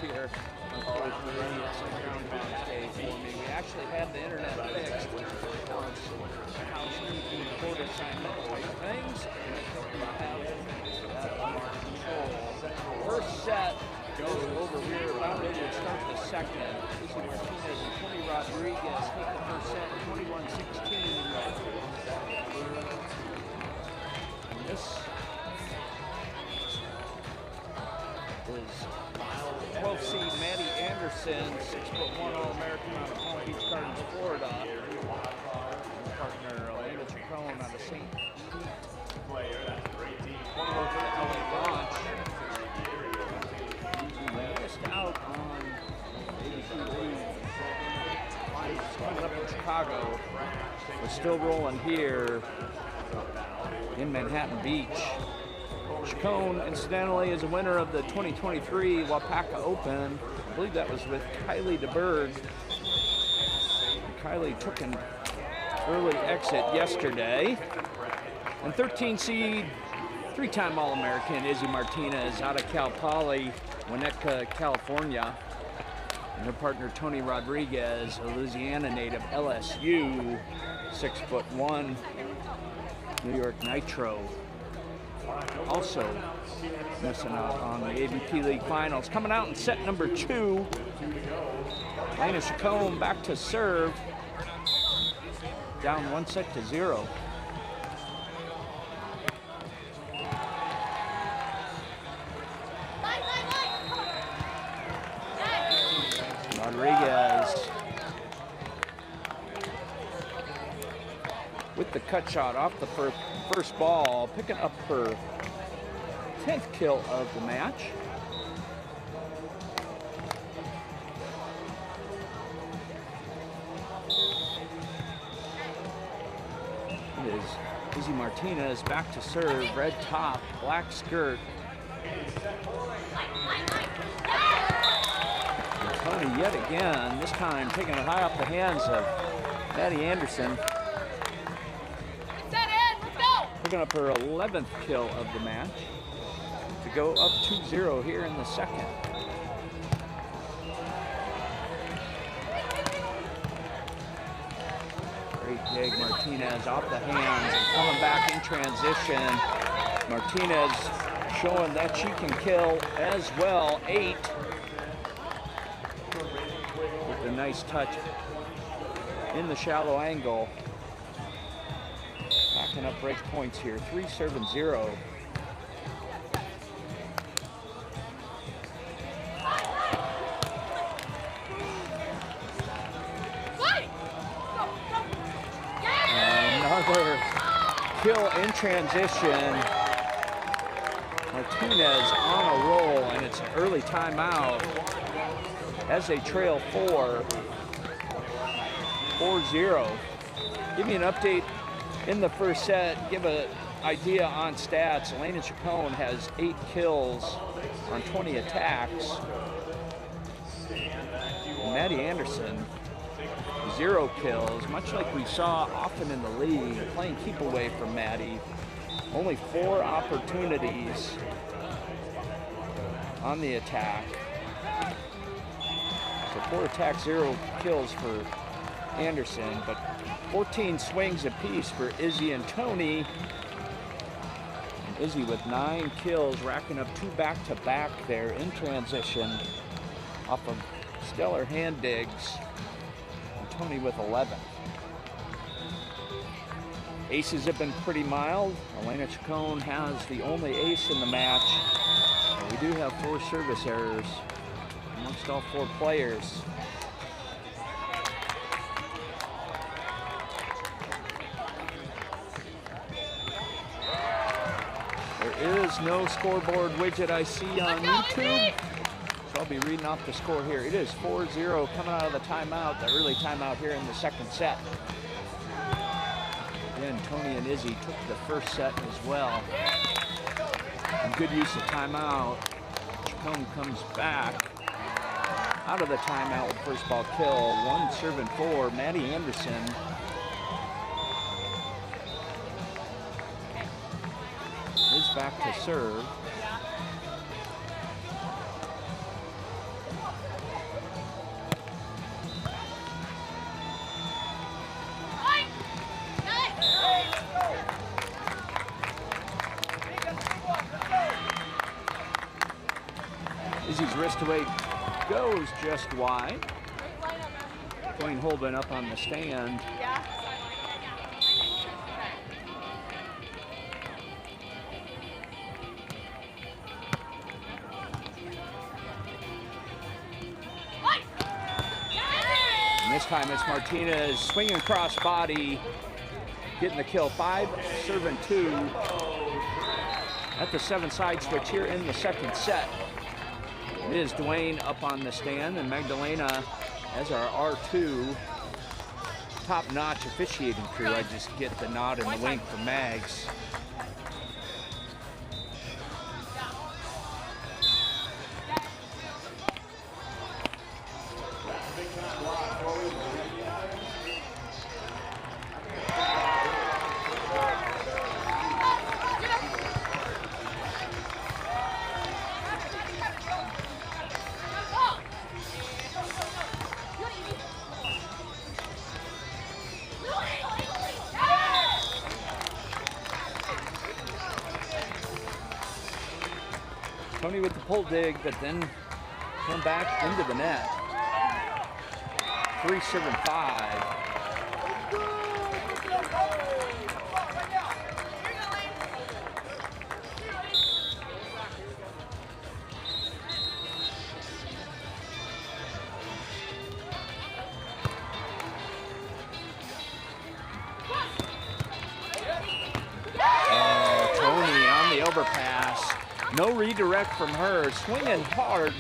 here. Unfortunately, it's a Groundhog's Day for me. We actually had the internet fixed. Housekeeping, court assignment type things. We have that under control. First set goes over here. About ready to start the second. Izzy Martinez and Tony Rodriguez take the first set 21-16. And this is 12 seed Maddie Anderson, 6'1" All-American out of Palm Beach Gardens, Florida. Partner Elena Chacon out of St. One for the LA launch. Missed out on AVP lead. Finals coming up in Chicago. We're still rolling here in Manhattan Beach. Chacon, incidentally, is a winner of the 2023 Wapaka Open. I believe that was with Kylie DeBerg. Kylie took an early exit yesterday. And 13 seed, three-time All-American Izzy Martinez out of Cal Poly, Winnetka, California. And her partner Tony Rodriguez, a Louisiana native, LSU, 6'1", New York Nitro. Also missing out on the AVP League Finals. Coming out in set number 2. Elena Chacon back to serve. Down 1-0. Rodriguez with the cut shot off the first ball, picking up her 10th kill of the match. It is Izzy Martinez back to serve, red top, black skirt. And Tony yet again, this time taking it high off the hands of Maddie Anderson. Picking up her 11th kill of the match to go up 2-0 here in the second. Great dig, Martinez off the hands and coming back in transition. Martinez showing that she can kill as well. 8 with a nice touch in the shallow angle. Backing up break points here, 3-0. Another kill in transition. Martinez on a roll, and it's an early timeout as they trail 4-0. Give me an update in the first set, give an idea on stats. Elena Chacon has 8 kills on 20 attacks. And Maddie Anderson, 0 kills, much like we saw often in the league, playing keep away from Maddie. Only 4 opportunities on the attack. So 4 attacks, 0 kills for Anderson, but 14 swings apiece for Izzy and Tony. And Izzy with 9 kills, racking up 2 back-to-back there in transition off of stellar hand digs. And Tony with 11. Aces have been pretty mild. Elena Chacon has the only ace in the match. And we do have 4 service errors amongst all 4 players. There is no scoreboard widget I see on YouTube, so I'll be reading off the score here. It is 4-0 coming out of the timeout, the early timeout here in the second set. Again, Tony and Izzy took the first set as well. And good use of timeout. Chacon comes back out of the timeout with first ball kill. 1-4, Maddie Anderson. Is back to serve. Wrist away goes just wide. Dwayne Holben up on the stand. And this time it's Martinez swinging cross body, getting the kill. 5-2 at the 7 side switch here in the second set. It is Dwayne up on the stand, and Magdalena as our R2 top-notch officiating crew. I just get the nod and the wink from Mags. Tony with the pull dig, but then come back into the net. 3-7-5. Tony on the overpass. No redirect from her, swinging hard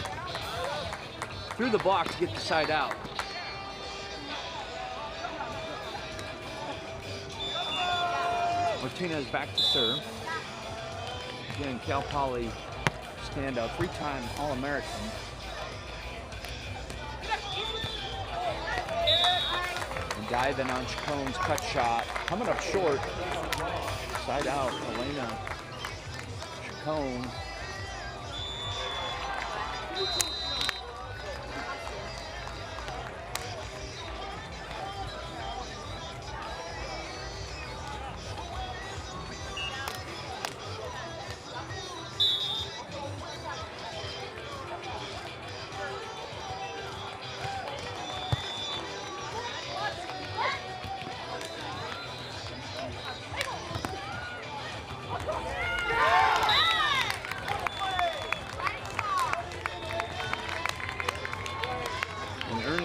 through the block to get the side out. Martinez back to serve. Again, Cal Poly standout, 3-time All-American. And diving on Chacon's cut shot, coming up short. Side out, Elena Chacon.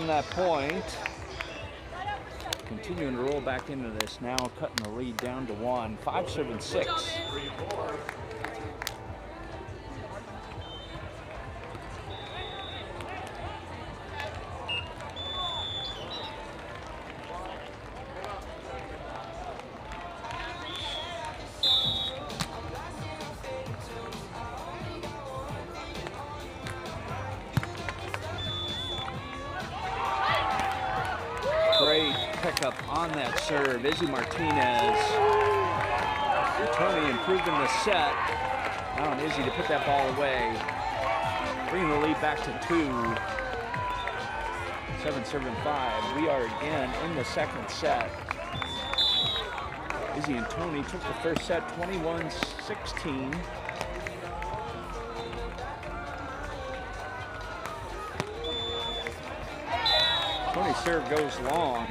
That point, continuing to roll back into this now, cutting the lead down to 1. 5-7-6. Great pickup on that serve, Izzy Martinez. And Tony improving the set. Now on Izzy to put that ball away. Bringing the lead back to 2. 7-7-5. We are again in the second set. Izzy and Tony took the first set 21-16. Tony's serve goes long.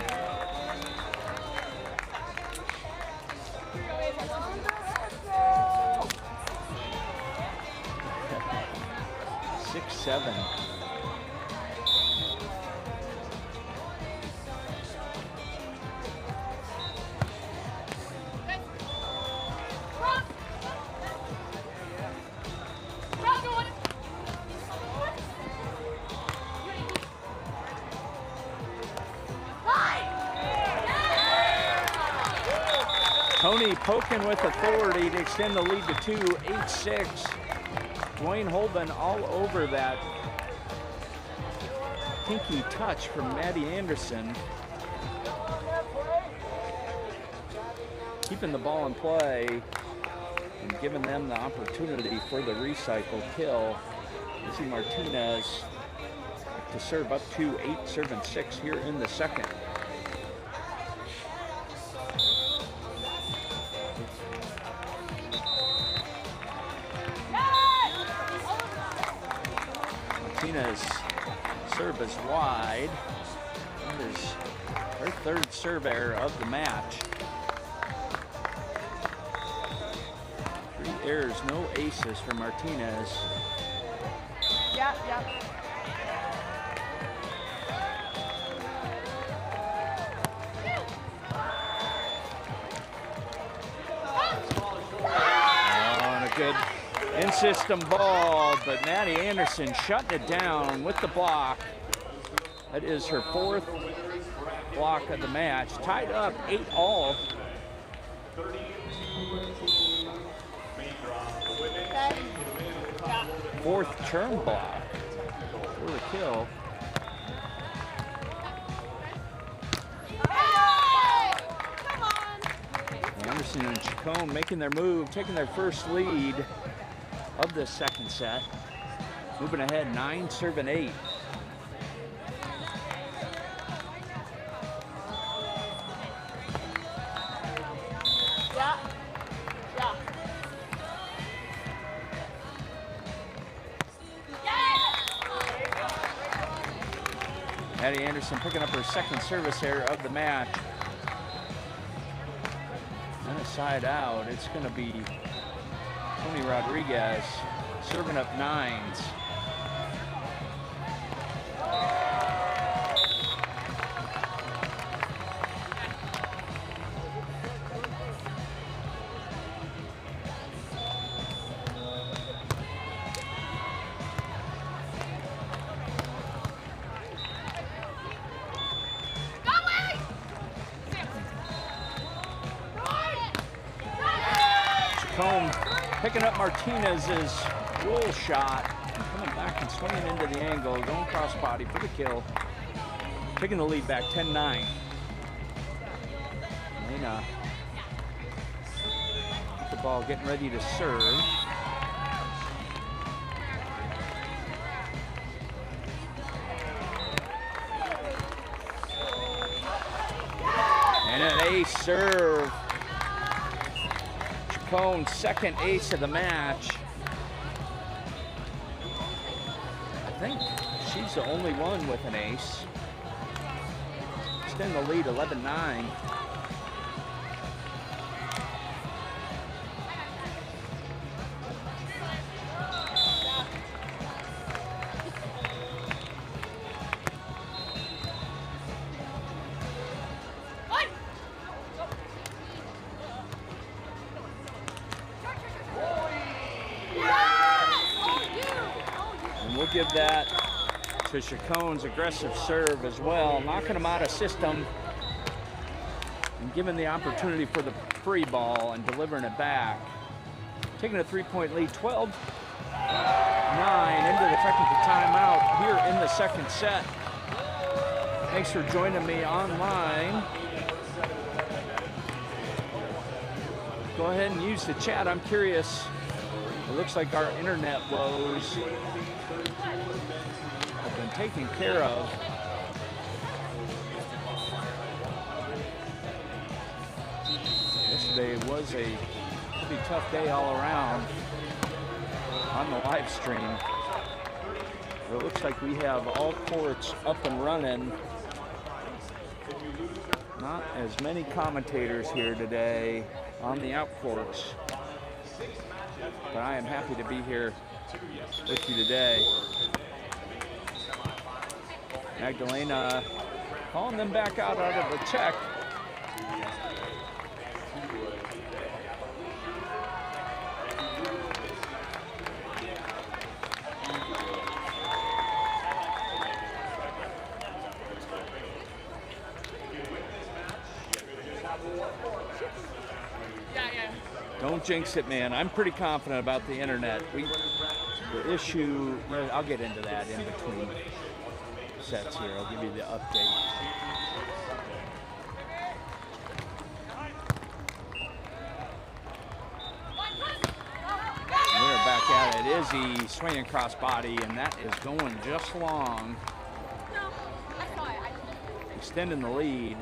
Six, 7. Tony poking with authority to extend the lead to 2, 8-6. Dwayne Holben all over that pinky touch from Maddie Anderson. Keeping the ball in play and giving them the opportunity for the recycle kill. Izzy Martinez to serve up to 8-7-6 here in the second. Martina's serve is wide. That is her third serve error of the match. 3 errors, no aces for Martinez. Yep. Good in-system ball, but Maddie Anderson shutting it down with the block. That is her 4th block of the match. Tied up 8-all. Fourth term block for the kill. Anderson and Chacon making their move, taking their first lead of the second set. Moving ahead 9, serving 8. Maddie Anderson picking up her 2nd service error of the match. And a side out, it's going to be Tony Rodriguez serving up 9s. Picking up Martinez's roll shot and coming back and swinging into the angle, going cross body for the kill. Taking the lead back 10-9. Lena with the ball, getting ready to serve. And an ace serve. Chacon's 2nd ace of the match. I think she's the only one with an ace. Extend the lead 11-9. Give that to Chacon's aggressive serve as well, knocking him out of system and giving the opportunity for the free ball and delivering it back. Taking a 3-point lead, 12-9 into the technical timeout here in the second set. Thanks for joining me online. Go ahead and use the chat. I'm curious. It looks like our internet woes have been taken care of. Yesterday was a pretty tough day all around on the live stream. But it looks like we have all courts up and running. Not as many commentators here today on the out courts. But I am happy to be here with you today. Magdalena calling them back out of the check. Don't jinx it, man. I'm pretty confident about the internet. The issue, I'll get into that in between sets here. I'll give you the update. We're back at it. Izzy swinging cross body, and that is going just long. Extending the lead.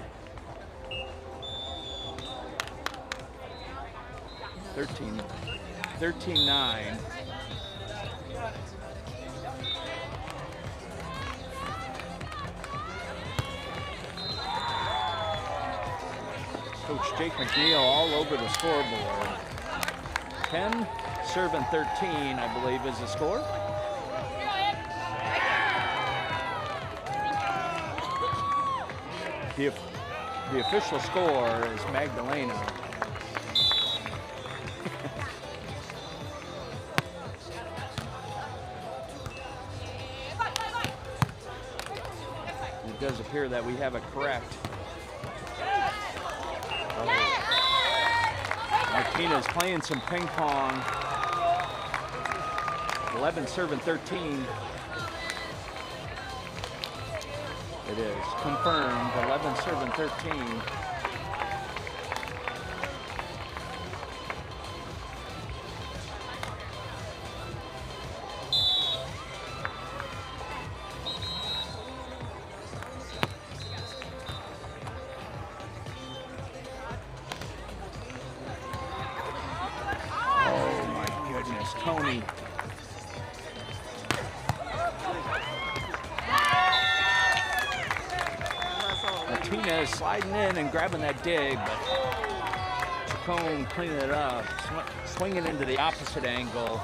13-9. Coach Jake McNeil all over the scoreboard. 10, serving 13, I believe, is the score. The official score is Magdalena. It does appear that we have it correct. Martinez playing some ping pong. 11 serving 13. It is confirmed, 11 serving 13. Oh my goodness, Tony. Martinez sliding in and grabbing that dig, but Chacon cleaning it up, swinging into the opposite angle.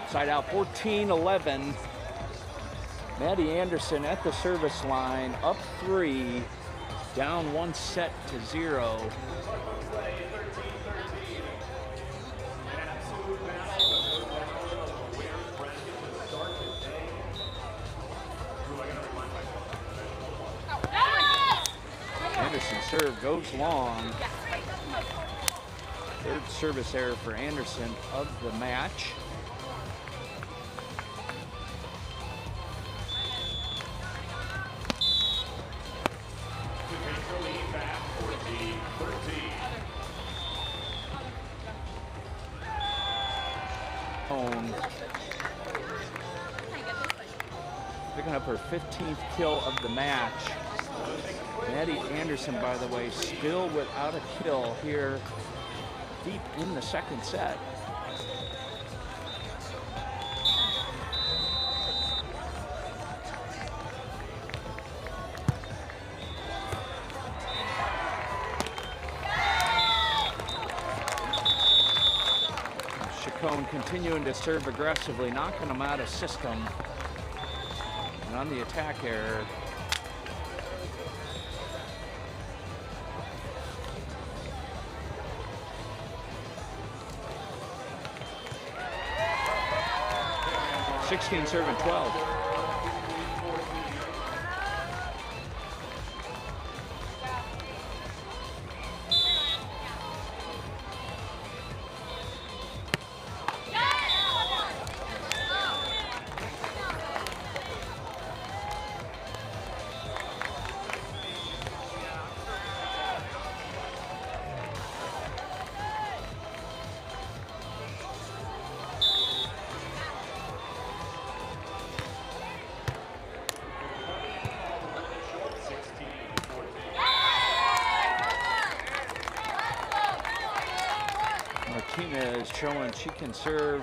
Side out 14-11. Maddie Anderson at the service line, up 3, down 1 set to 0. Anderson serve goes long. Third service error for Anderson of the match. Picking up her 15th kill of the match. Maddie Anderson, by the way, still without a kill here deep in the second set. Chacon continuing to serve aggressively, knocking them out of system. And on the attack error, serving 12. Martinez showing she can serve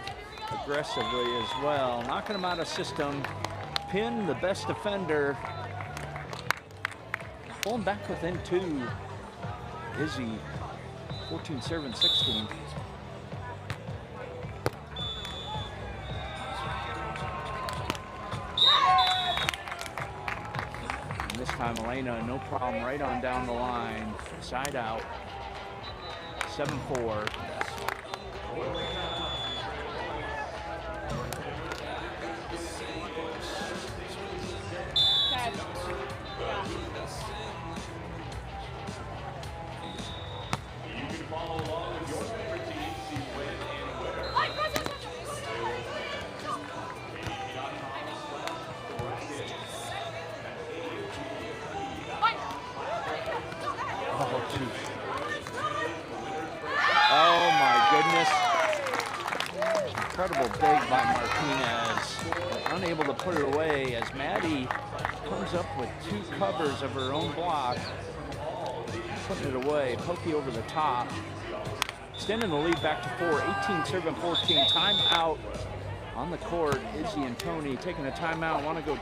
aggressively as well, knocking them out of system. Pin the best defender, pulling back within 2. Izzy, 14 serving 16. And this time Elena, no problem, right on down the line, side out, 7-4. Incredible dig by Martinez, but unable to put it away as Maddie comes up with 2 covers of her own block, putting it away. Pokey over the top, extending the lead back to 4. 18 serving 14. Timeout on the court. Izzy and Tony taking a timeout. Want to go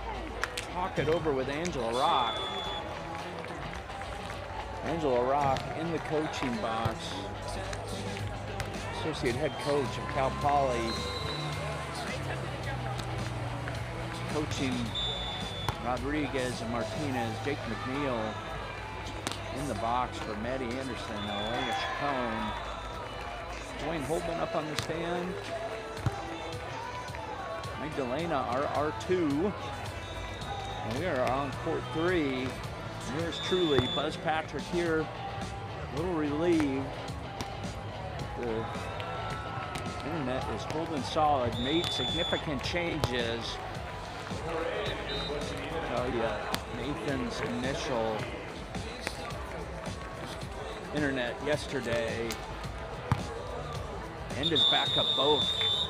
talk it over with Angela Rock. Angela Rock in the coaching box. Associate head coach of Cal Poly. Coaching Rodriguez and Martinez. Jake McNeil in the box for Maddie Anderson, Elena Chacon. Dwayne Holman up on the stand. Magdalena, our R2. And we are on court 3. Yours truly, Buzz Patrick here, a little relieved. The internet is holding solid, made significant changes. Oh yeah, Nathan's initial internet yesterday and his backup both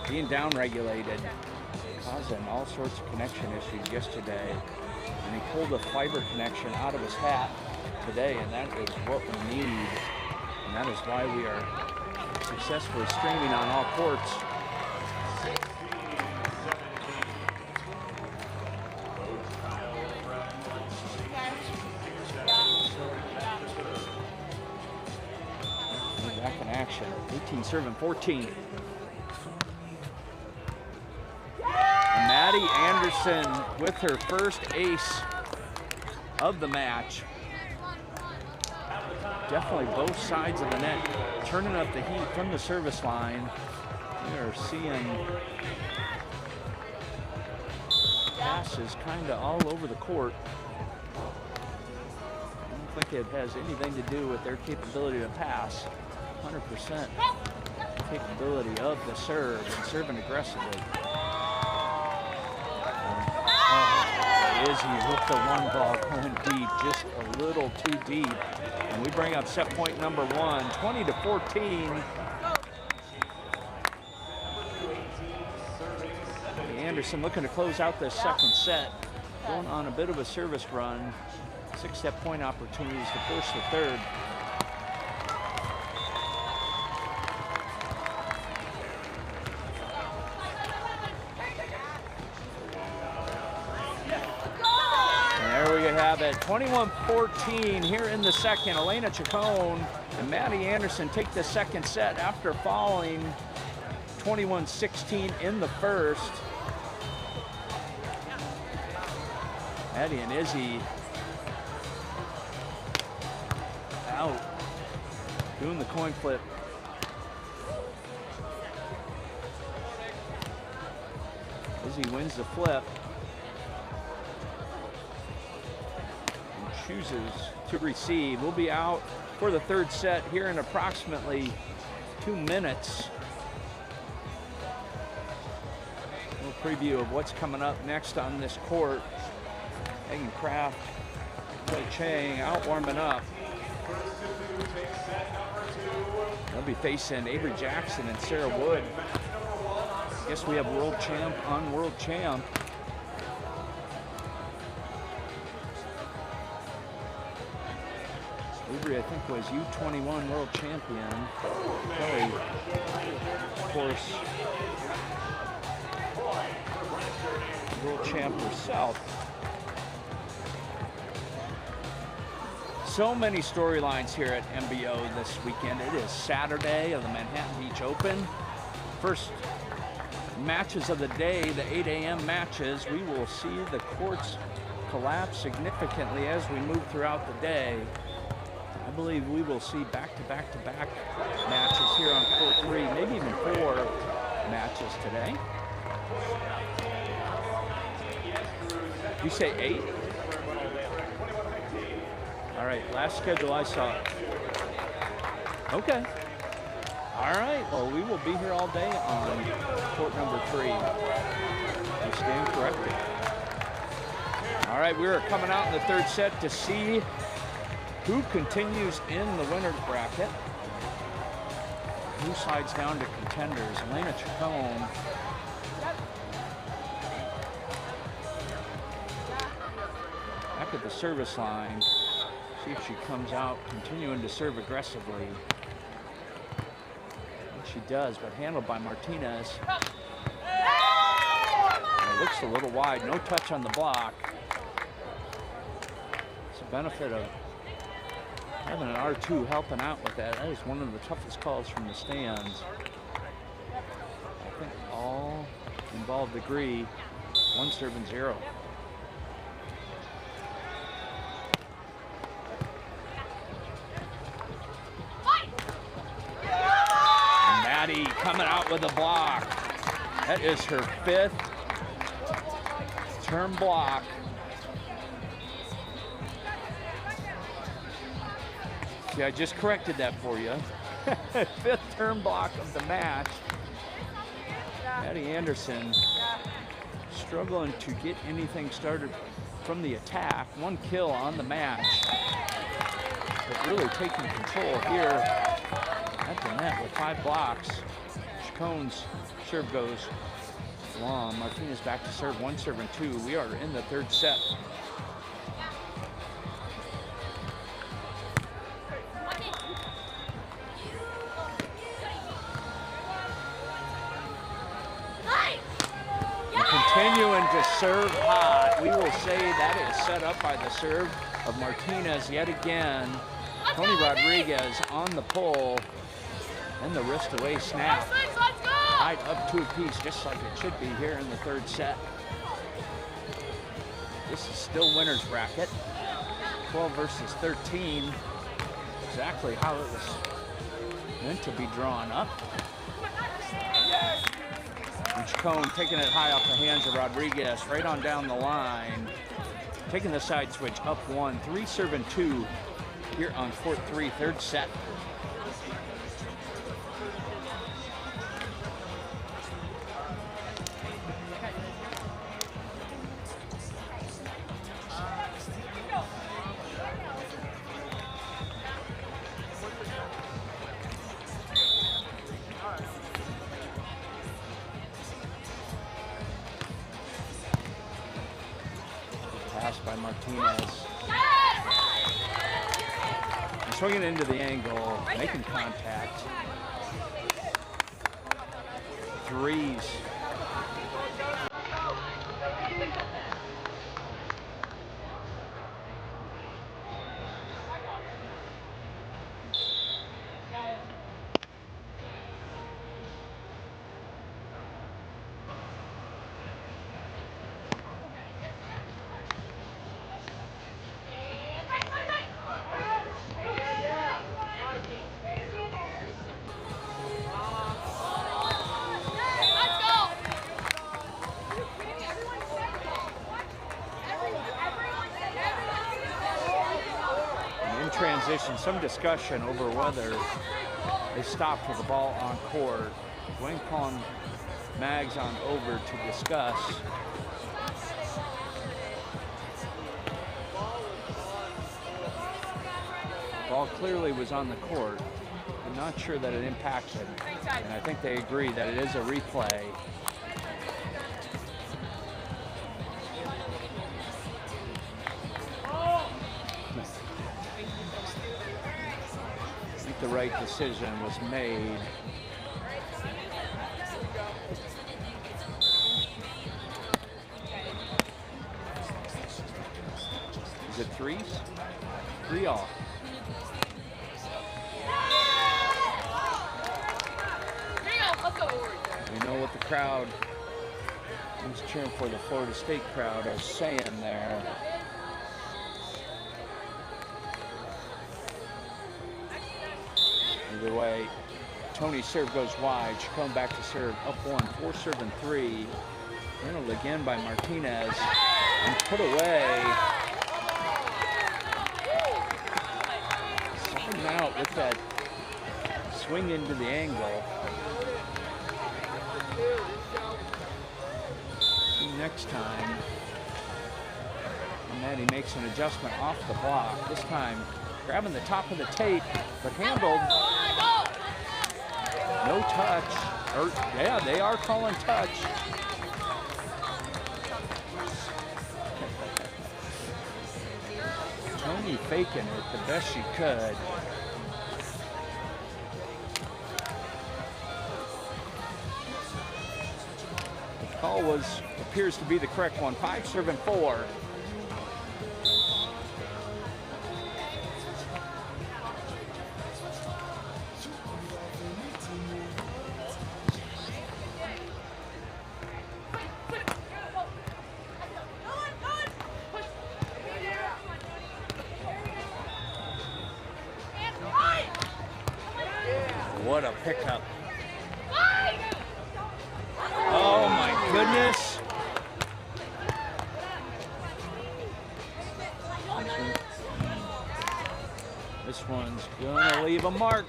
being down-regulated, causing all sorts of connection issues yesterday. And he pulled a fiber connection out of his hat today, and that is what we need. And that is why we are successfully streaming on all courts. Back in action, 18 serving 14. Maddie Anderson with her first ace of the match. Definitely both sides of the net turning up the heat from the service line. We are seeing passes kind of all over the court. I don't think it has anything to do with their capability to pass. 100% capability of the serve and serving aggressively. Izzy with the one ball going deep, just a little too deep. And we bring up set point number 1, 20-14. Anderson looking to close out this second set, going on a bit of a service run. 6 set point opportunities to force the third. At 21-14 here in the second. Elena Chacon and Maddie Anderson take the second set after falling 21-16 in the first. Maddie and Izzy out doing the coin flip. Izzy wins the flip. Chooses to receive. We'll be out for the third set here in approximately 2 minutes. A little preview of what's coming up next on this court. Megan Kraft, Wei Chang out warming up. They'll be facing Avery Jackson and Sarah Wood. I guess we have world champ on world champ. Avery, I think, was U21 world champion. Kelly, of course, world champ herself. So many storylines here at MBO this weekend. It is Saturday of the Manhattan Beach Open. First matches of the day, the 8 a.m. matches. We will see the courts collapse significantly as we move throughout the day. I believe we will see back-to-back-to-back matches here on court 3, maybe even 4 matches today. You say 8? All right, last schedule I saw. Okay. All right, well, we will be here all day on court number 3. You stand corrected. All right, we are coming out in the third set to see who continues in the winner's bracket. Who slides down to contenders? Elena Chacon. Back at the service line. See if she comes out, continuing to serve aggressively. And she does, but handled by Martinez. And it looks a little wide. No touch on the block. It's a benefit of Having an R2 helping out with that. That is one of the toughest calls from the stands. I think all involved agree. 1 serve and 0. And Maddie coming out with a block. That is her 5th term block. See, I just corrected that for you. 5th term block of the match. Maddie Anderson struggling to get anything started from the attack. 1 kill on the match. But really taking control here at the net with 5 blocks. Chacon's serve goes long. Martinez back to serve. 1 serve and 2. We are in the 3rd set. Continuing to serve hot. We will say that is set up by the serve of Martinez yet again. Tony Rodriguez on the pull and the wrist away snap. Tied up 2 apiece, just like it should be here in the 3rd set. This is still winner's bracket. 12 versus 13. Exactly how it was meant to be drawn up. And Chacon taking it high off the hands of Rodriguez, right on down the line. Taking the side switch, up 1, 3 serve and 2 here on court 3, 3rd set. By Martinez. And swinging into the angle, making contact. 3s. Transition, some discussion over whether they stopped with the ball on court. Dwayne calling Mags on over to discuss. The ball clearly was on the court. I'm not sure that it impacted, and I think they agree that it is a replay. The right decision was made. Is it 3s? 3 all. We know what the crowd who's cheering for, the Florida State crowd, are saying there. Either way, Tony's serve goes wide. Chacon back to serve, up 1, 4 serve and 3. Handled again by Martinez and put away. Sliding out with that swing into the angle. See next time. And Maddie makes an adjustment off the block. This time grabbing the top of the tape, but handled. No touch. Or, yeah, they are calling touch. Tony faking it the best she could. The call appears to be the correct one. 5 serve and 4. what a pickup. Oh my goodness. This one's gonna leave a mark,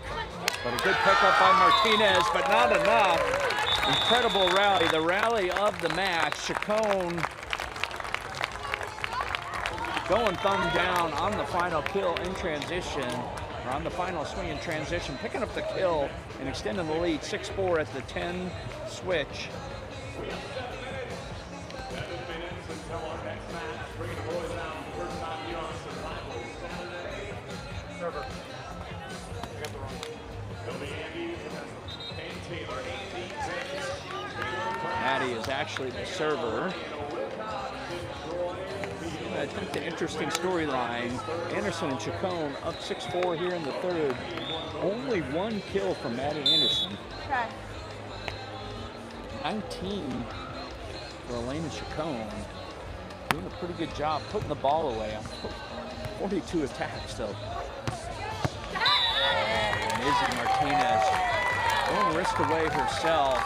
but a good pickup by Martinez, but not enough. Incredible rally, the rally of the match. Chacon going thumb down on the final kill in transition, or on the final swing in transition, picking up the kill and extending the lead, 6-4 at the 10 switch. Maddie is actually the server. I think the interesting storyline, Anderson and Chacon up 6-4 here in the third. Only one kill from Maddie Anderson. Okay. 19 for Elena Chacon. Doing a pretty good job putting the ball away on 42 attacks though. And Izzy Martinez going wrist away herself.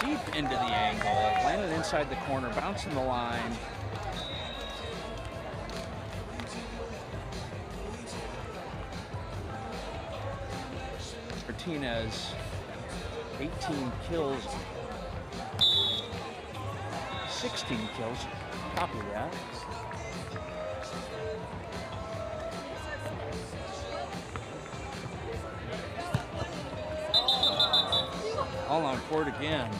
Deep into the angle, landed inside the corner, bouncing the line. Martinez, 18 kills, 16 kills, copy that. All on court again.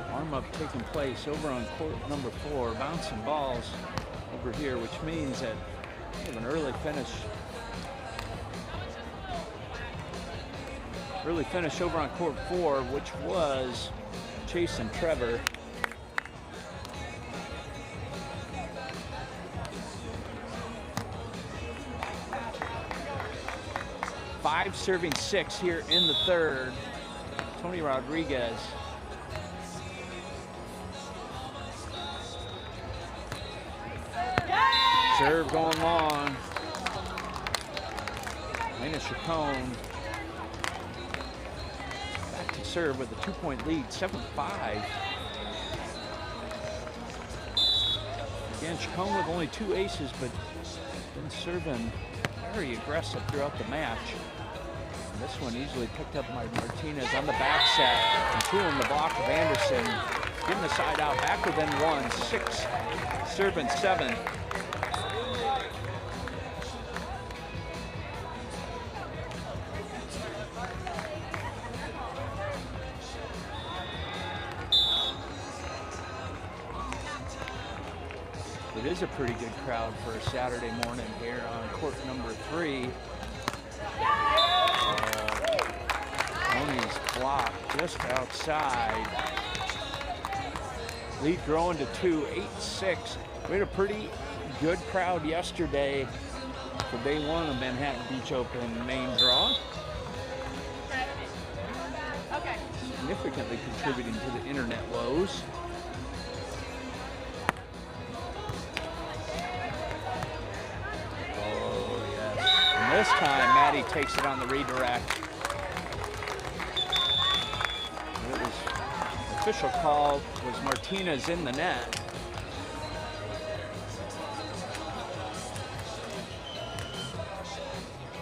Warm up taking place over on court number 4, bouncing balls over here, which means that we have an early finish. Early finish over on court 4, which was Chase and Trevor. Five serving 6 here in the third. Tony Rodriguez. Serve going long. Elena Chacon back to serve with a 2-point lead, 7-5. Again, Chacon with only 2 aces, but been serving very aggressive throughout the match. And this one easily picked up by Martinez on the back set, and tooling the block of Anderson, getting the side out, back within 1, 6, serving 7. It is a pretty good crowd for a Saturday morning here on court number 3. Tony's block just outside. Lead growing to 2, 8-6. We had a pretty good crowd yesterday for day 1 of Manhattan Beach Open main draw. Okay. Significantly contributing to the internet woes. This time, Maddie takes it on the redirect. It was, the official call was Martinez in the net.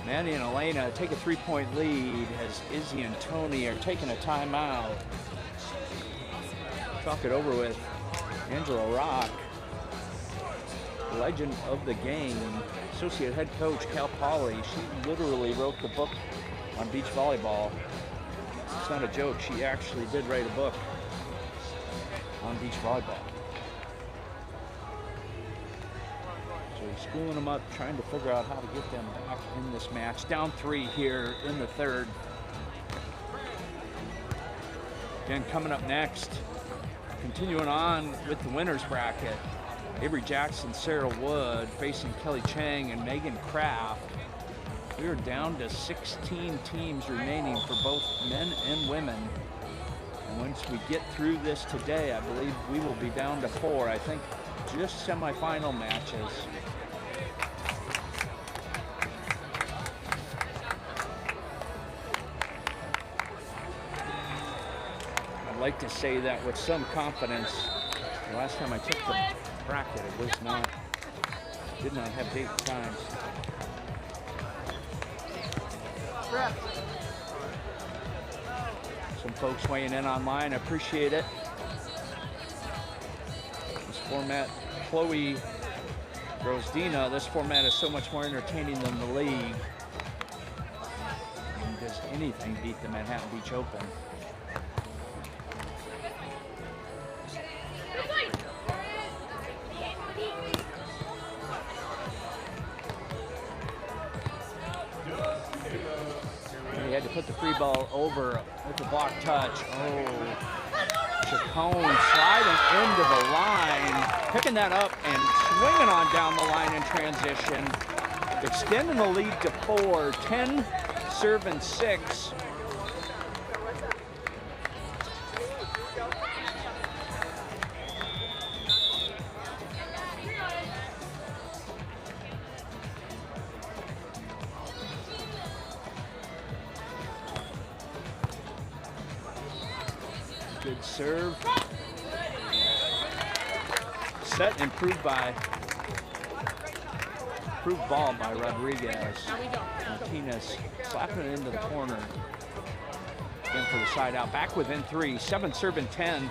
Maddie and Elena take a 3-point lead as Izzy and Tony are taking a timeout. Talk it over with Angela Rock, legend of the game. Associate head coach Cal Poly, she literally wrote the book on beach volleyball. It's not a joke, she actually did write a book on beach volleyball. So he's schooling them up, trying to figure out how to get them back in this match. Down 3 here in the third. Again, coming up next, continuing on with the winner's bracket. Avery Jackson, Sarah Wood facing Kelly Chang and Megan Kraft. We are down to 16 teams remaining for both men and women. And once we get through this today, I believe we will be down to 4. I think just semifinal matches. like to say that with some confidence. The last time I took the bracket, it was not, did not have date and times. Some folks weighing in online, I appreciate it. This format, Chloe Grozdina, this format is so much more entertaining than the league. And does anything beat the Manhattan Beach Open? He had to put the free ball over with the block touch. Oh, Chacon sliding into the line, picking that up and swinging on down the line in transition, extending the lead to 4, 10, serving 6. Good serve. Set improved ball by Rodriguez. Martinez slapping it into the corner. Again for the side out. Back within 3. 7 serving 10.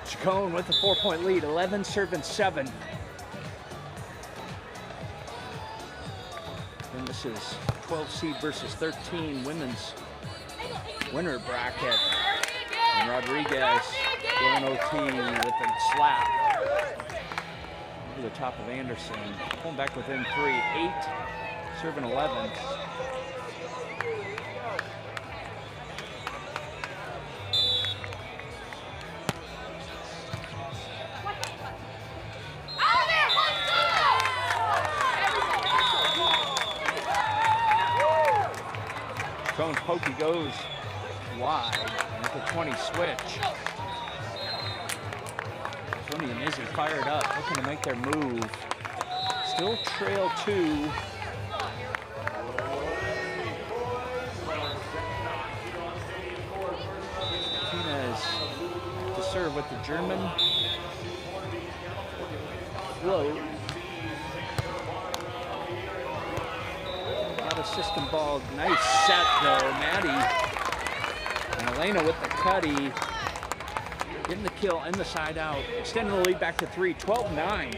Chacon with the 4-point lead, 11 serving 7. And this is 12 seed versus 13 women's winner bracket. And Rodriguez going OT with a slap over the top of Anderson. Pulling back within 3, 8 serving 11. Chacon's pokey goes wide with a 20 switch. Tony and Izzy fired up, looking to make their move. Still trail 2. Martinez to serve with the German float. Not a system ball. Nice set though, Maddie. And Elena with the cutty. Getting the kill and the side out. Extending the lead back to 3, 12-9.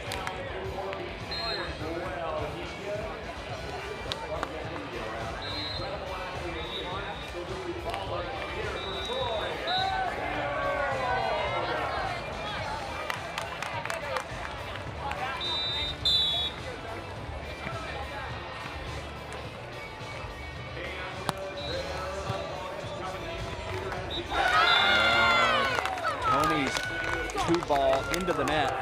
Ball into the net.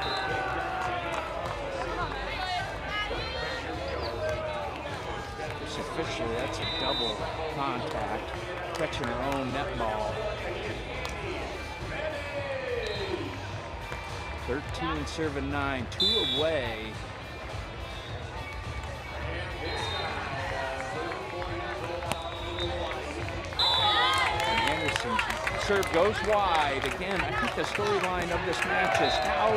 It's officially, that's a double contact, catching her own net ball. 13 serving 9, 2 away. And Anderson's serve goes wide. Again, I think the storyline of this match is how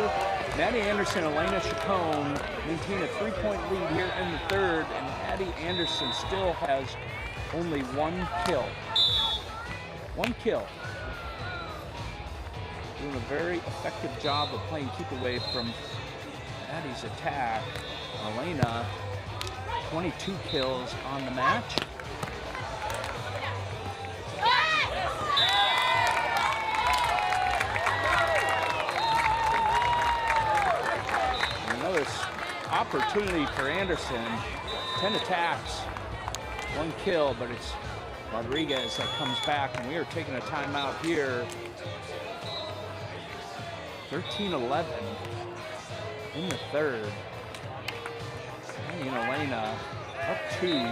Maddie Anderson and Elena Chacon maintain a 3-point lead here in the third, and Maddie Anderson still has only 1 kill. 1 kill. Doing a very effective job of playing keep away from Maddie's attack. Elena, 22 kills on the match. Opportunity for Anderson. 10 attacks, 1 kill, but it's Rodriguez that comes back, and we are taking a timeout here. 13-11 in the third. Manny and Elena up 2.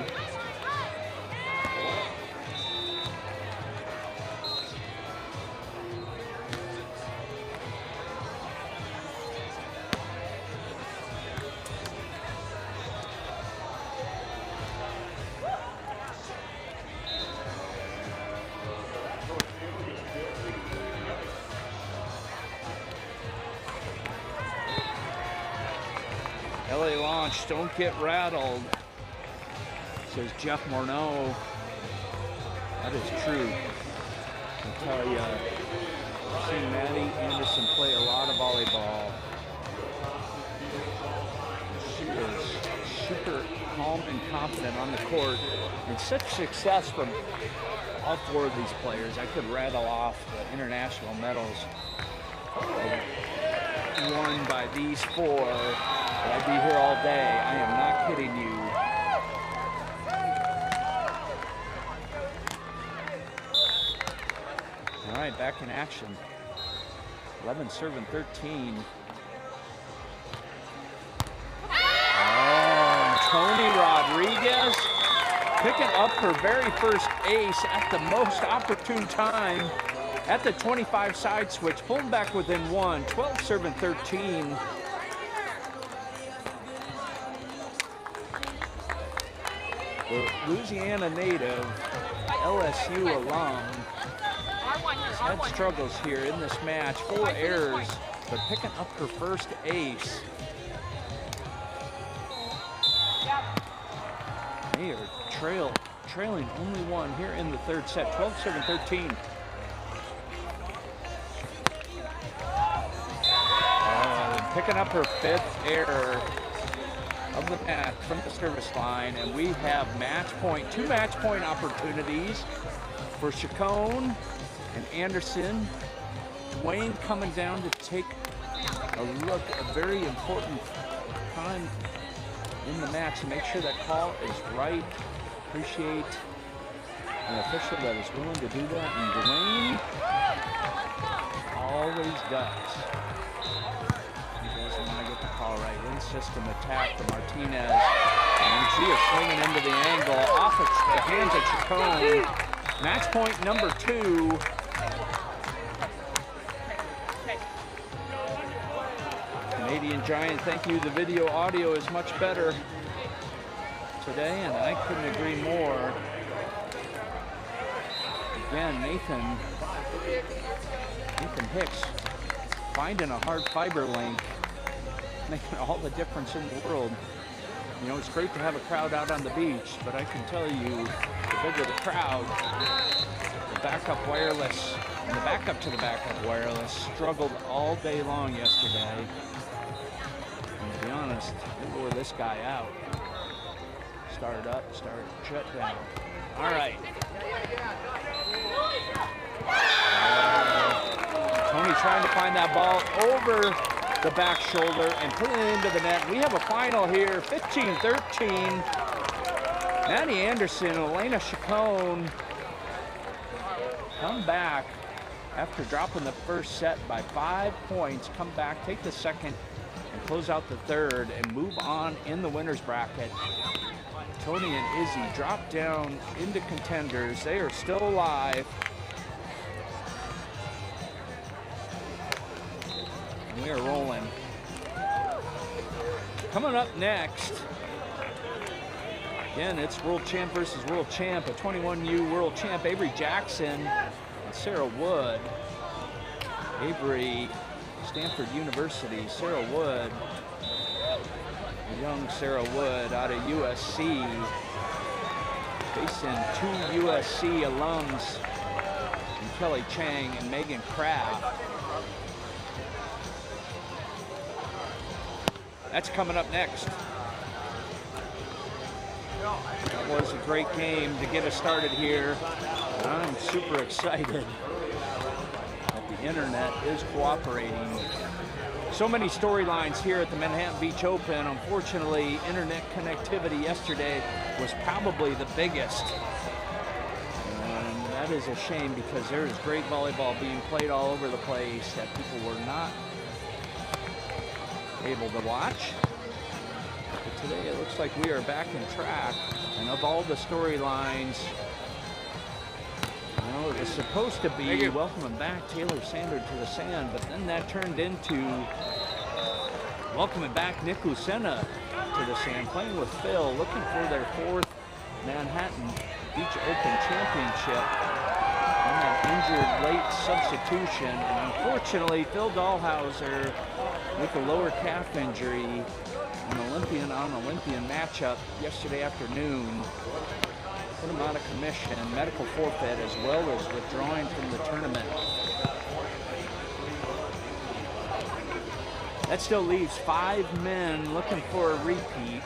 LA launch, don't get rattled, says Jeff Morneau. That is true. I'll tell you, I've seen Maddie Anderson play a lot of volleyball. She is super calm and confident on the court, and such success from all 4 of these players. I could rattle off the international medals won by these 4. I'd be here all day. I am not kidding you. All right, back in action. 11 serving 13. Oh, Tony Rodriguez picking up her very first ace at the most opportune time at the 25 side switch, pulling back within 1. 12 serving 13. The Louisiana native, LSU alum, has had struggles here in this match. 4 errors, but picking up her first ace. They are trailing only 1 here in the 3rd set. 12 serving 13. Picking up her 5th error of the match from the service line, and we have match point, 2 match point opportunities for Chacon and Anderson. Dwayne coming down to take a look, a very important time in the match to make sure that call is right. Appreciate an official that is willing to do that, and Dwayne always does. When I get the call right, in system attack to Martinez, and she is swinging into the angle off of the hands of Chacon. Match point number 2. Canadian Giant, thank you. The video audio is much better today, and I couldn't agree more. Again, Nathan Hicks finding a hard fiber link, making all the difference in the world. You know, it's great to have a crowd out on the beach, but I can tell you, the bigger the crowd, the backup wireless, and the backup to the backup wireless struggled all day long yesterday. And to be honest, it wore this guy out. Started up, started shut down. All right. Tony trying to find that ball over the back shoulder and put it into the net. We have a final here, 15-13. Maddie Anderson and Elena Chacon come back after dropping the first set by 5 points. Come back, take the second, and close out the third, and move on in the winner's bracket. Tony and Izzy drop down into contenders. They are still alive. And we are rolling. Coming up next, again, it's world champ versus world champ, a 21U world champ, Avery Jackson and Sarah Wood. Avery, Stanford University, Sarah Wood, young Sarah Wood out of USC, facing 2 USC alums, and Kelly Chang and Megan Kraft. That's coming up next. That was a great game to get us started here. I'm super excited that the internet is cooperating. So many storylines here at the Manhattan Beach Open. Unfortunately, internet connectivity yesterday was probably the biggest. And that is a shame because there is great volleyball being played all over the place that people were not able to watch. To today it looks like we are back in track. And of all the storylines, you know, it was supposed to be welcoming back Taylor Sander to the sand, but then that turned into welcoming back Nick Lucena to the sand, playing with Phil, looking for their 4th Manhattan Beach Open Championship on that injured late substitution. And unfortunately, Phil Dahlhauser with a lower calf injury, an Olympian on Olympian matchup yesterday afternoon, put him out of commission, medical forfeit, as well as withdrawing from the tournament. That still leaves 5 men looking for a repeat.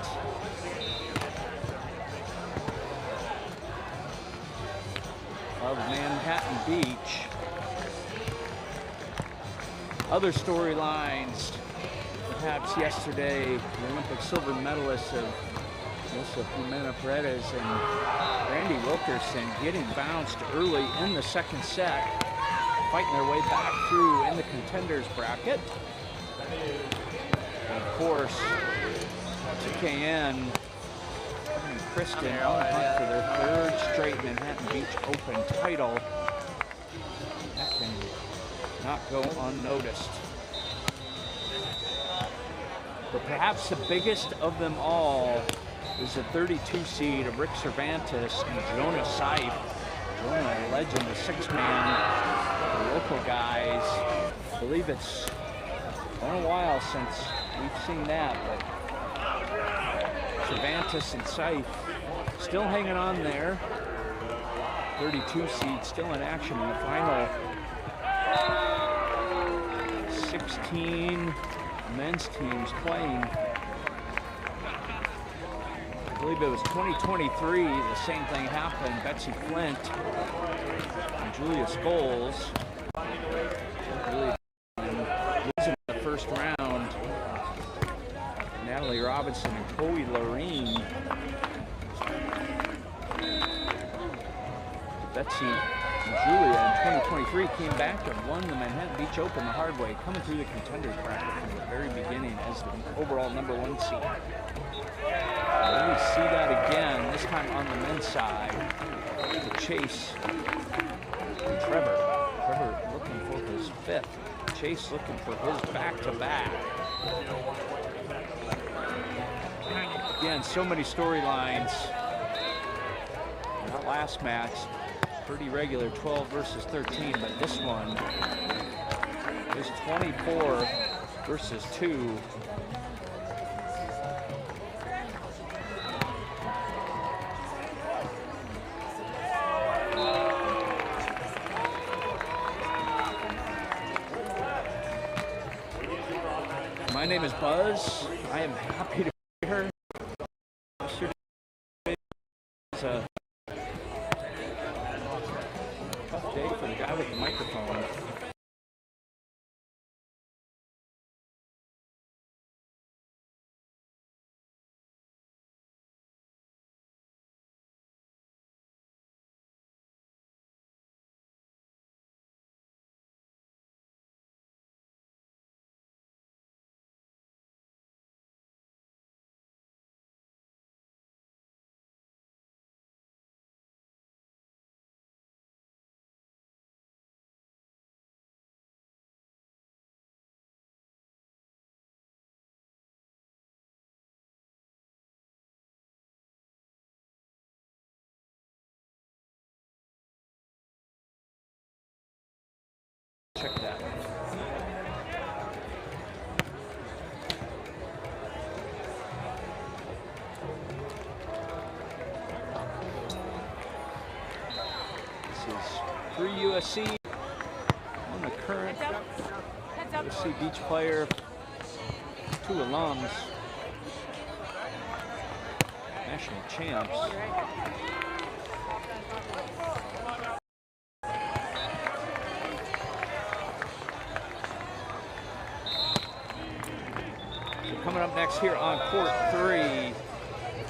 Of Manhattan Beach. Other storylines, perhaps yesterday, the Olympic silver medalists of Joseph Jimena Paredes and Randy Wilkerson getting bounced early in the second set, fighting their way back through in the contenders bracket. And of course, TKN and Kristen on the hunt for their 3rd straight Manhattan Beach Open title. That can not go unnoticed. But perhaps the biggest of them all is the 32 seed of Rick Cervantes and Jonah Seif. Jonah, a legend, the 6-man, the local guys. I believe it's been a while since we've seen that, but Cervantes and Seif still hanging on there. 32 seed still in action in the final 16 men's teams playing. I believe it was 2023, the same thing happened. Betsy Flint and Julia Scholes really losing the first round. Natalie Robinson and Chloe Lorene. Betsy and Julia in 2023 came back and won the Manhattan Beach Open the hard way, coming through the contenders bracket from the very beginning as the overall #1 seed. Let me see that again, this time on the men's side, to Chase and Trevor. Trevor looking for his 5th. Chase looking for his back-to-back. Again, so many storylines. That last match, pretty regular, 12 versus 13, but this one is 24 versus 2. My name is Buzz. I am happy to be here. It's a tough day for the guy with the microphone. Check that. This is 3 USC on the current USC Beach player, 2 alums, national champs. Coming up next here on court 3.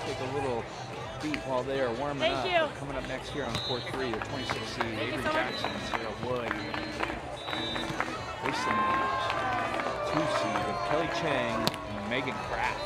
Take a little beat while they are warming up. You. Coming up next here on court 3, the 26th seed, Avery Jackson and Sarah Wood. Facing the 2 seed of Kelly Chang and Megan Kraft.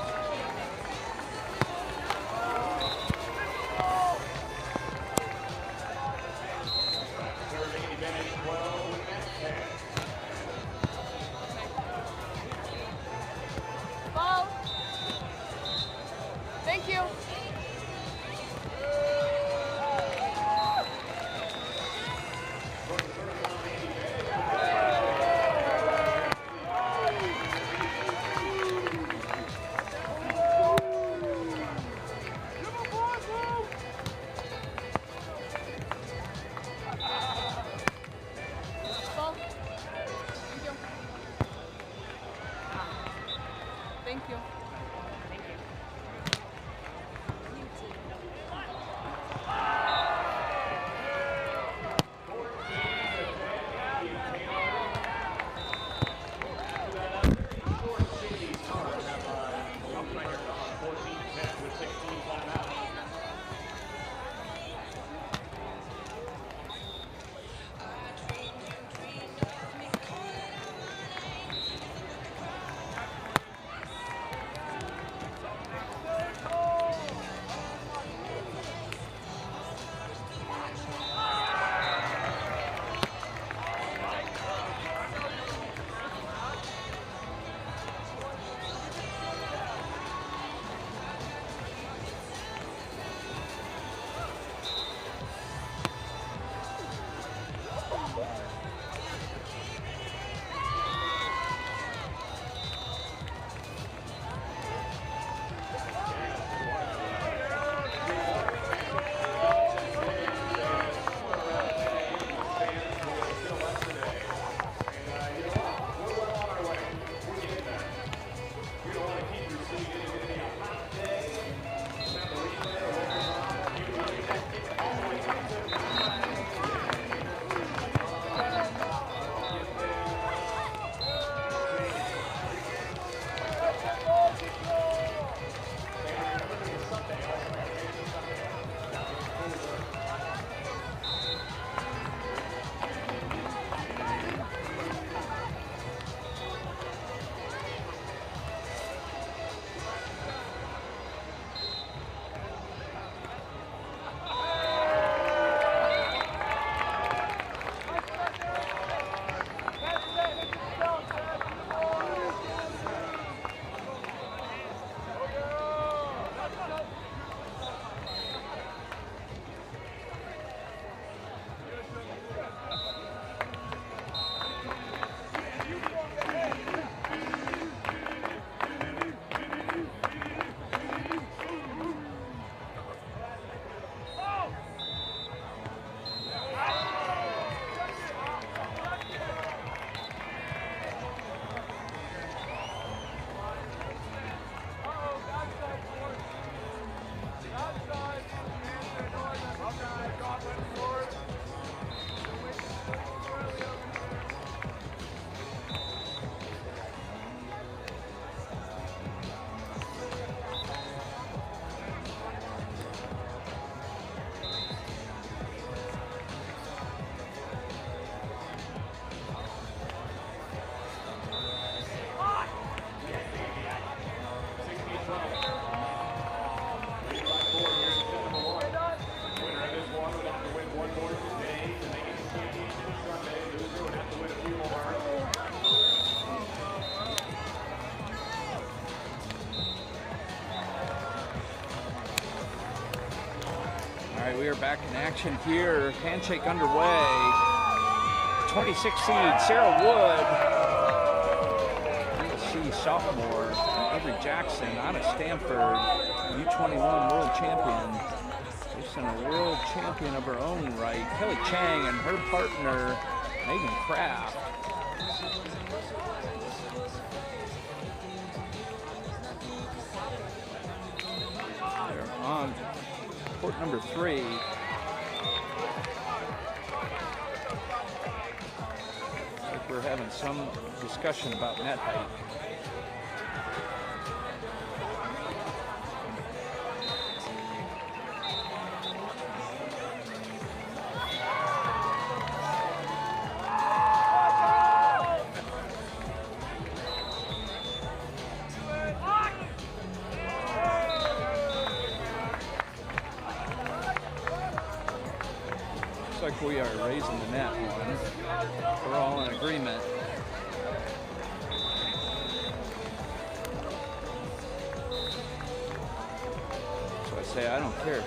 In action here, handshake underway. 26 seed, Sarah Wood. USC sophomore, Avery Jackson out of Stanford, U21 world champion. Facing a world champion of her own right, Kelly Chang, and her partner, Megan Kraft. They're on court number 3. Like we're having some discussion about net height. Like we are raising the net one. We're all in agreement. So I say I don't care.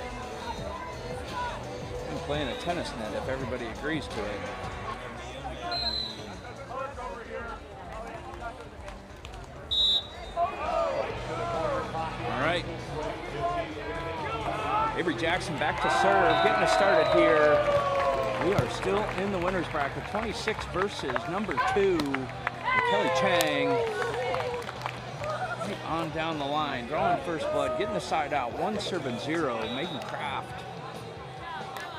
I'm playing a tennis net if everybody agrees to it. All right. Avery Jackson back to serve, getting us started here. We are still in the winner's bracket, 26 versus number 2, Kelly Chang. Right on down the line, drawing first blood, getting the side out, 1-0, Megan Kraft.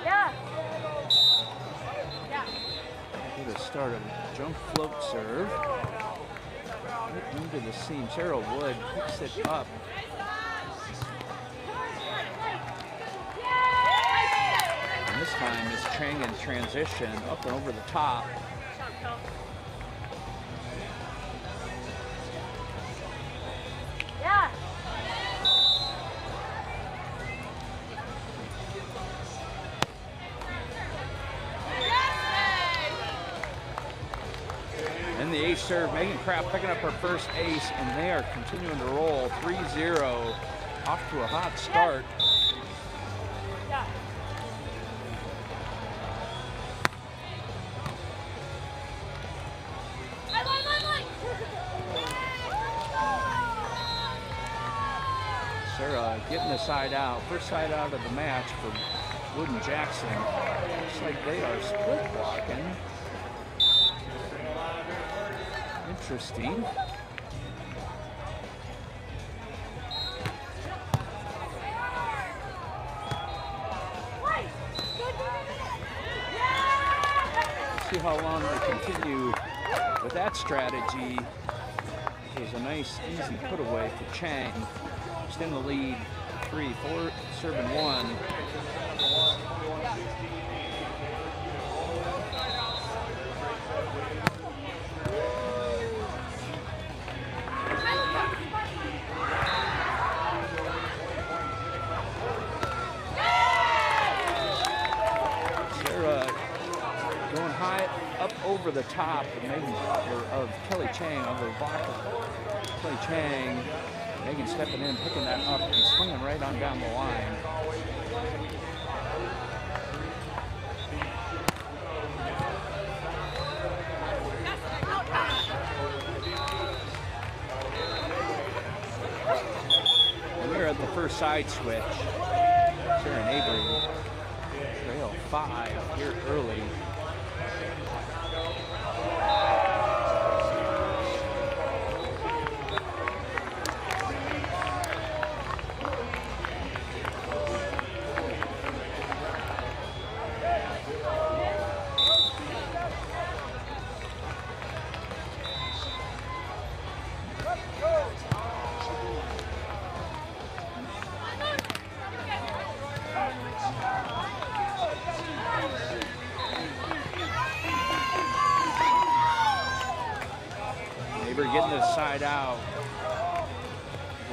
Yeah. Get a start of jump float serve. Right into the seam, Sarah Wood picks it up. This time is Chang in transition, up and over the top. Yeah. And the ace serve, Megan Kraft picking up her first ace, and they are continuing to roll 3-0, off to a hot start. Sarah getting the side out, first side out of the match for Wood and Jackson. Looks like they are split blocking. Interesting. Let's see how long they continue with that strategy. It was a nice, easy put away for Chang. Just in the lead, 3-4, serving 1. Sarah going high up over the top of Kelly Chang, over the block of Kelly Chang. Megan stepping in, picking that up, and swinging right on down the line. And we're at the first side switch. Sarah and Avery trail 5 here early. Getting this side out.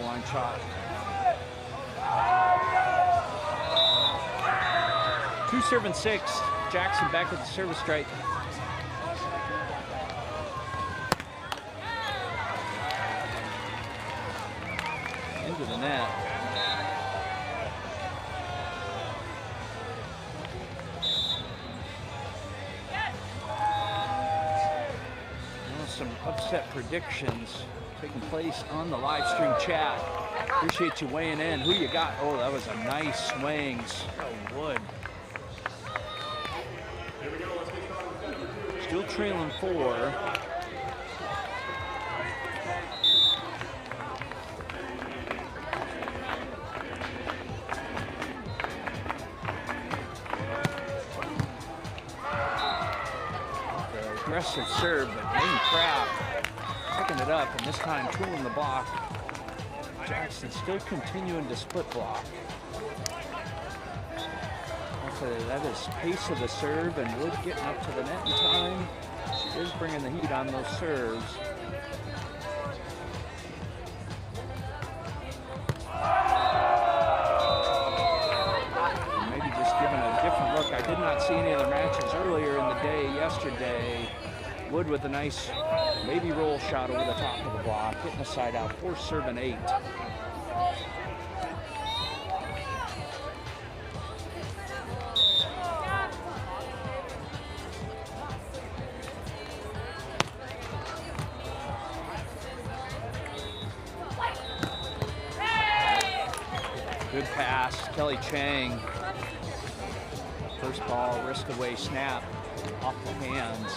Line shot. 2-6. Jackson back at the service strike. Into the net. some upset predictions taking place on the live stream chat. Appreciate you weighing in. Who you got? Oh, that was a nice swing. Oh, Wood. Still trailing 4. Aggressive serve, but Main Craft picking it up, and this time tooling the block. Jackson still continuing to split block. That is pace of the serve, and Wood getting up to the net in time. She is bringing the heat on those serves. Maybe just giving a different look. I did not see any other matches earlier in the day yesterday. Wood with a nice maybe roll shot over the top of the block, hitting the side out, 4 serving 8. Good pass, Kelly Chang. First ball, wrist away snap, off the hands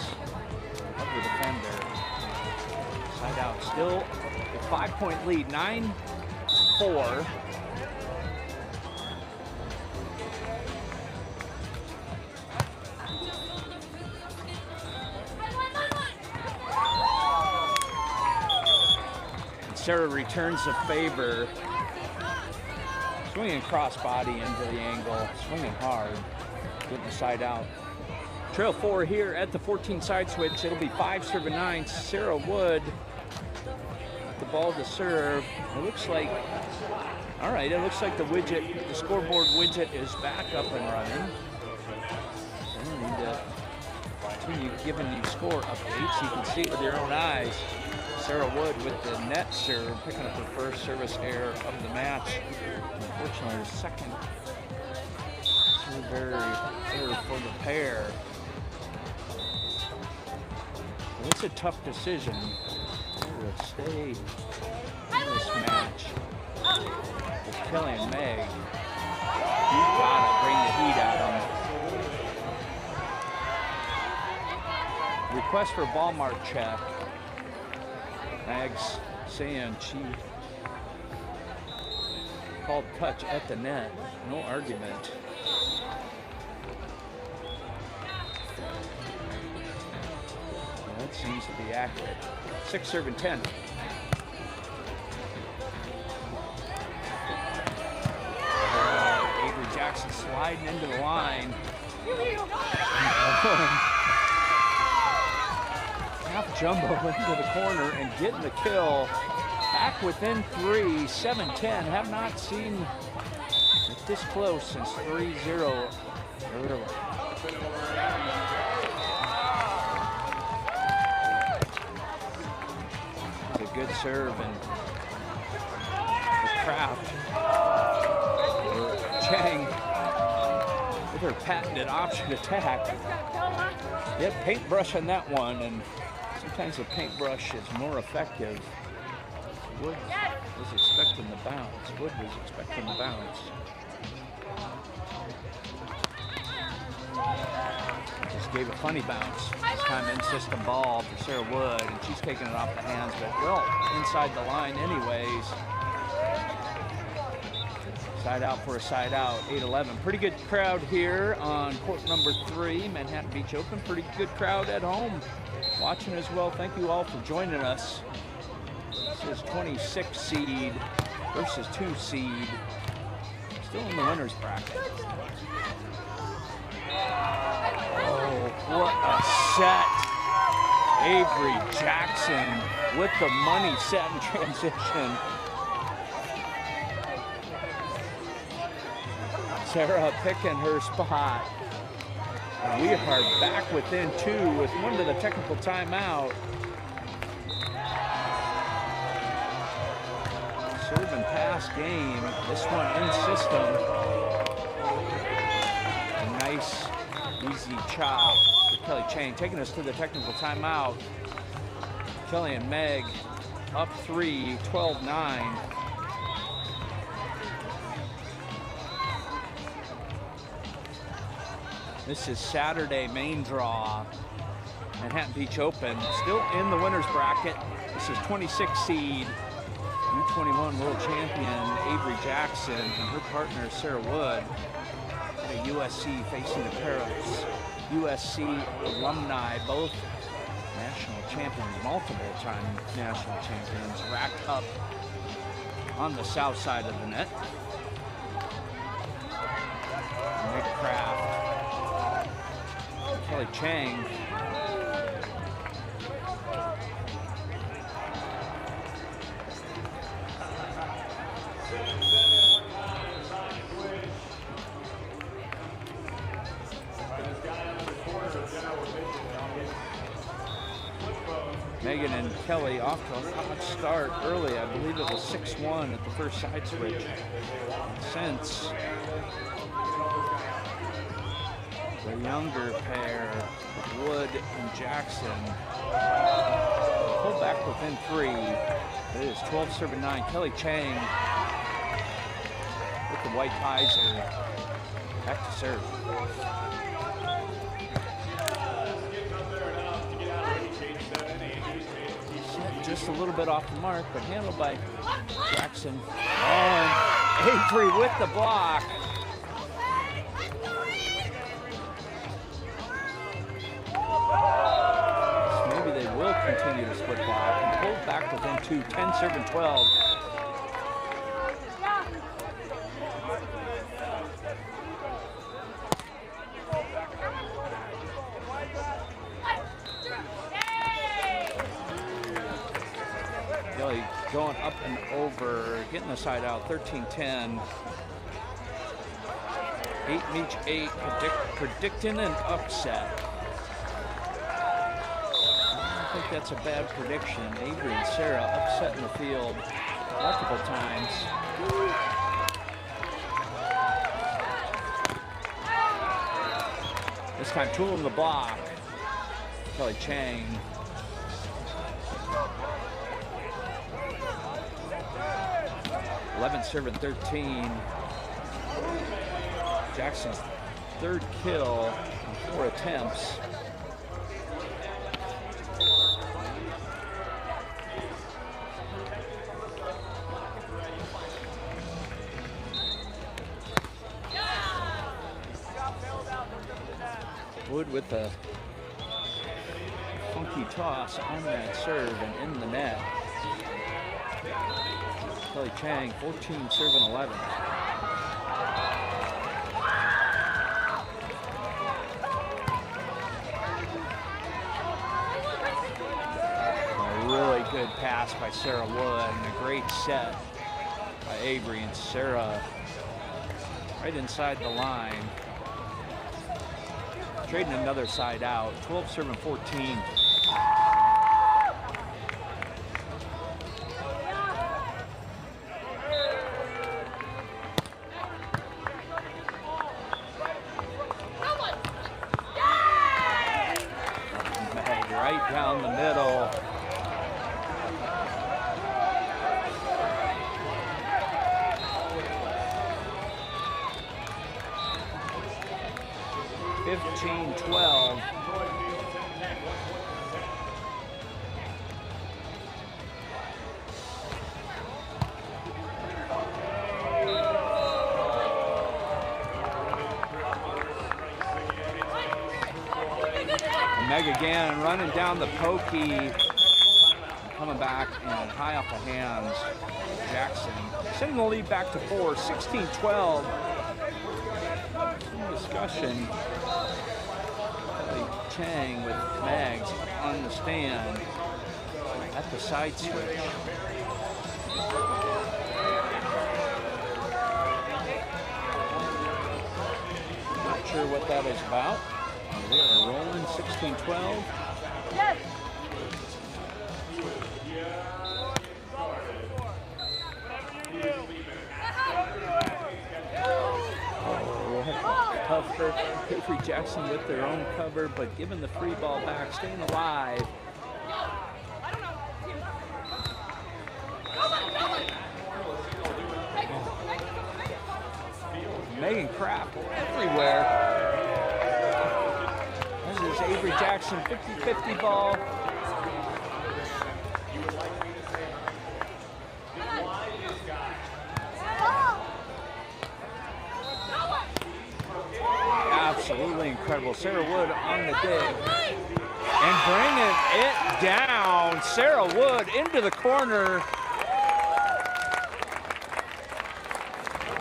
of the defender. Side out, still a 5-point lead, 9-4. And Sarah returns the favor. Swinging crossbody into the angle, swinging hard, getting the side out. Trail 4 here at the 14 side switch. It'll be 5 serving 9. Sarah Wood, the ball to serve. It looks like, all right, it looks like the widget, the scoreboard widget is back up and running. So we need to continue giving you score updates. You can see it with your own eyes. Sarah Wood with the net serve, picking up her first service error of the match. Unfortunately, her second serve error for the pair. It's a tough decision to stay in this match with Kelly and Meg. You've got to bring the heat at them. Request for ball mark check. Meg's saying she called touch at the net. No argument. That seems to be accurate. 6 serving 10. Avery Jackson sliding into the line. Half jumbo into the corner and getting the kill. Back within 3, 7-10. Have not seen it this close since 3-0 early. It's a good serve, and the Craft, Chang, with her patented option attack. Yep, paintbrush on that one, and sometimes the paintbrush is more effective. Wood was expecting the bounce. Wood was expecting the bounce. Just gave a funny bounce. This time in system ball for Sarah Wood, and she's taking it off the hands, but well, inside the line anyways. Side out for a side out, 8-11. Pretty good crowd here on court number 3, Manhattan Beach Open. Pretty good crowd at home watching as well. Thank you all for joining us. This is 26 seed versus 2 seed. Still in the winner's bracket. Oh, what a set. Avery Jackson with the money set in transition. Sarah picking her spot. And we are back within 2 with 1 to the technical timeout. Serve and pass game. This one in system. A nice, easy chop for Kelly Chang, taking us to the technical timeout. Kelly and Meg up 3, 12-9. This is Saturday main draw, Manhattan Beach Open. Still in the winner's bracket. This is 26 seed, U21 world champion Avery Jackson and her partner Sarah Wood at USC, facing a pair of USC alumni, both national champions, multiple-time national champions, racked up on the south side of the net. Nick Kraft, Kelly Chang. Megan and Kelly off to a hot start early. I believe it was 6-1 at the first side switch. Since the younger pair, Wood and Jackson, pulled back within 3. It is 12-9. Kelly Chang with the white visor. Back to serve. Just a little bit off the mark, but handled by Jackson. Oh, and Avery with the block. So maybe they will continue to split block and pull back within 2, 10-12. Going up and over, getting the side out, 13-10. 8 each 8, predicting an upset. I don't think that's a bad prediction. Avery and Sarah upsetting the field multiple times. This time tooling the block. Kelly Chang. Serving 13. Jackson's 3rd kill in 4 attempts. Wood with a funky toss on that serve and in the net. Kelly Chang, 14 serving 11. A really good pass by Sarah Wood and a great set by Avery and Sarah right inside the line. Trading another side out, 12 serving 14. Right down the middle. (15-12). Meg again, running down the pokey, coming back and high off the hands. Jackson sending the lead back to 4, 16-12. Discussion. Kelly Chang with Mags on the stand at the side switch. Not sure what that is about. We are rolling 16-12. Yes. Cover. Avery Jackson with their own cover, but giving the free ball back, staying alive. Megan Kraft everywhere. This is Avery Jackson, 50-50 ball. Absolutely incredible. Sarah Wood on the dig. And bringing it down. Sarah Wood into the corner.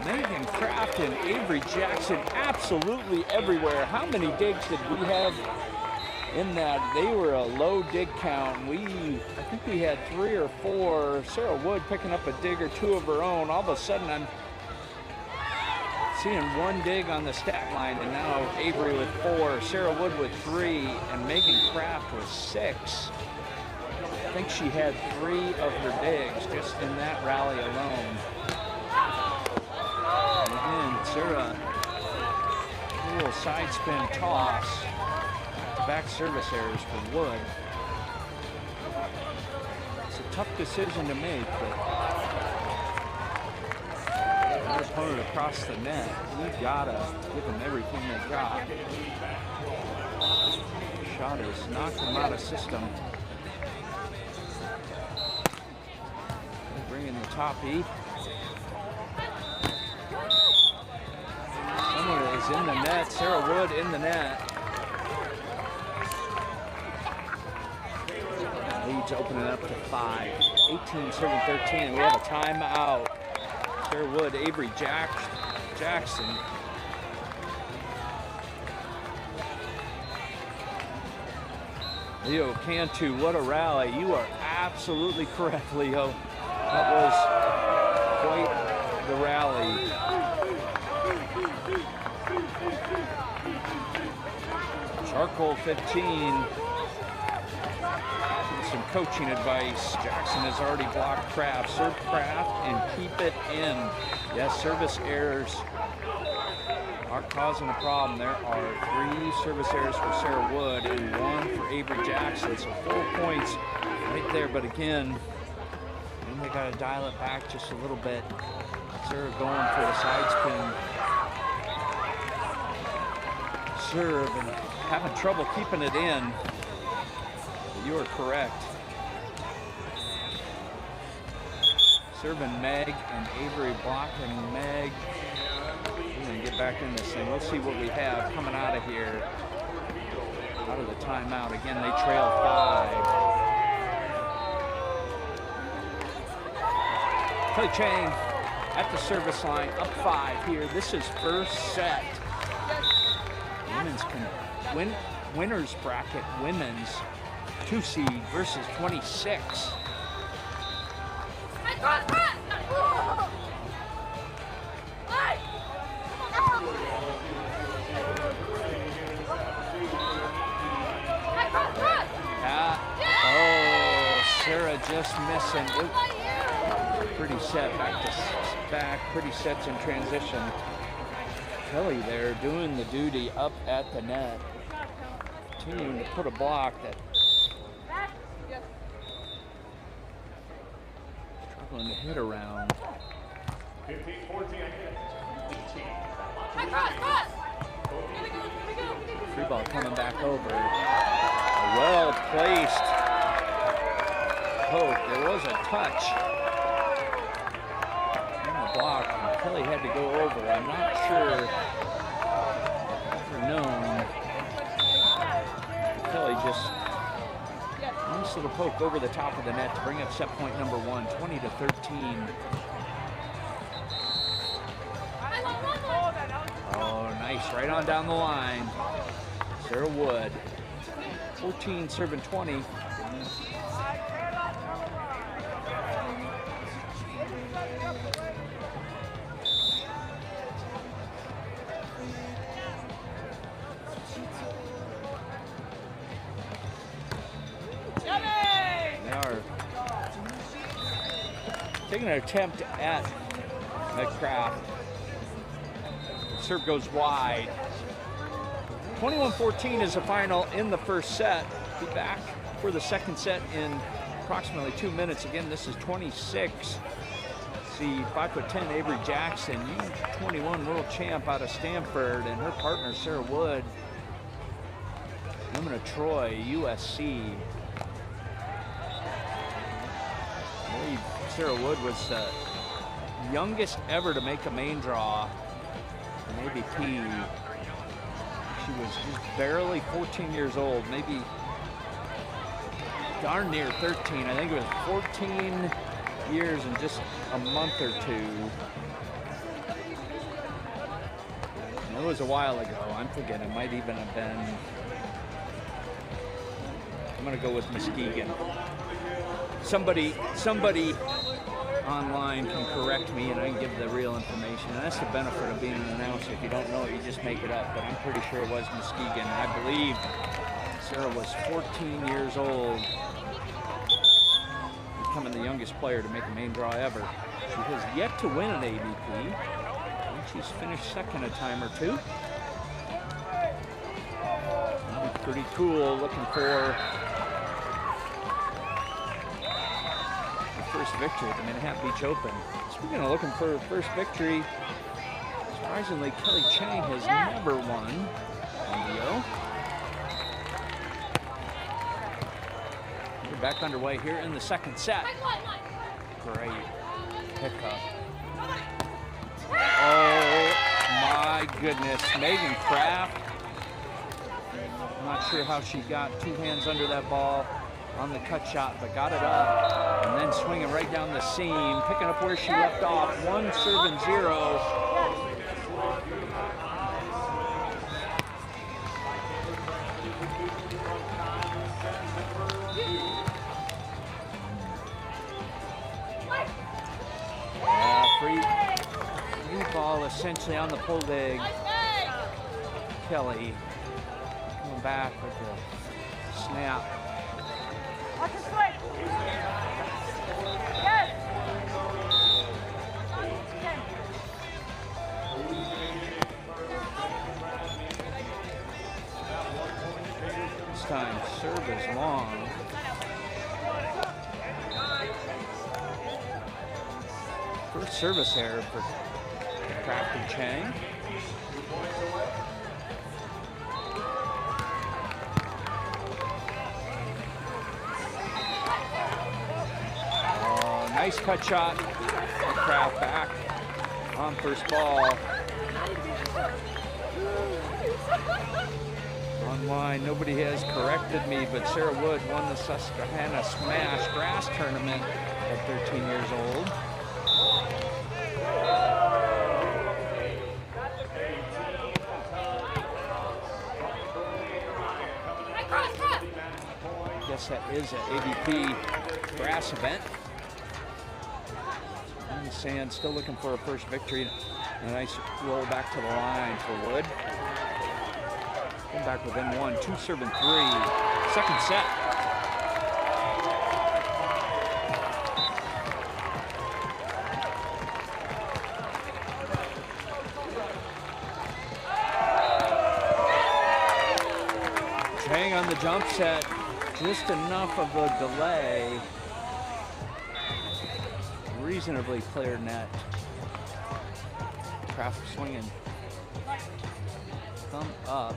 Megan Kraft and Avery Jackson absolutely everywhere. How many digs did we have in that? They were a low dig count. I think we had 3 or 4. Sarah Wood picking up a dig or 2 of her own. All of a sudden, I'm seeing 1 dig on the stat line, and now Avery with 4, Sarah Wood with 3, and Megan Kraft with 6. I think she had 3 of her digs just in that rally alone. And again, Sarah, a little side spin toss. Back service errors for Wood. It's a tough decision to make, but our opponent across the net, we gotta give them everything they got. Shot has knocked them out of system. Bring in the top heat. Someone is in the net. Sarah Wood in the net. Leads opening up to 5. 18 serving 13. We have a timeout. Sarah Wood, Avery Jackson. Leo Cantu, what a rally. You are absolutely correct, Leo. That was quite the rally. Charcoal 15. Some coaching advice. Jackson has already blocked Kraft. Serve Kraft and keep it in. Yes, service errors are causing a problem. There are 3 service errors for Sarah Wood and 1 for Avery Jackson. So 4 points right there. But again, they got to dial it back just a little bit. Sarah going for the side spin serve and having trouble keeping it in. You are correct. Serving Meg and Avery blocking Meg. We're going to get back in this thing. We'll see what we have coming out of here. Out of the timeout. Again, they trail 5. Kelly Chang at the service line, up 5 here. This is first set. Women's winners bracket, women's 2 seed versus 26. Oh, Sarah just missing. Pretty set, back, pretty sets in transition. Kelly there doing the duty up at the net. Continuing to put a block that struggling to hit around. 15-14. Free ball coming back over. A well-placed poke. There was a touch on the block. Kelly had to go over. I'm not sure. Never known. Kelly just nice little poke over the top of the net to bring up set point number 1, 20-13. Oh, nice, right on down the line. Sarah Wood, 14 serving 20. They are taking an attempt at McCraft. Serve goes wide. 21-14 is the final in the first set. Be back for the second set in approximately 2 minutes. Again, this is 26-17 seed, 5'10", Avery Jackson, U21 world champ out of Stanford, and her partner, Sarah Wood, women of Troy, USC. I believe Sarah Wood was the youngest ever to make a main draw in AVP. She was just barely 14 years old, maybe darn near 13. I think it was 14 years and just a month or two. And it was a while ago. I'm thinking it might even have been, I'm gonna go with Muskegon. Somebody online can correct me and I can give the real information. And that's the benefit of being an announcer. If you don't know it, you just make it up. But I'm pretty sure it was Muskegon. I believe Sarah was 14 years old, becoming the youngest player to make a main draw ever. She has yet to win an AVP. I think she's finished second a time or two. That'd be pretty cool, looking for first victory at the Manhattan Beach Open. Speaking of looking for first victory, surprisingly, Kelly Chang has never won NBO. We're back underway here in the second set. Great pickup. Oh my goodness, Megan Kraft. I'm not sure how she got two hands under that ball on the cut shot, but got it up, and then swinging right down the seam, picking up where she left off. 1 serve and 0. Free ball essentially on the pull leg. Kelly coming back with the snap. Watch the switch. Yes. This time, serve is long. First service error for Kraft and Chang. Nice cut shot. Kraft back on first ball. Online, nobody has corrected me, but Sarah Wood won the Susquehanna Smash Grass Tournament at 13 years old. I guess that is an AVP grass event. Sand still looking for a first victory. A nice roll back to the line for Wood. Come back within 1, 2 serving 3. Second set. Chang on the jump set. Just enough of a delay. Reasonably clear net. Kraft swinging. Thumb up.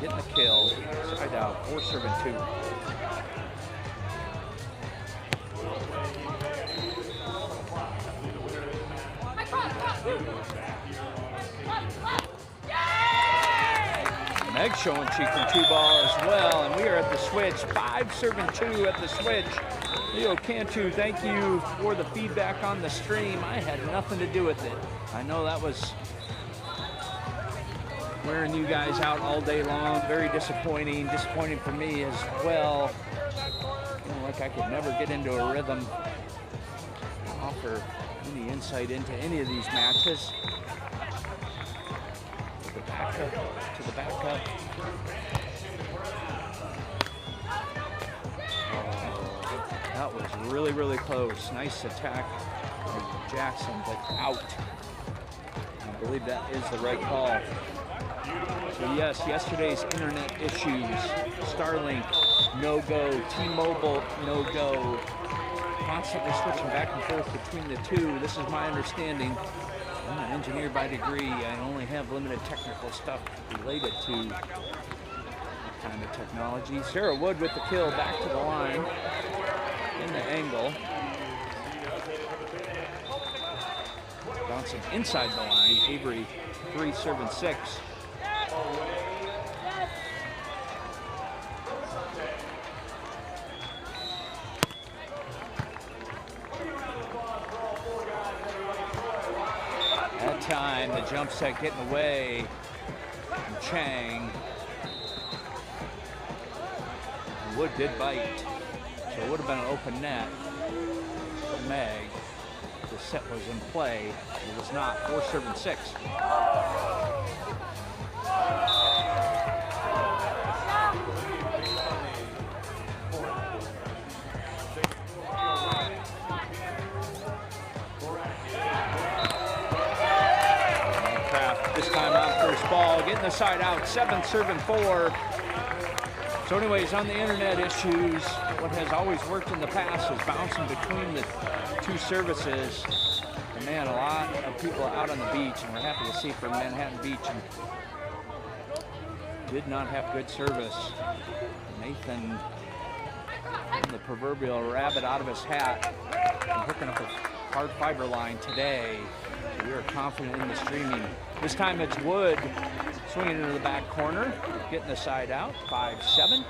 Getting the kill. Side out. 4 serving 2. Meg showing she can 2-ball as well. And we are at the switch. 5 serving 2 at the switch. Leo Cantu, thank you for the feedback on the stream. I had nothing to do with it. I know that was wearing you guys out all day long. Very disappointing. Disappointing for me as well. Feeling like I could never get into a rhythm. Offer any insight into any of these matches. To the backup, to the backup. That was really, really close. Nice attack by Jackson, but out. I believe that is the right call. So yes, yesterday's internet issues. Starlink, no-go. T-Mobile, no-go. constantly switching back and forth between the two. This is my understanding. I'm an engineer by degree. I only have limited technical stuff related to that kind of technology. Sarah Wood with the kill, back to the line in the angle. Bouncing inside the line. Avery 3 serving 6. That time, the jump set getting away from Chang. Wood did bite, so it would have been an open net for Meg. The set was in play. It was not. 4 serving 6. This time on first ball, getting the side out, 7 serving 4. So anyways, on the internet issues, what has always worked in the past is bouncing between the 2 services. And man, a lot of people out on the beach, and we're happy to see from Manhattan Beach, and did not have good service. Nathan, the proverbial rabbit out of his hat, and hooking up a hard fiber line today. So we are confident in the streaming. This time it's Wood swinging into the back corner, getting the side out, 5-7.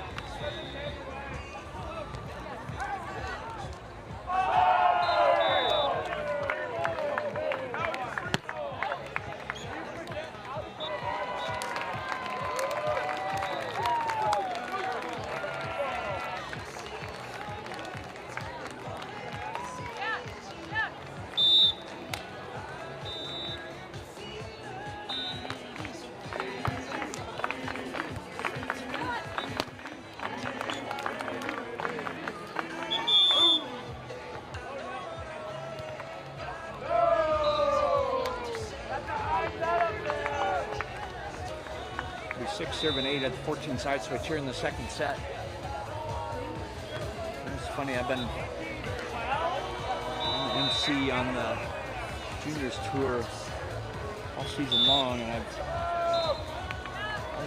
Serving 8 at the 14 side switch here in the second set. It's funny, I've been MC on the juniors tour all season long, and I've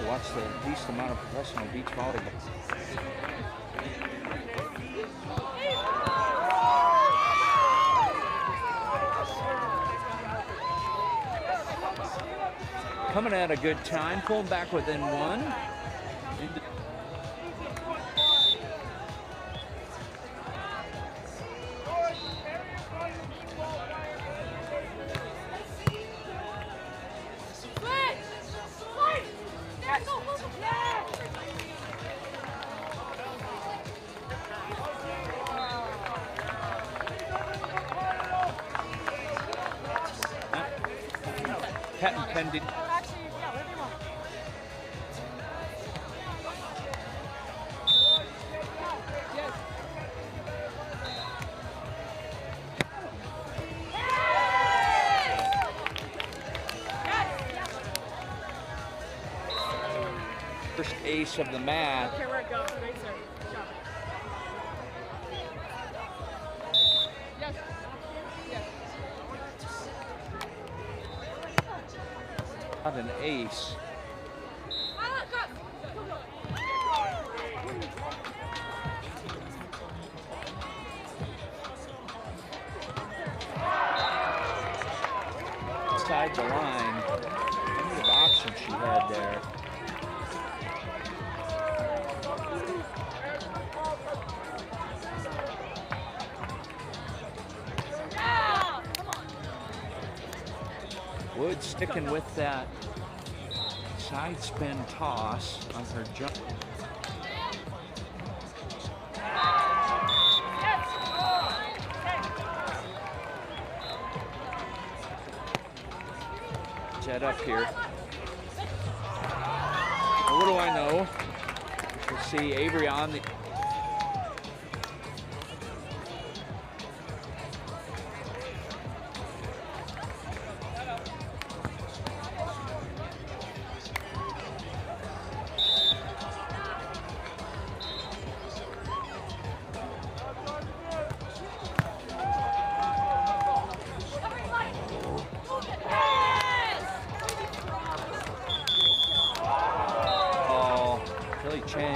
watched the least amount of professional beach volleyball. Coming at a good time, pulling back within 1. Patent pending. First ace of the match. Okay, where it goes. Great serve. Good job. Yes. Yes. Not an ace. Inside the line. Plenty of options she had there. Wood sticking with that side spin toss on her jump. Jet up here. Well, what do I know? We'll see Avery on the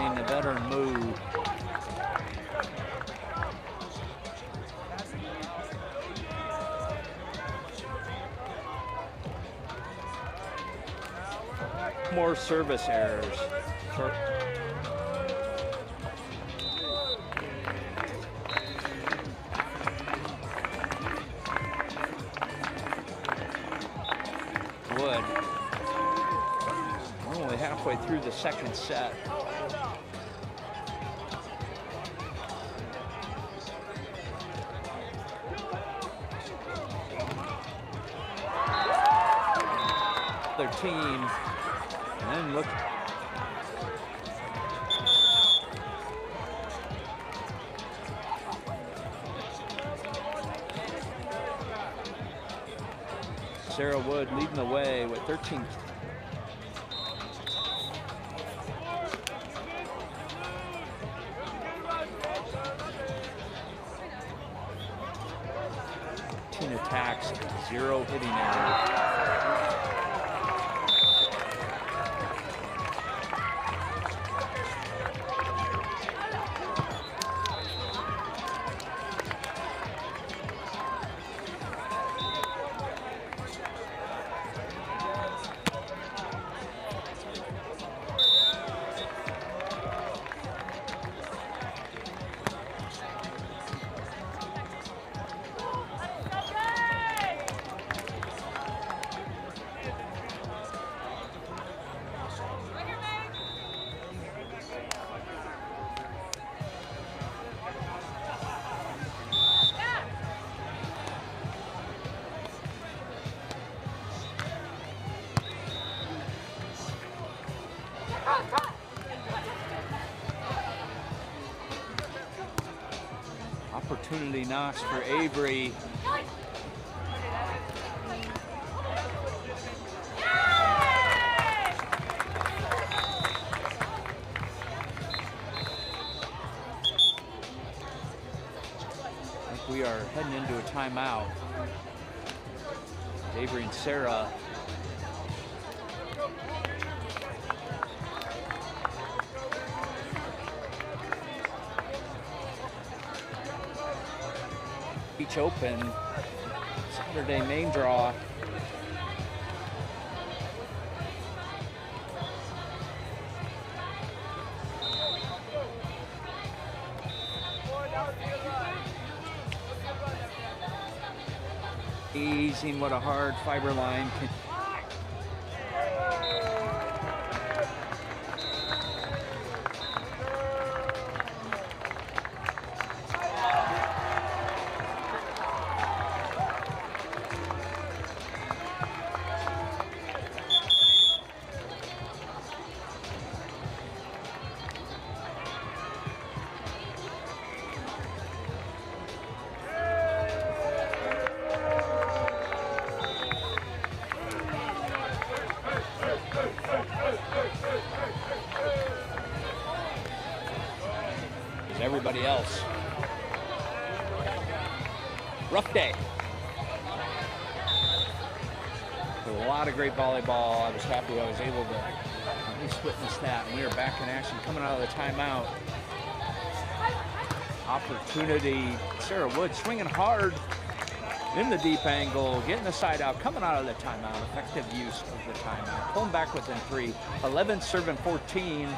playing the veteran move. More service errors. Wood. We're only halfway through the second set. Their team. And then look. Sarah Wood leading the way with 13. Attacks, 0 hitting error. Opportunity knocks for Avery. I think we are heading into a timeout. Avery and Sarah. Beach Open, Saturday main draw. Easing what a hard fiber line can. Everybody else. Rough day. A lot of great volleyball. I was happy I was able to at least witness that. And we are back in action coming out of the timeout. Opportunity. Sarah Wood swinging hard in the deep angle, getting the side out, coming out of the timeout. Effective use of the timeout. Pulling back within 3. 11 serving 14.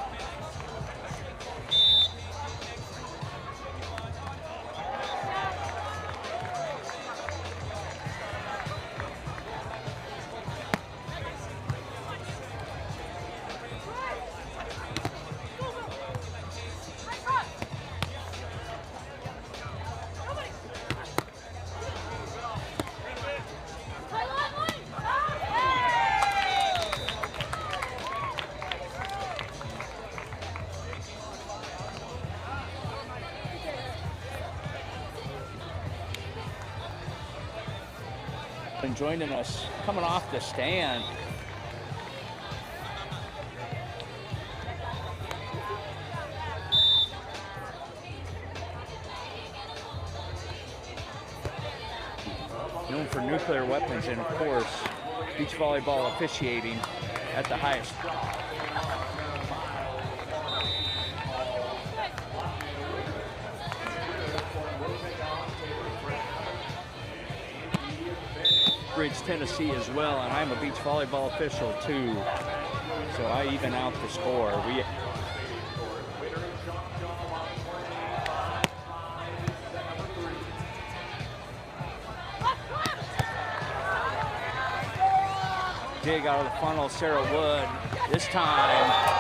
And joining us coming off the stand. Known for nuclear weapons and of course beach volleyball officiating at the highest. Oak Ridge, Tennessee as well, and I'm a beach volleyball official too. So I even out the score. Dig out of the funnel, Sarah Wood. This time,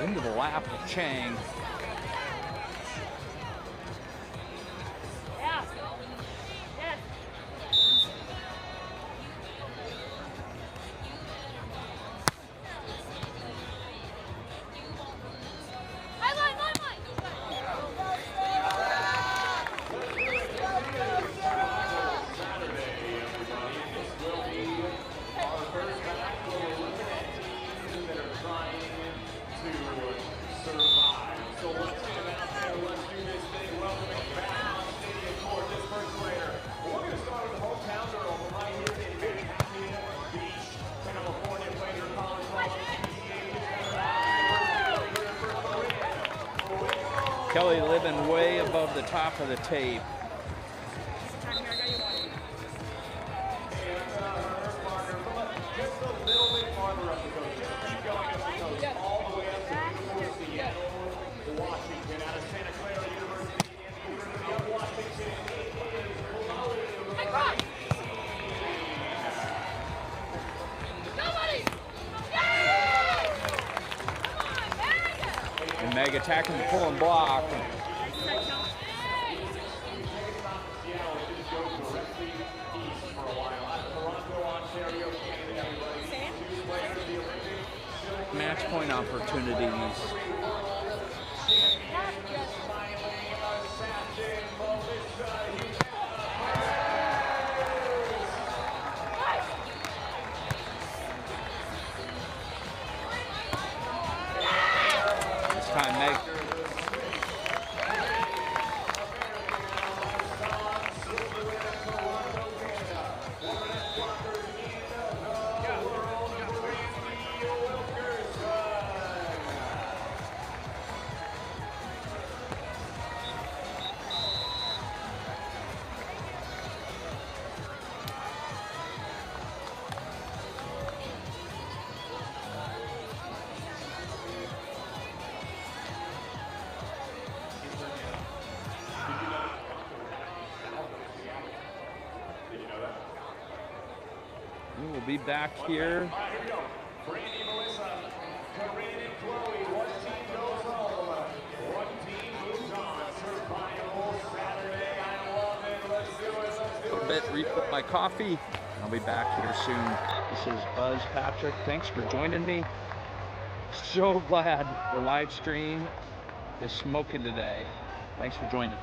into the lap of Chang. Kelly living way above the top of the tape. And Meg attacking the pull and block. Match point opportunities. This time Meg. We will be back here. A bit, refit my coffee. I'll be back here soon. This is Buzz Patrick. Thanks for joining me. So glad the live stream is smoking today. Thanks for joining.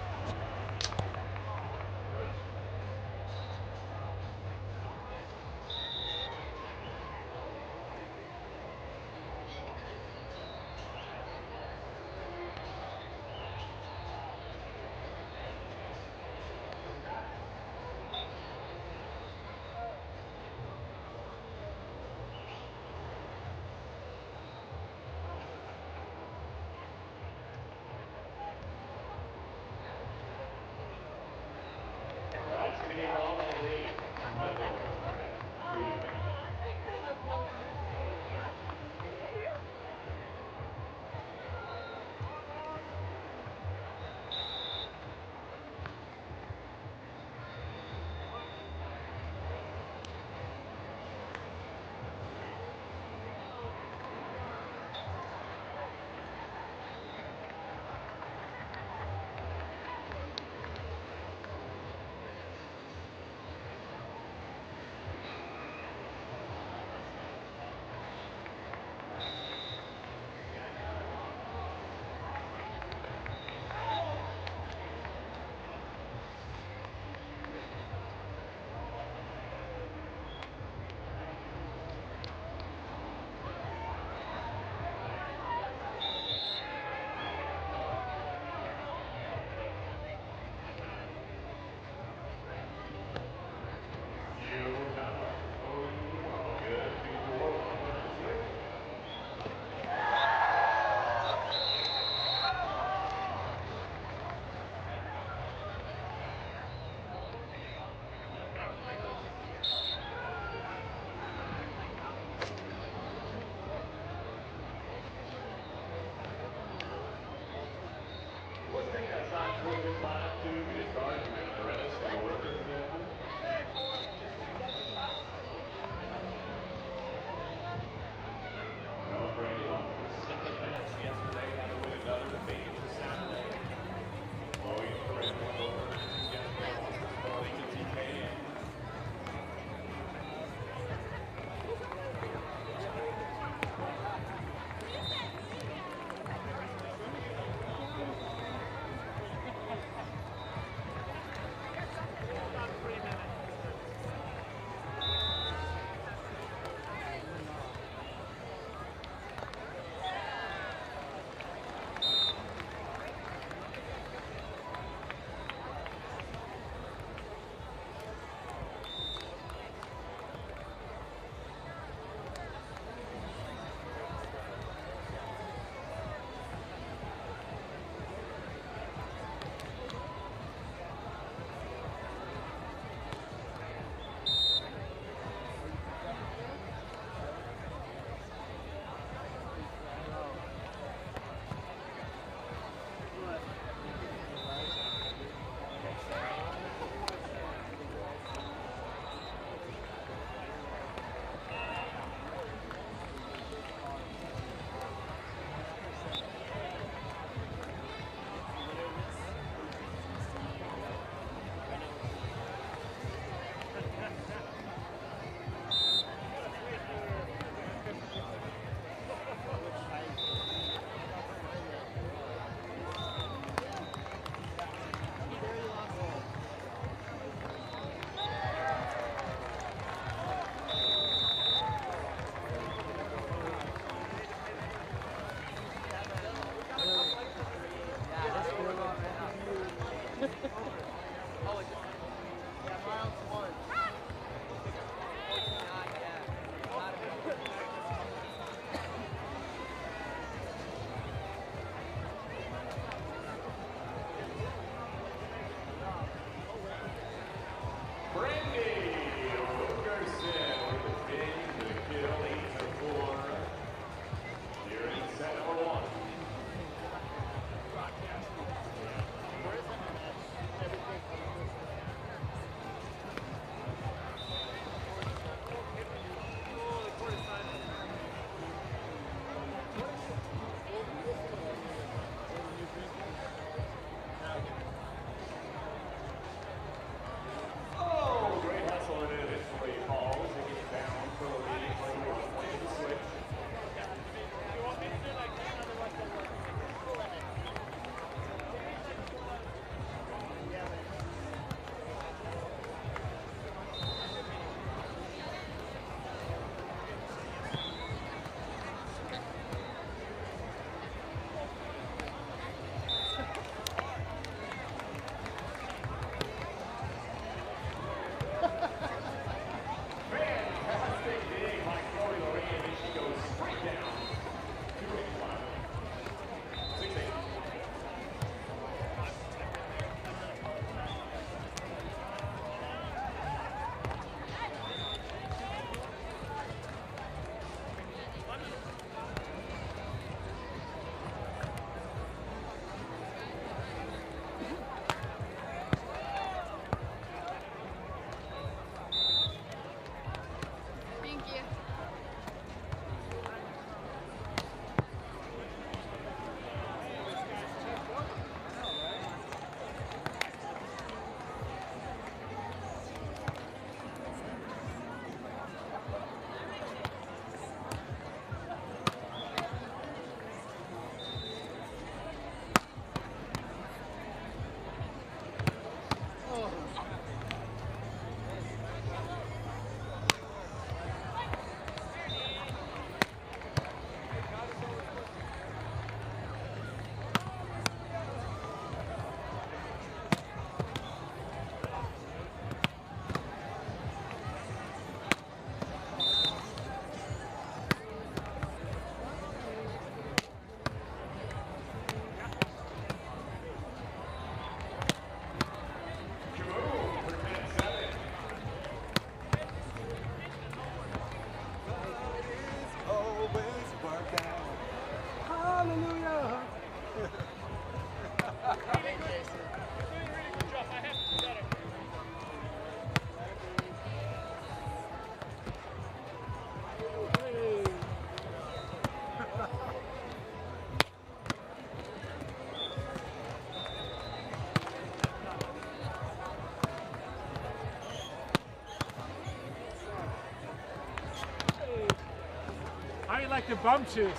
like the bump shoes.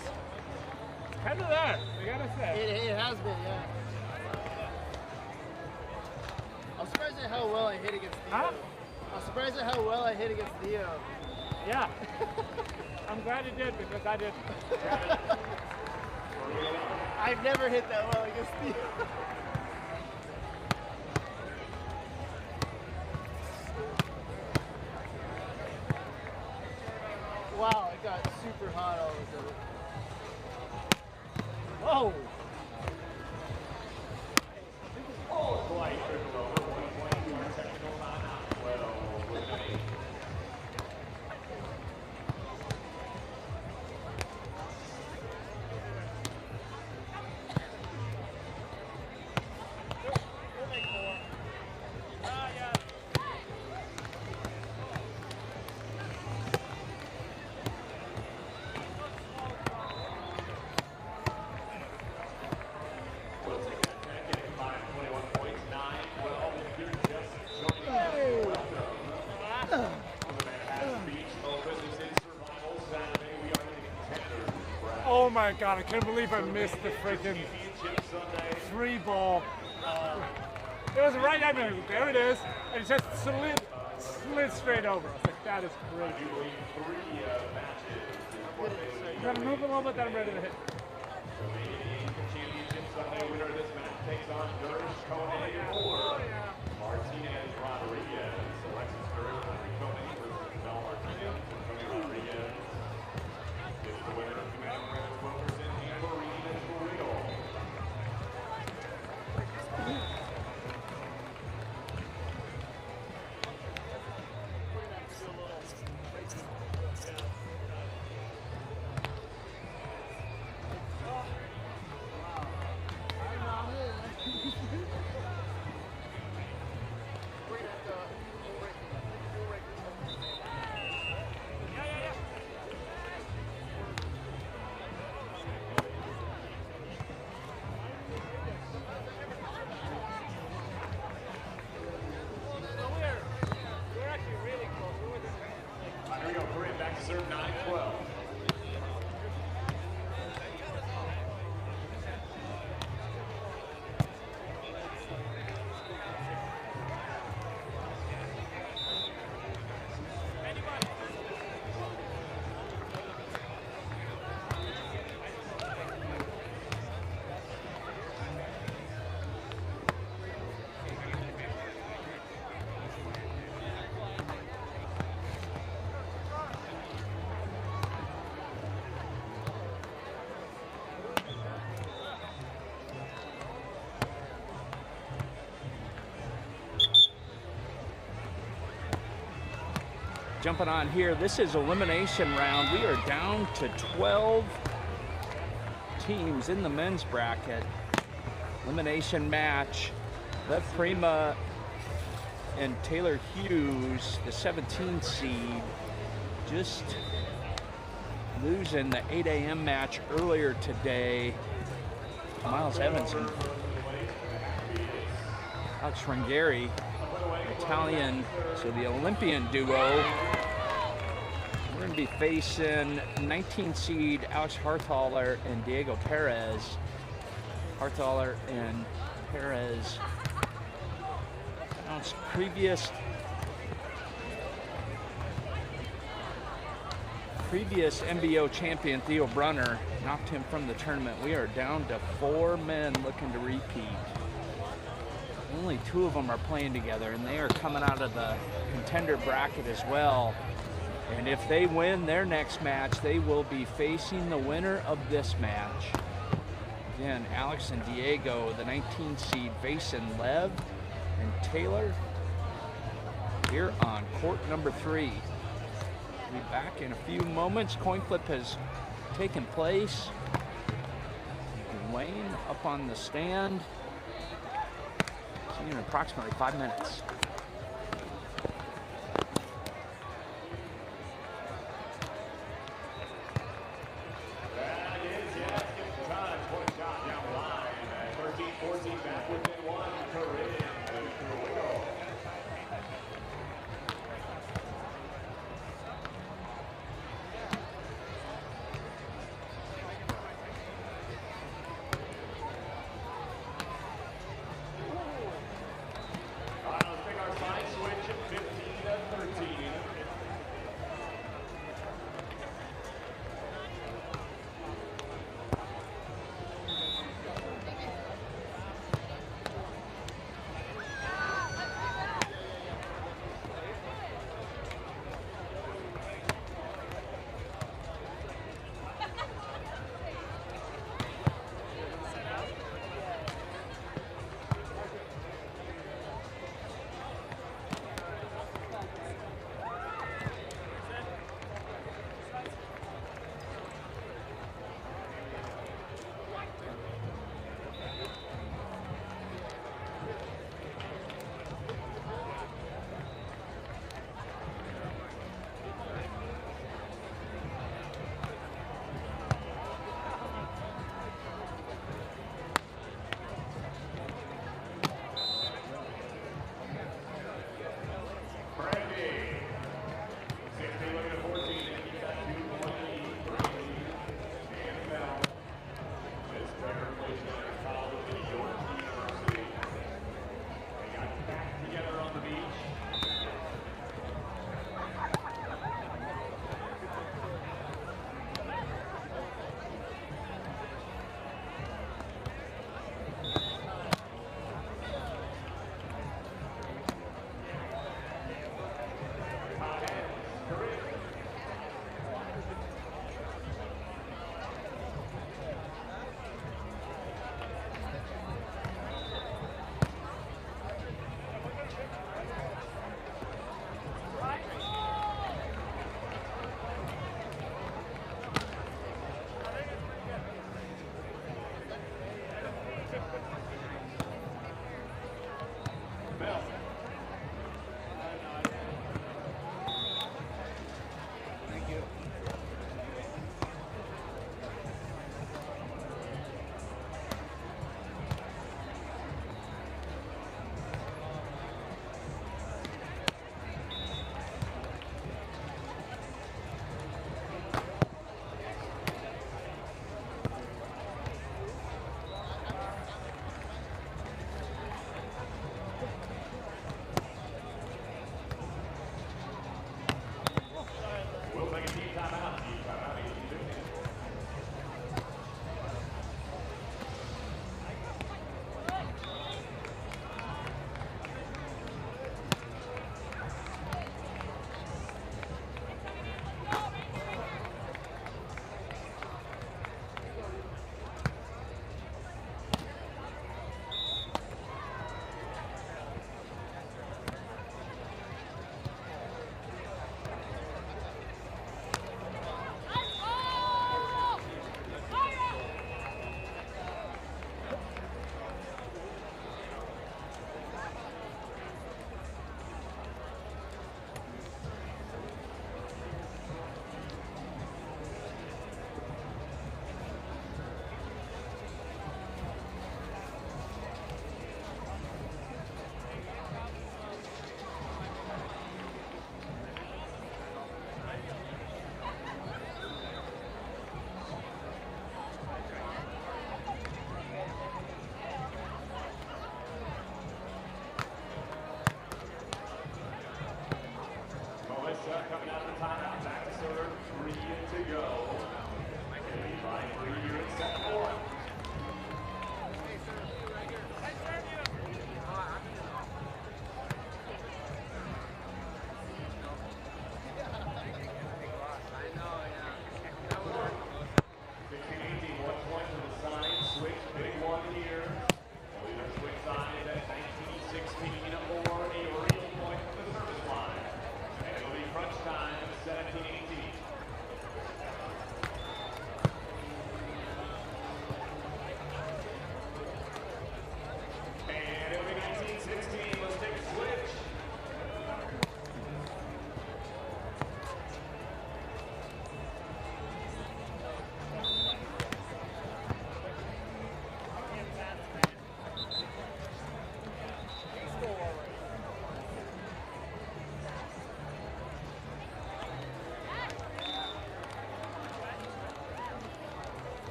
It's kind of there, I gotta say. It has been, yeah. I'm surprised at how well I hit against Theo. Huh? I'm surprised at how well I hit against Theo. Yeah. I'm glad you did because I didn't. I've never hit that well against Theo. Wow, it got super hot all of a sudden. Whoa! Flight triple over, 1 point, our technical timeout, 12 with 8. Oh my God, I can't believe I missed the freaking free ball. It was right at me. There it is. And it just slid straight over. I was like, that is great. You gotta move a little bit, then I'm ready to hit. Championship Sunday winner of this match takes on Martinez Rodriguez. Alexis Gersh, Tony versus Mel Martinez. Tony Rodriguez is the winner of the match. Wilkerson and Marine for real. Here we go, Corinne back to serve 9-12. Jumping on here, this is elimination round. We are down to 12 teams in the men's bracket. Elimination match. Lev Prima and Taylor Hughes, the 17 seed, just losing the 8 a.m. match earlier today. Miles Evans and Alex Rangeri, Italian, so the Olympian duo. We're going to be facing 19 seed Alex Harthaler and Diego Perez. Harthaler and Perez announced previous NBO champion Theo Brunner knocked him from the tournament. We are down to 4 men looking to repeat. Only 2 of them are playing together, and they are coming out of the contender bracket as well. And if they win their next match, they will be facing the winner of this match. Again, Alex and Diego, the 19 seed, facing Lev and Taylor here on court number 3. We'll be back in a few moments. Coin flip has taken place. Wayne up on the stand. See you in approximately 5 minutes. That is, yes, give some time. Point shot down the line. 13-14 back within 1. Corinne and Will.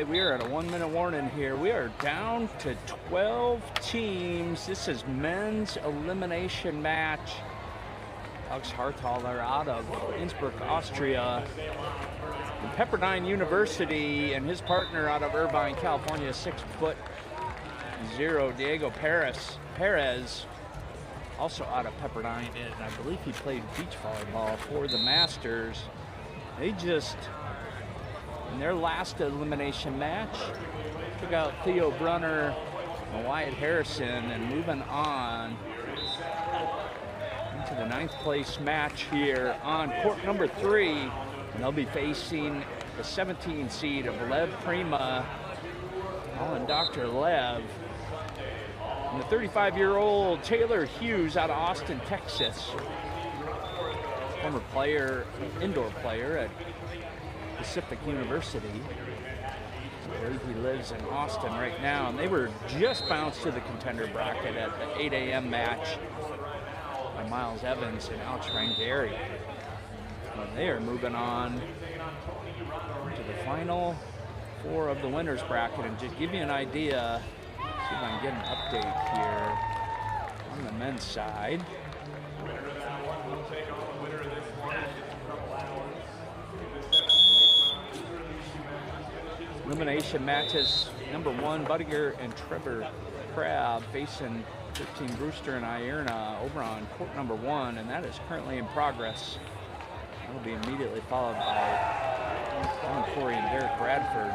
we are at a 1-minute warning here. We are down to 12 teams. This is men's elimination match. Alex Harthaler out of Innsbruck, Austria. And Pepperdine University and his partner out of Irvine, California, 6'0", Diego Perez, also out of Pepperdine, and I believe he played beach volleyball for the Masters. They just, in their last elimination match, took out Theo Brunner and Wyatt Harrison, and moving on into the 9th place match here on court number 3. And they'll be facing the 17 seed of Lev Prima, Colin Dr. Lev, and the 35-year-old Taylor Hughes out of Austin, Texas. Former player, indoor player at Pacific University. I believe he lives in Austin right now. And they were just bounced to the contender bracket at the 8 a.m. match by Miles Evans and Alex Rangieri. And they are moving on to the final 4 of the winners bracket. And just give you an idea, see if I can get an update here on the men's side. Elimination matches, number 1, Budiger and Trevor Crabb facing 13 Brewster and Ierna over on court number 1, and that is currently in progress. That will be immediately followed by Colin Corey and Derek Bradford.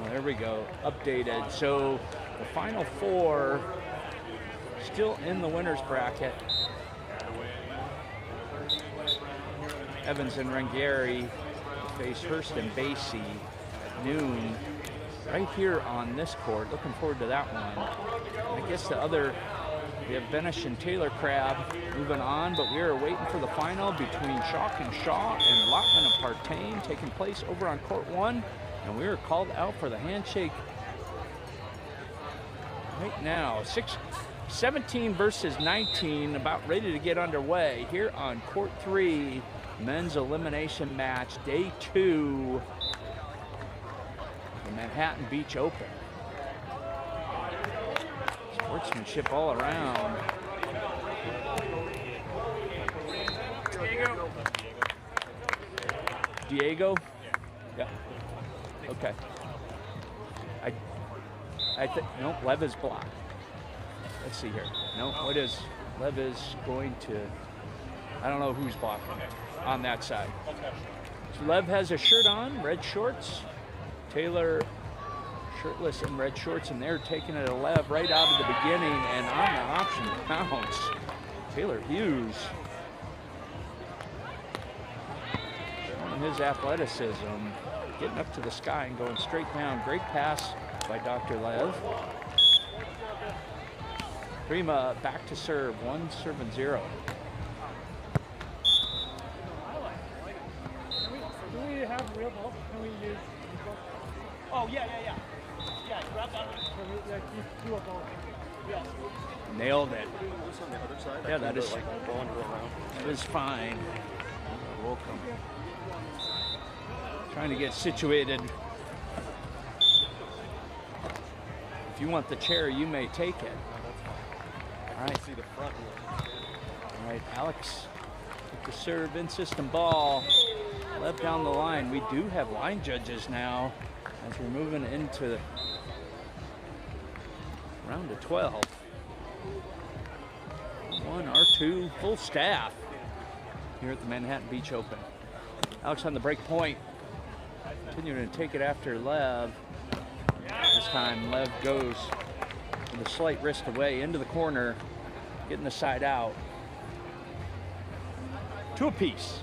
Well, there we go, updated. So the final 4 still in the winners bracket. Evans and Rangieri face Hurst and Basie at noon right here on this court. Looking forward to that one. I guess the other, we have Benish and Taylor Crabb moving on, but we are waiting for the final between Schock and Shaw and Lockman and Partain taking place over on court 1, and we are called out for the handshake right now. 17 versus 19, about ready to get underway here on court 3, men's elimination match, day 2, the Manhattan Beach Open. Sportsmanship all around. Diego? Yeah. Okay. I think, no, Lev is blocked. Let's see here. No, what is, Lev is going to, I don't know who's blocking on that side. So Lev has a shirt on, red shorts. Taylor shirtless and red shorts, and they're taking it to Lev right out of the beginning, and on the option bounce, Taylor Hughes. Showing his athleticism, getting up to the sky and going straight down. Great pass by Dr. Lev. Prima back to serve, 1-0. Do we have real ball? Can we use? Oh, yeah. Yeah, grab that one. Can we do a ball? Yes. Nailed it. On the other side, Yeah, that is, around. that is fine. Welcome. Trying to get situated. If you want the chair, you may take it. All right. See the front. All right, Alex with the serve in system ball. Lev down the line. We do have line judges now as we're moving into round of 12. 1 R2 full staff here at the Manhattan Beach Open. Alex on the break point, continuing to take it after Lev. This time Lev goes with a slight wrist away into the corner, getting the side out. 2 apiece.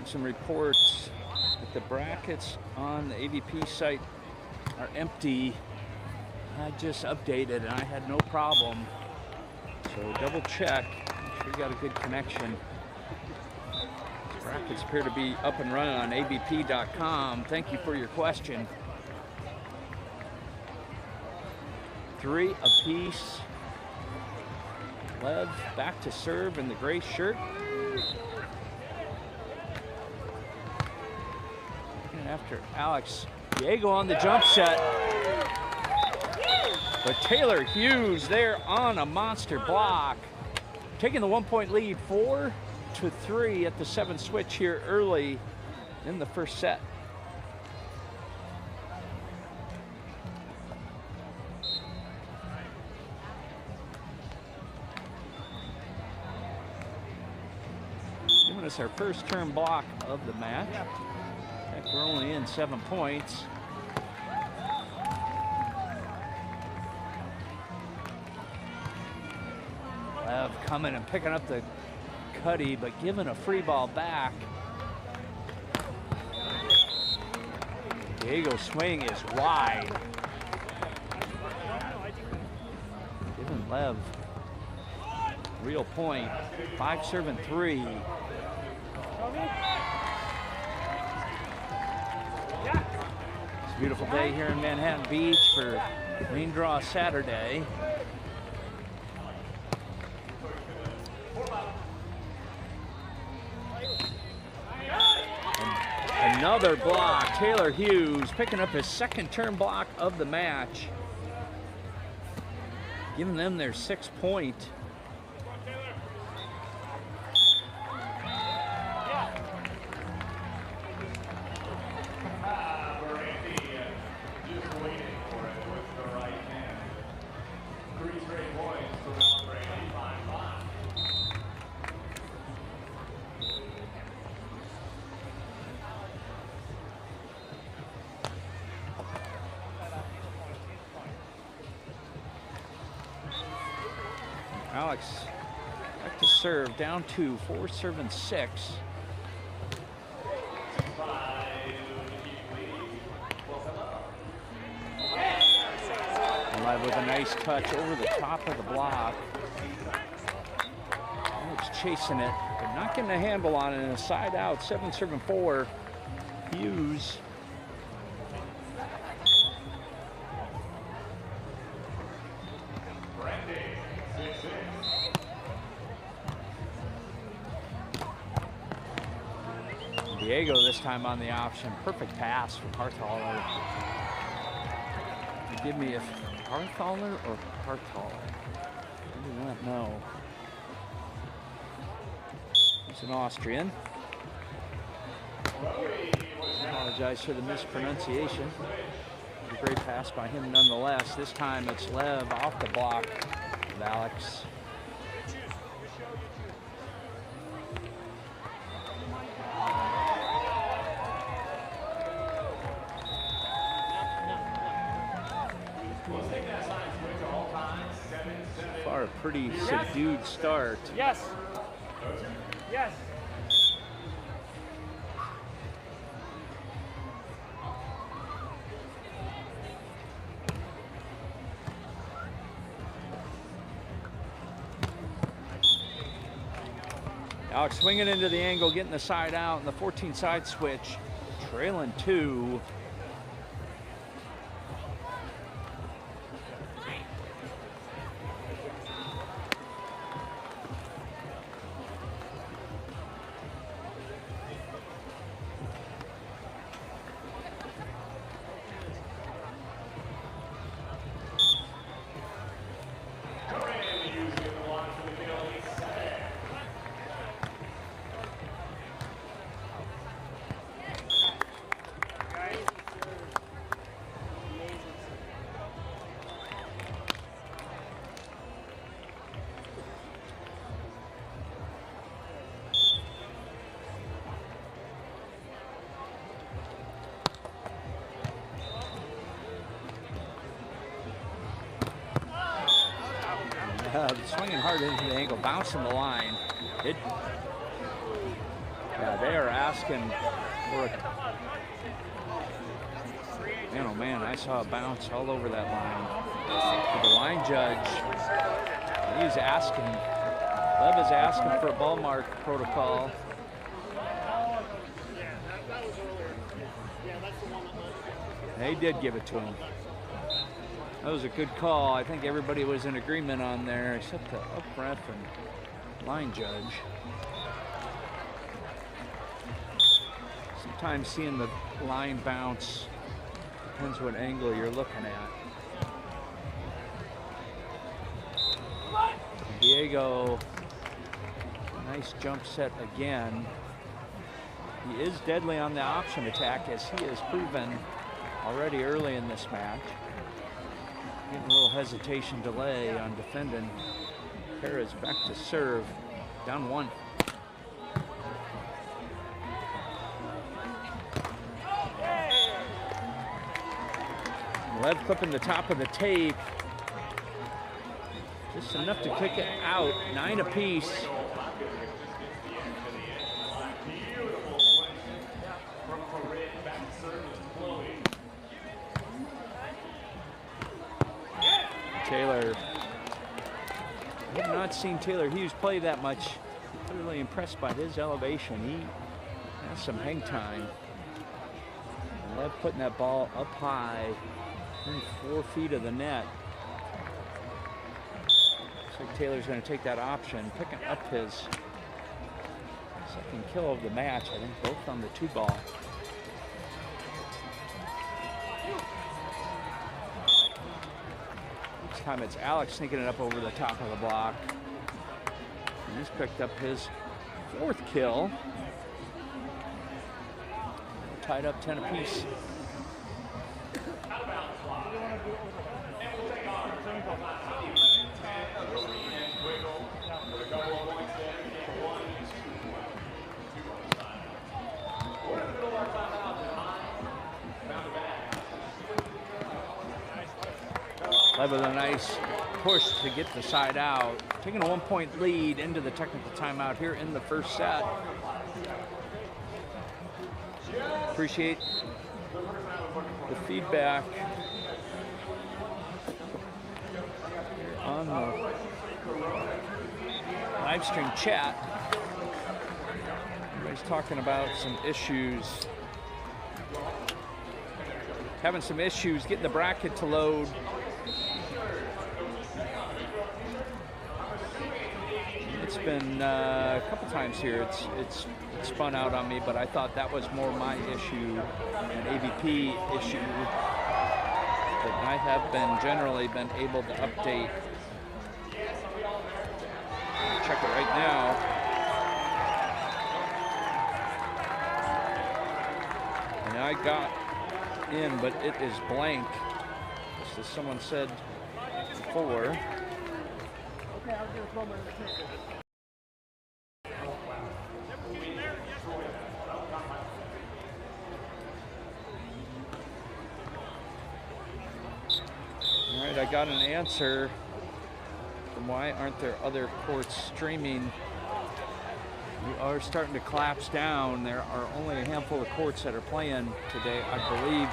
Some reports that the brackets on the AVP site are empty. I just updated and I had no problem So double check, make sure you got a good connection. These brackets appear to be up and running on avp.com. Thank you for your question. 3 apiece. Lev back to serve in the gray shirt. And after Alex, Diego on the jump set. But Taylor Hughes there on a monster block. Taking the 1-point lead, 4-3 at the 7 switch here early in the first set. Giving us our first turn block of the match. Heck, we're only in 7 points. Lev coming and picking up the cutty, but giving a free ball back. Diego's swing is wide. Giving Lev real point. 5 serving 3. It's a beautiful day here in Manhattan Beach for Main Draw Saturday. Another block. Taylor Hughes picking up his 2nd turn block of the match. Giving them their 6th point. Alex back to serve, down 2, 4 serving 6. Live with a nice touch over the top of the block. Alex chasing it, but not getting a handle on it, and a side out, 7 serving 4. Hughes. Diego this time on the option. Perfect pass from Harthaler. Give me if Harthaler or Harthaler. I do not know. He's an Austrian. Apologize for the mispronunciation. A great pass by him nonetheless. This time it's Lev off the block of Alex. A pretty subdued start. Yes. Yes. Alex swinging into the angle, getting the side out, and the 14 side switch, trailing 2. Swinging hard into the angle, bouncing the line. Yeah, they are asking for a... Man, oh man, I saw a bounce all over that line. For the line judge, He's asking, Lev is asking for a ball mark protocol. They did give it to him. That was a good call. I think everybody was in agreement on there, except the up ref and line judge. Sometimes seeing the line bounce depends what angle you're looking at. Diego, nice jump set again. He is deadly on the option attack, as he has proven already early in this match. Getting a little hesitation delay on defending. Perez back to serve, down 1. Lev clipping the top of the tape. Just enough to kick it out, 9 apiece. Taylor, I have not seen Taylor Hughes play that much. Clearly impressed by his elevation. He has some hang time. And Lev putting that ball up high, within 4 feet of the net. Looks like Taylor's going to take that option, picking up his second kill of the match. I think both on the 2 ball. This time it's Alex sneaking it up over the top of the block. And he's picked up his 4th kill. Tied up 10 apiece. Lev with a nice push to get the side out. Taking a 1-point lead into the technical timeout here in the first set. Appreciate the feedback here on the live stream chat. Everybody's talking about some issues. Having some issues getting the bracket to load. It's been a couple times here. It's spun out on me, but I thought that was more my issue, an AVP issue. But I have generally been able to update. Check it right now. And I got in, but it is blank, just as someone said before. All right, I got an answer from why aren't there other courts streaming. We are starting to collapse down. There are only a handful of courts that are playing today, I believe.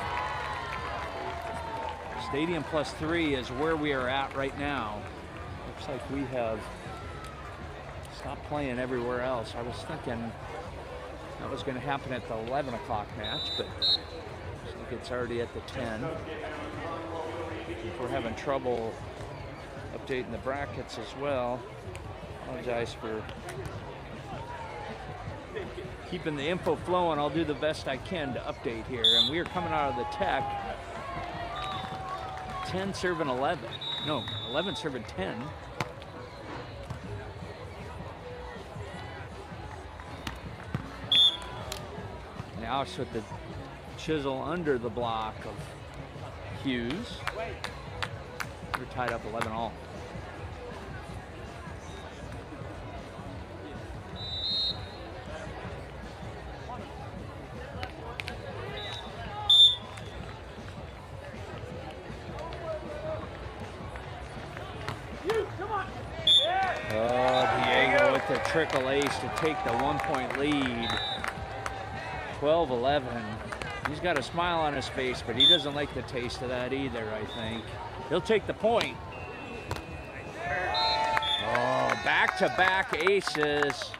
Stadium plus 3 is where we are at right now. Looks like we have stopped playing everywhere else. I was thinking that was going to happen at the 11 o'clock match, but looks like it's already at the 10. If we're having trouble updating the brackets as well, apologize for keeping the info flowing. I'll do the best I can to update here. And we are coming out of the tech. 10 serving 11. No, 11 serving 10. Now with the chisel under the block of Hughes. We're tied up 11 all. Diego with the triple ace to take the 1-point lead. 12-11. He's got a smile on his face, but he doesn't like the taste of that either, I think. He'll take the point. Back-to-back aces.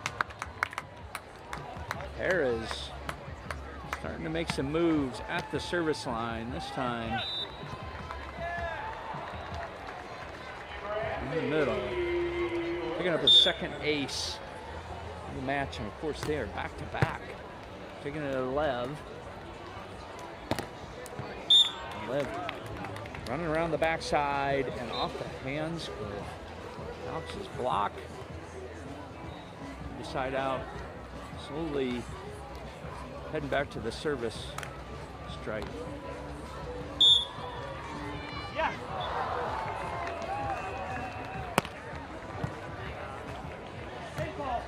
Perez starting to make some moves at the service line this time. In the middle. Picking up his second ace in the match, and of course they are back-to-back. Taking it to Lev. Lev running around the backside and off the hands of Alex's block. Side out, slowly heading back to the service strike. Yeah. Take ball.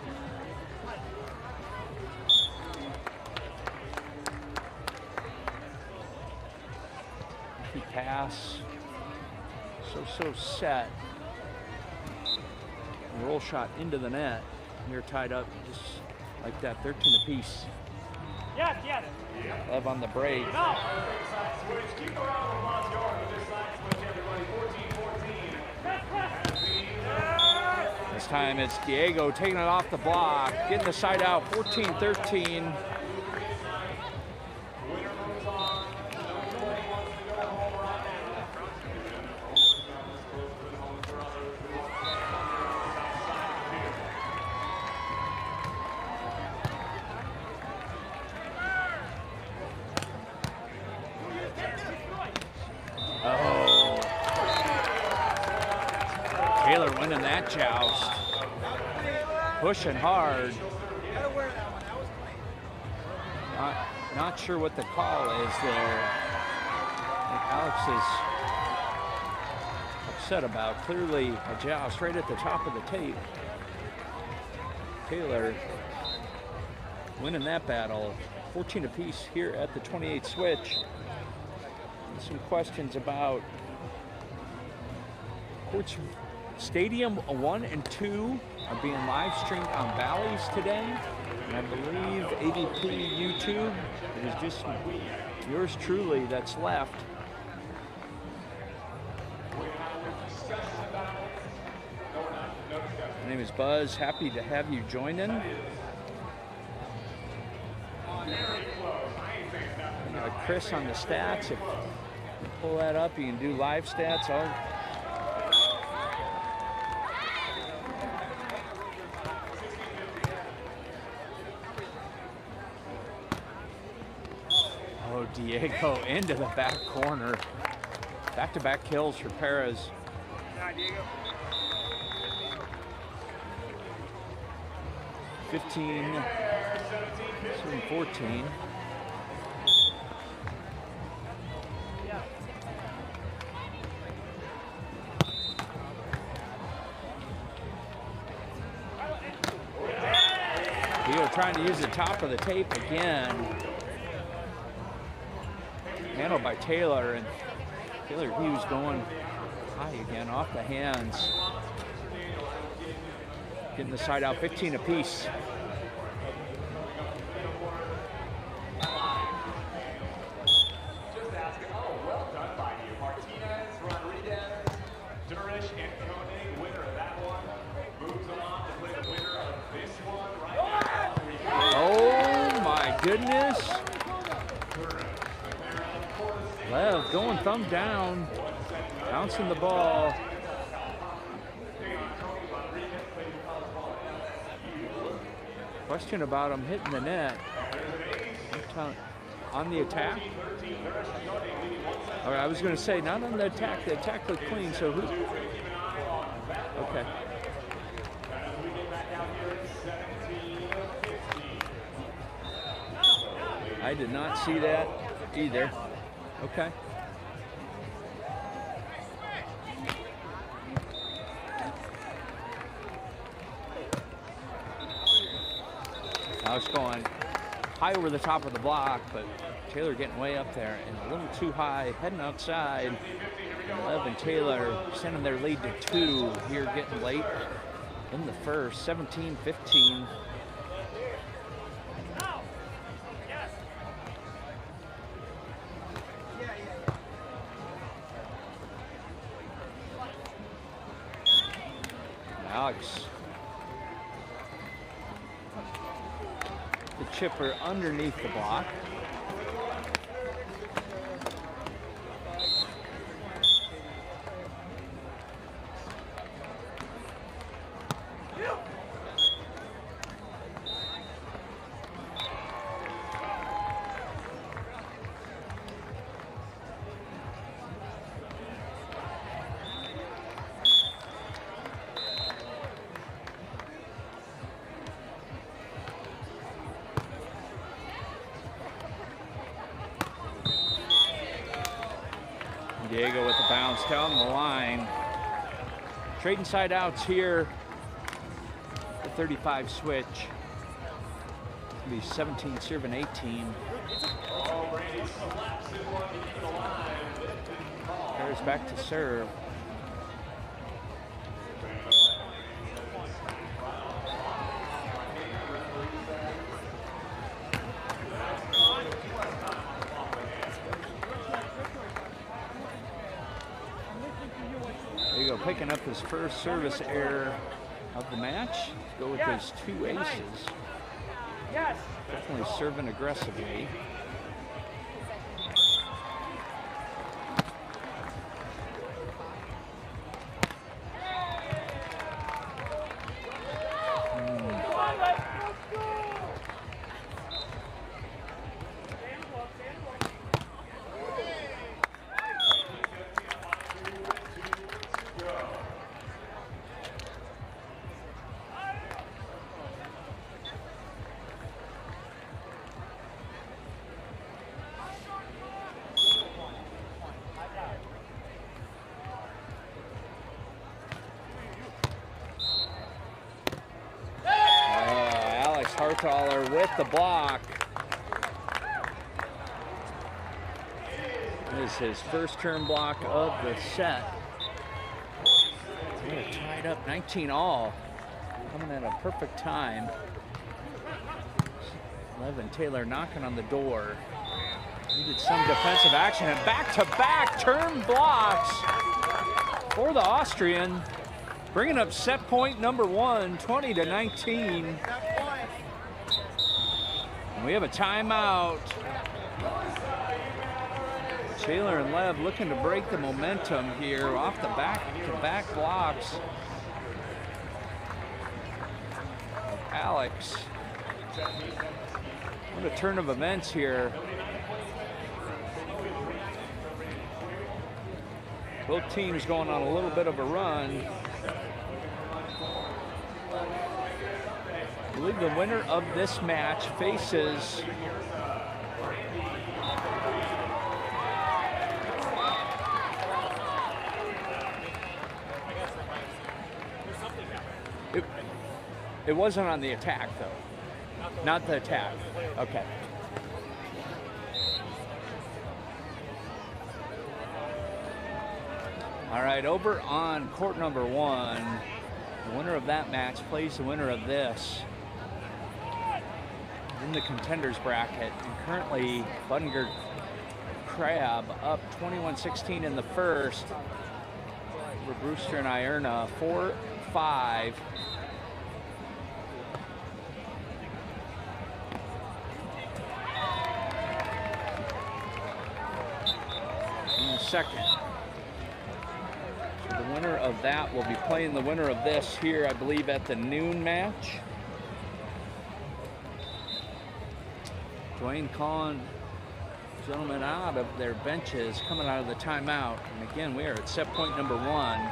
He pass, so set. Roll shot into the net. Here tied up just like that, 13 apiece. Yes, yes. Lev on the break. No. This time it's Diego taking it off the block, getting the side out, 14-13. Taylor winning that joust. Pushing hard. Not sure what the call is there. I think Alex is upset about. Clearly a joust right at the top of the tape. Taylor winning that battle. 14 apiece here at the 28 switch. And some questions about courts. Stadium 1 and 2 are being live streamed on Bally's today. And I believe AVP YouTube. It is just yours truly that's left. My name is Buzz. Happy to have you join in. Chris on the stats. If you pull that up, you can do live stats. Diego into the back corner. Back-to-back kills for Perez. 15, 14. Diego trying to use the top of the tape again. Handled by Taylor, and Taylor Hughes going high again off the hands. Getting the side out, 15 apiece. Oh my goodness. Lev going thumb down, bouncing the ball. Question about him hitting the net. On the attack? All right, I was going to say, not on the attack. The attack looked clean, so who? Okay. I did not see that either. Okay. Now it's going high over the top of the block, but Taylor getting way up there and a little too high, heading outside. Lev and Taylor sending their lead to 2 here, getting late in the first, 17-15. Alex chipper underneath the block. Diego with the bounce down the line. Trading side outs here. The 35 switch. It'll be 17 serving 18. Pairs back to serve. Picking up his first service error of the match. Go with his 2 aces. Yes. Definitely serving aggressively. With the block. This is his first turn block of the set. They're tied up 19 all. Coming at a perfect time. Levin Taylor knocking on the door. Needed some defensive action and back-to-back turn blocks for the Austrian. Bringing up set point number 1, 20-19. We have a timeout. Taylor and Lev looking to break the momentum here off the back-to-back blocks. Alex. What a turn of events here. Both teams going on a little bit of a run. I believe the winner of this match faces it wasn't on the attack though. Not the attack. Okay. All right, over on court number 1, the winner of that match plays the winner of this in the contenders bracket. And currently, Budinger Crab up 21-16 in the first. For Brewster and Ierna, 4-5. In the second. So the winner of that will be playing the winner of this here, I believe, at the noon match. Dwayne calling gentlemen out of their benches, coming out of the timeout. And again, we are at set point number 1.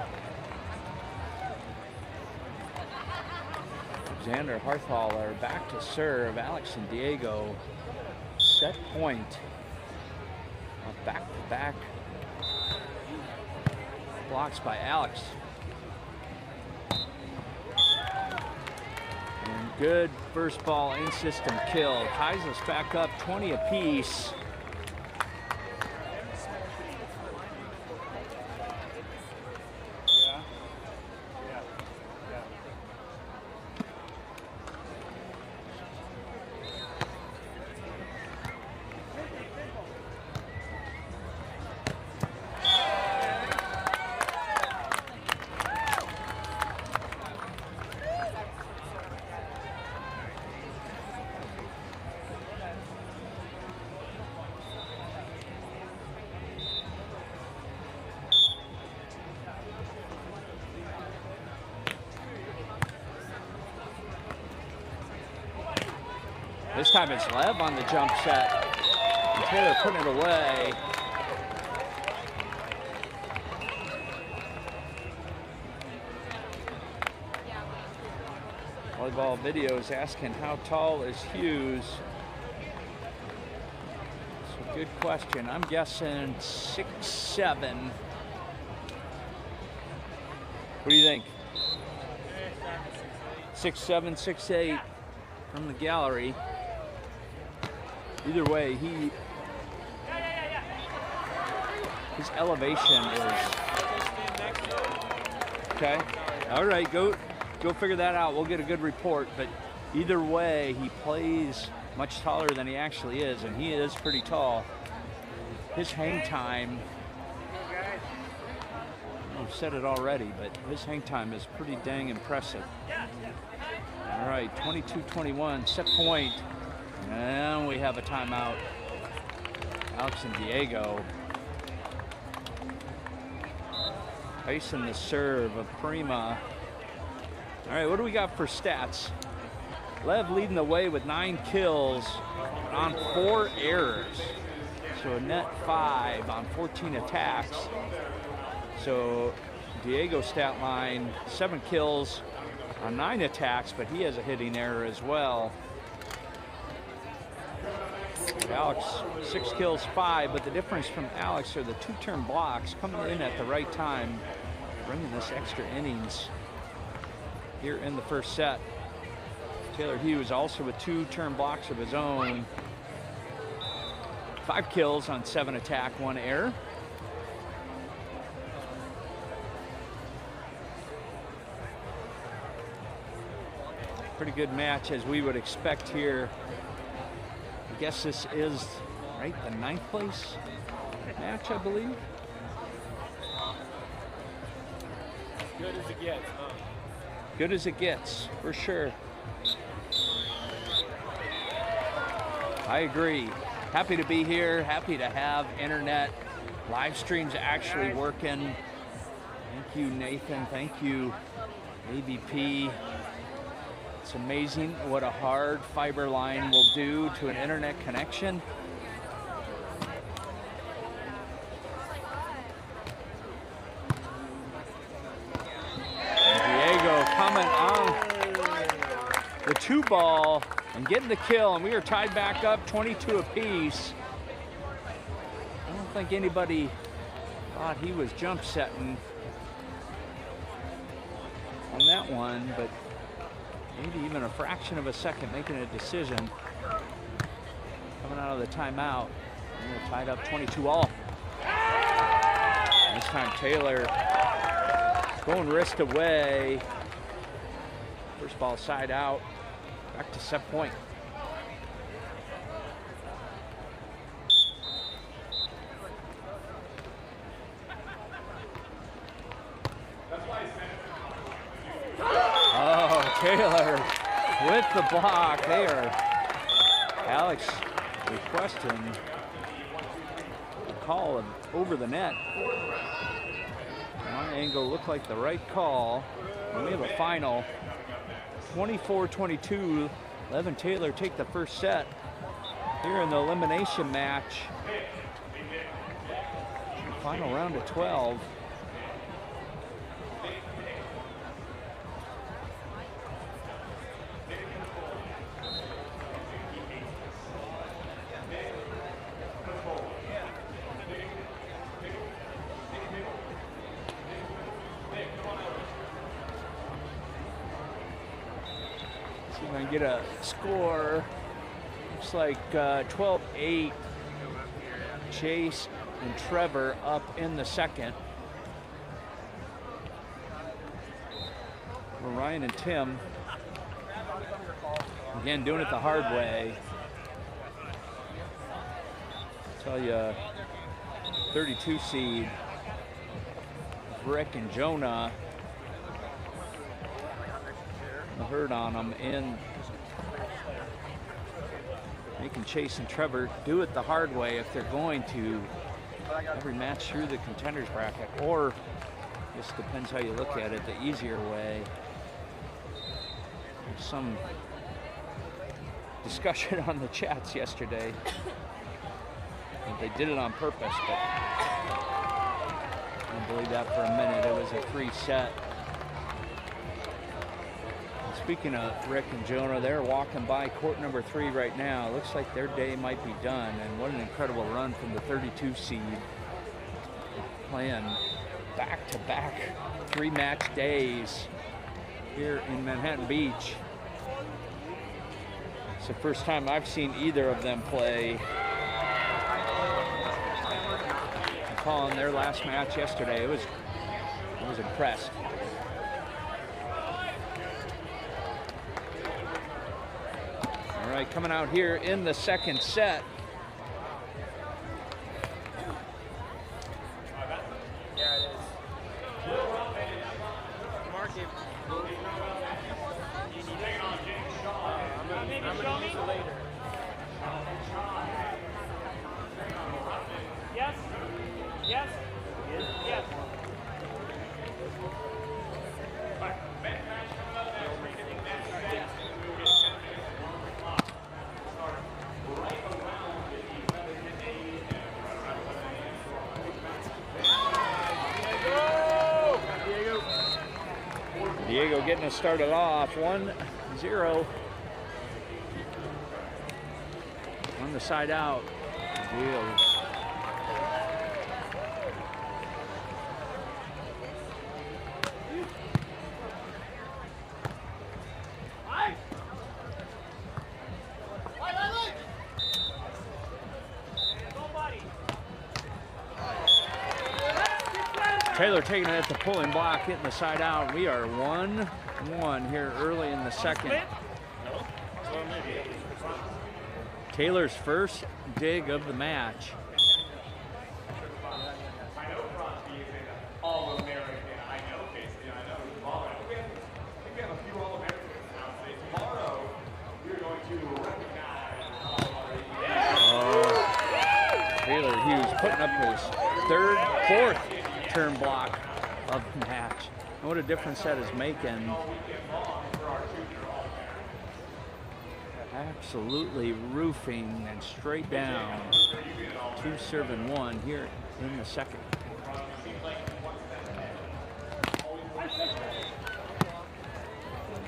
Alexander Harthaler back to serve. Alex and Diego set point. Back-to-back blocks by Alex. And good first ball in system kill. Ties us back up 20 apiece. This time it's Lev on the jump set. And Taylor putting it away. Volleyball video is asking how tall is Hughes. It's a good question. I'm guessing 6'7". What do you think? 6'7", 6'8" from the gallery. Either way, his elevation is okay. All right, go figure that out. We'll get a good report. But either way, he plays much taller than he actually is, and he is pretty tall. His hang time, I've said it already, but his hang time is pretty dang impressive. All right, 22-21, set point. And we have a timeout. Alex and Diego. Icing the serve of Prima. All right, what do we got for stats? Lev leading the way with 9 kills on 4 errors. So a net 5 on 14 attacks. So Diego's stat line, 7 kills on 9 attacks, but he has a hitting error as well. Alex, 6 kills, 5, but the difference from Alex are the 2-turn blocks coming in at the right time, bringing this extra innings here in the first set. Taylor Hughes also with 2-turn blocks of his own. 5 kills on 7 attack, 1 error. Pretty good match as we would expect here. I guess this is, right, the 9th place match, I believe. Good as it gets, huh? Good as it gets, for sure. I agree. Happy to be here, happy to have internet. Live streams actually working. Thank you, Nathan. Thank you, AVP. It's amazing what a hard fiber line will do to an internet connection. And Diego coming on the 2 ball and getting the kill, and we are tied back up 22 apiece. I don't think anybody thought he was jump setting on that one, but maybe even a fraction of a second making a decision. Coming out of the timeout. And we're tied up 22-all. This time Taylor going wrist away. First ball side out. Back to set point. Taylor with the block there. Alex requesting a call of over the net. My angle looked like the right call. And we have a final 24-22. Lev and Taylor take the first set here in the elimination match. Final round of 12. Get a score. Looks like 12-8. Chase and Trevor up in the second. Ryan and Tim again doing it the hard way. I'll tell you, 32 seed Rick and Jonah, the hurt on them, and making Chase and Trevor do it the hard way if they're going to every match through the contenders bracket, or just depends how you look at it, the easier way. There's some discussion on the chats yesterday. They did it on purpose, but I didn't believe that for a minute. It was a free set. And speaking of Rick and Jonah, they're walking by court number 3 right now. Looks like their day might be done, and what an incredible run from the 32 seed. Playing back-to-back 3-match days here in Manhattan Beach. It's the first time I've seen either of them play. On their last match yesterday, I was impressed. All right, coming out here in the second set. Yeah, it is. Mark it. I'm gonna use it later. Yes. Yes. Yes. Diego getting us started off 1-0. On the side out. Diego. Taylor taking it at the pulling block, hitting the side out. We are 1-1 here early in the second. Taylor's first dig of the match. I know Crosby is an All-American. I know Casey. I know Volleyball. I think we have a few All-Americans now. Today. Tomorrow, we're going to recognize Taylor Hughes putting up his fourth turn block of the match. And what a difference that is making. Absolutely roofing and straight down. 2 serving 1 here in the second.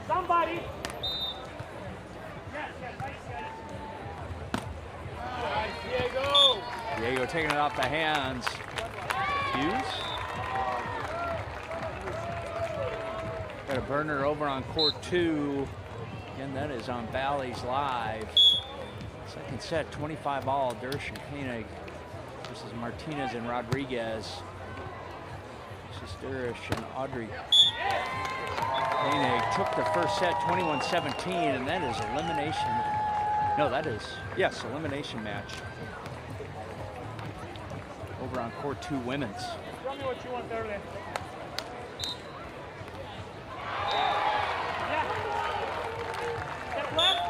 Somebody. Diego. Diego taking it off the hands. Hughes. Got a burner over on court 2. Again, that is on Bally's Live. Second set, 25 all. Dersh and Koenig versus Martinez and Rodriguez. This is Dersh and Audrey. Koenig took the first set, 21-17, and that is elimination. No, that is, yes, elimination match. Over on court 2 women's. Tell me what you want earlier. Step left.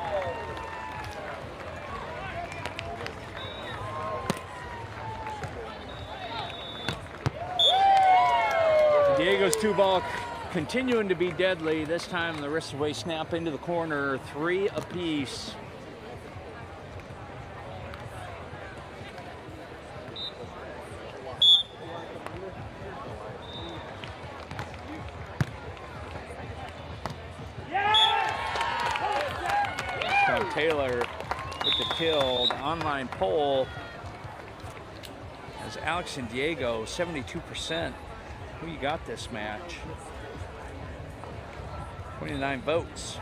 Diego's 2-ball continuing to be deadly. This time the wrist away snap into the corner, 3 apiece. Taylor with the kill. The online poll has Alex and Diego 72%. Who you got this match? 29 votes.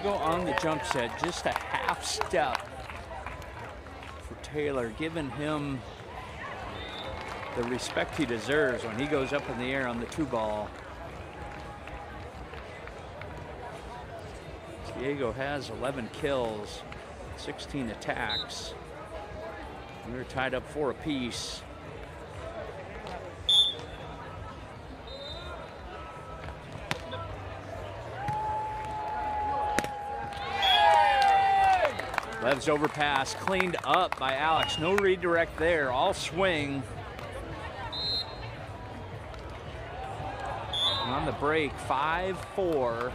On the jump set, just a half step for Taylor, giving him the respect he deserves when he goes up in the air on the 2-ball. Diego has 11 kills, 16 attacks. We're tied up 4 apiece. Lev's overpass cleaned up by Alex. No redirect there, all swing. And on the break, 5-4.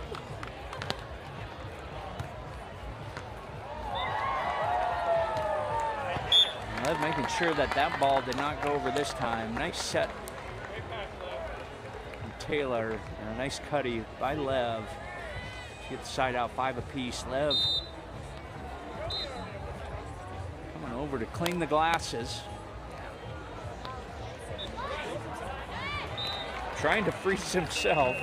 Lev making sure that that ball did not go over this time. Nice set from Taylor, and a nice cutty by Lev. Get the side out, 5 apiece. Lev coming over to clean the glasses. Trying to freeze himself.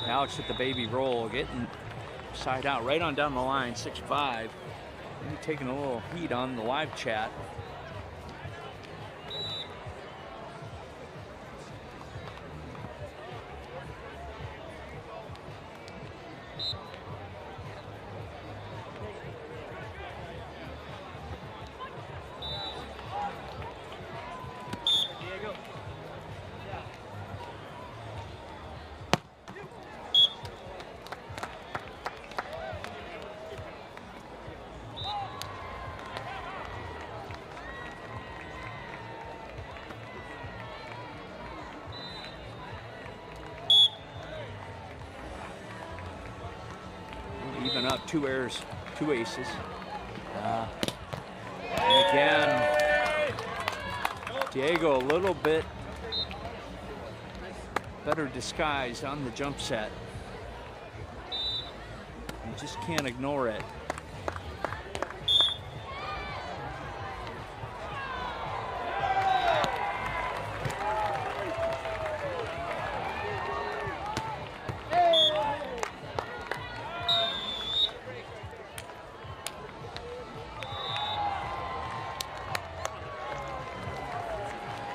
Alex with the baby roll, getting side out right on down the line, 6'5". Maybe taking a little heat on the live chat. Even up, 2 errors, 2 aces. And again, Diego a little bit better disguised on the jump set. You just can't ignore it.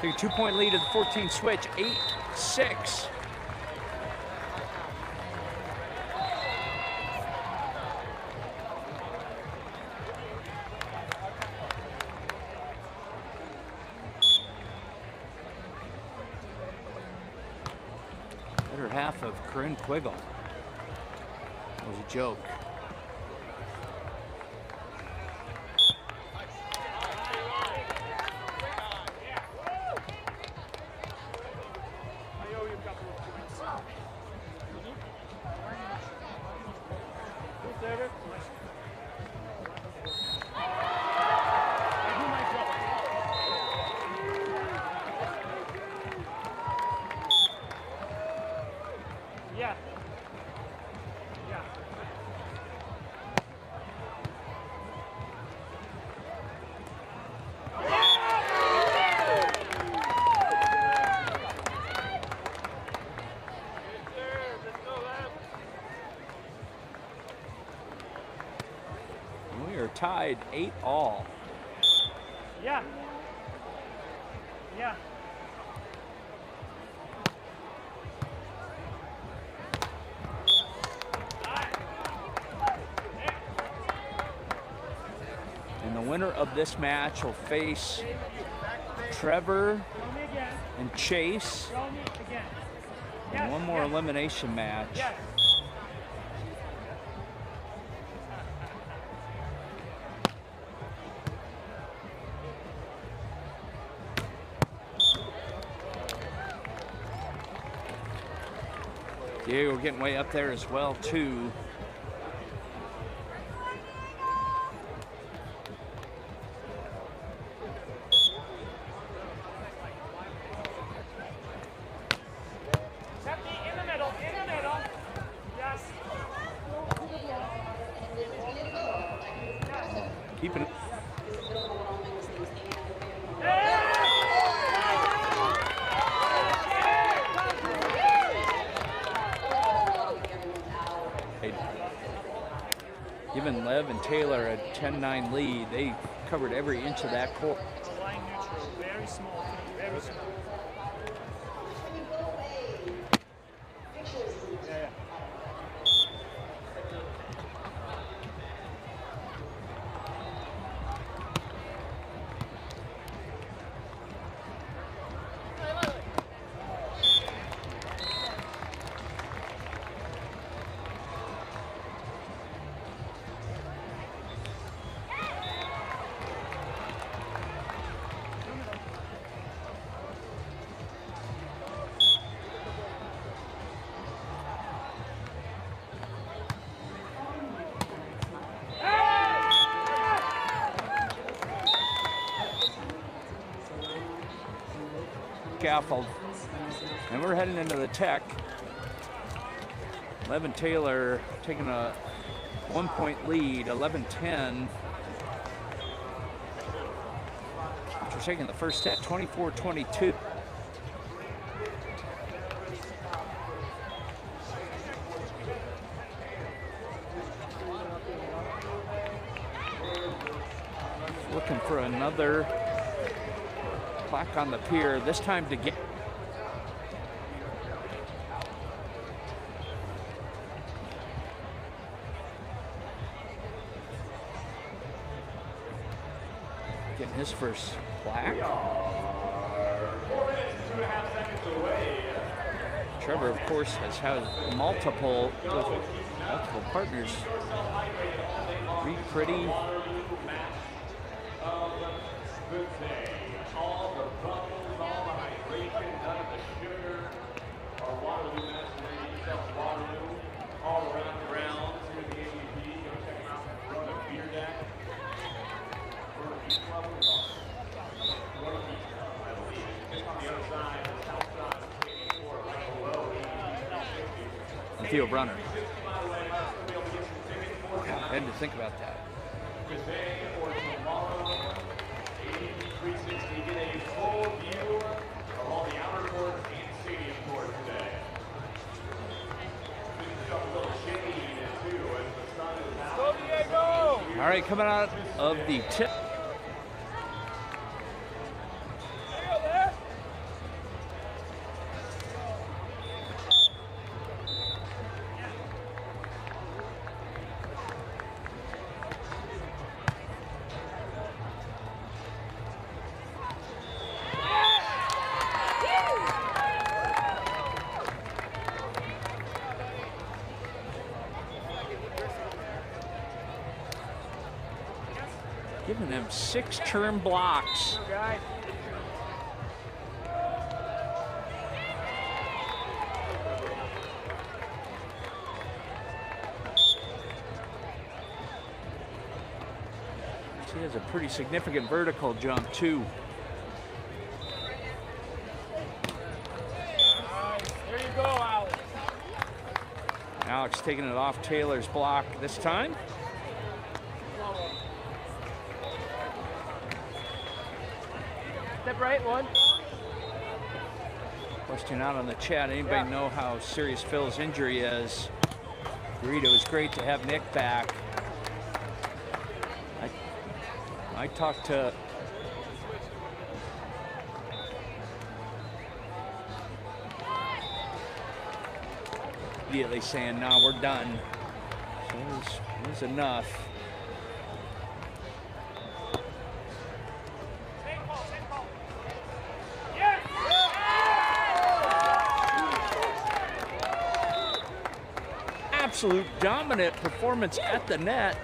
Take a 2-point lead at the 14 switch, 8-6. Better half of Corinne Quiggle. That was a joke. Tied 8-all. Yeah. Yeah. And the winner of this match will face Trevor and Chase in one more elimination match. Diego getting way up there as well, too. Keeping it. Giving Lev and Taylor a 10-9 lead. They covered every inch of that court. Line neutral, very small, very small. scaffold. And we're heading into the tech. Levin Taylor taking a 1-point lead, 11-10. We're taking the first set, 24-22. Looking for another plaque on the pier, this time to get. Getting his first plaque. Trevor, of course, has had multiple partners. Reed Pretty. All the bubbles, all the hydration, none of the sugar. Our Waterloo Master sells Waterloo all around the grounds here at the AVP. Go check them out from the beer deck. Myrtle Beach Club is Myrtle Beach Club, I believe. Just on the other side, the south side of the floor, right below AVP. And Theo Brunner. Yeah, I had to think about that. Today or tomorrow, AVP 360 get a full view of all the outer courts and stadium court today. It's a little shady too as the sun is out. Go Diego! All right, coming out of the tip. Giving them 6 turn blocks. She has a pretty significant vertical jump too. There you go, Alex. Alex taking it off Taylor's block this time. Step right, one. Question out on the chat. Anybody know how serious Phil's injury is? Rita, it was great to have Nick back. I talked to immediately saying, "No, we're done." So it was enough. Absolute dominant performance at the net.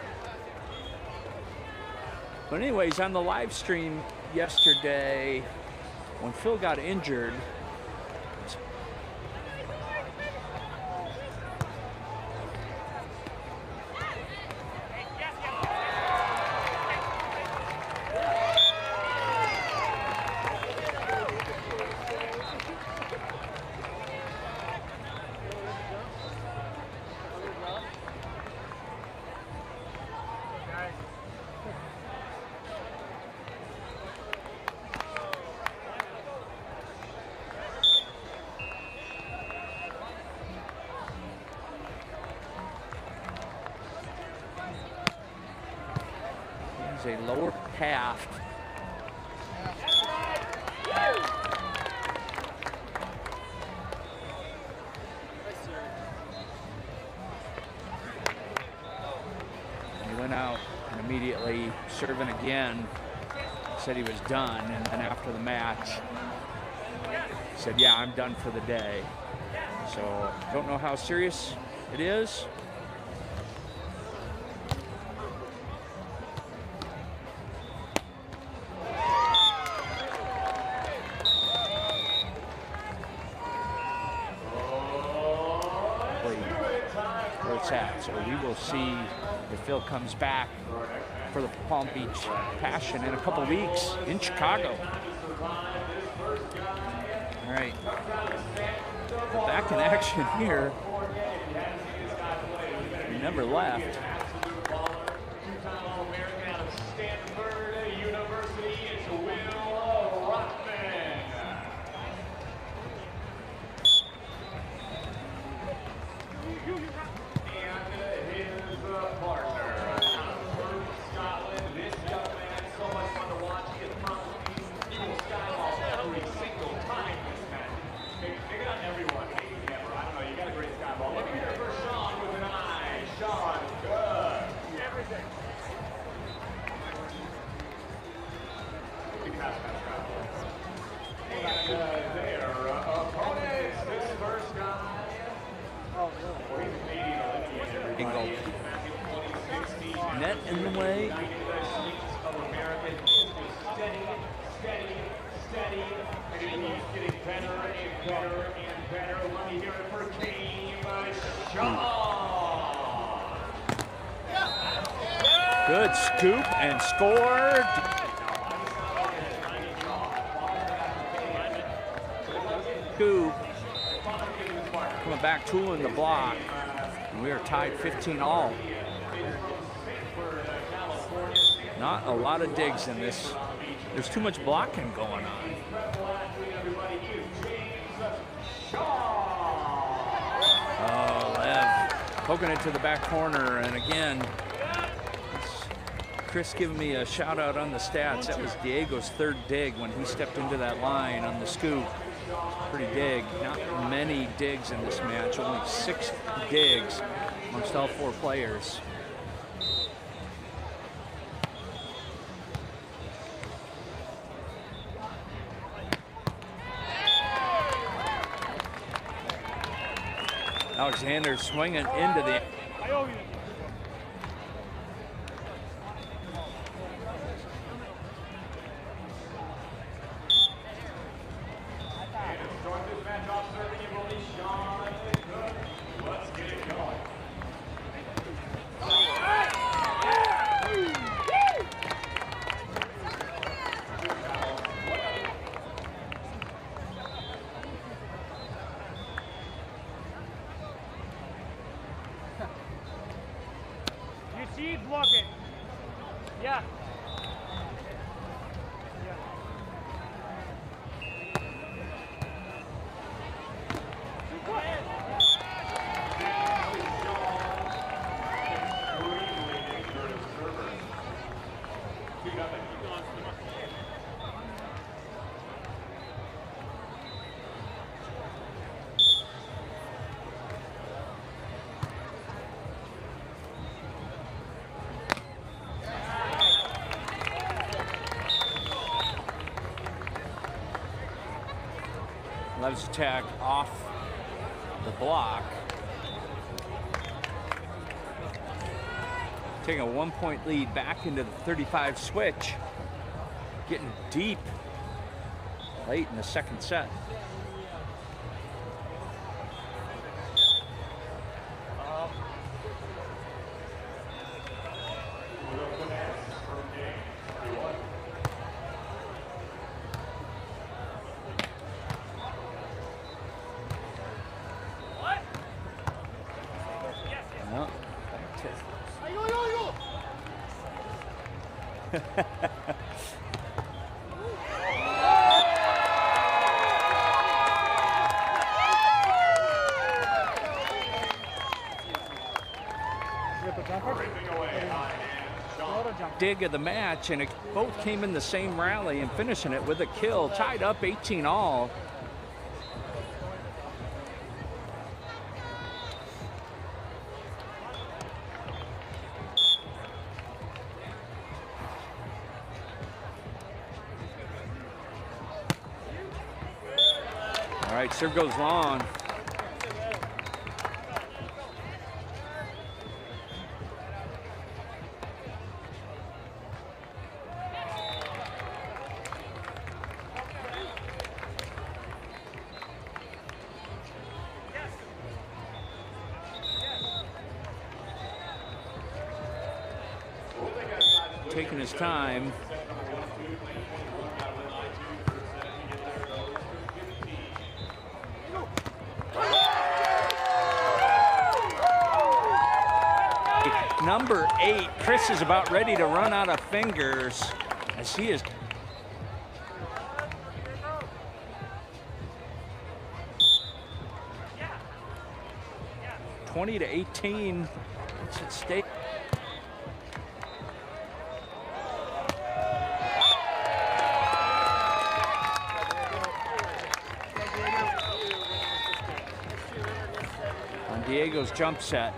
But anyways, on the live stream yesterday, when Phil got injured, a lower half. He went out and immediately serving again, said he was done, and then after the match said, "Yeah, I'm done for the day." So don't know how serious it is. So we will see if Phil comes back for the Palm Beach Passion in a couple weeks in Chicago. right. We're back in action here. We never left. Two-time All-American out of Stanford University. It's Will Rockman. And his partner out of Perth, Scotland. This young man, so much fun to watch. He has promised he will skyball every single time this match. Maybe not everyone, maybe never. I don't know. You got a great skyball. Look here for Sean with an eye. Sean, good. Everything. Big pass. And their opponents, this first guy. Bingo. Net in the way. Steady. And he's getting better and better. Let me hear it for Team Sean. Good scoop and scored. Scoop. Coming back, tooling the block. And we are tied 15-all. Not a lot of digs in this. There's too much blocking going on. Oh, Lev poking it to the back corner, and again, Chris giving me a shout out on the stats. That was Diego's third dig when he stepped into that line on the scoop. Pretty dig. Not many digs in this match, only 6 digs amongst all 4 players. Alexander swinging into the. Blocking. Yeah. Lev's attack off the block. Taking a 1-point lead back into the 35 switch. Getting deep late in the second set. Dig of the match, and it both came in the same rally and finishing it with a kill, tied up 18-all. All right, serve goes long. Taking his time. number 8. Chris is about ready to run out of fingers as he is. Yeah. 20-18. It's at stake. On Diego's jump set.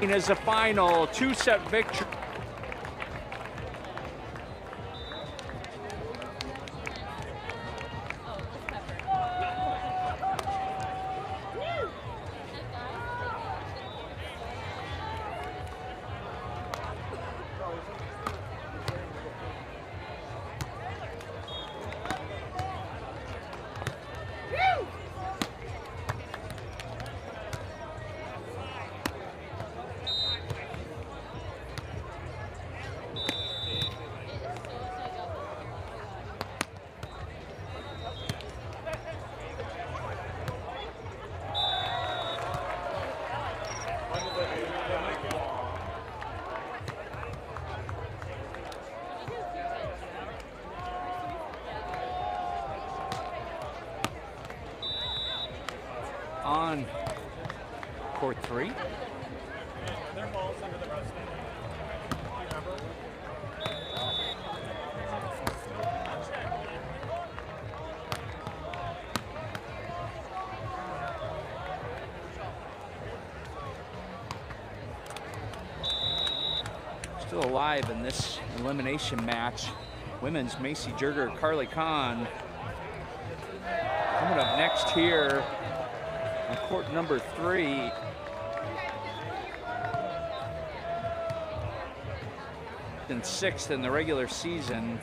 As a final 2-set victory. On court 3. Their ball's under the roast. Still alive in this elimination match. Women's Macy Jerger, Carly Kahn. Coming up next here on court number 3. And 6th in the regular season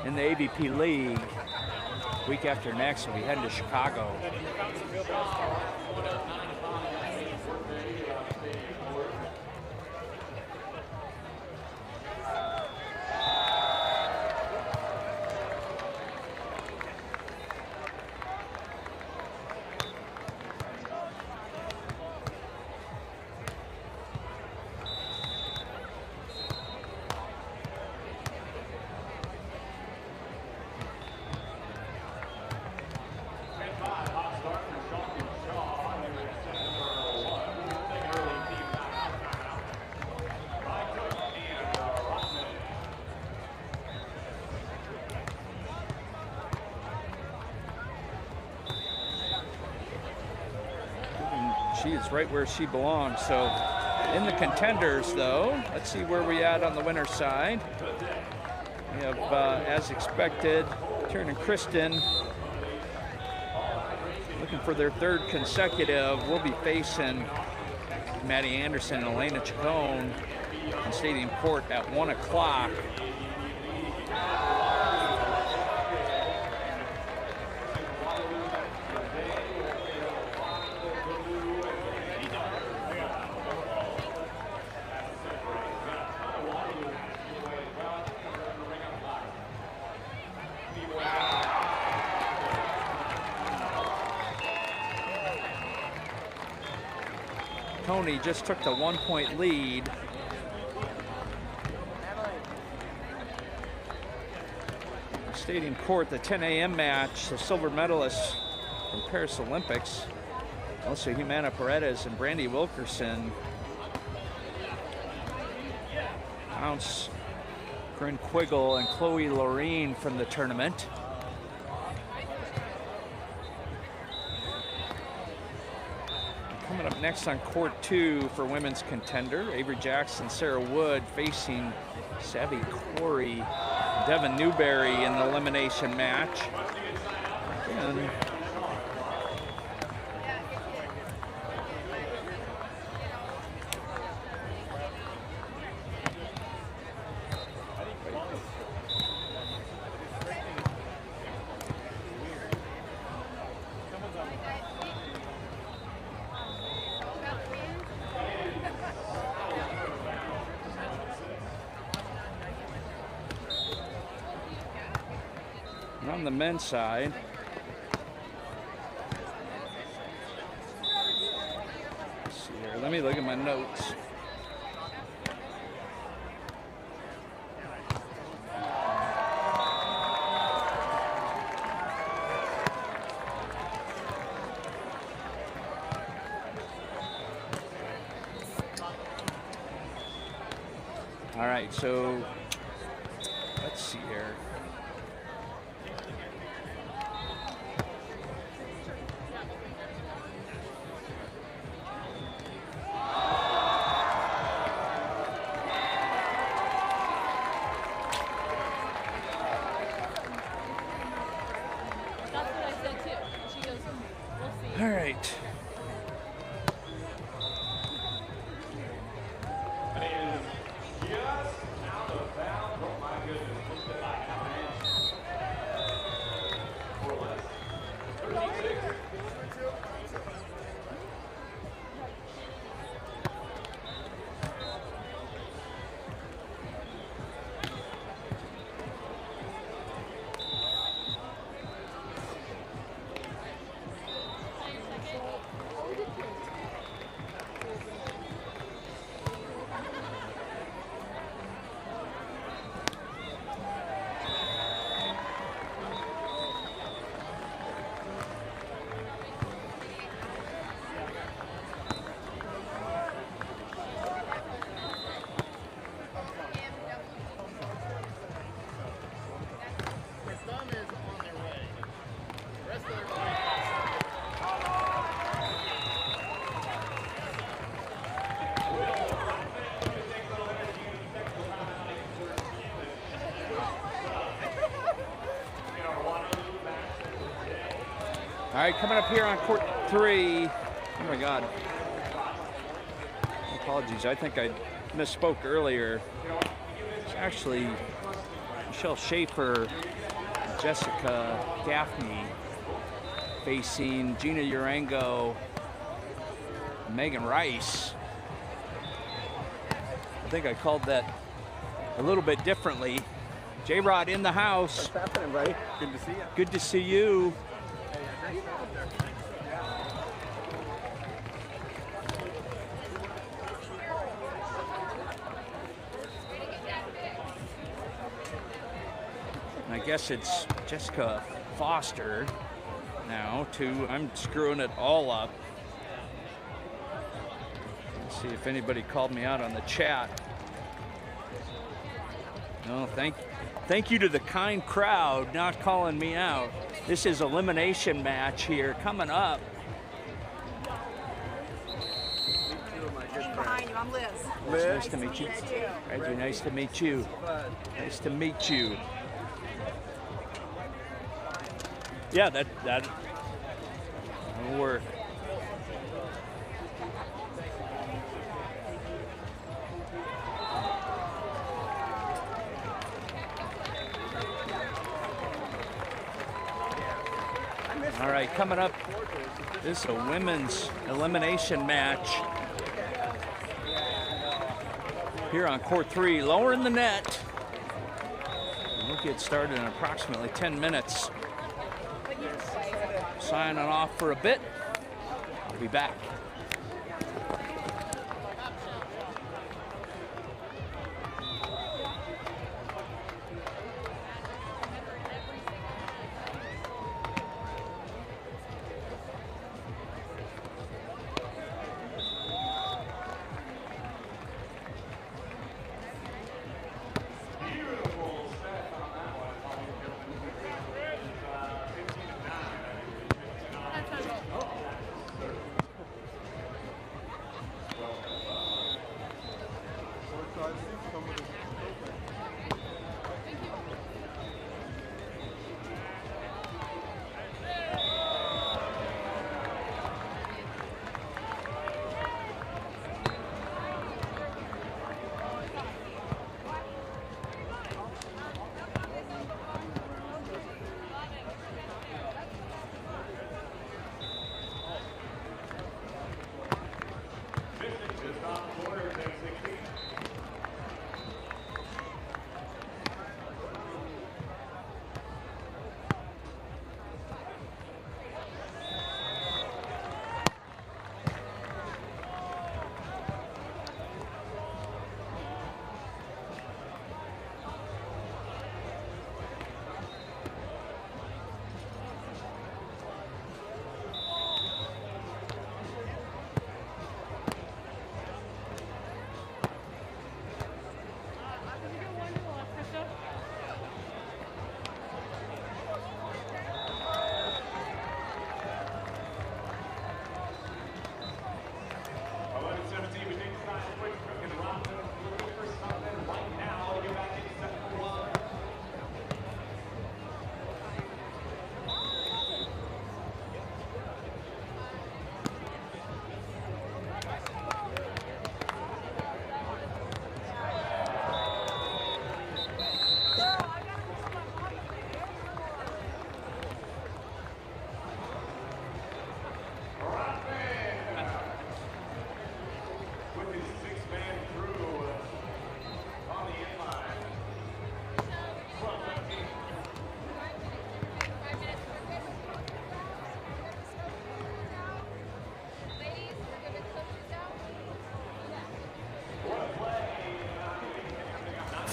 in the AVP League. Week after next, we'll be heading to Chicago. She is right where she belongs. So in the contenders, though, let's see where we at on the winner's side. We have, as expected, Taryn and Kristen looking for their 3rd consecutive. We'll be facing Maddie Anderson and Elena Chacon in Stadium Court at 1 o'clock. Tony just took the 1-point lead. Stadium Court, the 10 a.m. match, the silver medalists from Paris Olympics, also Jimena Paredes and Brandy Wilkerson. Ounce Corinne Quiggle and Chloe Lorene from the tournament. Coming up next on court 2 for women's contender, Avery Jackson, Sarah Wood facing Savvy Corey, Devin Newberry in the elimination match. And And on the men's side, let's see here. Let me look at my notes. All right, so let's see here. That's what I said too. She goes, we'll see. All right. All right, coming up here on court 3. Oh my God. Apologies, I think I misspoke earlier. It's actually Michelle Schaefer, Jessica Gaffney facing Gina Urango, Megan Rice. I think I called that a little bit differently. J-Rod in the house. What's happening, buddy? Good to see you. Good to see you. I guess it's Jessica Foster now, too. I'm screwing it all up. Let's see if anybody called me out on the chat. No, thank you to the kind crowd not calling me out. This is elimination match here coming up. Behind you, I'm Liz. Liz. Nice to meet you. Reggie, nice to meet you. Nice to meet you. Yeah, that'll work. All right, coming up, this is a women's elimination match here on court 3. Lowering the net. We'll get started in approximately 10 minutes. Signing off for a bit. I'll be back.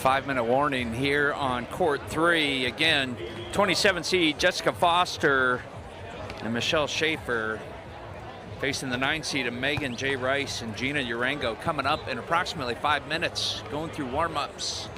5-minute warning here on court 3. Again, 27 seed Jessica Foster and Michelle Schaefer facing the 9 seed of Megan J. Rice and Gina Urango coming up in approximately 5 minutes, going through warm-ups.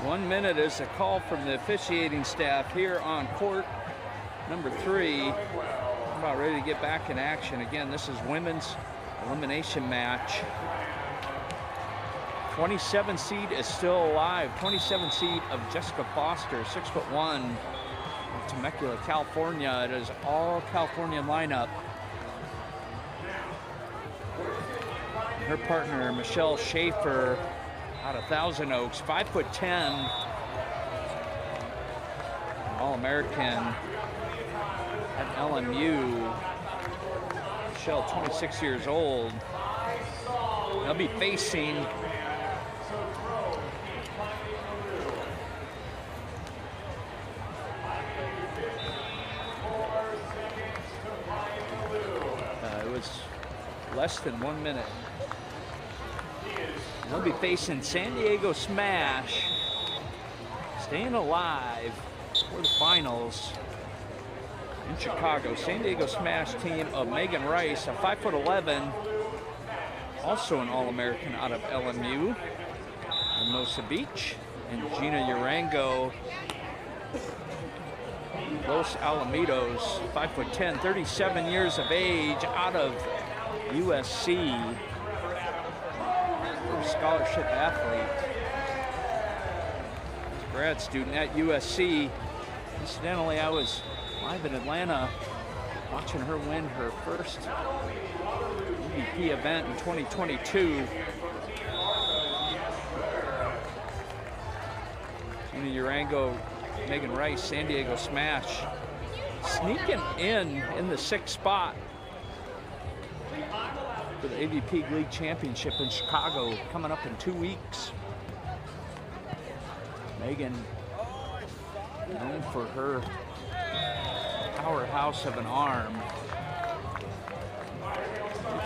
One minute is a call from the officiating staff here on court number 3. We're about ready to get back in action. Again, this is women's elimination match. 27 seed is still alive. 27 seed of Jessica Foster, 6'1", of Temecula, California. It is all California lineup. Her partner, Michelle Schaefer, out of Thousand Oaks, 5'10", All-American at LMU. Michelle, 26 years old. They'll be facing it was less than 1 minute. They'll be facing San Diego Smash, staying alive for the finals in Chicago. San Diego Smash team of Megan Rice, a 5'11", also an All-American out of LMU, Hermosa Beach, and Gina Urango, Los Alamitos, 5'10", 37 years of age, out of USC. Scholarship athlete. Grad student at USC. Incidentally, I was live in Atlanta watching her win her first AVP event in 2022. Gina Urango, Megan Rice, San Diego Smash, sneaking in the 6th spot for the AVP League Championship in Chicago, coming up in 2 weeks. Megan, known for her powerhouse of an arm.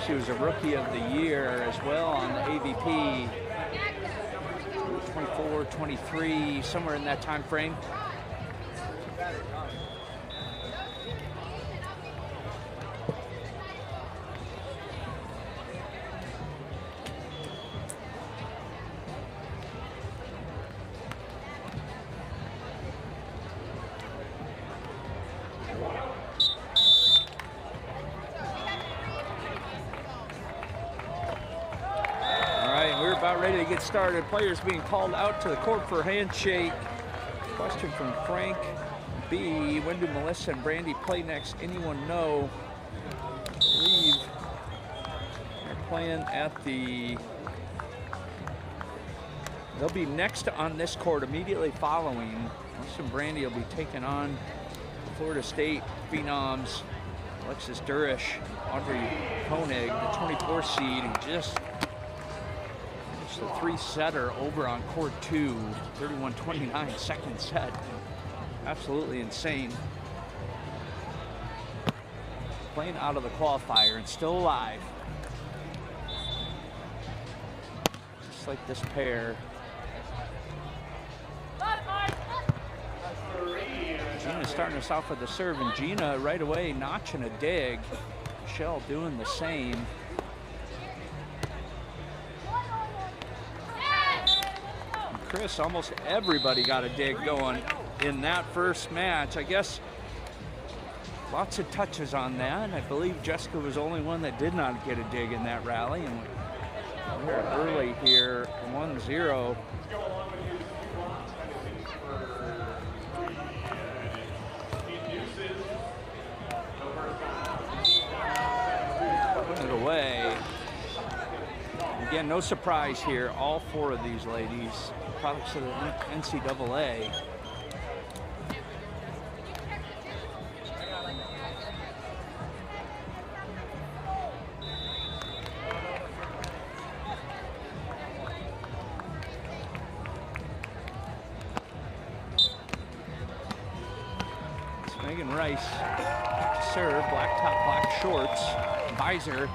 She was a Rookie of the Year as well on the AVP. 24, 23, somewhere in that time frame. Ready to get started. Players being called out to the court for a handshake. Question from Frank B. When do Melissa and Brandy play next? Anyone know? I believe they're playing at the... They'll be next on this court immediately following. Melissa and Brandy will be taking on Florida State phenoms Alexis Durish, Audrey Koenig, the 24 seed, who just the 3-setter over on court 2, 31-29, second set. Absolutely insane. Playing out of the qualifier and still alive. Just like this pair. Gina starting us off with a serve, and Gina right away notching a dig. Michelle doing the same. Chris, almost everybody got a dig going in that first match. I guess lots of touches on that. I believe Jessica was the only one that did not get a dig in that rally. And we're early here, 1-0. Putting it away. Again, no surprise here. All 4 of these ladies, products of the NCAA. It's Megan Rice to serve, black top, black shorts, visor.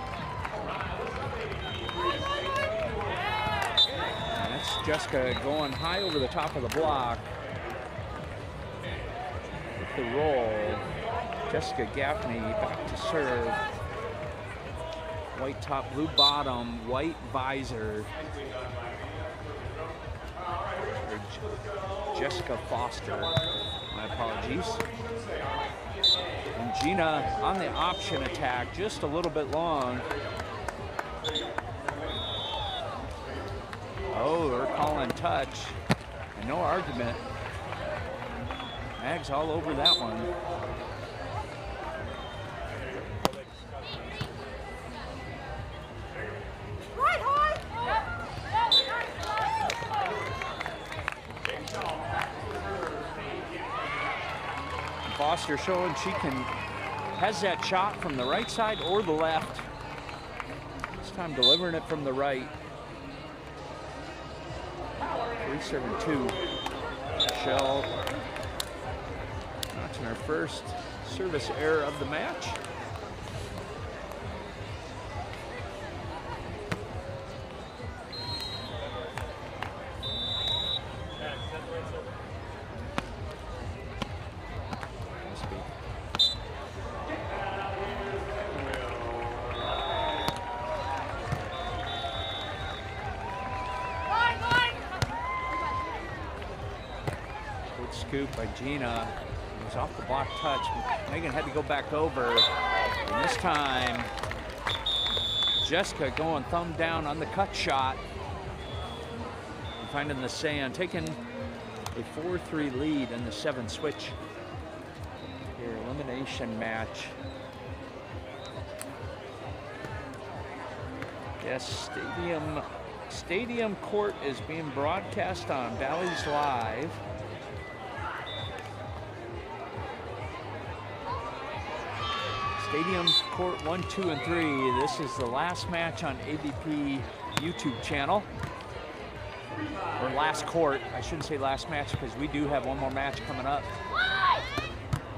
Jessica going high over the top of the block. With the roll, Jessica Gaffney back to serve. White top, blue bottom, white visor. Jessica Foster, my apologies. And Gina on the option attack, just a little bit long. Oh, they're calling touch, and no argument. Mag's all over that one. Foster showing she has that shot from the right side or the left. This time delivering it from the right. 3-7-2. Michelle notching her first service error of the match. Scoop by Gina. It was off the block touch. Megan had to go back over. And this time, Jessica going thumb down on the cut shot. And finding the sand, taking a 4-3 lead in the 7 switch. Your elimination match. Yes, Stadium Court is being broadcast on Bally's Live. Stadium Court 1, 2, and 3. This is the last match on AVP YouTube channel. Or last court. I shouldn't say last match because we do have one more match coming up.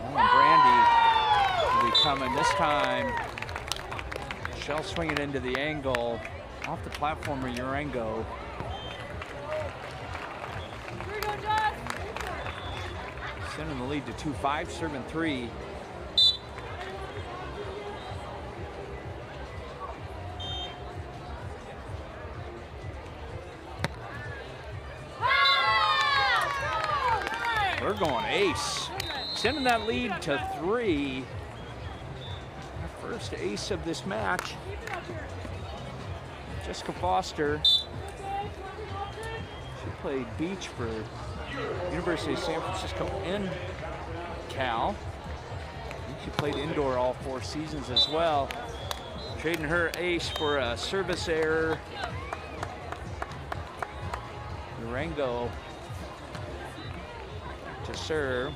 Oh, and Brandy will be coming this time. Shell swinging into the angle off the platform of Urango. Sending the lead to 2-5, serving 3. We're going ace. Sending that lead to 3. Our first ace of this match. Jessica Foster. She played beach for University of San Francisco and Cal. She played indoor all 4 seasons as well. Trading her ace for a service error. Urango to serve.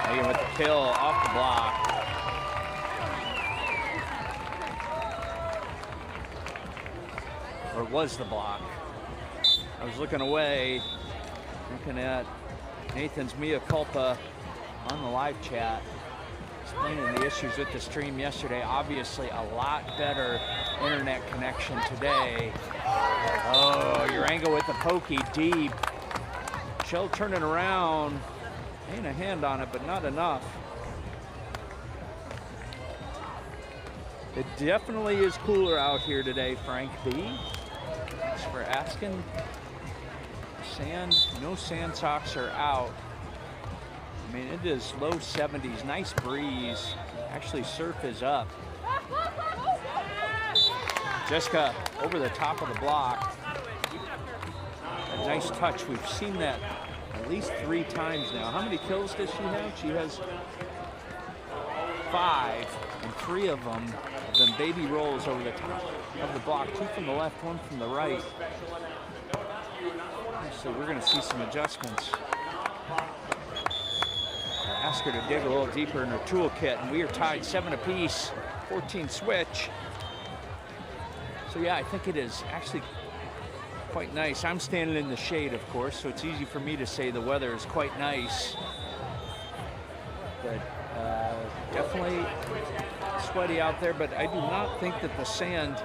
Megan with the kill off the block. Or was the block. I was looking away, looking at Nathan's mea culpa on the live chat, explaining the issues with the stream yesterday. Obviously a lot better internet connection today. Oh, Urango with the pokey deep. Shell turning around. Ain't a hand on it, but not enough. It definitely is cooler out here today, Frank B. Thanks for asking. No sand socks are out. I mean, it is low 70s, nice breeze. Actually, surf is up. Jessica over the top of the block. A nice touch. We've seen that at least 3 times now. How many kills does she have? She has 5, and 3 of them have been baby rolls over the top of the block. 2 from the left, 1 from the right. So we're going to see some adjustments. Ask her to dig a little deeper in her toolkit, and we are tied 7 apiece, 14 switch. So yeah, I think it is actually quite nice. I'm standing in the shade, of course, so it's easy for me to say the weather is quite nice. But definitely sweaty out there, but I do not think that the sand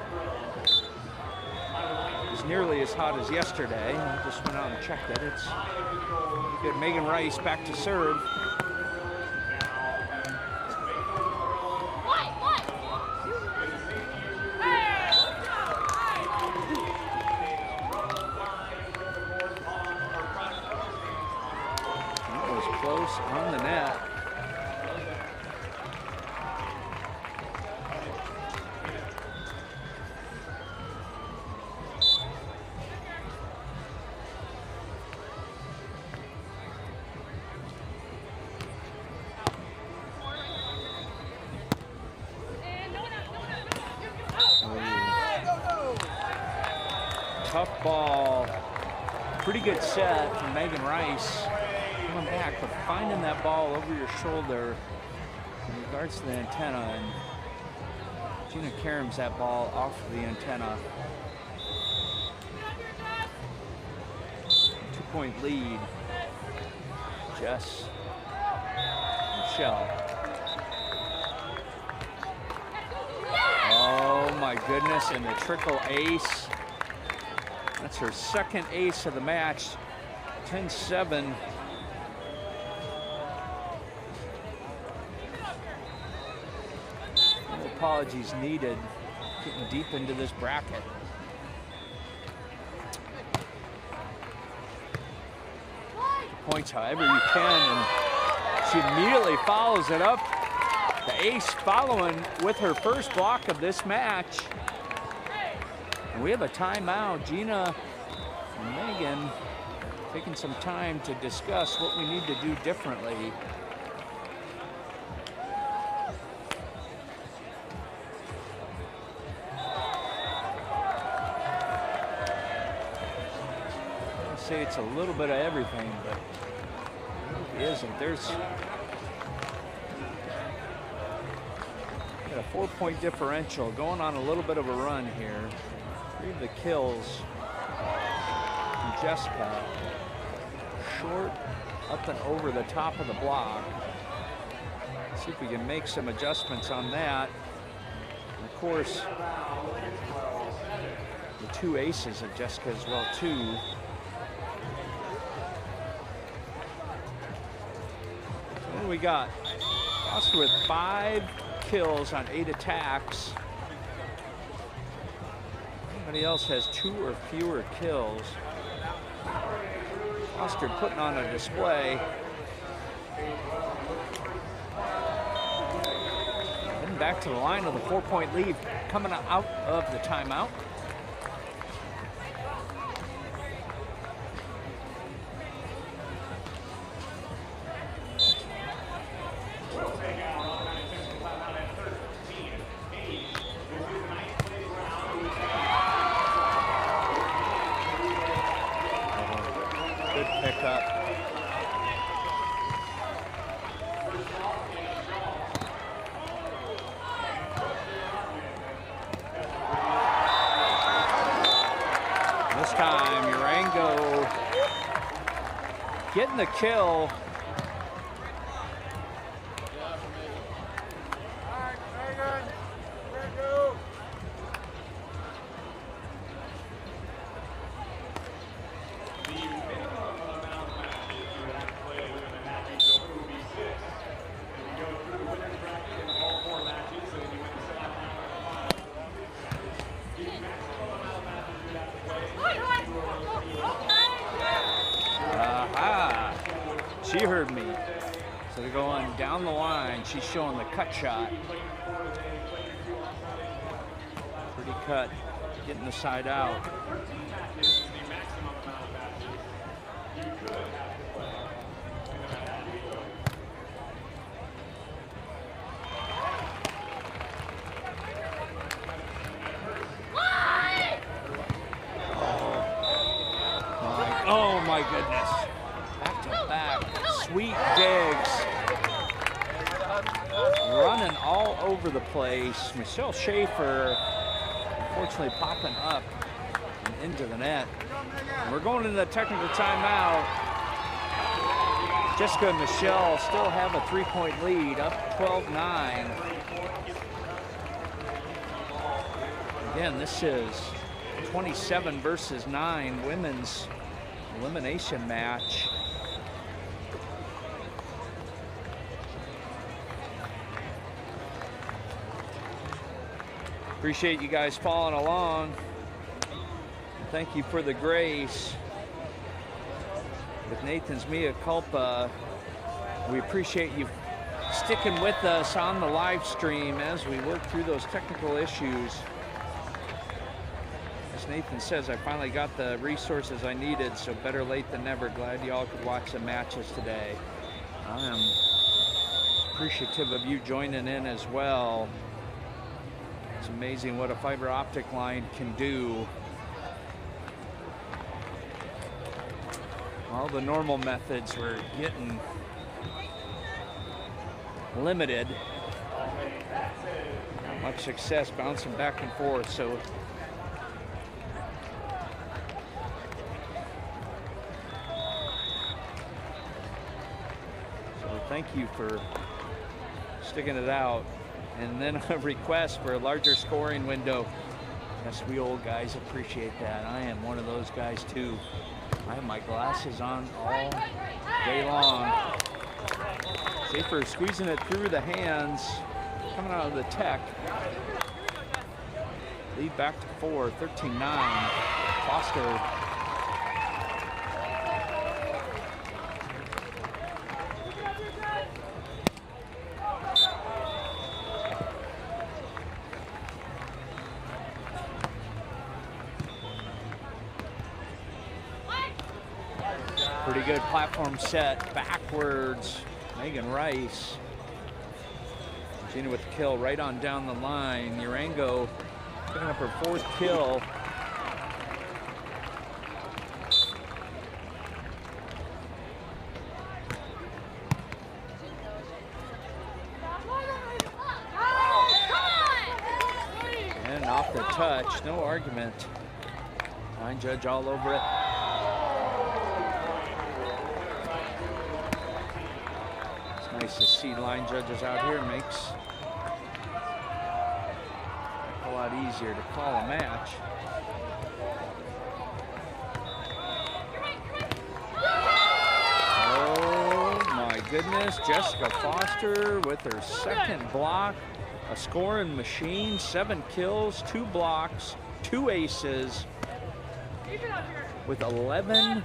is nearly as hot as yesterday. I just went out and checked it. It's good. Megan Rice back to serve. On the net. Tough ball. Pretty good set from Megan Rice. Coming back, but finding that ball over your shoulder in regards to the antenna, and Gina Karam's that ball off of the antenna. 2-point lead. Jess, Michelle. Oh my goodness, and the trickle ace. That's her second ace of the match. 10-7. apologies needed getting deep into this bracket. Points however you can, and she immediately follows it up. The ace following with her first block of this match. And we have a timeout. Gina and Megan taking some time to discuss what we need to do differently. I'd say it's a little bit of everything, but it isn't. There's got a 4-point differential, going on a little bit of a run here. 3 of the kills from Jessica. Short, up and over the top of the block. See if we can make some adjustments on that. And of course, the 2 aces of Jessica as well too. What do we got? Foster with 5 kills on 8 attacks. Everybody else has 2 or fewer kills. Foster putting on a display. Heading back to the line of the 4-point lead, coming out of the timeout. Getting the kill. She heard me. So they're going down the line. She's showing the cut shot. Pretty cut, getting the side out. Oh my goodness. Back to back. Sweet digs. Running all over the place. Michelle Schaefer unfortunately popping up and into the net. And we're going into the technical timeout. Jessica and Michelle still have a 3-point lead, up 12-9. Again, this is 27 versus 9 women's elimination match. Appreciate you guys following along. Thank you for the grace. With Nathan's mea culpa, we appreciate you sticking with us on the live stream as we work through those technical issues. As Nathan says, I finally got the resources I needed, so better late than never. Glad y'all could watch the matches today. I am appreciative of you joining in as well. It's amazing what a fiber optic line can do. All the normal methods were getting limited. Not much success bouncing back and forth, so thank you for sticking it out. And then a request for a larger scoring window. Yes, we old guys appreciate that. I am one of those guys too. I have my glasses on all day long. Schaefer squeezing it through the hands. coming out of the Tech. Lead back to 4, 13-9. Foster. Pretty good platform set, backwards. Megan Rice. Gina with the kill right on down the line. Urango picking up her 4th kill. And off the touch, no argument. Line judge all over it. Nice to see line judges out here. Makes it a lot easier to call a match. Oh my goodness, Jessica Foster with her 2nd block. A scoring machine, 7 kills, 2 blocks, 2 aces. With 11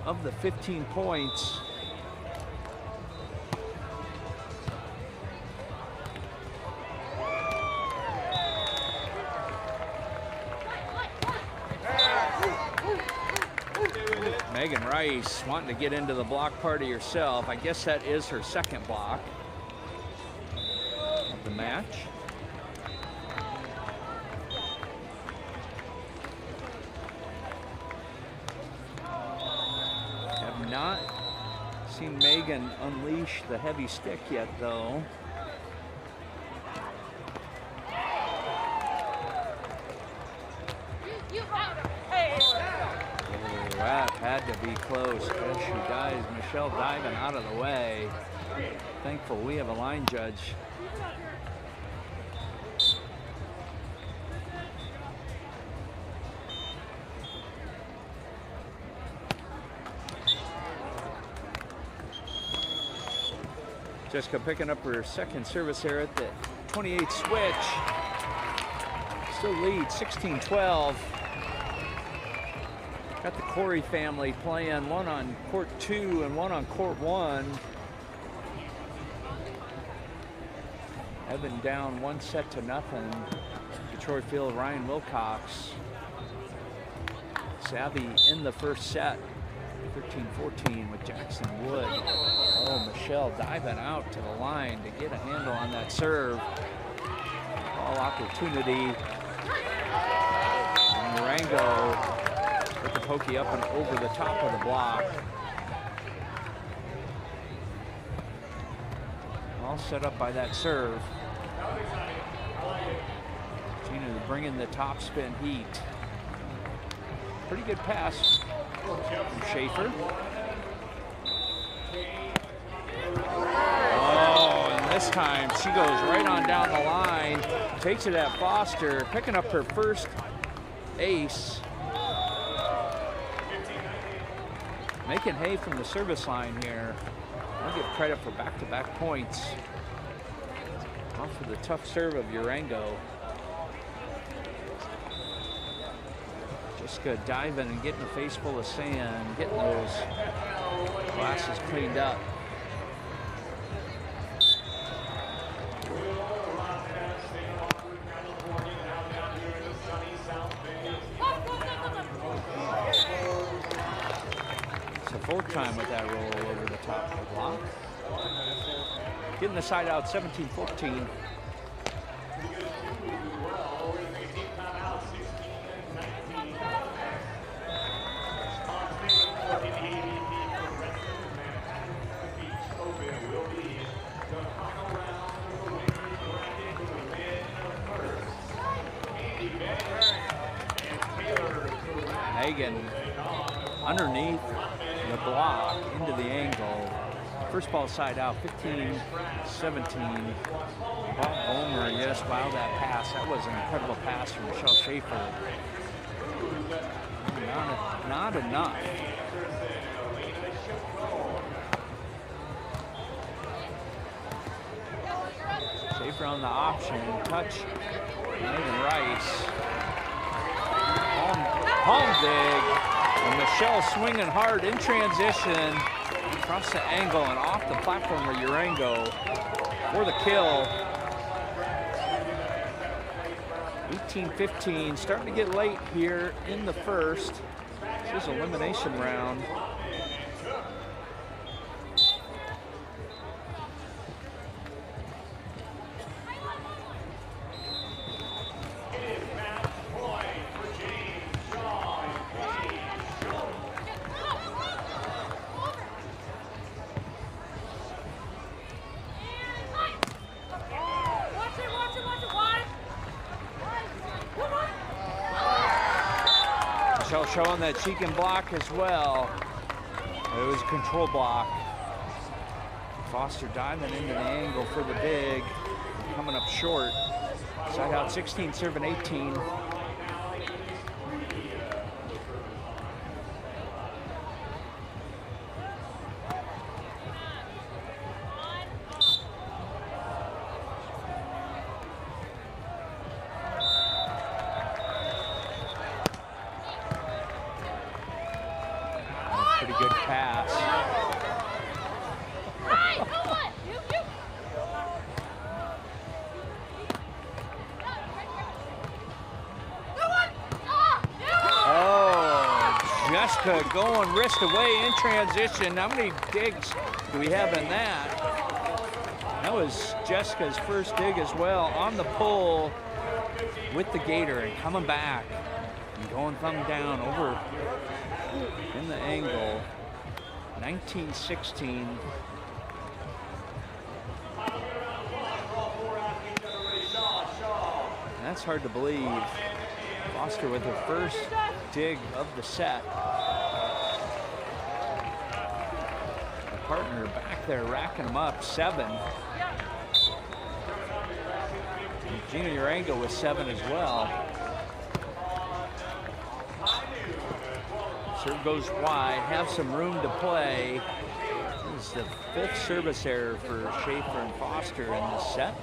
of the 15 points. Megan Rice wanting to get into the block party herself. I guess that is her 2nd block of the match. Have not seen Megan unleash the heavy stick yet, though. That had to be close as she dives. Michelle diving out of the way. Thankful we have a line judge. Jessica picking up her 2nd service here at the 28 switch. Still lead 16-12. Got the Corey family playing, one on court 2 and one on court 1. Evan down 1 set to nothing. Detroit Field, Ryan Wilcox. Savvy in the 1st set, 13-14 with Jackson Wood. Oh, Michelle diving out to the line to get a handle on that serve. Ball opportunity. And Marengo with the pokey up and over the top of the block. All set up by that serve. Gina bringing the top spin heat. Pretty good pass from Schaefer. Oh, and this time she goes right on down the line, takes it at Foster, picking up her 1st ace. Making hay from the service line here. I'll give credit for back-to-back points. Off for the tough serve of Urango. Jessica diving and getting a face full of sand, getting those glasses cleaned up. Full time with that roll over the top of the block. Getting the side out 17-14. Megan underneath the block into the angle. First ball side out, 15-17. Bob Vollmer, yes, wow, that pass. That was an incredible pass from Michelle Schaefer. Not enough. Schaefer on the option. Touch. Megan Rice. Palm dig. And Michelle swinging hard in transition. Across the angle and off the platform of Urango for the kill. 18-15, starting to get late here in the first. This is elimination round. Showing that she can block as well. It was a control block. Foster diving into the angle for the big. Coming up short. Side out 16, serving 18. Pretty good pass. Oh, Jessica going wrist away in transition. How many digs do we have in that? That was Jessica's first dig as well, on the pull with the gator and coming back and going thumb down over in the angle. 19-16. That's hard to believe. Foster with her first dig of the set. The partner back there racking them up, 7. And Gina Urango with 7 as well. Serve goes wide, have some room to play. This is the 5th service error for Schaefer and Foster in this set.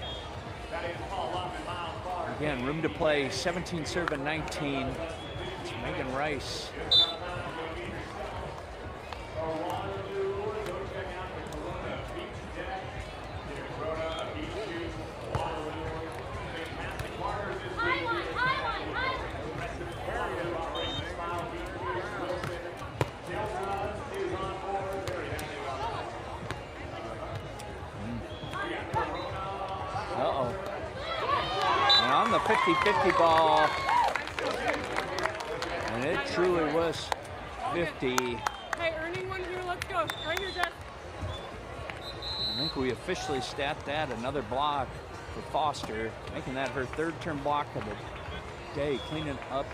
Again, room to play, 17 serving 19. It's Megan Rice. Uh-oh. And on the 50-50 ball, and it truly was 50. Hey, earning one here, let's go. Right here, Jeff. I think we officially stat that, another block for Foster, making that her 3rd turn block of the day, cleaning up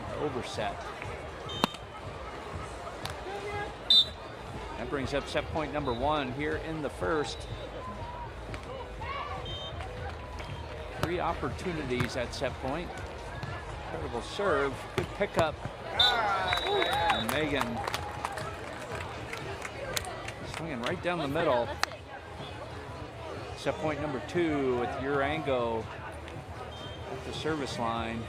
the overset. That brings up set point number 1 here in the first. 3 opportunities at set point. Incredible serve, good pickup. And Megan swinging right down the middle. Set point number 2 with Urango at the service line.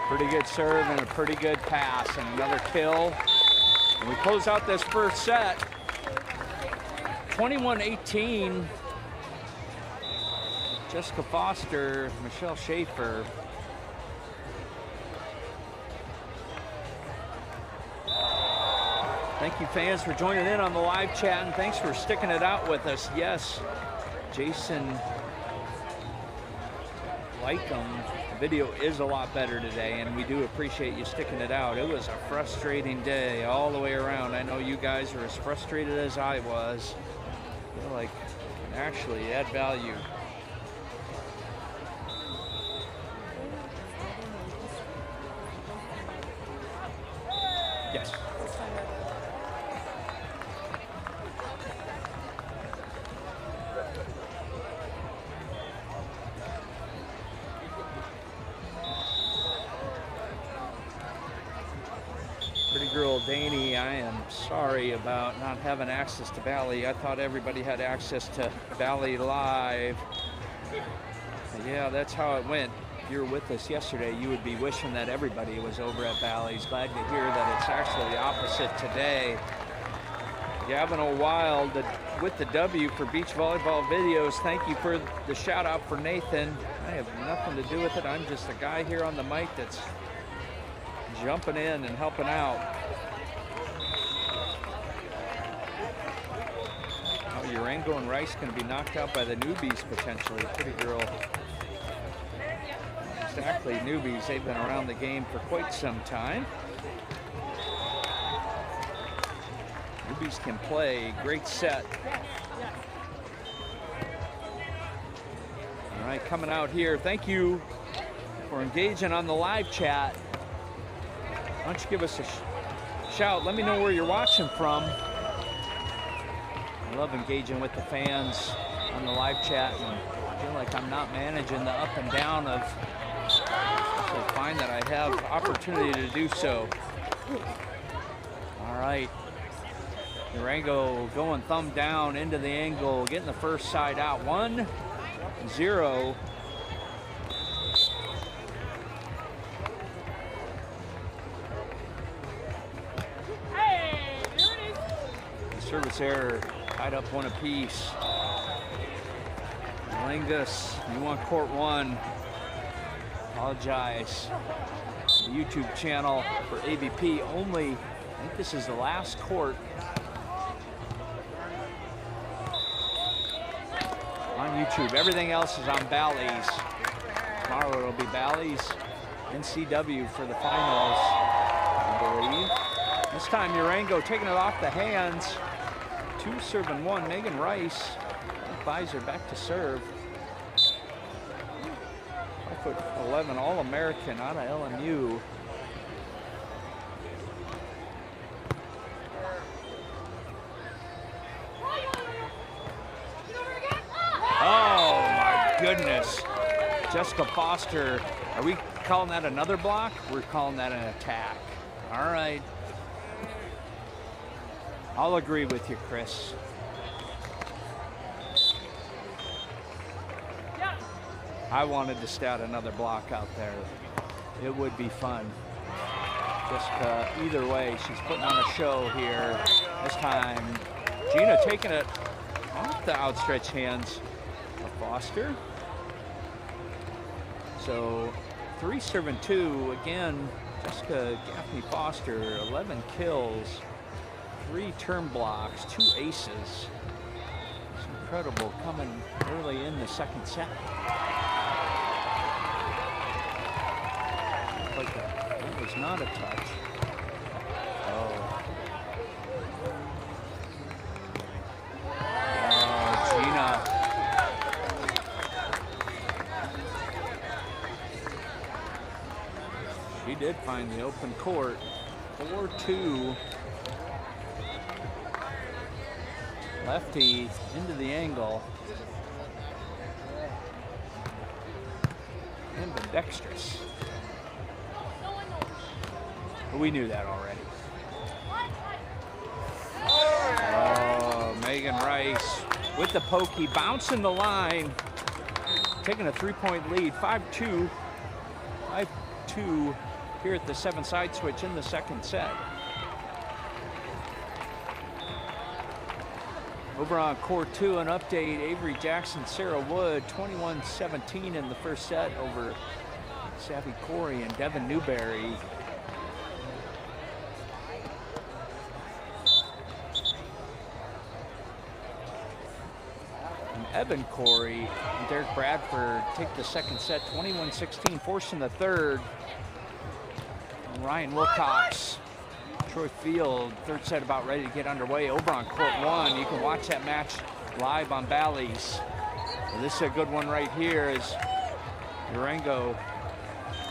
Pretty good serve and a pretty good pass, and another kill. And we close out this first set. 21-18. Jessica Foster, Michelle Schaefer. Thank you, fans, for joining in on the live chat, and thanks for sticking it out with us. Yes, Jason Lycum. Video is a lot better today, and we do appreciate you sticking it out. It was a frustrating day all the way around. I know you guys are as frustrated as I was. I feel like I can actually add value. Yes. Danny, I am sorry about not having access to Bally. I thought everybody had access to Bally Live. Yeah, that's how it went. If you were with us yesterday, you would be wishing that everybody was over at Bally's. Glad to hear that it's actually the opposite today. Gavin O'Wild with the W for Beach Volleyball Videos. Thank you for the shout out for Nathan. I have nothing to do with it. I'm just a guy here on the mic that's jumping in and helping out. Oh, Urango and Rice going to be knocked out by the newbies potentially. Pretty girl. Exactly, newbies. They've been around the game for quite some time. Newbies can play. Great set. All right, coming out here. Thank you for engaging on the live chat. Why don't you give us a shout? Let me know where you're watching from. I love engaging with the fans on the live chat, and I feel like I'm not managing the up and down of, so I find that I have opportunity to do so. All right. Durango going thumb down into the angle, getting the first side out. 1-0. Hey, there it is. Service error, tied up one apiece. Lingus, you want court 1. Apologize. The YouTube channel for AVP only. I think this is the last court on YouTube. Everything else is on Bally's. Tomorrow it'll be Bally's NCW for the finals, I believe. This time Urango taking it off the hands. 2 serving 1. Megan Rice buys her back to serve. 5'11", All-American out of LMU. Oh my goodness. Jessica Foster, are we calling that another block? We're calling that an attack. All right. I'll agree with you, Chris. I wanted to stat another block out there. It would be fun. Jessica, either way, she's putting on a show here. This time, Gina taking it off the outstretched hands of Foster. So 3 serving 2. Again, Jessica Gaffney Foster, 11 kills, 3 turn blocks, 2 aces. It's incredible coming early in the second set. Like that. It was not a touch. Oh, Gina. She did find the open court. 4-2. Lefty into the angle. Ambidextrous. But we knew that already. Oh, Megan Rice with the pokey, bouncing the line, taking a 3-point lead, 5-2. 5-2 here at the 7-side switch in the second set. Over on court 2, an update, Avery Jackson, Sarah Wood, 21-17 in the first set over Savvy Corey and Devin Newberry. And Evan Corey and Derek Bradford take the second set, 21-16, forcing the third. And Ryan Wilcox, Troy Field, third set about ready to get underway over on court 1. You can watch that match live on Bally's. Well, this is a good one right here as Durango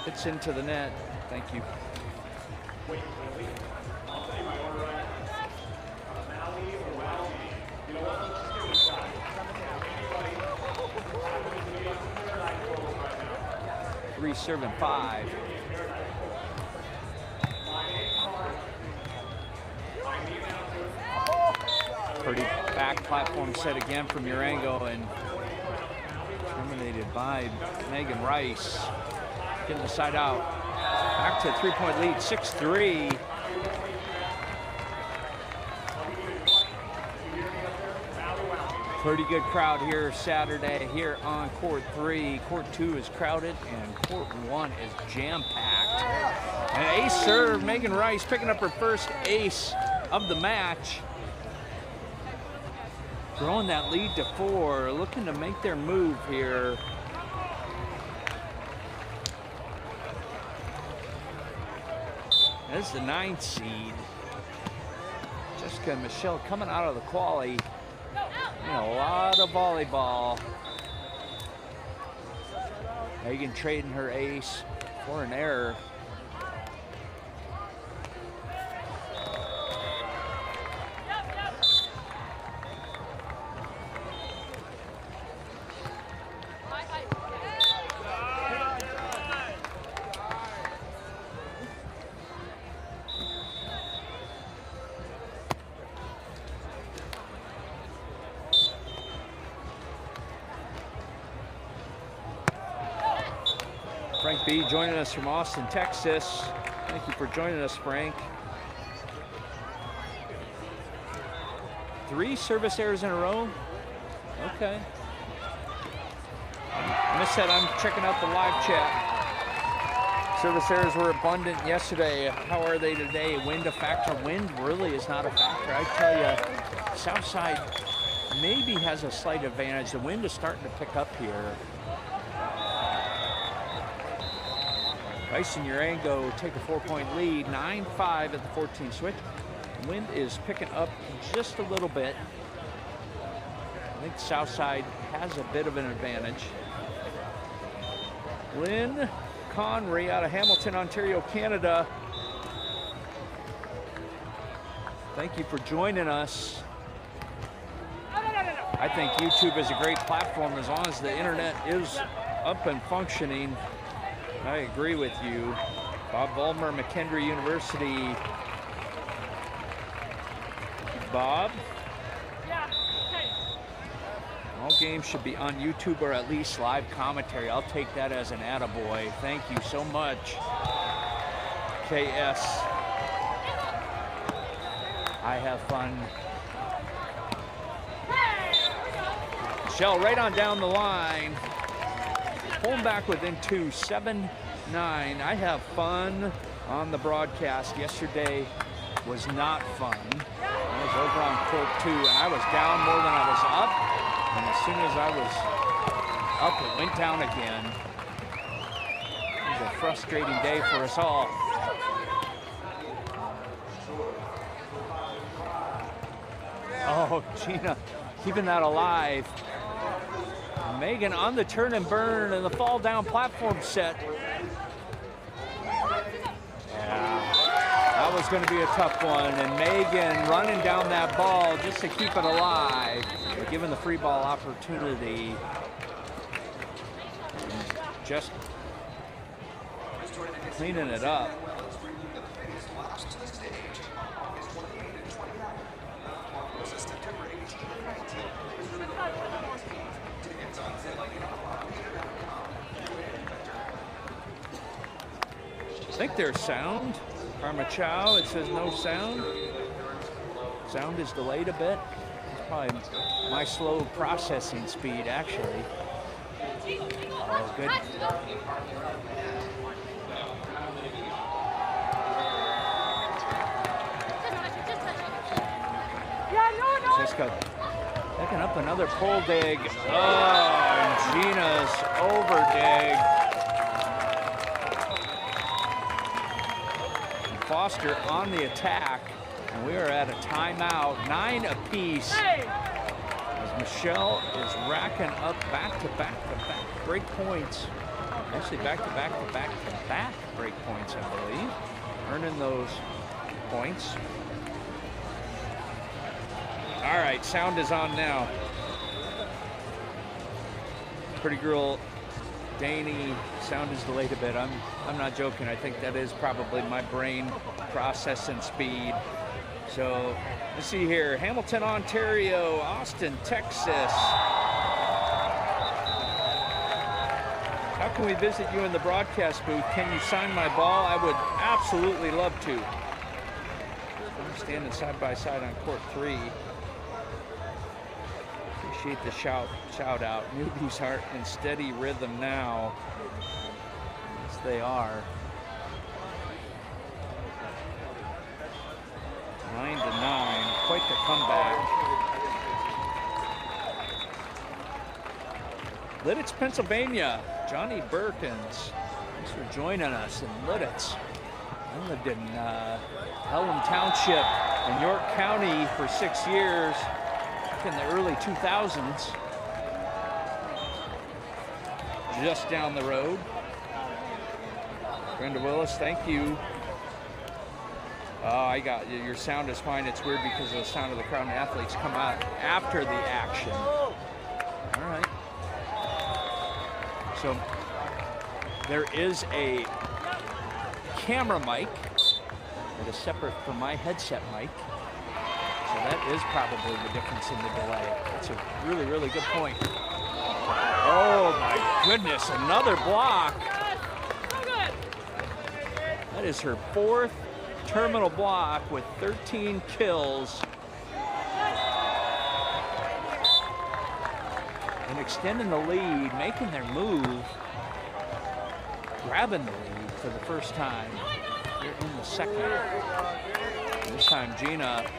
hits into the net. Thank you. Three serving 5. back platform set again from Urango and terminated by Megan Rice. Getting the side out. Back to a 3-point lead, 6-3. Pretty good crowd here Saturday here on court 3. Court 2 is crowded and court 1 is jam-packed. An ace serve, Megan Rice picking up her first ace of the match. Growing that lead to 4, looking to make their move here. That's the 9th seed. Jessica and Michelle coming out of the quali. A lot of volleyball. Megan trading her ace for an error. Frank B joining us from Austin, Texas. Thank you for joining us, Frank. 3 service errors in a row. Okay. I missed that. I'm checking out the live chat. Service errors were abundant yesterday. How are they today? Wind a factor? Wind really is not a factor. I tell you, Southside maybe has a slight advantage. The wind is starting to pick up here. Rice and Urango take a 4-point lead, 9-5 at the 14 switch. Wind is picking up just a little bit. I think Southside has a bit of an advantage. Lynn Conry out of Hamilton, Ontario, Canada. Thank you for joining us. I think YouTube is a great platform as long as the internet is up and functioning. I agree with you. Bob Vollmer, McKendree University. Bob? Yeah. Hey. All games should be on YouTube or at least live commentary. I'll take that as an attaboy. Thank you so much. KS. I have fun. Michelle right on down the line. Pulling back within 2, 7-9. I have fun on the broadcast. Yesterday was not fun. I was over on court 2 and I was down more than I was up. And as soon as I was up, it went down again. It was a frustrating day for us all. Oh, Gina, keeping that alive. Megan on the turn and burn and the fall down platform set. Yeah, that was going to be a tough one. And Megan running down that ball just to keep it alive, but given the free ball opportunity. Just cleaning it up. I think there's sound. Karma Chow, it says no sound. Sound is delayed a bit. It's probably my slow processing speed, actually. Oh, good. Jessica picking up another pull dig. Oh, and Gina's over dig. Foster on the attack, and we are at a timeout, 9 apiece. As Michelle is racking up back-to-back break points. Actually, back-to-back break points, I believe. Earning those points. All right, sound is on now. Pretty girl Danny, sound is delayed a bit. I'm not joking. I think that is probably my brain processing speed. So let's see here, Hamilton, Ontario, Austin, Texas. How can we visit you in the broadcast booth? Can you sign my ball? I would absolutely love to. I'm standing side by side on court 3. Appreciate the shout out. Newbies are in steady rhythm now. Yes, they are. 9-9, quite the comeback. Lidditz, Pennsylvania, Johnny Birkins. Thanks for joining us in Lidditz. I lived in Pelham Township in York County for 6 years, back in the early 2000s. Just down the road. Brenda Willis, thank you. I got you. Your sound is fine. It's weird because of the sound of the crowd and athletes come out after the action. All right. So there is a camera mic that is separate from my headset mic. So that is probably the difference in the delay. That's a really, really good point. Oh my goodness, another block. That is her 4th terminal block with 13 kills. And extending the lead, making their move, grabbing the lead for the first time here in the second. And this time Gina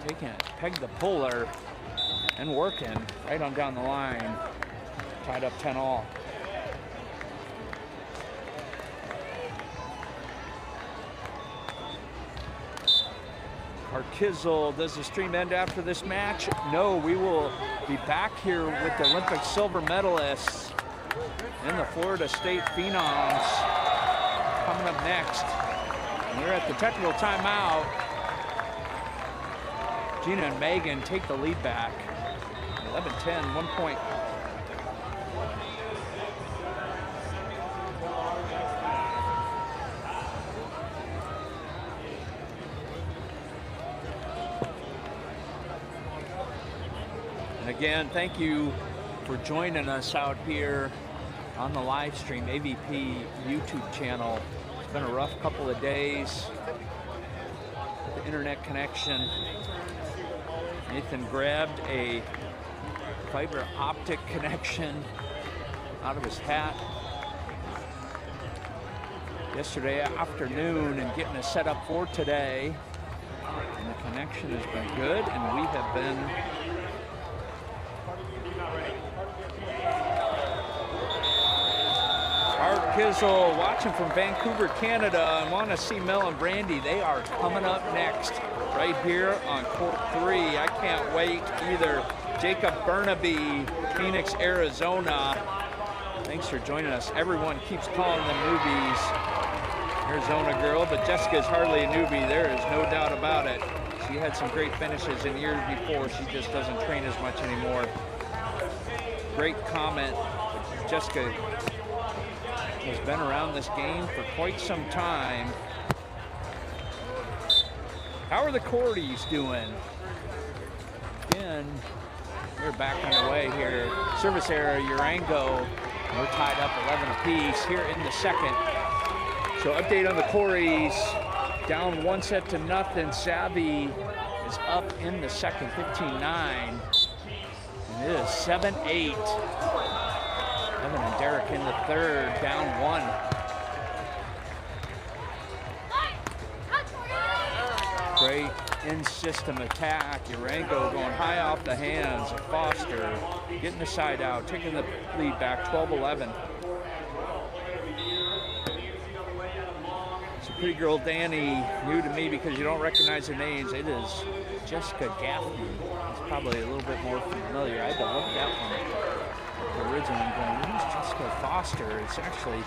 taking it, peg the puller, and working right on down the line, tied up 10-all. Kizzle, does the stream end after this match? No, we will be back here with the Olympic silver medalists and the Florida State Phenoms coming up next. And we're at the technical timeout. Gina and Megan take the lead back. 11-10, 1 point. Again, thank you for joining us out here on the live stream, AVP YouTube channel. It's been a rough couple of days with the internet connection. Nathan grabbed a fiber optic connection out of his hat yesterday afternoon and getting us set up for today. And the connection has been good, and we have been Art Kizzle watching from Vancouver, Canada, and want to see Mel and Brandy. They are coming up next right here on court 3. I can't wait either. Jacob Burnaby, Phoenix, Arizona. Thanks for joining us. Everyone keeps calling them newbies. Arizona girl, but Jessica's hardly a newbie. There is no doubt about it. She had some great finishes in years before. She just doesn't train as much anymore. Great comment. Jessica has been around this game for quite some time. How are the Cordies doing? Again, they're back on the way here. Service error, Urango. We're tied up 11 apiece here in the second. So update on the Cordies. Down 1-0. Savvy is up in the second, 15-9. And it is 7-8. Evan and Derek in the third, down 1. Great in-system attack. Urango going high off the hands of Foster, getting the side out, taking the lead back, 12-11. So pretty girl Danny, new to me because you don't recognize their names. It is Jessica Gaffney. It's probably a little bit more familiar. I had to look that one originally going, who's Jessica Foster? It's actually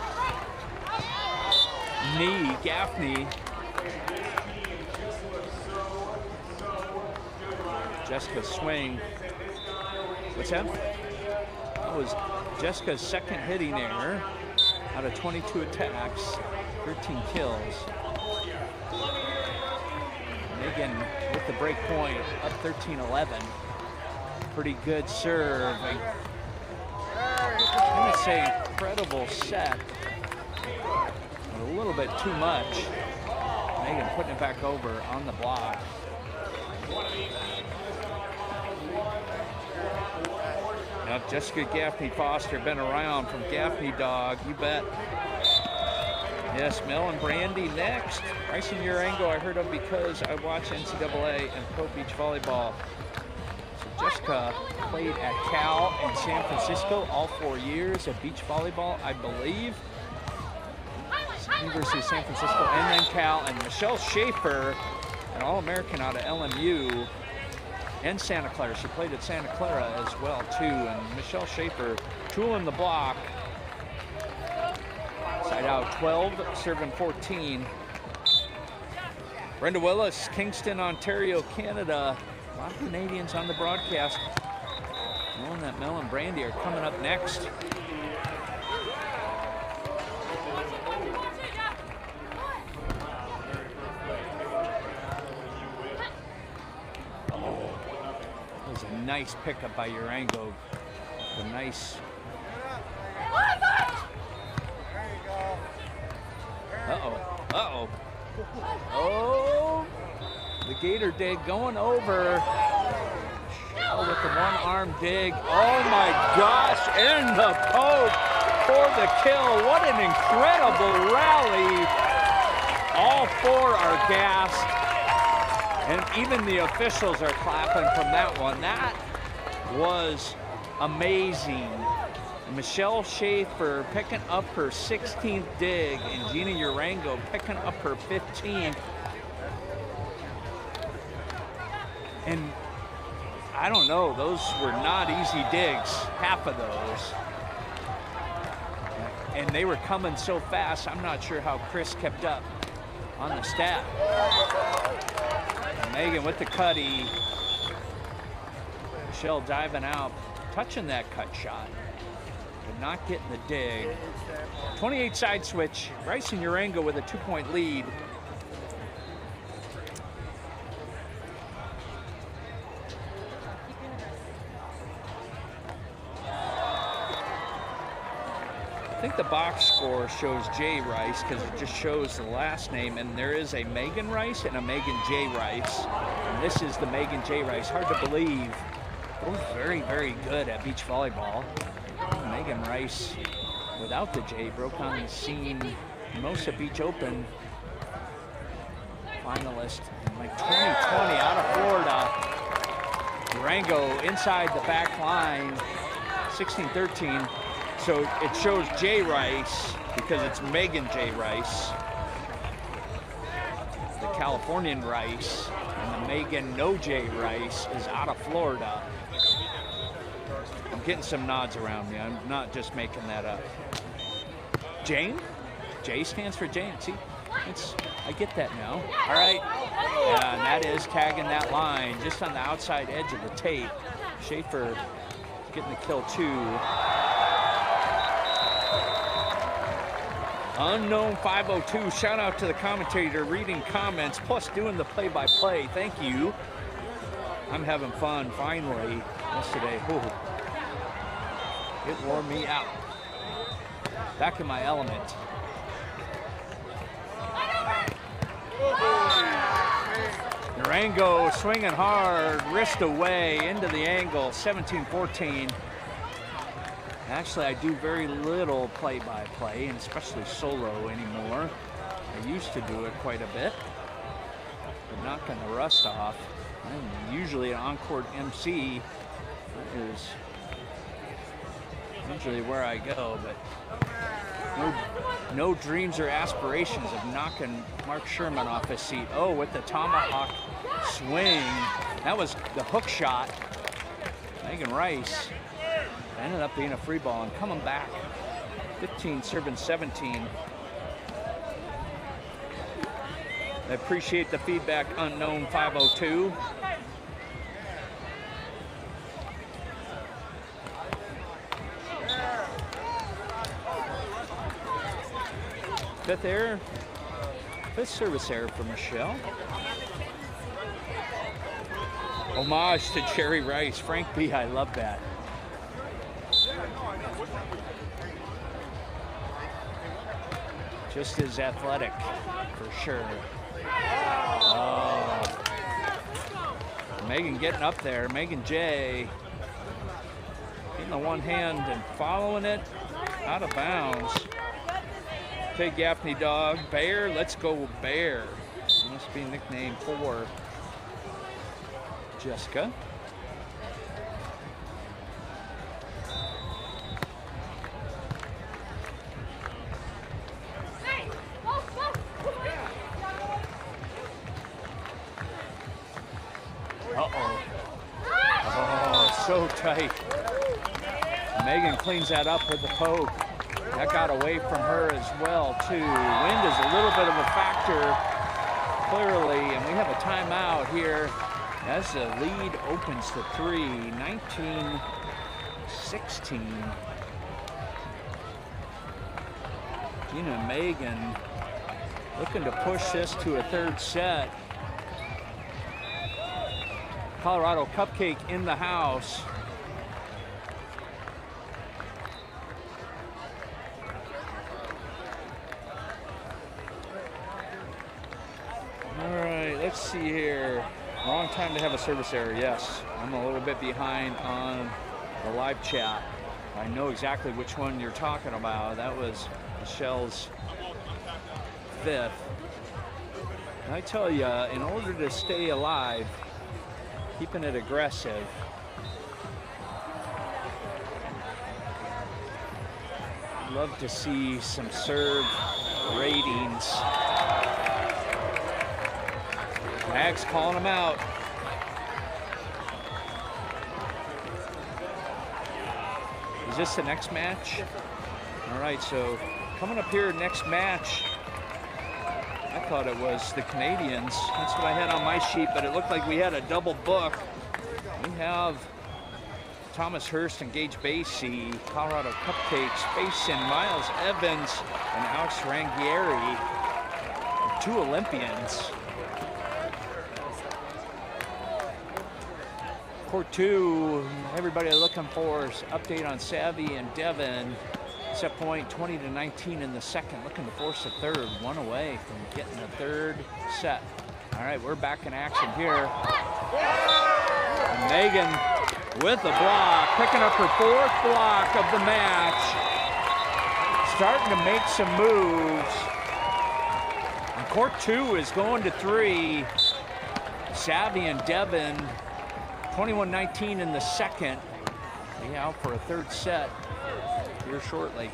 Gaffney. Jessica swing. What's that? That was Jessica's second hitting error out of 22 attacks, 13 kills. Megan with the break point, up 13-11. Pretty good serve. I'm gonna say incredible set, but a little bit too much. Megan putting it back over on the block. Now Jessica Gaffney Foster, been around from Gaffney Dog, you bet. Yes, Mel and Brandy next. Bryson Urango I heard of because I watch NCAA and Pro Beach Volleyball. So Jessica played at Cal and San Francisco all 4 years of beach volleyball, I believe. University of San Francisco and then Cal. And Michelle Schaefer, an All-American out of LMU and Santa Clara. She played at Santa Clara as well too. And Michelle Schaefer tooling the block. Side out 12, serving 14. Brenda Willis, Kingston, Ontario, Canada. A lot of Canadians on the broadcast. Knowing that Mel and Brandy are coming up next. Oh, that was a nice pickup by Urango. A nice. Uh-oh. Oh, the Gator dig going over. Michelle with the one-arm dig. Oh my gosh, and the poke for the kill. What an incredible rally. All four are gassed. And even the officials are clapping from that one. That was amazing. Michelle Schaefer picking up her 16th dig and Gina Urango picking up her 15th. And I don't know, those were not easy digs, half of those. And they were coming so fast, I'm not sure how Chris kept up on the stat. Megan with the cutty. Michelle diving out, touching that cut shot. But not getting the dig. 28 side switch. Bryson Urango with a 2-point lead. I think the box score shows Jay Rice because it just shows the last name, and there is a Megan Rice and a Megan J. Rice. And this is the Megan J. Rice. Hard to believe. Both very, very good at beach volleyball. Megan Rice, without the J, broke on the scene. Mosa Beach Open finalist in like 2020 out of Florida. Urango inside the back line, 16-13. So it shows J. Rice because it's Megan J. Rice. The Californian Rice and the Megan No J. Rice is out of Florida. I'm getting some nods around me. I'm not just making that up. Jane? J stands for Jane. See, I get that now. All right. Yeah, and that is tagging that line just on the outside edge of the tape. Schaefer getting the kill too. Unknown 502, shout out to the commentator reading comments plus doing the play-by-play. Thank you. I'm having fun finally yesterday. Ooh. It wore me out. Back in my element. Urango swinging hard, wrist away into the angle, 17-14. Actually, I do very little play-by-play, and especially solo anymore. I used to do it quite a bit, but knocking the rust off. I'm usually an on-court MC. That is usually where I go, but no dreams or aspirations of knocking Mark Sherman off his seat. Oh, with the tomahawk swing. That was the hook shot. Megan Rice ended up being a free ball and coming back. 15 serving 17. I appreciate the feedback, Unknown 502. Fifth service error for Michelle. Homage to Jerry Rice. Frank B, I love that. Just as athletic, for sure. Oh. Megan getting up there. Megan J. Getting the one hand and following it out of bounds. Okay, Gaffney dog. Bear, let's go Bear. Must be nickname for Jessica. Uh-oh. Oh, so tight. Megan cleans that up with the poke. That got away from her as well, too. Wind is a little bit of a factor, clearly, and we have a timeout here as the lead opens to 3, 19-16. Gina and Megan looking to push this to a third set. Colorado Cupcake in the house. All right, let's see here. Wrong time to have a service error, yes. I'm a little bit behind on the live chat. I know exactly which one you're talking about. That was Michelle's 5th. And I tell you, in order to stay alive, keeping it aggressive. Love to see some serve ratings. Max calling him out. Is this the next match? All right, so coming up here next match, I thought it was the Canadians. That's what I had on my sheet, but it looked like we had a double book. We have Thomas Hurst and Gage Basie, Colorado Cupcakes, facing Miles Evans and Alex Rangieri, 2 Olympians. Court 2, everybody looking for update on Savvy and Devin. Set point 20-19 in the second, looking to force a third, 1 away from getting the third set. All right, we're back in action here. And Megan with the block, picking up her 4th block of the match. Starting to make some moves. And court 2 is going to 3. Savvy and Devin, 21-19 in the second. Be out for a third set here shortly.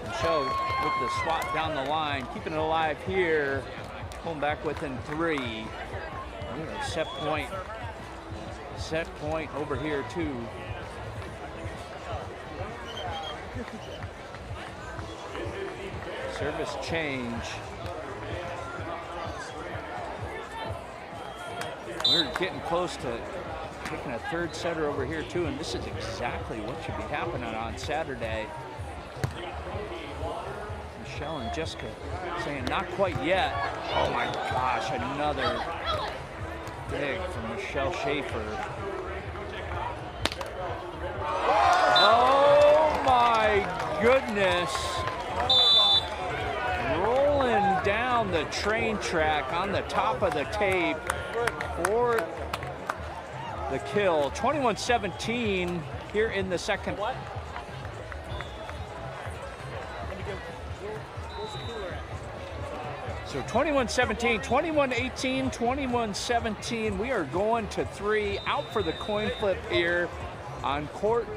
Michelle with the swat down the line, keeping it alive here. Pulling back within 3. Set point over here too. Service change. We're getting close to taking a third setter over here too, and this is exactly what should be happening on Saturday. Michelle and Jessica saying not quite yet. Oh my gosh, another big from Michelle Schaefer. Oh my goodness. Rolling down the train track on the top of the tape for the kill. 21-17 here in the second. So 21-17, 21-18, 21-17. We are going to 3. Out for the coin flip here on court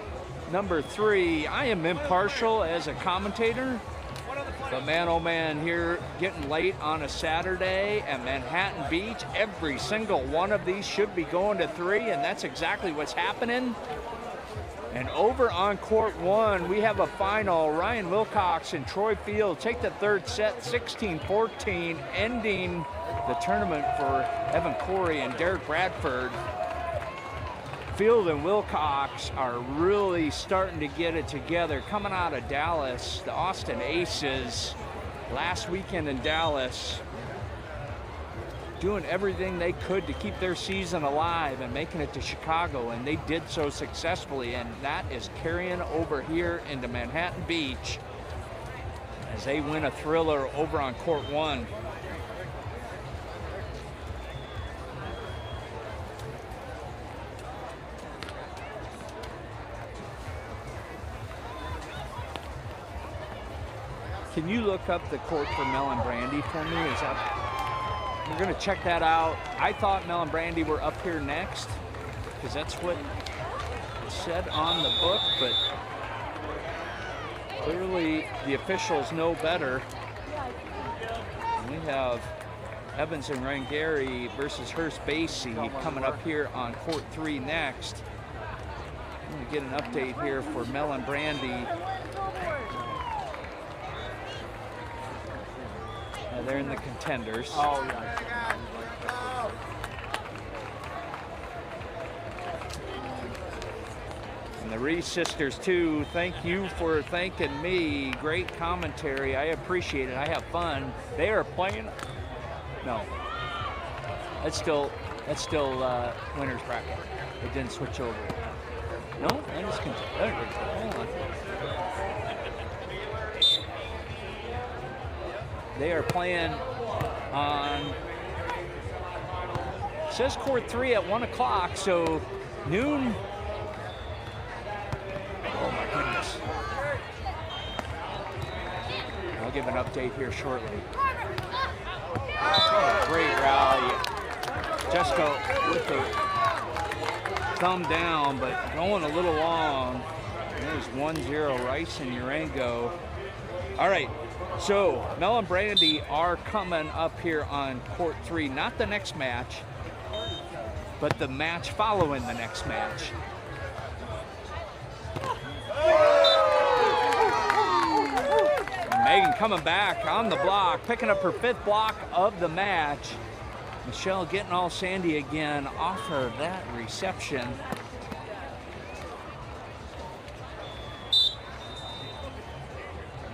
number 3. I am impartial as a commentator. But man, oh man, here getting late on a Saturday at Manhattan Beach. Every single one of these should be going to 3, and that's exactly what's happening. And over on court 1, we have a final. Ryan Wilcox and Troy Field take the third set, 16-14, ending the tournament for Evan Corey and Derek Bradford. Field and Wilcox are really starting to get it together. Coming out of Dallas, the Austin Aces, last weekend in Dallas, doing everything they could to keep their season alive and making it to Chicago, and they did so successfully, and that is carrying over here into Manhattan Beach as they win a thriller over on court 1. Can you look up the court for Mel and Brandy for me? Is that, we're gonna check that out. I thought Mel and Brandy were up here next, because that's what it said on the book, but clearly the officials know better. And we have Evans and Rangari versus Hearst Basie coming up here on court 3 next. I'm gonna get an update here for Mel and Brandy. They're in the contenders. Oh, yeah. And the Reese sisters, too. Thank you for thanking me. Great commentary. I appreciate it. I have fun. They are playing. No. That's still winner's bracket. It didn't switch over. No? That is contender. Hold on. They are playing on, it says court 3 at 1 o'clock, so noon. Oh my goodness. I'll give an update here shortly. Oh, great rally. Jessica with the thumb down, but going a little long. There's 1-0 Rice and Urango. All right. So, Mel and Brandy are coming up here on court 3. Not the next match, but the match following the next match. Megan coming back on the block, picking up her 5th block of the match. Michelle getting all sandy again off of that reception.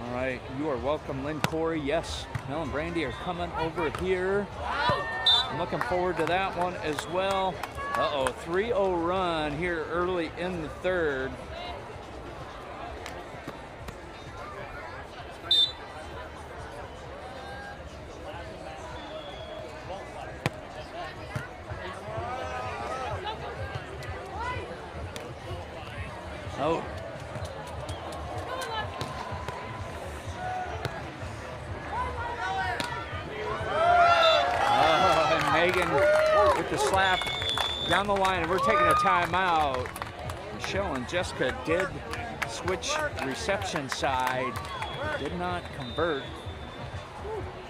All right, you are welcome, Lynn Corey. Yes, Mel and Brandy are coming over here. I'm looking forward to that one as well. Uh-oh, 3-0 run here early in the 3rd. Oh. Megan with the slap down the line, and we're taking a timeout. Michelle and Jessica did switch reception side, did not convert.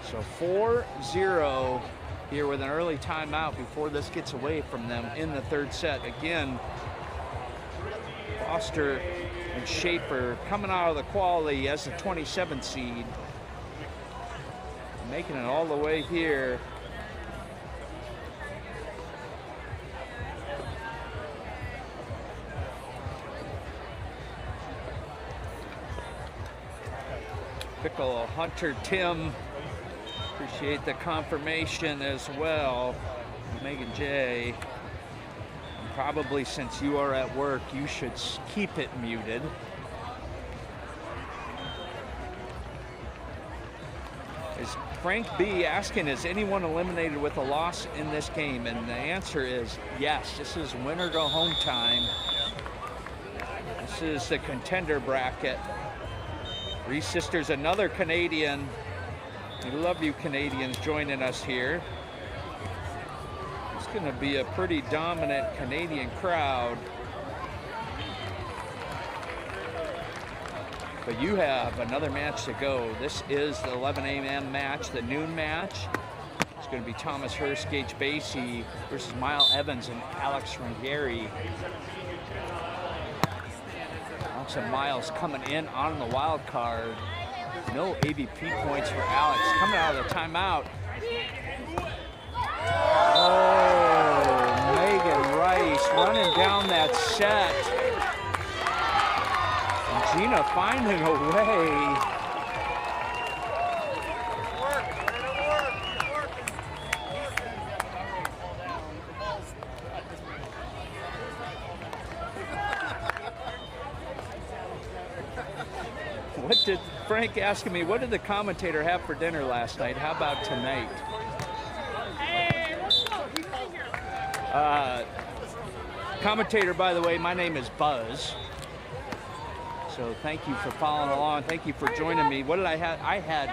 So 4-0 here with an early timeout before this gets away from them in the 3rd set. Again, Foster and Schaefer coming out of the quali as the 27 seed, making it all the way here. Pickle, Hunter, Tim, appreciate the confirmation as well. Megan J. And probably since you are at work, you should keep it muted. Is Frank B asking, is anyone eliminated with a loss in this game? And the answer is yes. This is win or go home time. This is the contender bracket. Reese sisters, another Canadian. We love you Canadians joining us here. It's going to be a pretty dominant Canadian crowd. But you have another match to go. This is the 11 a.m. match, the noon match. It's going to be Thomas Hurst, Gage Basie versus Miles Evans and Alex Rangari. Alex and Miles coming in on the wild card. No AVP points for Alex. Coming out of the timeout. Oh, Megan Rice running down that set. And Gina finding a way. What did Frank asking me? What did the commentator have for dinner last night? How about tonight? Hey, let's go. He's in here. Commentator, by the way, my name is Buzz. So thank you for following along. Thank you for joining me. What did I have? I had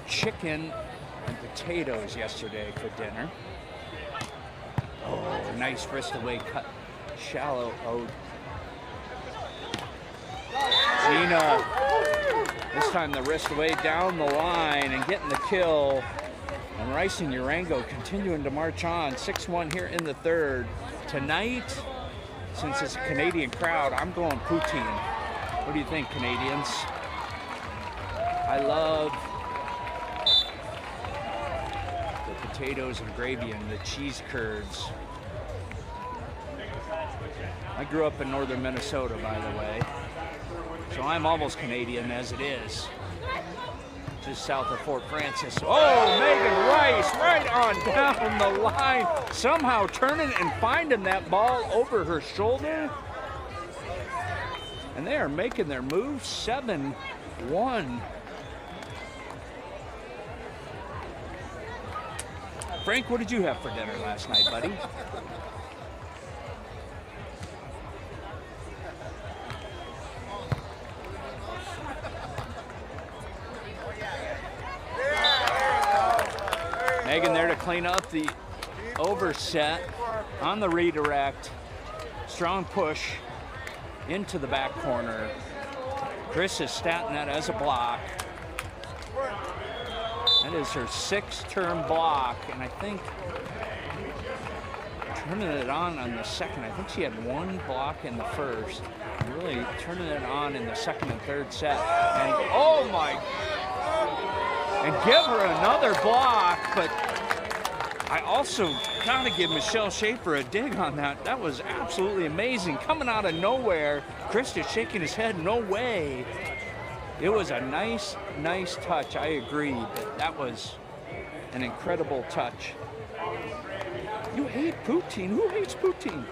chicken and potatoes yesterday for dinner. Oh, nice wrist away cut, shallow. Oh, Gina. This time the wrist away down the line and getting the kill. And Rice and Urango continuing to march on. 6-1 here in the third. Tonight, since it's a Canadian crowd, I'm going poutine. What do you think, Canadians? I love the potatoes and gravy and the cheese curds. I grew up in northern Minnesota, by the way, so I'm almost Canadian as it is. Just south of Fort Francis. Oh, Megan Rice right on down the line. Somehow turning and finding that ball over her shoulder. And they are making their move. 7-1. Frank, what did you have for dinner last night, buddy? Megan there to clean up the overset on the redirect. Strong push into the back corner. Chris is statting that as a block. That is her 6th term block, and I think turning it on the second. I think she had 1 block in the first. And really turning it on in the second and third set. And oh my, and give her another block, but I also gotta give Michelle Schaefer a dig on that. That was absolutely amazing. Coming out of nowhere, Chris is shaking his head, no way. It was a nice touch. I agree that was an incredible touch. You hate poutine. Who hates poutine?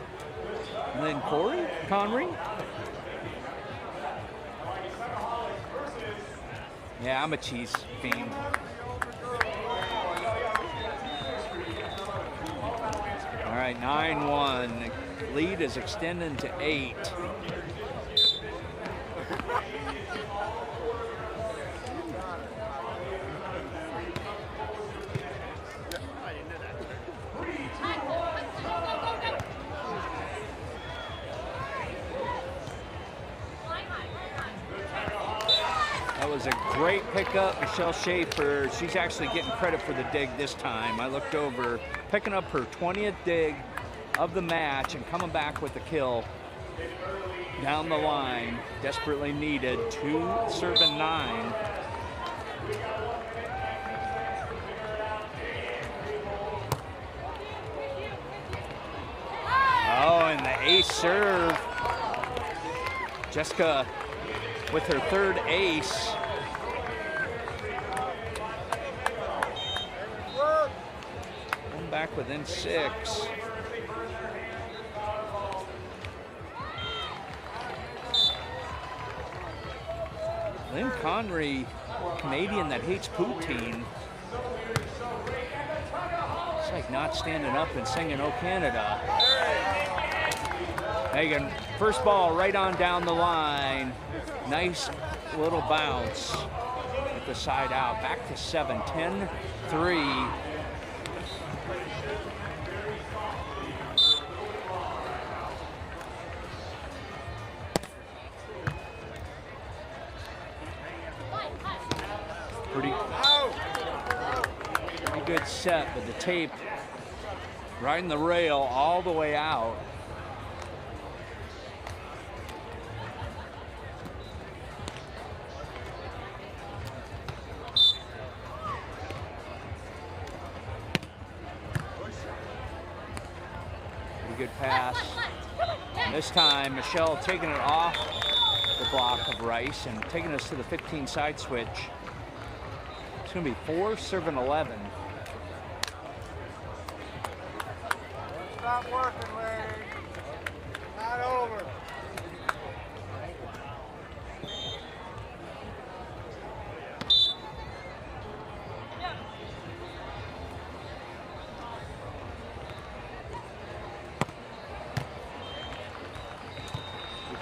And then Corey Conry. Yeah, I'm a cheese fiend. All right, 9-1. Lead is extending to 8. That was a great pickup, Michelle Schaefer. She's actually getting credit for the dig this time. I looked over, picking up her 20th dig of the match and coming back with a kill down the line. Desperately needed. 2 serving 9. Oh, and the ace serve. Jessica with her 3rd ace. Come back within 6. Lynn Conry, Canadian that hates poutine. It's like not standing up and singing "Oh Canada." Megan, first ball right on down the line. Nice little bounce with the side out. Back to 7, 10-3. Pretty good set, but the tape riding the rail all the way out. Good pass. And this time, Michelle taking it off the block of Rice and taking us to the 15 side switch. It's going to be 4 serving 11. Stop working, lady. Not over.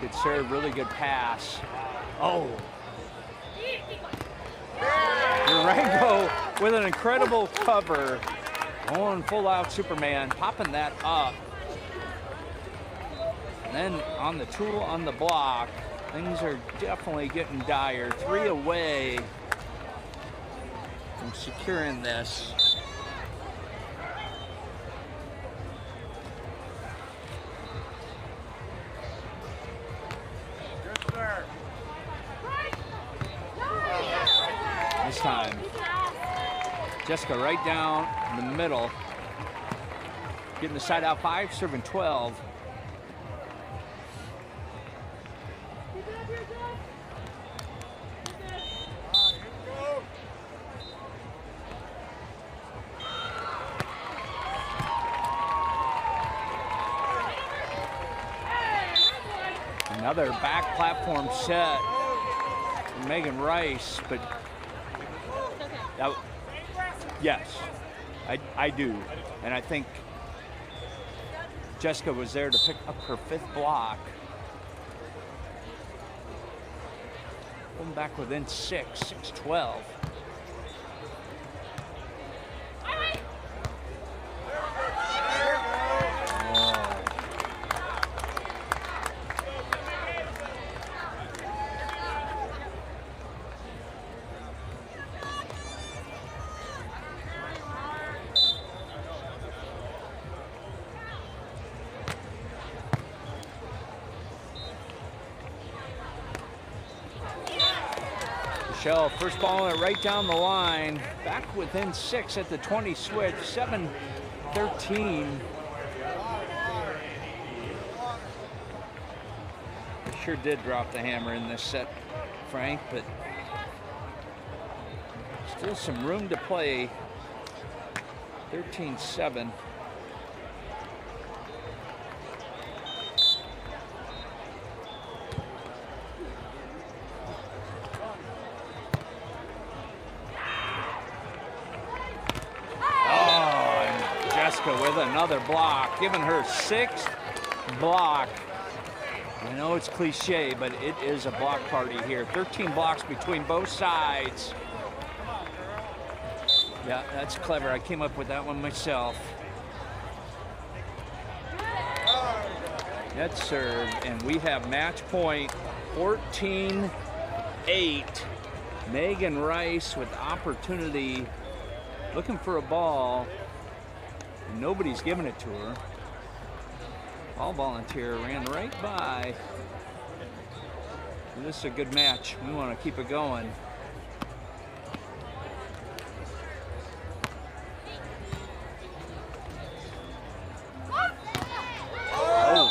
Good serve, really good pass. Oh. Durango with an incredible cover. Going full out Superman, popping that up. And then on the tool on the block, things are definitely getting dire. 3 away from securing this. This time, Jessica right down in the middle, getting the side out 5, serving 12. Another back platform set from Megan Rice, but yes, I do. And I think Jessica was there to pick up her 5th block. Going back within 6-12. Michelle, first ball right down the line, back within 6 at the 20 switch, 7-13. Sure did drop the hammer in this set, Frank, but still some room to play. 13-7. With another block, giving her 6th block. I know it's cliche, but it is a block party here. 13 blocks between both sides. Yeah, that's clever. I came up with that one myself. Net serve, and we have match point 14-8. Megan Rice with opportunity, looking for a ball. Nobody's giving it to her. Ball volunteer ran right by. This is a good match. We want to keep it going. Oh,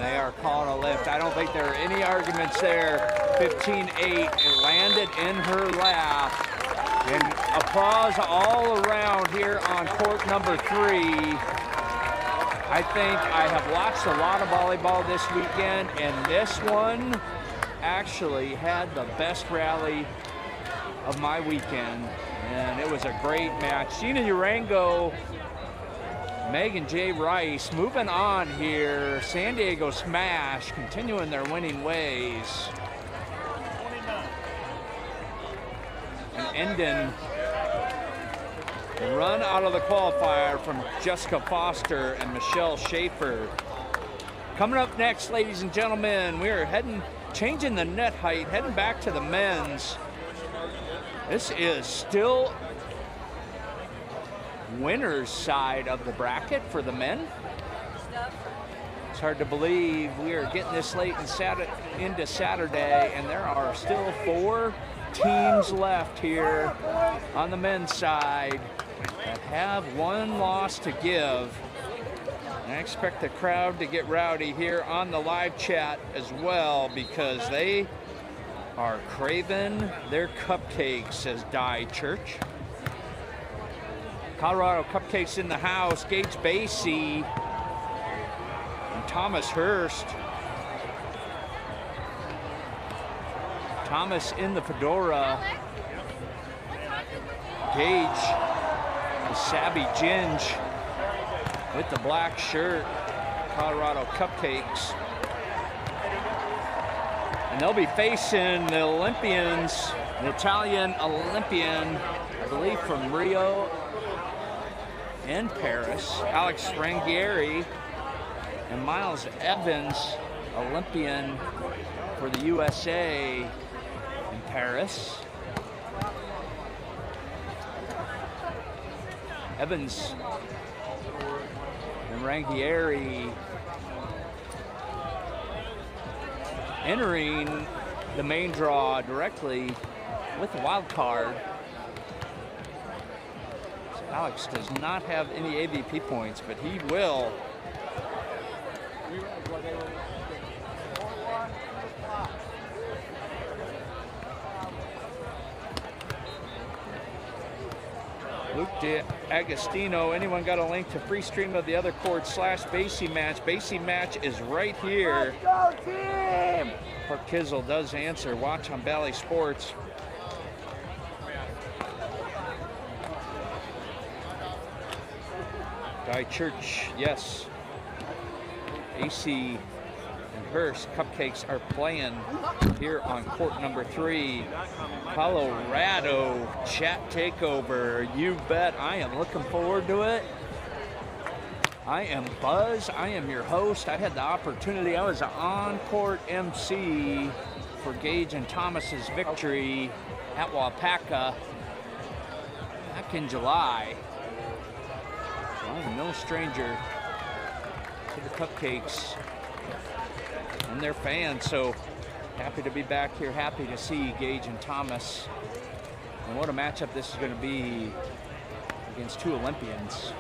they are calling a lift. I don't think there are any arguments there. 15-8. It landed in her lap. And applause all around here on court number 3. I think I have watched a lot of volleyball this weekend, and this one actually had the best rally of my weekend. And it was a great match. Gina Durango, Megan J. Rice moving on here. San Diego Smash continuing their winning ways. And ending the run out of the qualifier from Jessica Foster and Michelle Schaefer. Coming up next, ladies and gentlemen, we are changing the net height, heading back to the men's. This is still winner's side of the bracket for the men. It's hard to believe we are getting this late into Saturday, and there are still 4 teams left here on the men's side that have 1 loss to give. And I expect the crowd to get rowdy here on the live chat as well, because they are craving their cupcakes, says Die Church. Colorado Cupcakes in the house. Gage Basie and Thomas Hurst. Thomas in the fedora. Gage, the Sabby Ginge with the black shirt. Colorado Cupcakes. And they'll be facing the Olympians, the Italian Olympian, I believe from Rio and Paris, Alex Rangieri, and Miles Evans, Olympian for the USA in Paris. Evans and Rangieri entering the main draw directly with the wild card. So Alex does not have any AVP points, but he will. Luke DeAgostino, anyone got a link to free stream of the other court / Basie match? Basie match is right here. Let's go, team! Park Kizzle does answer. Watch on Bally Sports. Guy Church, yes. AC and Hearst Cupcakes are playing here on court number 3. Colorado chat takeover. You bet. I am looking forward to it. I am Buzz. I am your host. I had the opportunity. I was an on-court MC for Gage and Thomas's victory at Wapaka back in July. So I'm no stranger to the Cupcakes and their fans. So happy to be back here. Happy to see Gage and Thomas. And what a matchup this is going to be against 2 Olympians.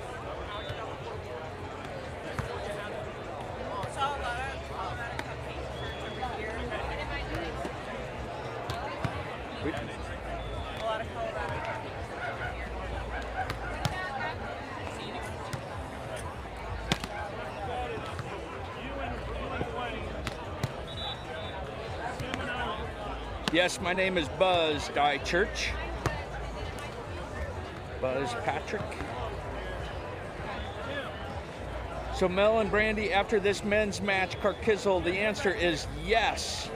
Yes, my name is Buzz Guy Church. Buzz Patrick. So Mel and Brandy, after this men's match, Carkizzle, the answer is yes.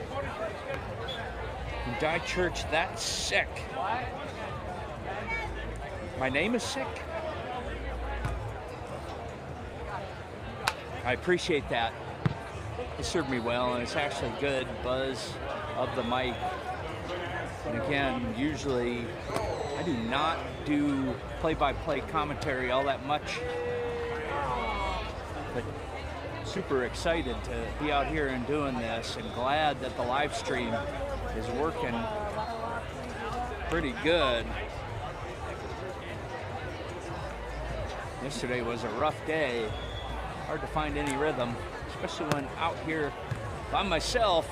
And Guy Church, that's sick. My name is sick. I appreciate that. It served me well, and it's actually good buzz of the mic. And again, usually I do not do play-by-play commentary all that much, but super excited to be out here and doing this, and glad that the live stream is working pretty good. Yesterday was a rough day. Hard to find any rhythm, especially when out here by myself.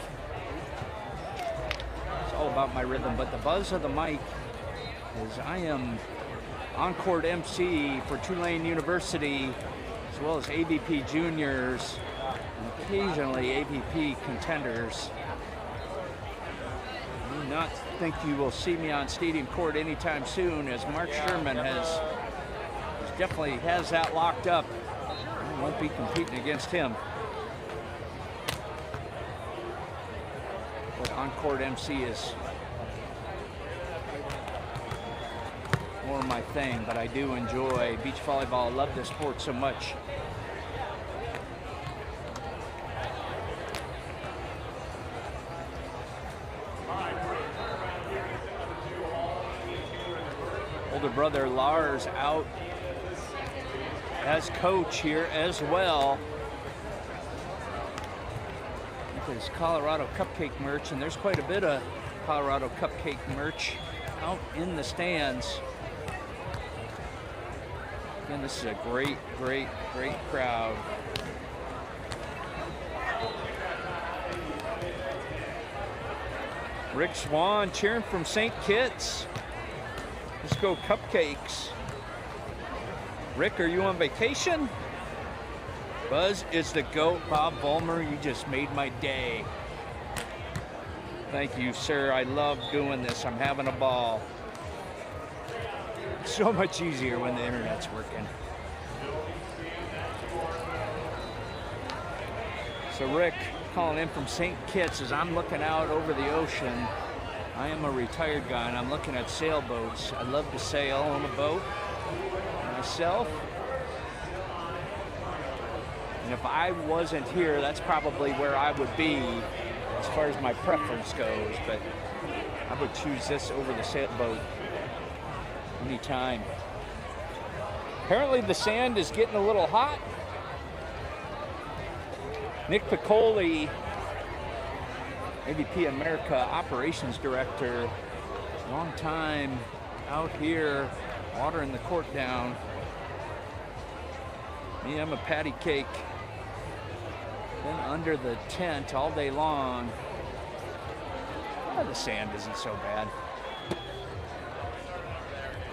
It's all about my rhythm, but the buzz of the mic is I am on-court MC for Tulane University, as well as AVP juniors, and occasionally AVP contenders. I do not think you will see me on Stadium Court anytime soon, as Mark Sherman definitely has that locked up. I won't be competing against him. But on-court MC is more my thing, but I do enjoy beach volleyball. I love this sport so much. Older brother Lars out as coach here as well. With his Colorado Cupcake merch, and there's quite a bit of Colorado Cupcake merch out in the stands. Again, this is a great, great, great crowd. Rick Swan cheering from St. Kitts. Let's go Cupcakes. Rick, are you on vacation? Buzz is the GOAT. Bob Vollmer, you just made my day. Thank you, sir. I love doing this. I'm having a ball. So much easier when the internet's working. So Rick calling in from St. Kitts as I'm looking out over the ocean. I am a retired guy and I'm looking at sailboats. I love to sail on a boat myself. And if I wasn't here, that's probably where I would be as far as my preference goes. But I would choose this over the sailboat anytime. Apparently the sand is getting a little hot. Nick Piccoli, AVP America Operations Director, long time out here watering the court down. Me, I'm a patty cake. Been under the tent all day long. Oh, the sand isn't so bad.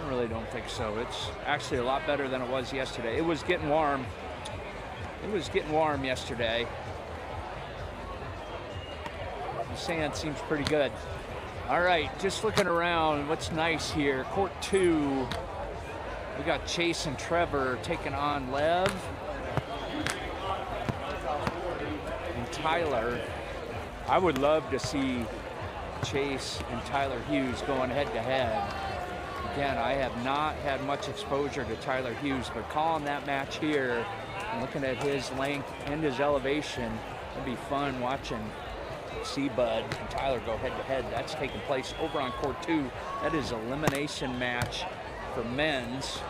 I really don't think so. It's actually a lot better than it was yesterday. It was getting warm. It was getting warm yesterday. The sand seems pretty good. All right, just looking around, what's nice here, court 2. We got Chase and Trevor taking on Lev and Tyler. I would love to see Chase and Tyler Hughes going head to head. Again, I have not had much exposure to Tyler Hughes, but calling that match here and looking at his length and his elevation, it'd be fun watching Seabud and Tyler go head to head. That's taking place over on court 2. That is an elimination match for men's.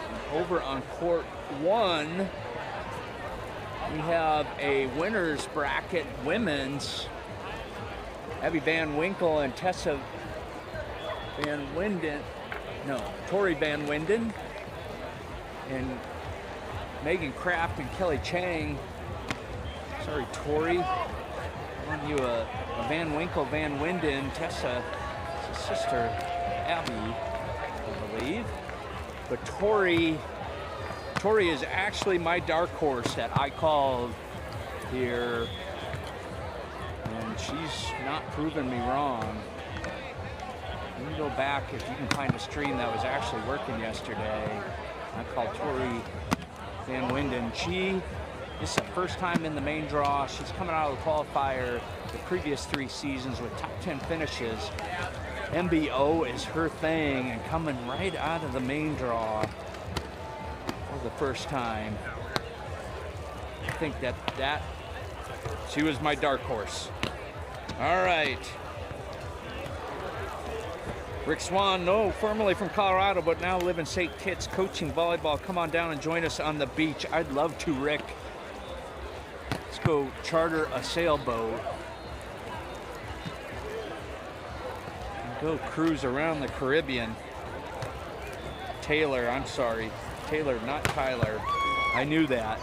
And over on court 1, we have a winner's bracket women's. Abby Van Winkle and Tessa Van Winden, no, Tori Van Winden, and Megan Kraft and Kelly Chang. Sorry, Tori. On you a Van Winkle, Van Winden, Tessa, his sister, Abby, I believe. But Tori is actually my dark horse that I called here, and she's not proven me wrong. Let me go back if you can find a stream that was actually working yesterday. I called Tori Van Winden. This is the first time in the main draw. She's coming out of the qualifier the previous 3 seasons with top 10 finishes. MBO is her thing and coming right out of the main draw for the first time. I think that she was my dark horse. All right. Rick Swan, formerly from Colorado, but now live in St. Kitts, coaching volleyball. Come on down and join us on the beach. I'd love to, Rick. Let's go charter a sailboat and go cruise around the Caribbean. Taylor, I'm sorry. Taylor, not Tyler. I knew that.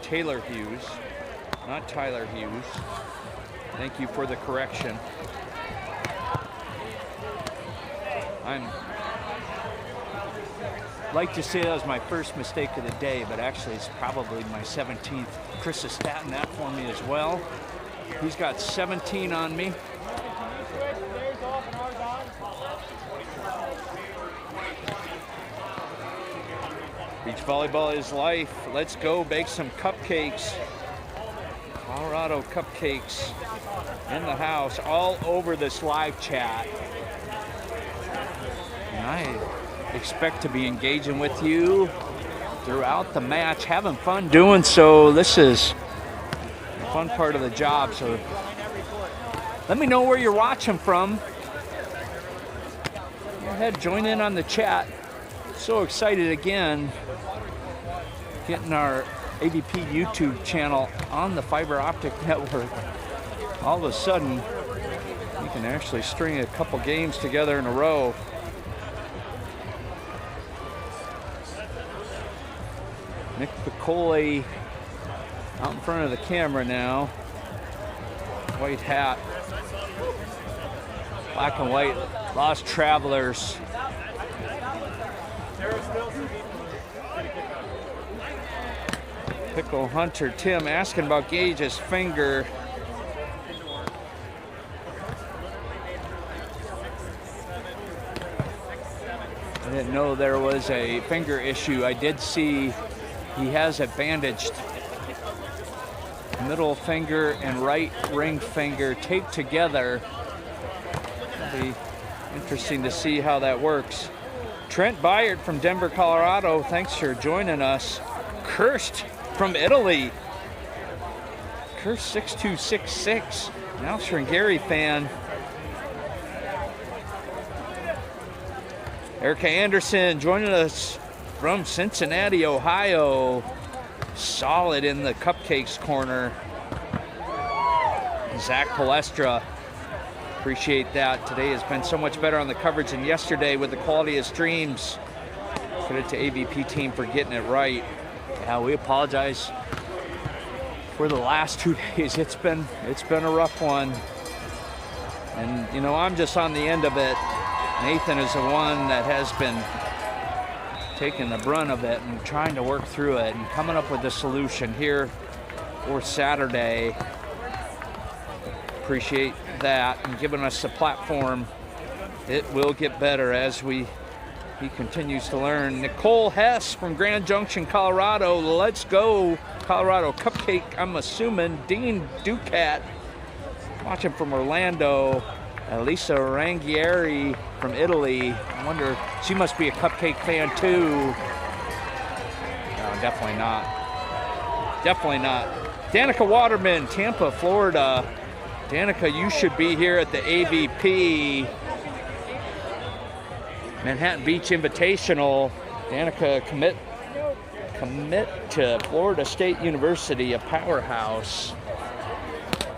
Taylor Hughes, not Tyler Hughes. Thank you for the correction. I'm like to say that was my first mistake of the day, but actually it's probably my 17th. Chris is statting that for me as well. He's got 17 on me. Beach volleyball is life. Let's go bake some cupcakes. Colorado cupcakes in the house, all over this live chat. And I expect to be engaging with you throughout the match, having fun doing so. This is the fun part of the job, so let me know where you're watching from. Go ahead, join in on the chat. So excited again, getting our AVP YouTube channel on the fiber optic network. All of a sudden, we can actually string a couple games together in a row. Nick Piccoli out in front of the camera now. White hat. Black and white. Lost Travelers. Pickle Hunter Tim asking about Gage's finger. I didn't know there was a finger issue. I did see he has it bandaged middle finger and right ring finger taped together. It'll be interesting to see how that works. Trent Byard from Denver, Colorado, thanks for joining us. Kirst from Italy. Kirst 6266, an Alster and Gary fan. Erica Anderson joining us from Cincinnati, Ohio. Solid in the cupcakes corner. Zach Palestra, appreciate that. Today has been so much better on the coverage than yesterday with the quality of streams. Credit to AVP team for getting it right. Yeah, we apologize for the last 2 days. It's been a rough one. And you know, I'm just on the end of it. Nathan is the one that has been taking the brunt of it and trying to work through it and coming up with a solution here for Saturday. Appreciate that and giving us the platform. It will get better as he continues to learn. Nicole Hess from Grand Junction, Colorado. Let's go, Colorado Cupcake, I'm assuming. Dean Ducat watching from Orlando. Elisa Rangieri from Italy. I wonder, she must be a cupcake fan too. No, definitely not. Definitely not. Danica Waterman, Tampa, Florida. Danica, you should be here at the AVP Manhattan Beach Invitational. Danica, commit to Florida State University, a powerhouse,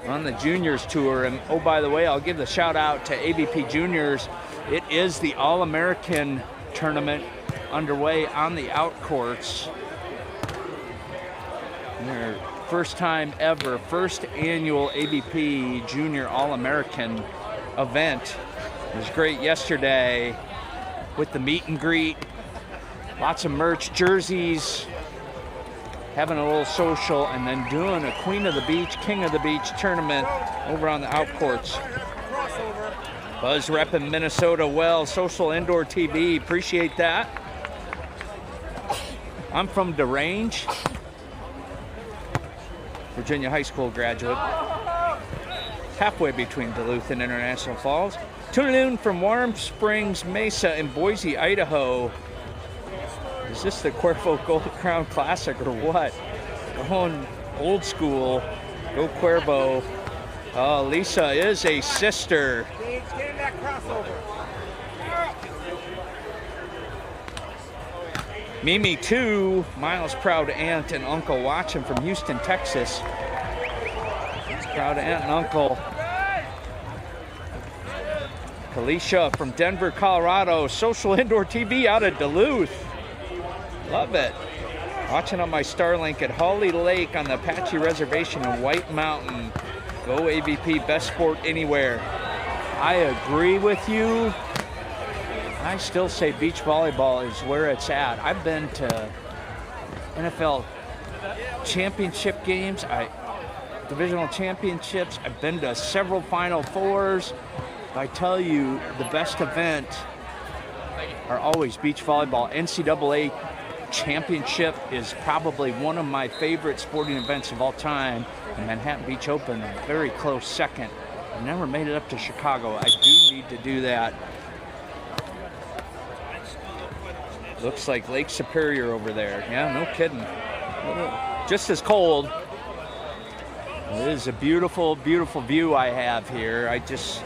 on the juniors tour. And oh, by the way, I'll give the shout out to AVP juniors. It is the All-American tournament underway on the outcourts. Their first time ever, first annual AVP Junior All-American event. It was great yesterday with the meet and greet. Lots of merch, jerseys, having a little social, and then doing a Queen of the Beach, King of the Beach tournament over on the outcourts. Buzz repping Minnesota well, social indoor TV, appreciate that. I'm from DeRange, Virginia high school graduate, halfway between Duluth and International Falls. Tuning in from Warm Springs Mesa in Boise, Idaho. Is this the Cuervo Gold Crown Classic or what? Going old school. Go Cuervo. Oh, Lisa is a sister. Mimi too. Miles' proud aunt and uncle watching from Houston, Texas. Proud aunt and uncle. Kalisha from Denver, Colorado. Social indoor TV out of Duluth. Love it. Watching on my Starlink at Holly Lake on the Apache Reservation in White Mountain. Go AVP, best sport anywhere. I agree with you. I still say beach volleyball is where it's at. I've been to NFL championship games, divisional championships. I've been to several Final Fours. I tell you, the best event are always beach volleyball. NCAA championship is probably one of my favorite sporting events of all time. The Manhattan Beach Open, a very close second. I never made it up to Chicago. I do need to do that. Looks like Lake Superior over there. Yeah, no kidding. Just as cold. It is a beautiful, beautiful view I have here. I just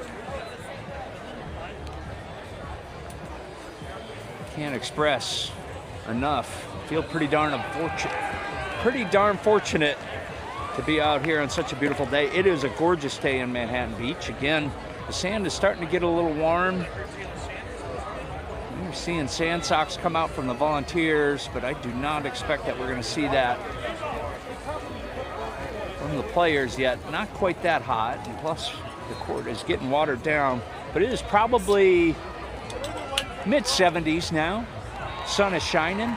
can't express enough. Feel pretty darn fortunate to be out here on such a beautiful day. It is a gorgeous day in Manhattan Beach. Again, the sand is starting to get a little warm. We're seeing sand socks come out from the Volunteers, but I do not expect that we're going to see that from the players yet. Not quite that hot, and plus the court is getting watered down, but it is probably mid-70s now. Sun is shining,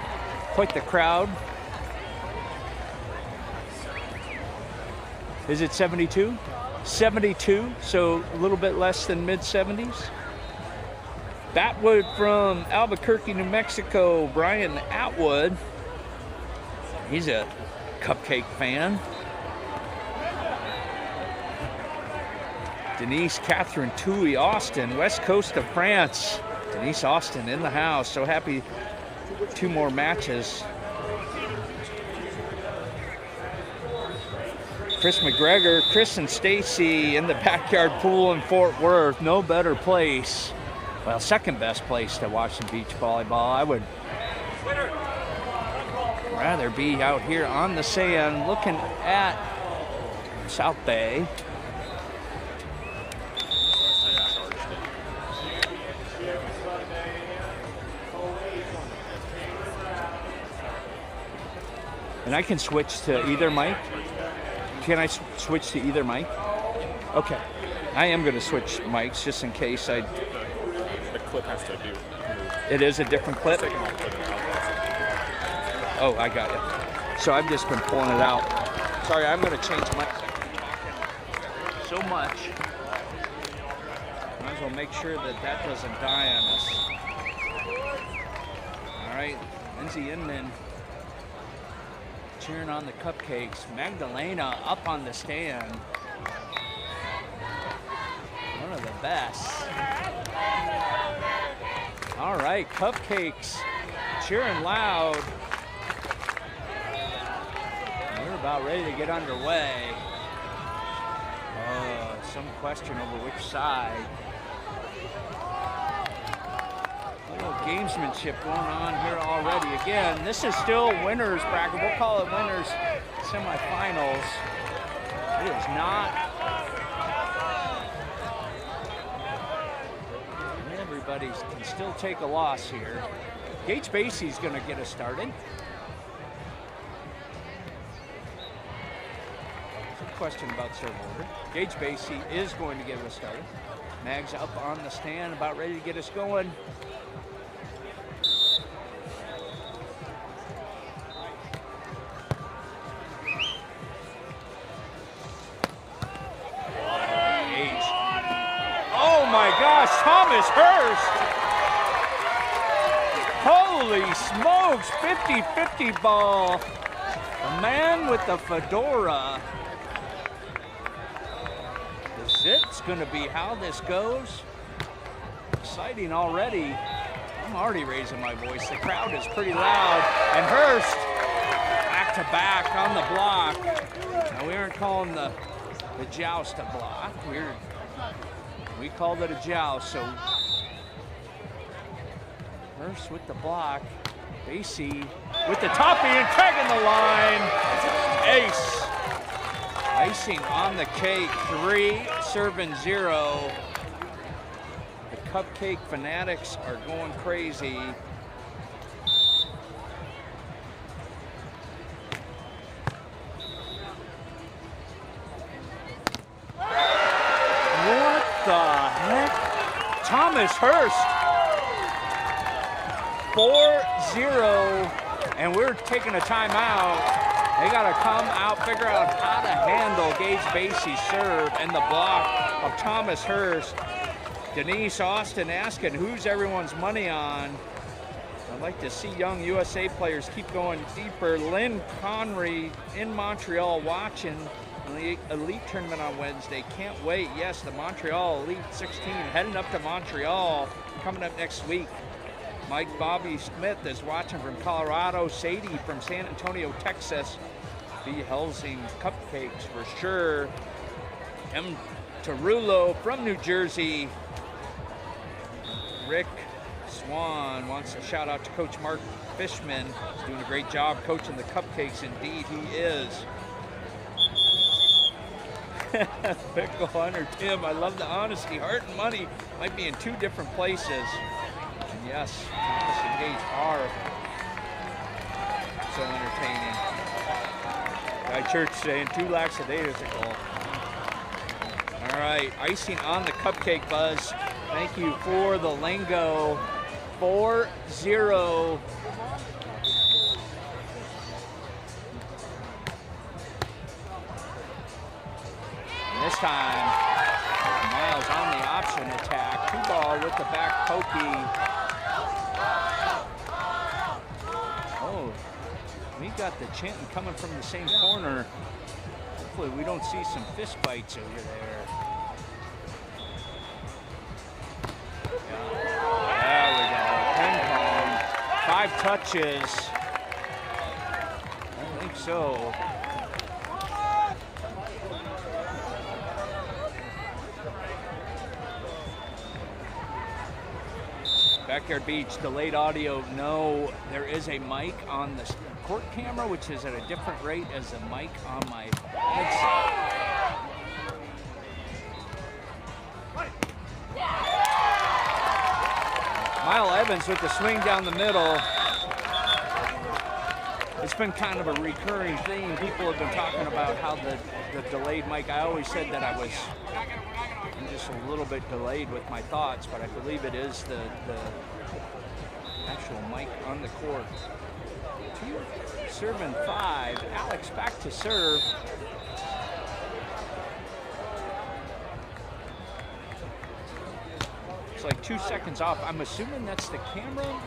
quite the crowd. Is it 72? 72, so a little bit less than mid-70s. Batwood from Albuquerque, New Mexico, Brian Atwood. He's a cupcake fan. Denise Catherine Tui Austin, west coast of France. Denise Austin in the house. So happy. 2 more matches. Chris McGregor, Chris and Stacy in the backyard pool in Fort Worth. No better place. Well, second best place to watch some beach volleyball. I would rather be out here on the sand looking at South Bay. And I can switch to either mic. Can I switch to either mic? Okay. I am going to switch mics just in case I... The clip has to do. It is a different clip? Oh, I got it. So I've just been pulling it out. Sorry, I'm going to change mics. So much. Might as well make sure that that doesn't die on us. All right, Lindsay Inman cheering on the cupcakes. Magdalena up on the stand. One of the best. All right, cupcakes cheering loud. We're about ready to get underway. Some question over which side. A little gamesmanship going on here already. Again, this is still winners bracket. We'll call it winners semifinals. It is not. Everybody can still take a loss here. Gage Bassey's going to get us started. Question about serve order. Gage Bassey is going to get us started. Mag's up on the stand, about ready to get us going. Gage. Oh my gosh, Thomas Hurst. Holy smokes, 50-50 ball. The man with the fedora. It's going to be how this goes. Exciting already. I'm already raising my voice. The crowd is pretty loud. And Hurst back to back on the block. Now we aren't calling the joust a block. We called it a joust. So Hurst with the block. Bassey with the toppy and tagging the line. Ace. Icing on the cake, 3, serving 0. The cupcake fanatics are going crazy. What the heck? Thomas Hurst, 4-0, and we're taking a timeout. They got to come out, figure out how to handle Gage Bassey's serve and the block of Thomas Hurst. Denise Austin asking who's everyone's money on. I'd like to see young USA players keep going deeper. Lynn Connery in Montreal watching the Elite Tournament on Wednesday. Can't wait. Yes, the Montreal Elite 16 heading up to Montreal coming up next week. Mike Bobby Smith is watching from Colorado. Sadie from San Antonio, Texas. B. Helsing cupcakes for sure. M. Tarullo from New Jersey. Rick Swan wants a shout out to Coach Mark Fishman. He's doing a great job coaching the cupcakes. Indeed, he is. Pickle Hunter Tim, I love the honesty. Heart and money might be in 2 different places. Yes, Thomas and Gage are so entertaining. Guy Church saying 2 lackadaisical. All right, icing on the cupcake, Buzz. Thank you for the lingo. 4-0. This time, Miles on the option attack. 2-ball with the back pokey. We got the chanting coming from the same corner. Hopefully we don't see some fist fights over there. 5 touches. I think so. Backyard Beach, delayed audio. No, there is a mic on the court camera, which is at a different rate as the mic on my headset. Mile Evans with the swing down the middle. It's been kind of a recurring theme. People have been talking about how the delayed mic. I always said that I'm just a little bit delayed with my thoughts, but I believe it is the actual mic on the court. 2 serving 5. Alex back to serve. It's like 2 seconds off. I'm assuming that's the camera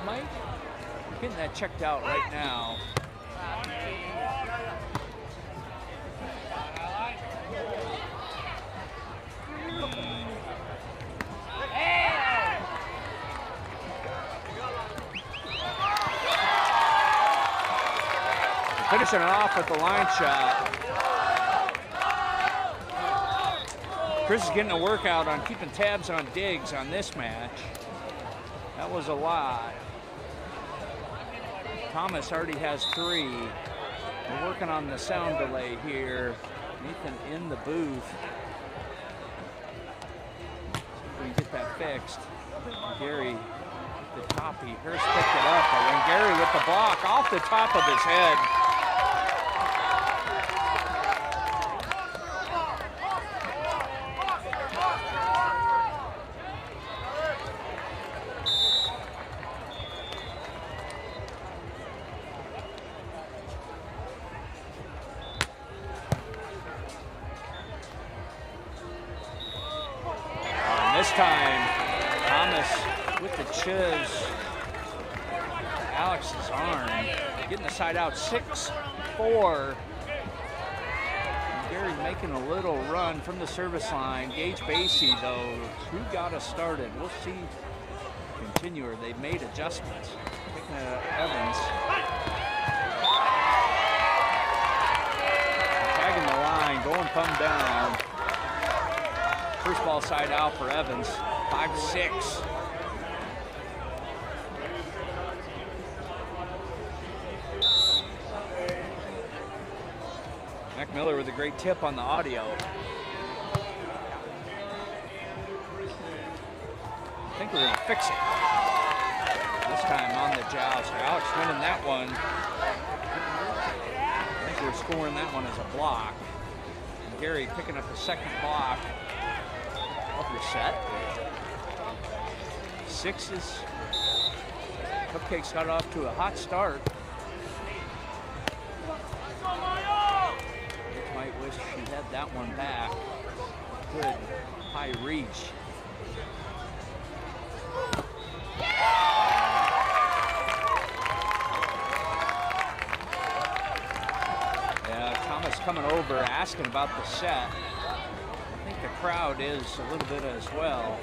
mic. I'm getting that checked out right now. Finishing it off with the line shot. Chris is getting a workout on keeping tabs on digs on this match. That was a lot. Thomas already has 3. We're working on the sound delay here. Nathan in the booth. See if we can get that fixed. Gary, the top, Hurst picked it up, but when Gary with the block off the top of his head. This time, Thomas with the chiz. Alex's arm getting the side out, 6-4. Gary making a little run from the service line. Gage Basie, though, who got us started? We'll see. Continuer, they've made adjustments. Picking it up, Evans. Tagging the line, going thumb down. First ball side out for Evans, 5-6. Mac Miller with a great tip on the audio. I think we're gonna fix it. This time on the joust. Alex winning that one. I think we're scoring that one as a block. And Gary picking up the second block. Up your set. 6s. Cupcakes got off to a hot start. Might wish she had that one back. Good high reach. Yeah, Thomas coming over asking about the set. I think the crowd is a little bit as well.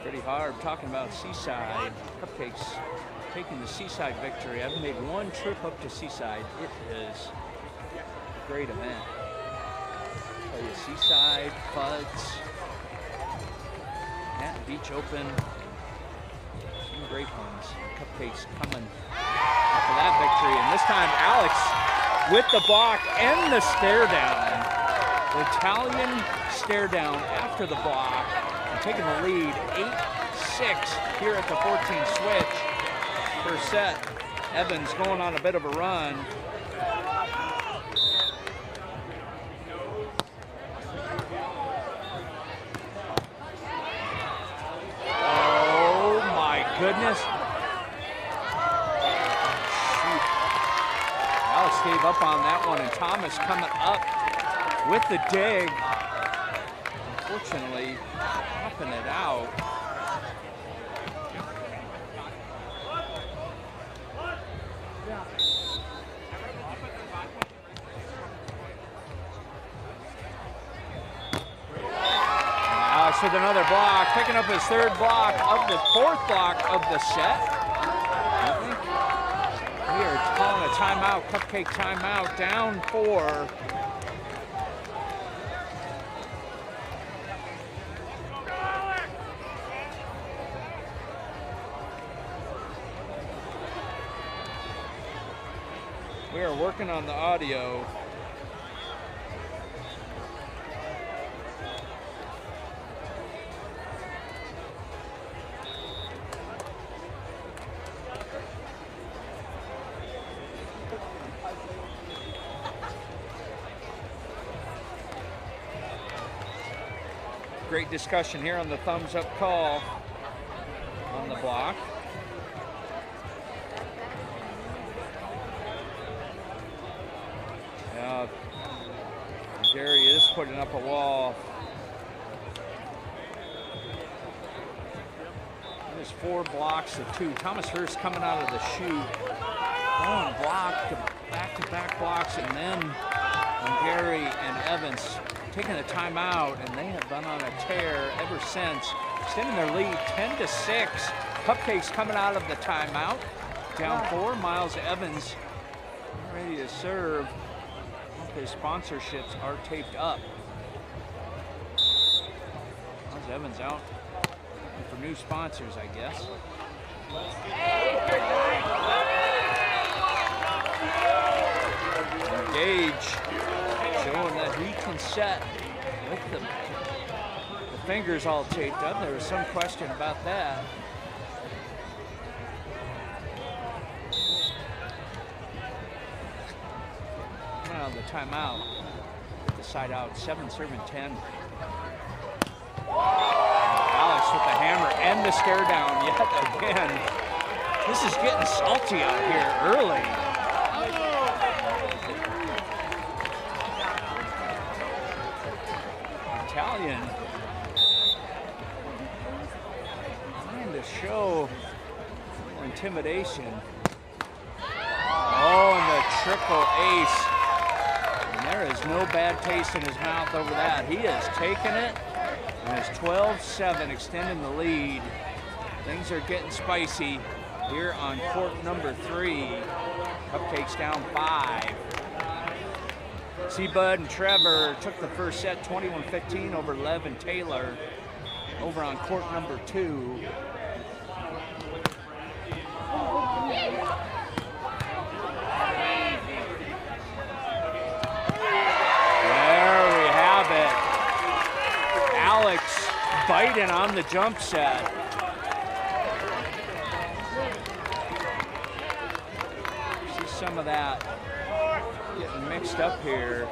Pretty hard talking about Seaside. Cupcakes taking the Seaside victory. I've made one trip up to Seaside. It is a great event. I'll tell you, Seaside, Fuds, Manhattan Beach Open, some great ones. Cupcakes coming after that victory, and this time Alex with the block and the stare down. The Italian stare down after the block, and taking the lead 8-6 here at the 14 switch. First set, Evans going on a bit of a run. Goodness. Shoot. Alex gave up on that one, and Thomas coming up with the dig. Unfortunately, popping it out. Alex with another block, picking up his third block of the fourth block of the set. I think we are calling a timeout, Cupcake timeout, down 4. We are working on the audio. Great discussion here on the thumbs up call on the block. Now, Gary is putting up a wall. There's 4 blocks to 2. Thomas Hurst coming out of the chute, going block to back-to-back blocks, and then Gary and Evans taking a timeout, and they have been on a tear ever since, extending their lead 10-6. Cupcakes coming out of the timeout, down 4. Miles Evans ready to serve. His sponsorships are taped up. Miles Evans out for new sponsors, I guess. Gage showing that he can set with the fingers all taped up. There was some question about that. Now the timeout, the side out, 7 serving 10. Alex with the hammer and the stare down yet again. This is getting salty out here early. Italian trying to show more intimidation. Oh, and the triple ace. And there is no bad taste in his mouth over that. He has taken it and is 12-7, extending the lead. Things are getting spicy here on court number 3. Cupcakes down 5. C-Bud and Trevor took the first set 21-15 over Lev and Taylor over on court number 2. There we have it. Alex biting on the jump set. See some of that getting mixed up here.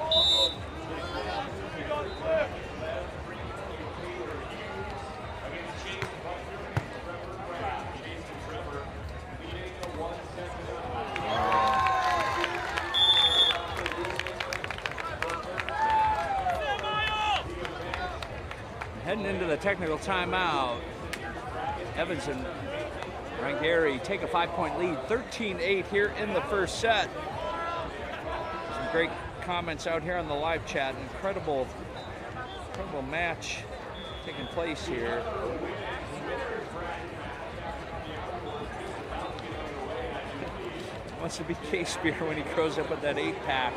Heading into the technical timeout. Evans and Rangari take a 5-point lead, 13-8 here in the first set. Some great comments out here on the live chat. Incredible match taking place here. Wants to be K-Spear when he grows up with that 8-pack.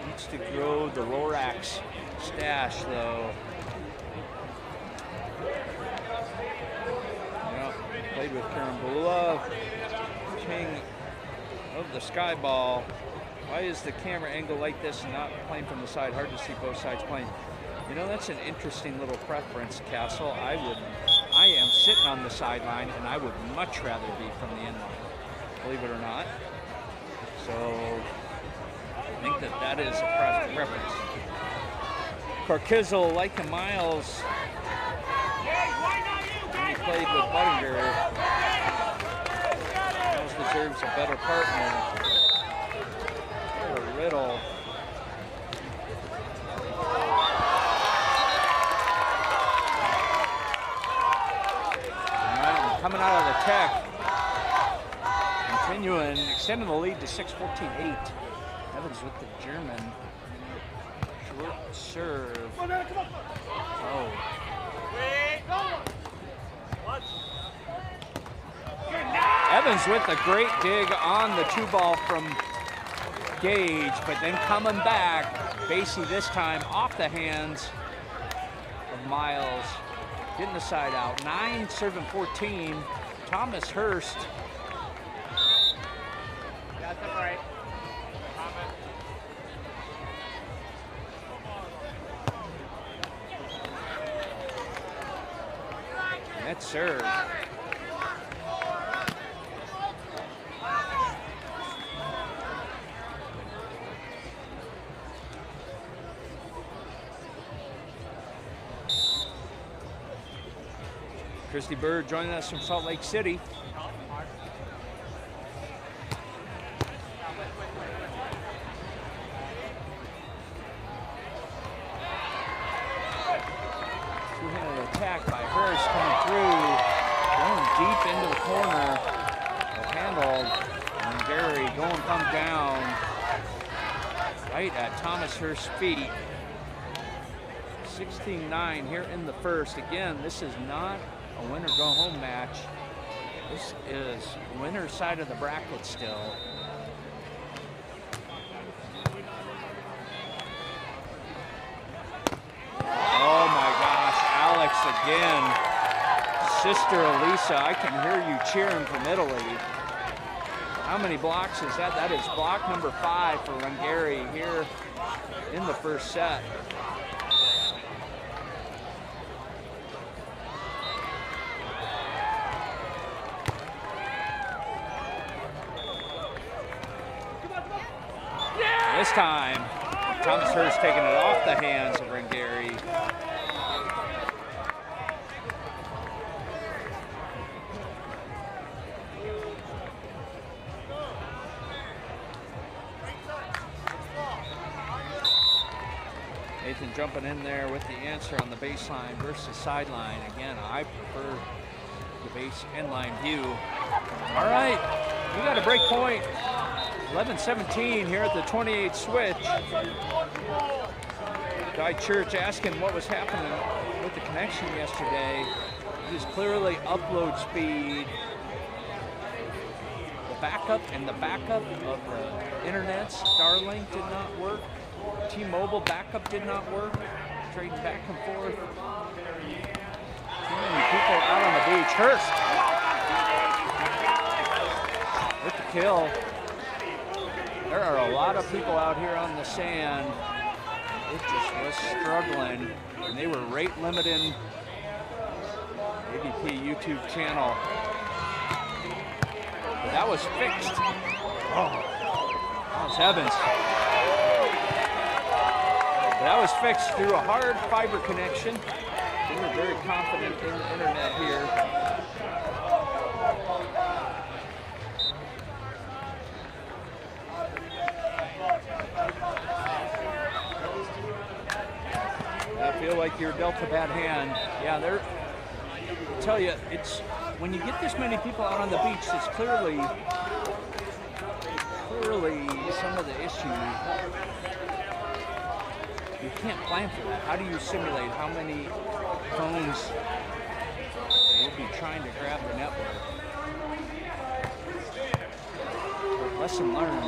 Needs to grow the Lorax stash though. Played with Karambula, king of the sky ball. Why is the camera angle like this and not playing from the side? Hard to see both sides playing. You know, that's an interesting little preference, Castle. I am sitting on the sideline and I would much rather be from the end line, believe it or not. So I think that is a preference. Corkizzle, like Miles, played with Buttinger. Miles deserves a better partner. What a riddle. Right, coming out of the tech. Continuing, extending the lead to 6-14-8. Evans with the German. Short serve. Oh. Evans with a great dig on the 2-ball from Gage, but then coming back, Basie this time off the hands of Miles, getting the side out. 9 serving 14. Thomas Hurst. Got them right. Net serve. Christy Bird joining us from Salt Lake City. Two-handed attack by Hurst coming through, going deep into the corner. Handled, and Gary going thumb down right at Thomas Hurst's feet. 16-9 here in the first. Again, this is not a winner go home match. This is winner side of the bracket still. Oh my gosh, Alex again. Sister Elisa, I can hear you cheering from Italy. How many blocks is that? That is block number 5 for Rungari here in the first set. This time, Thomas Hurst taking it off the hands of Rungari. Nathan jumping in there with the answer on the baseline versus sideline. Again, I prefer the base inline view. All right, we got a break point. 11-17 here at the 28 switch. Guy Church asking what was happening with the connection yesterday. It was clearly upload speed. The backup of the internet, Starlink did not work. T-Mobile backup did not work. Trading back and forth. Too many people out on the beach. Hurst with the kill. There are a lot of people out here on the sand. It just was struggling, and they were rate limiting AVP YouTube channel. But that was fixed. Oh, that was Evans. But that was fixed through a hard fiber connection. We were very confident in the internet here. I feel like you're dealt a bad hand. Yeah, I tell you, it's when you get this many people out on the beach, it's clearly some of the issues. You can't plan for that. How do you simulate how many phones will be trying to grab the network? But lesson learned.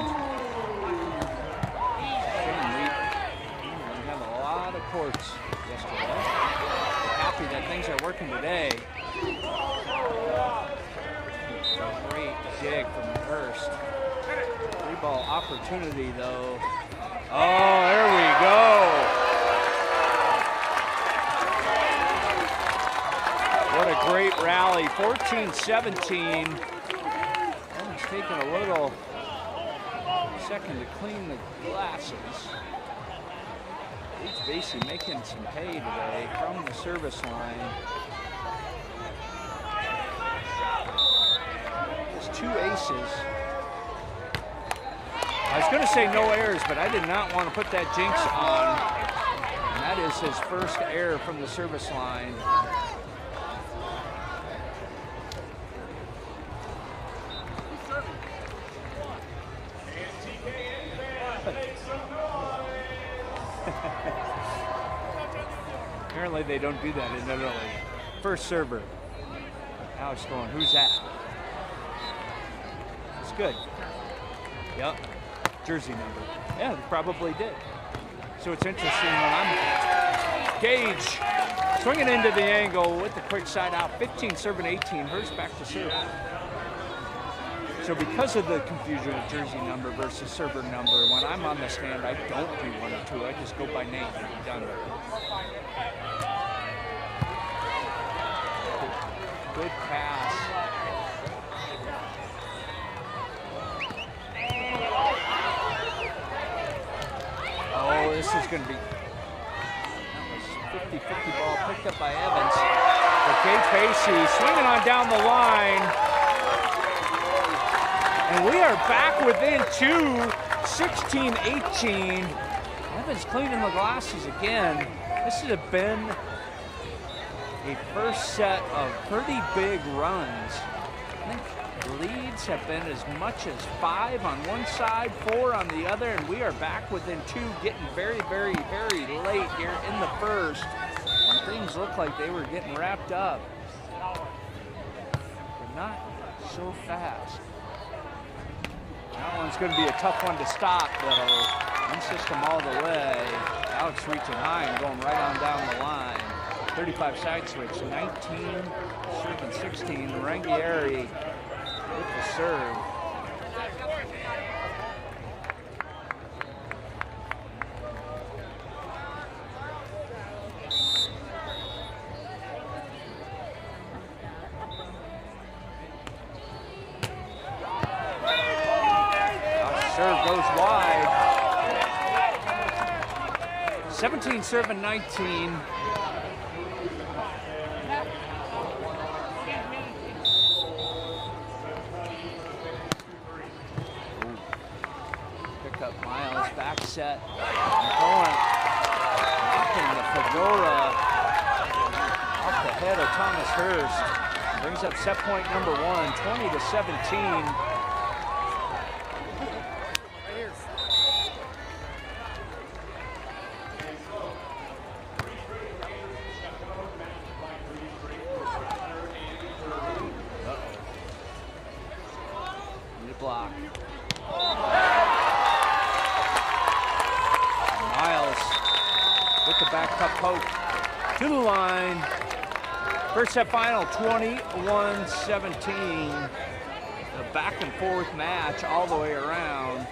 We have a lot of courts yesterday. We're happy that things are working today. Great dig from Hurst. 3-ball opportunity though. Oh, there we go. What a great rally. 14-17. Evans taking a little second to clean the glasses. Basie making some hay today from the service line. There's 2 aces. I was going to say no errors, but I did not want to put that jinx on. And that is his first error from the service line. Apparently they don't do that in Italy. First server. Now it's going, who's that? It's good. Yep. Jersey number. Yeah, they probably did. So it's interesting when I'm Gage swinging into the angle with the quick side out. 15 serving 18. Hurst back to serve. So because of the confusion of jersey number versus server number, when I'm on the stand, I don't do 1 or 2. I just go by name and be done with it. Good pass. Oh, this is going to be, that was 50-50 ball picked up by Evans. But Kate Pacey swinging on down the line. And we are back within 2, 16-18. Evans cleaning the glasses again. This has been a first set of pretty big runs. I think leads have been as much as 5 on one side, 4 on the other, and we are back within 2, getting very, very, very late here in the first. And things look like they were getting wrapped up. But not so fast. That one's going to be a tough one to stop, though. One system all the way. Alex reaching high and going right on down the line. 35 side switch, 19, serving 16. Rangieri with the serve. Serve goes wide. 17 serving 19. Pick up Miles, back set. Going, knocking the fedora off the head of Thomas Hurst. Brings up set point number 1, 20-17. Block. Miles with the back cut poke to the line. First set final, 21-17. A back and forth match all the way around.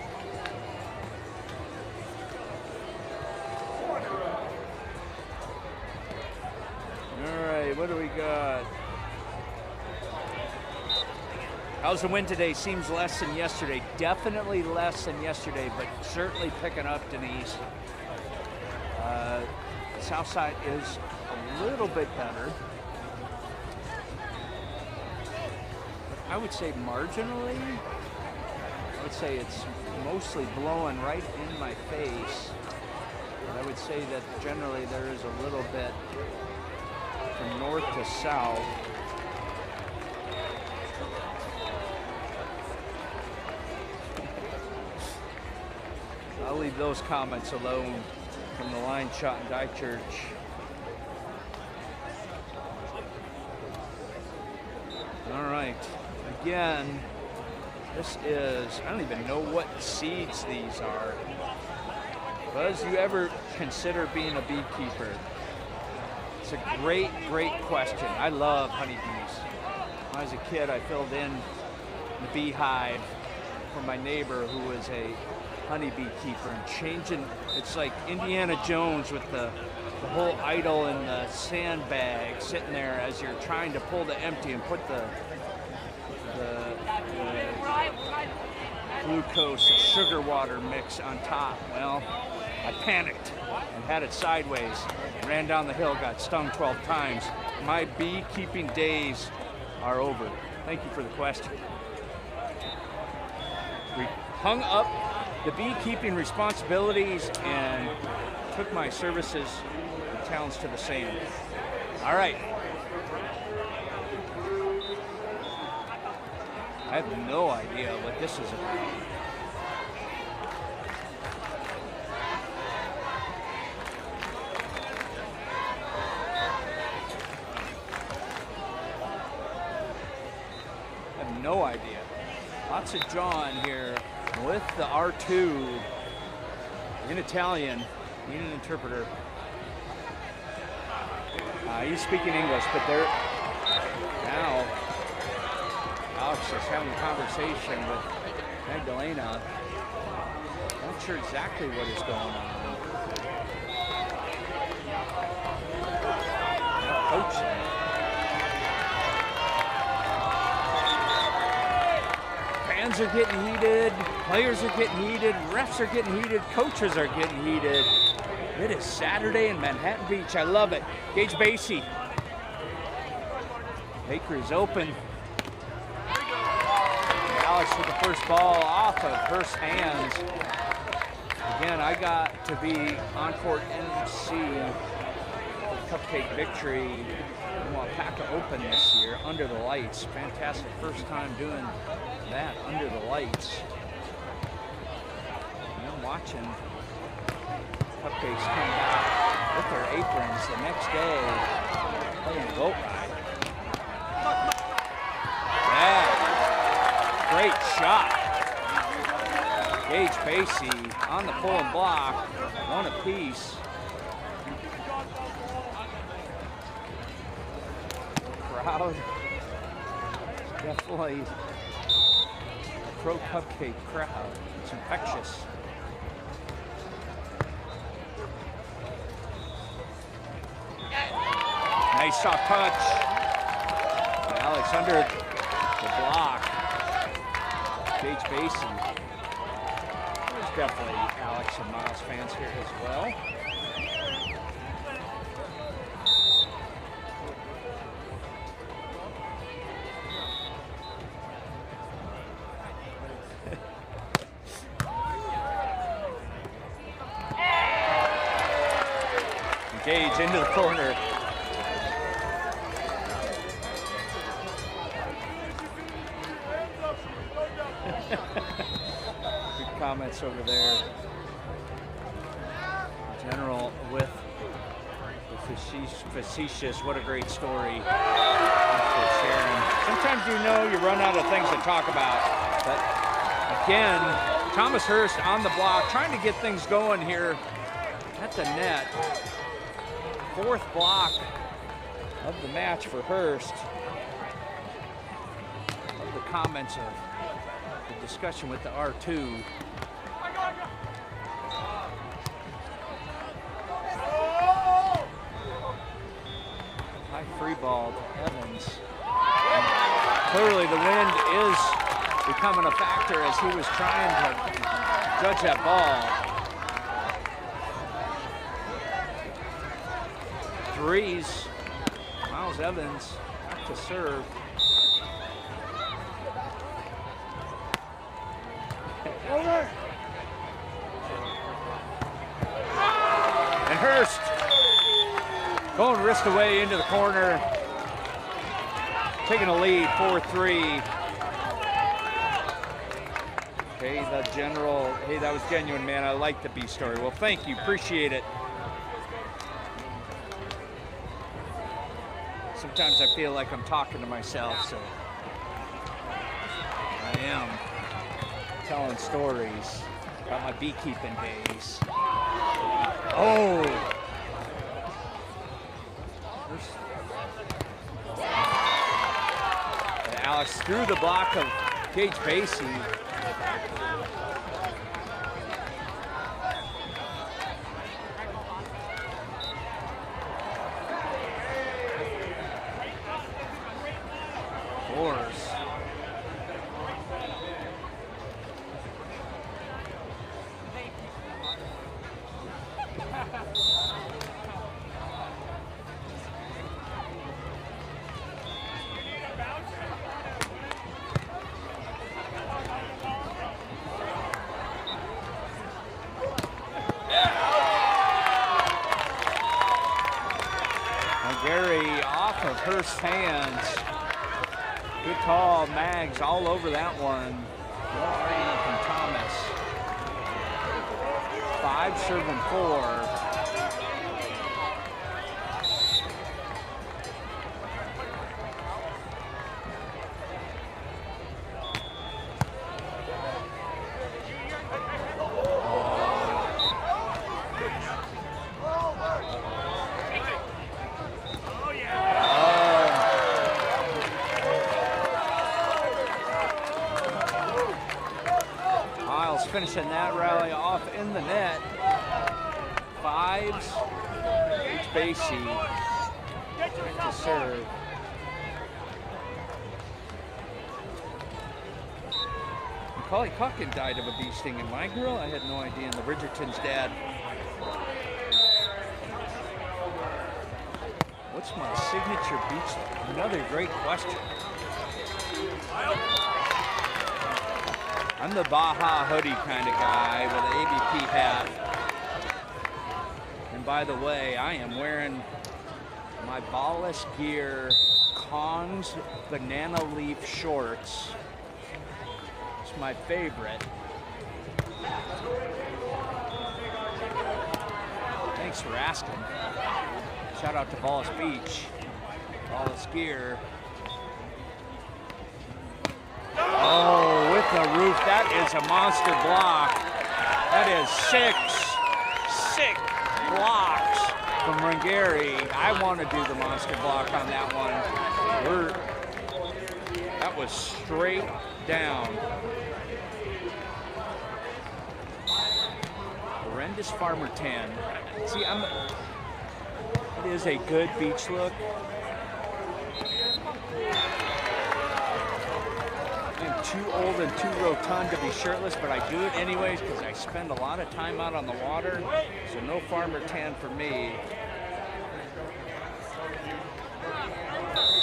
All right, what do we got? How's the wind today? Seems less than yesterday. Definitely less than yesterday, but certainly picking up, Denise. South side is a little bit better. I would say marginally. I would say it's mostly blowing right in my face. But I would say that generally there is a little bit from north to south. I'll leave those comments alone from the line shot in Die Church. All right, again, this is, I don't even know what seeds these are. Buzz, you ever consider being a beekeeper? It's a great, great question. I love honeybees. When I was a kid, I filled in the beehive for my neighbor who was a honeybee keeper, and changing, it's like Indiana Jones with the whole idol in the sandbag sitting there as you're trying to pull the empty and put the glucose sugar water mix on top. Well, I panicked and had it sideways, ran down the hill, got stung 12 times. My beekeeping days are over. Thank you for the question. We hung up the beekeeping responsibilities and took my services and talents to the sand. All right. I have no idea what this is about. no idea. Lots of John here with the R2 in Italian. Need an interpreter. He's speaking English, but they're now Alex is having a conversation with Magdalena. Not sure exactly what is going on. Coaching. Fans are getting heated, players are getting heated, refs are getting heated, coaches are getting heated. It is Saturday in Manhattan Beach. I love it. Gage Basie. Baker is open. Alex with the first ball off of Hurst's hands. Again, I got to be on-court MC for Cupcake victory. Wapaka Open this year under the lights. Fantastic first time doing that under the lights. And I'm watching Cupcakes come back with their aprons the next day playing a boat ride. Yeah, great shot. Gage Basie on the pull and block, one apiece. Crowd, definitely a pro Cupcake crowd. It's infectious. Nice soft touch. Alex under the block. Gage Basie. There's definitely Alex and Miles fans here as well. Gage into the corner. Good comments over there. General with the facetious, what a great story. Thanks for sharing. Sometimes you run out of things to talk about. But again, Thomas Hurst on the block, trying to get things going here at the net. Fourth block of the match for Hurst. Love the comments of the discussion with the R2. High free ball to Evans. And clearly the wind is becoming a factor as he was trying to judge that ball. Threes. Miles Evans back to serve. Over. And Hurst going wrist away into the corner. Taking a lead, 4-3. Okay, the general, hey, that was genuine, man. I like the B story. Well, thank you, appreciate it. Sometimes I feel like I'm talking to myself, so I am telling stories about my beekeeping days. Oh! And Alex through the block of Gage Basie. Hurst's hands. Good call, Mags all over that one. No argument from Thomas. 5 serving 4. finishing that rally off in the net. Fives. It's Basie to serve. Macaulay Calkin died of a bee sting in my girl. I had no idea. And the Bridgerton's dad. What's my signature beach? Another great question. I'm the Baja hoodie kind of guy with an AVP hat. And by the way, I am wearing my Ballas Gear Kong's banana leaf shorts. It's my favorite. Thanks for asking. Shout out to Ballas Beach, Ballas Gear. Oh, with the roof, that is a monster block. That is six blocks from Rangeri. I want to do the monster block on that one. That was straight down. Horrendous Farmer 10. See, it is a good beach look. I'm too old and too rotund to be shirtless, but I do it anyways because I spend a lot of time out on the water. So no Farmer tan for me.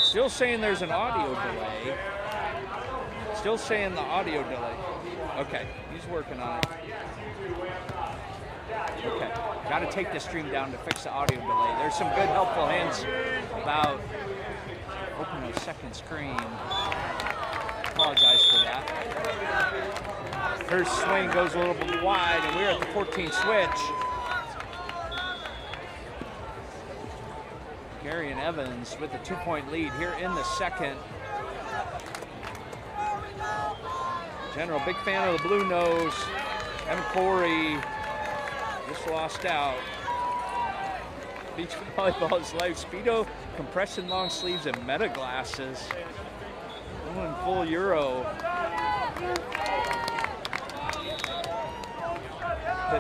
Still saying there's an audio delay. Still saying the audio delay. Okay, he's working on it. Okay, got to take the stream down to fix the audio delay. There's some good helpful hints about opening a second screen. Apologize for that. First swing goes a little bit wide, and we're at the 14 switch. Gary and Evans with a 2-point lead here in the second. General, big fan of the blue nose. Evan Corey just lost out. Beach volleyball is life. Speedo, compression long sleeves, and meta glasses. Going full Euro. The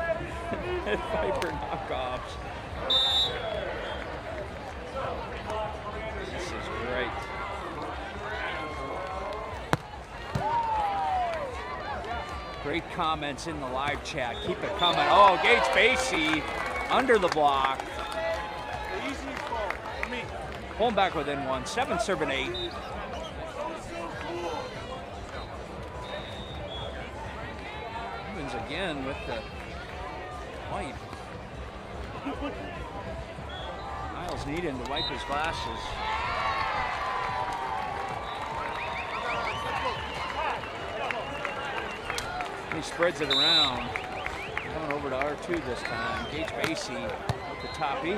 Viper knockoffs. This is great. Great comments in the live chat. Keep it coming. Oh, Gage Basie under the block. Pulling back within one. 7 serving 8. Evans again with the wipe. Miles needing to wipe his glasses. He spreads it around. Coming over to R2 this time. Gage Basie with the toppy.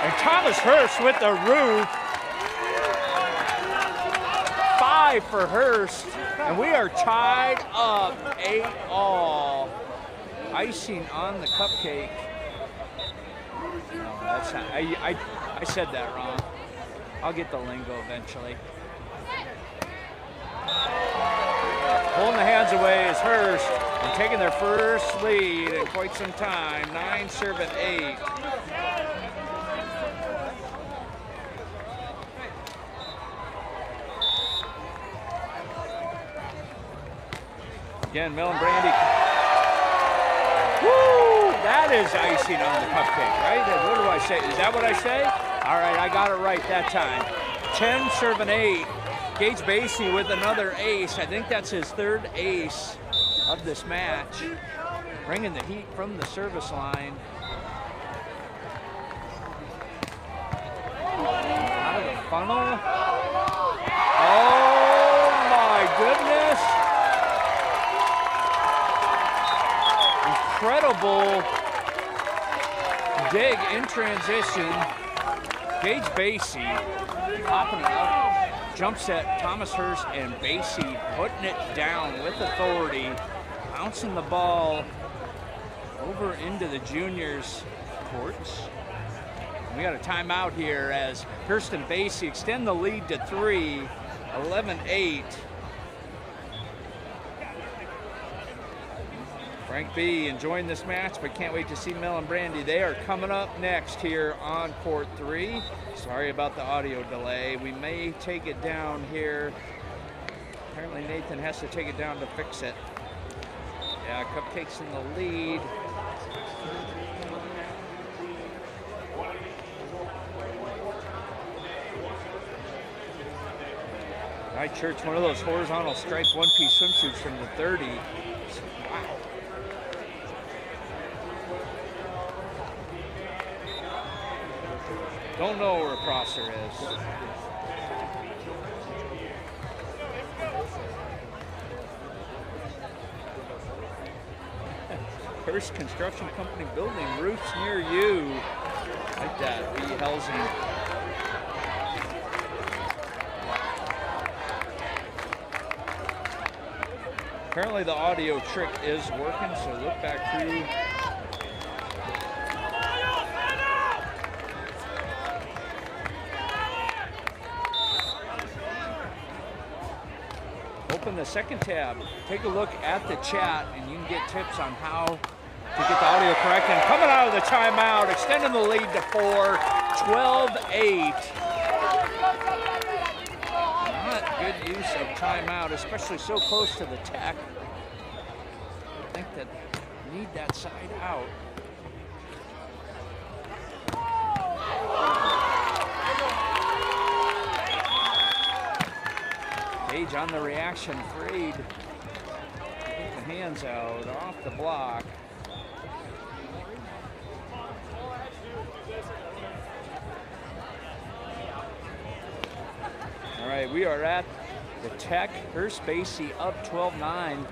And Thomas Hurst with the roof. 5 for Hurst. And we are tied up 8-all. Icing on the cupcake. No, that's not, I said that wrong. I'll get the lingo eventually. Pulling the hands away is Hurst and taking their first lead in quite some time. 9 serving 8. Again, Mel and Brandy. Woo! That is icing on the cupcake, right? What do I say? Is that what I say? All right, I got it right that time. 10 serving 8. Gage Basie with another ace. I think that's his 3rd ace of this match. Bringing the heat from the service line. Out of the funnel. Oh my goodness. Incredible dig in transition. Gage Basie popping it up. Jump set, Thomas Hurst and Basie putting it down with authority. Bouncing the ball over into the juniors' courts. We got a timeout here as Hurst and Basie extend the lead to 3, 11-8. Frank B enjoying this match, but can't wait to see Mel and Brandy. They are coming up next here on court 3. Sorry about the audio delay. We may take it down here. Apparently Nathan has to take it down to fix it. Yeah, Cupcake's in the lead. Right, Church, one of those horizontal striped one-piece swimsuits from the 30s. Wow. Don't know where a crosser is. First Construction Company building, roofs near you. Like that, B. Helsing. Apparently the audio trick is working, so look back through. Open the second tab, take a look at the chat, and you can get tips on how to get the audio correct. And coming out of the timeout, extending the lead to 4, 12-8. Not good use of timeout, especially so close to the tech. I think that need that side out. Gage on the reaction, afraid. Take the hands out, off the block. All right, we are at the Tech. Here's Spacey up 12-9.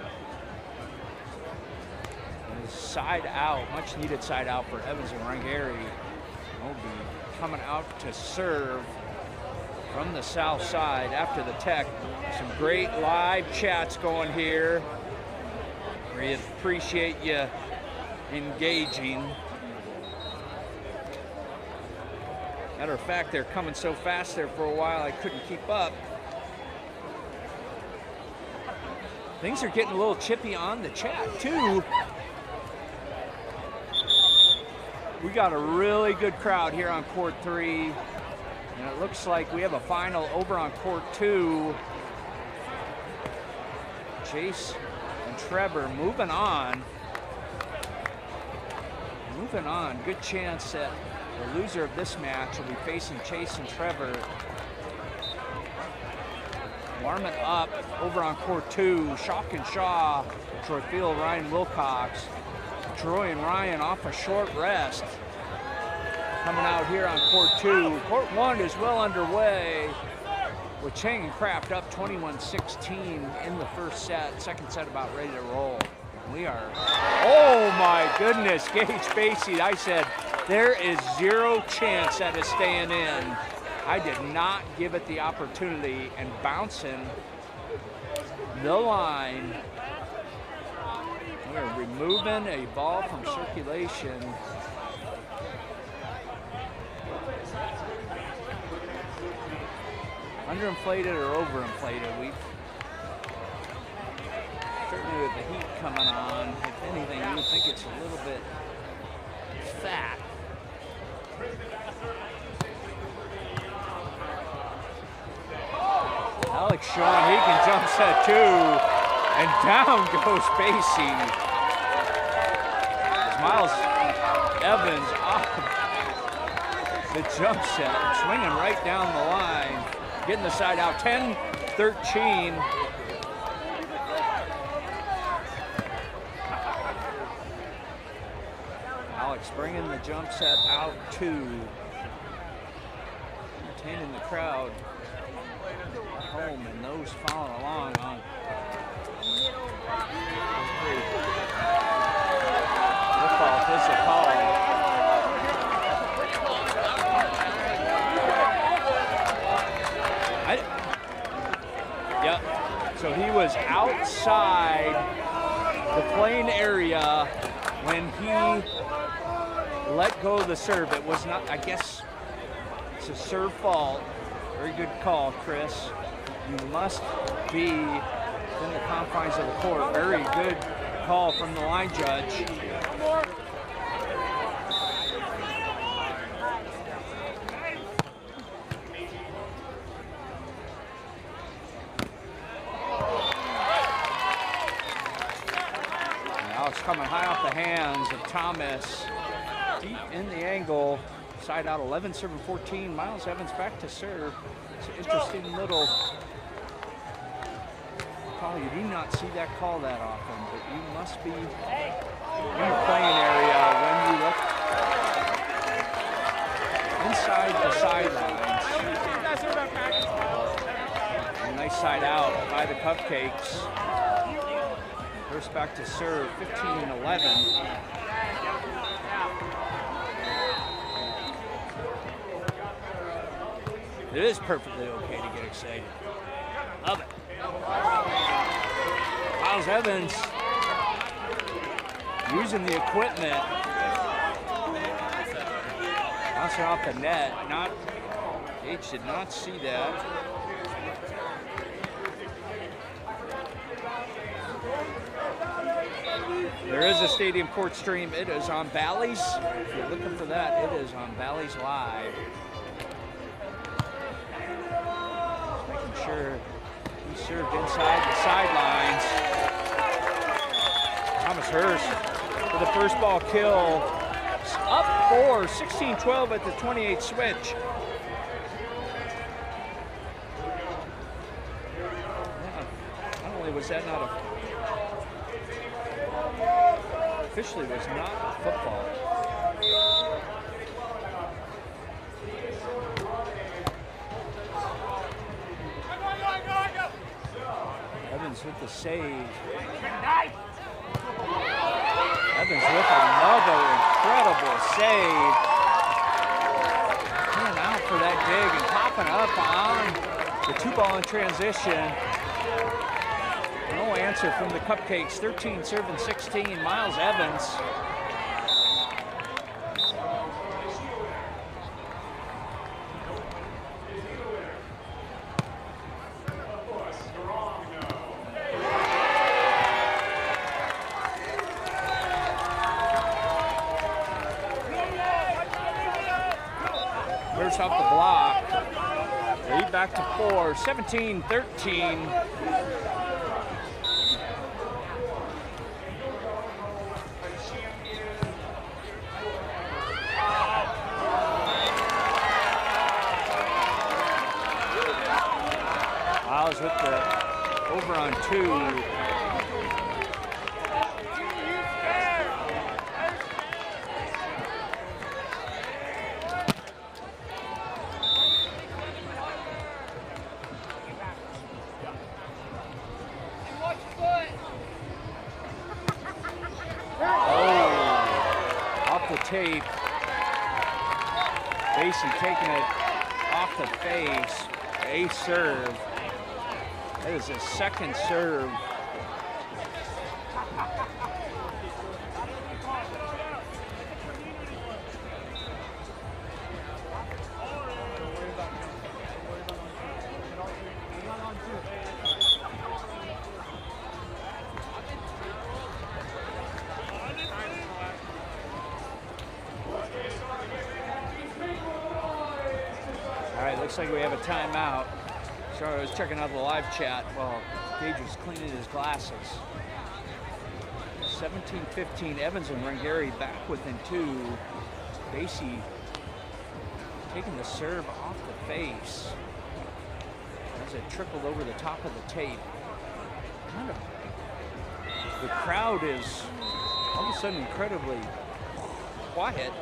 Side out, much needed side out for Evans and Rangeri. Will be coming out to serve from the south side after the Tech. Some great live chats going here. We appreciate you engaging. Matter of fact, they're coming so fast there for a while I couldn't keep up. Things are getting a little chippy on the chat too. We got a really good crowd here on court 3. And it looks like we have a final over on court 2. Chase and Trevor moving on. Moving on. Good chance that the loser of this match will be facing Chase and Trevor. Warming up over on court 2. Shock and Shaw, Troy Field, Ryan Wilcox. Troy and Ryan off a short rest. Coming out here on court 2. Court 1 is well underway with Chang and Kraft up 21-16 in the first set. Second set about ready to roll. We are, oh my goodness, Gage Spacey. I said there is zero chance that is staying in. I did not give it the opportunity, and bouncing the line. We're removing a ball from circulation. Underinflated or overinflated? We certainly with the heat coming on, if anything, you would think it's a little bit fat. Alex Shawn, he can jump set too. And down goes Spacey. As Miles Evans off the jump set, swinging right down the line, getting the side out, 10-13. Alex bringing the jump set out too. Entertaining the crowd at home and those following along on football is a call. Yep. So he was outside the playing area when he let go of the serve. It was not, I guess, it's a serve fault. Very good call, Chris. You must be in the confines of the court. Very good call from the line judge. Now it's coming high off the hands of Thomas. Deep in the angle. Side out 11, serving 14. Miles Evans back to serve. It's an interesting little call. You do not see that call that often, but you must be in the playing area when you look inside the sidelines. A nice side out by the Cupcakes. First back to serve, 15-11. It is perfectly okay to get excited. Love it. Miles Evans using the equipment. Bouncing off the net. H did not see that. There is a stadium court stream. It is on Bally's. If you're looking for that, it is on Bally's Live. Sure, he served inside the sidelines. Thomas Hurst for the first ball kill. Up 4, 16-12 at the 28 switch. Yeah, not only was that not officially was not a football. Evans with the save. Evans with another incredible save. Coming out for that dig and popping up on the 2-ball in transition. No answer from the Cupcakes. 13 serving 16. Miles Evans. Off the block. Lead back to 4, 17-13. Miles with the over on 2. Tape. Basie taking it off the face. A serve. That is his second serve. Looks like we have a timeout. Sorry, I was checking out the live chat while Gage was cleaning his glasses. 17-15, Evans and Rangari back within 2. Basie taking the serve off the face as it trickled over the top of the tape. The crowd is all of a sudden incredibly quiet.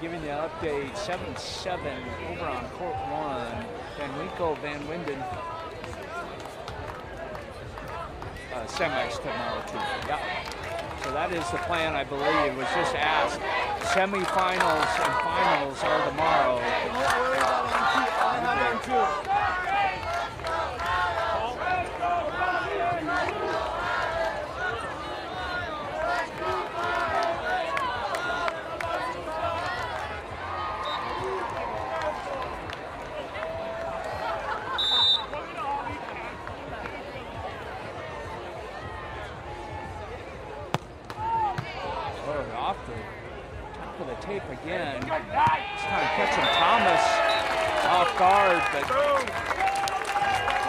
Giving you an update, 7-7 over on court 1. Van Winkle, Van Winden. Semis tomorrow too. Yep. So that is the plan, I believe. Was just asked. Semifinals and finals are tomorrow. tape again. This time catching Thomas off guard, but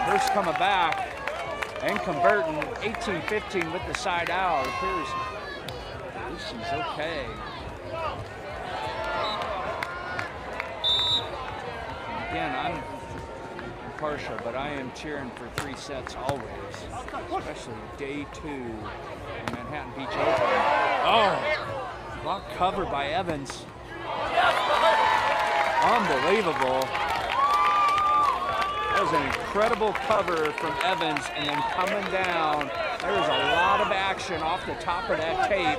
Hurst coming back and converting 18-15 with the side out. Appears Lucy's okay. Again, I'm impartial, but I am cheering for 3 sets always, especially day 2 in Manhattan Beach Open. Oh, block covered by Evans. Unbelievable. That was an incredible cover from Evans, and then coming down, there was a lot of action off the top of that tape.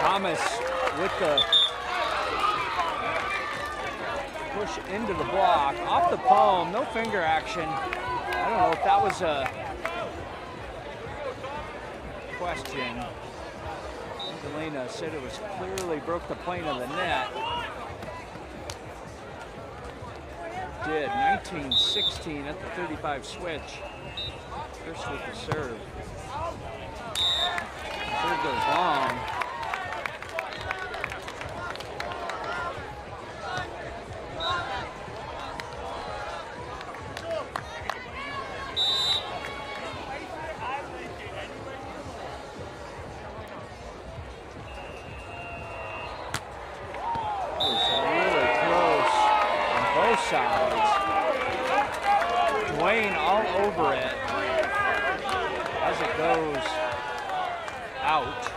Thomas with the push into the block, off the palm, no finger action. I don't know if that was a question. Elena said it was clearly broke the plane of the net. Did 19-16 at the 35 switch. First with the serve. Serve goes long. Dwayne all over it as it goes out.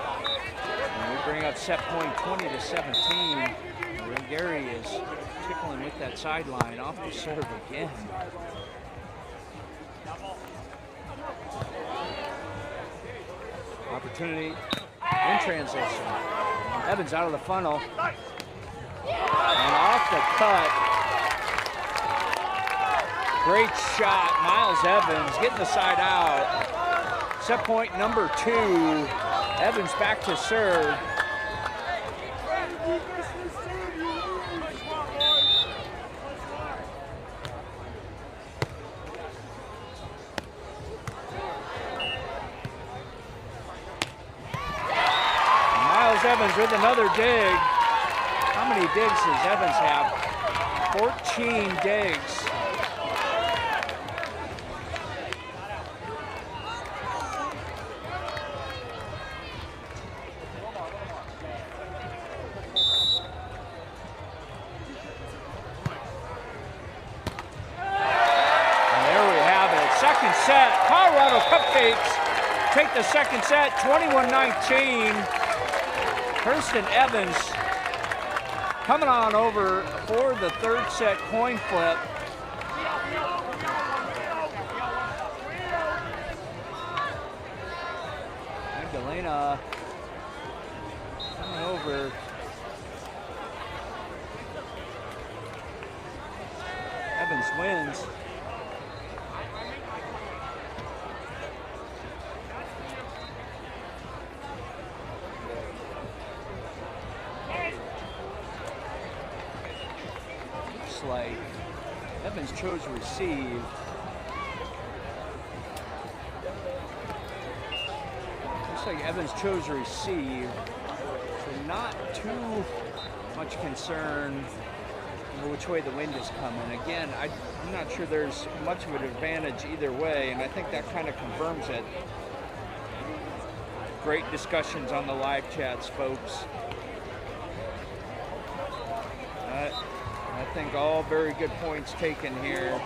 And we bring up set point 20-17. And Gary is tickling with that sideline off the serve again. Opportunity in transition. Evans out of the funnel. And off the cut. Great shot, Miles Evans getting the side out. Set point number 2. Evans back to serve. Miles Evans with another dig. How many digs does Evans have? 14 digs. Set. Colorado Cupcakes take the second set, 21-19. Hurst and Evans coming on over for the third set coin flip. Magdalena coming over. Evans wins. Like Evans chose receive. Looks like Evans chose receive. So not too much concern over which way the wind is coming. Again, I'm not sure there's much of an advantage either way, and I think that kind of confirms it. Great discussions on the live chats, folks. I think all very good points taken here.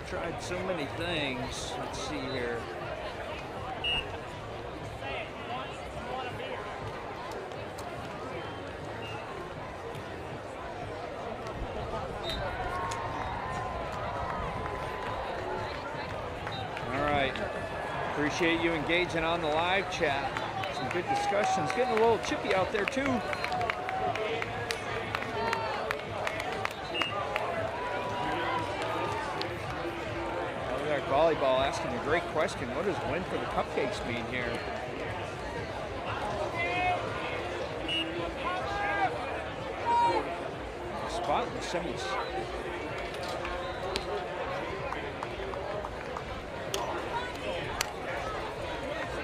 Tried so many things. Let's see here. Appreciate you engaging on the live chat. Some good discussions. Getting a little chippy out there too. Volleyball asking a great question. What does win for the Cupcakes mean here? Spot in the semis.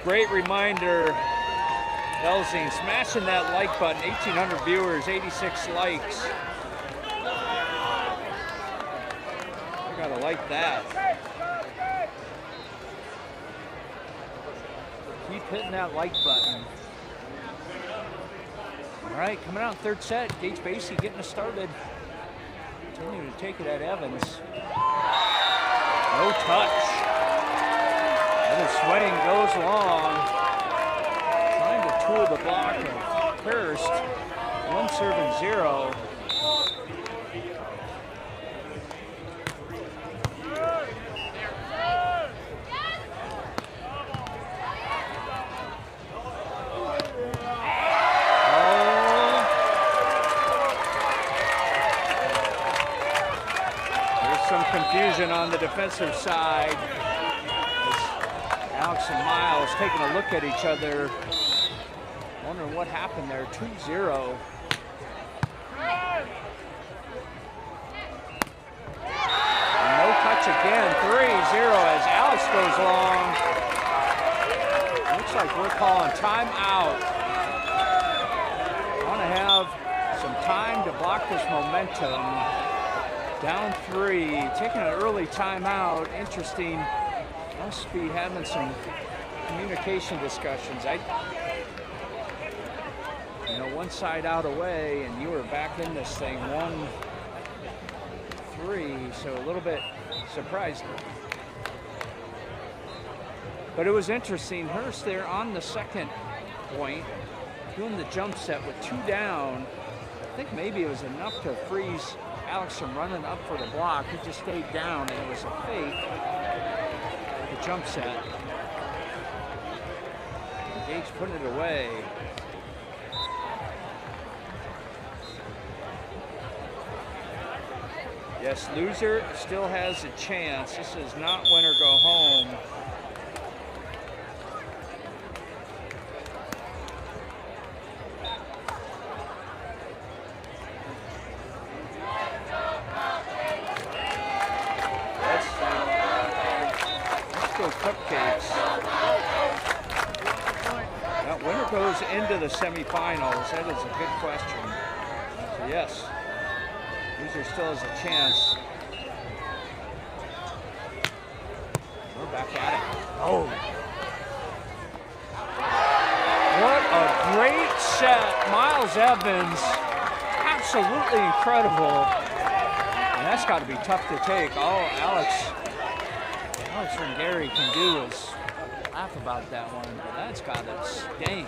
Great reminder, Elzing, smashing that like button. 1,800 viewers, 86 likes. I gotta like that. Keep hitting that like button. All right, coming out in third set, Gage Basie getting us started. Continuing to take it at Evans. No touch. And the swing goes long. Trying to tool the block of Hurst. 1-0. Confusion on the defensive side. As Alex and Miles taking a look at each other, wondering what happened there. 2-0. And no touch again. 3-0 as Alex goes long. Looks like we're calling timeout. Want to have some time to block this momentum. Down 3, taking an early timeout. Interesting. Must be having some communication discussions. One side out away, and you were back in this thing 1-3, so a little bit surprised. But it was interesting. Hurst there on the second point, doing the jump set with 2 down. I think maybe it was enough to freeze Alex from running up for the block. He just stayed down, and it was a fake. The jump set. Gage putting it away. Yes, loser still has a chance. This is not win or go home. Goes into the semifinals. That is a good question. So yes, loser still has a chance. We're back at it. Oh, what a great set, Miles Evans. Absolutely incredible. And that's got to be tough to take. All Alex Rengeri can do is laugh about that one, but that's got to sting.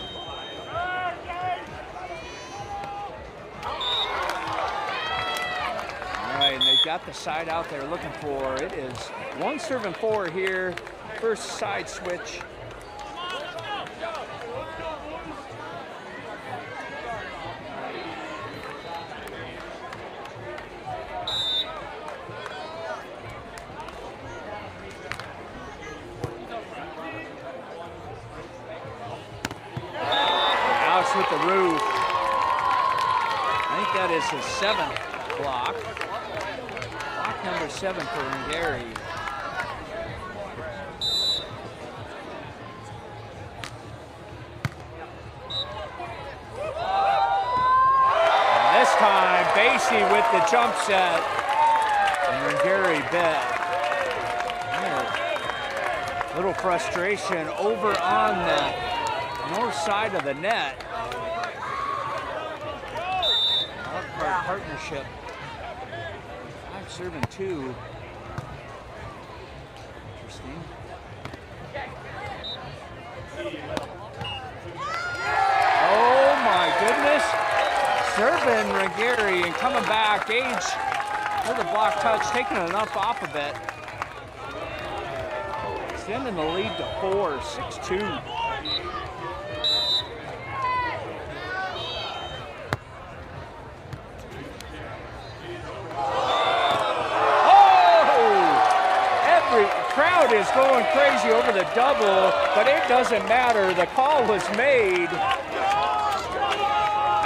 All right, and they've got the side out there looking for. It is 1-4 here. First side switch. With the roof. I think that is his 7th block. Block number 7 for Rengeri. And this time, Basie with the jump set. And Rengeri bit. A little frustration over on the north side of the net. Partnership. 5-2. Interesting. Oh my goodness. Serving Rengeri and coming back. Gage with a block touch, taking enough off of it. Extending the lead to 4, 6-2. Crowd is going crazy over the double, but it doesn't matter. The call was made.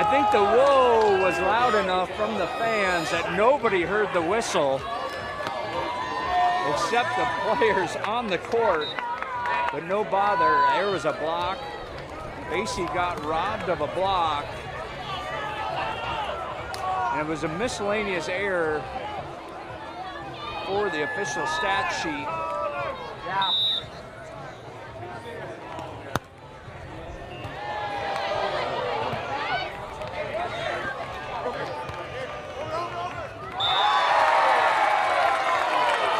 I think the whoa was loud enough from the fans that nobody heard the whistle except the players on the court, but no bother. There was a block. Basie got robbed of a block, and it was a miscellaneous error for the official stat sheet. Yeah.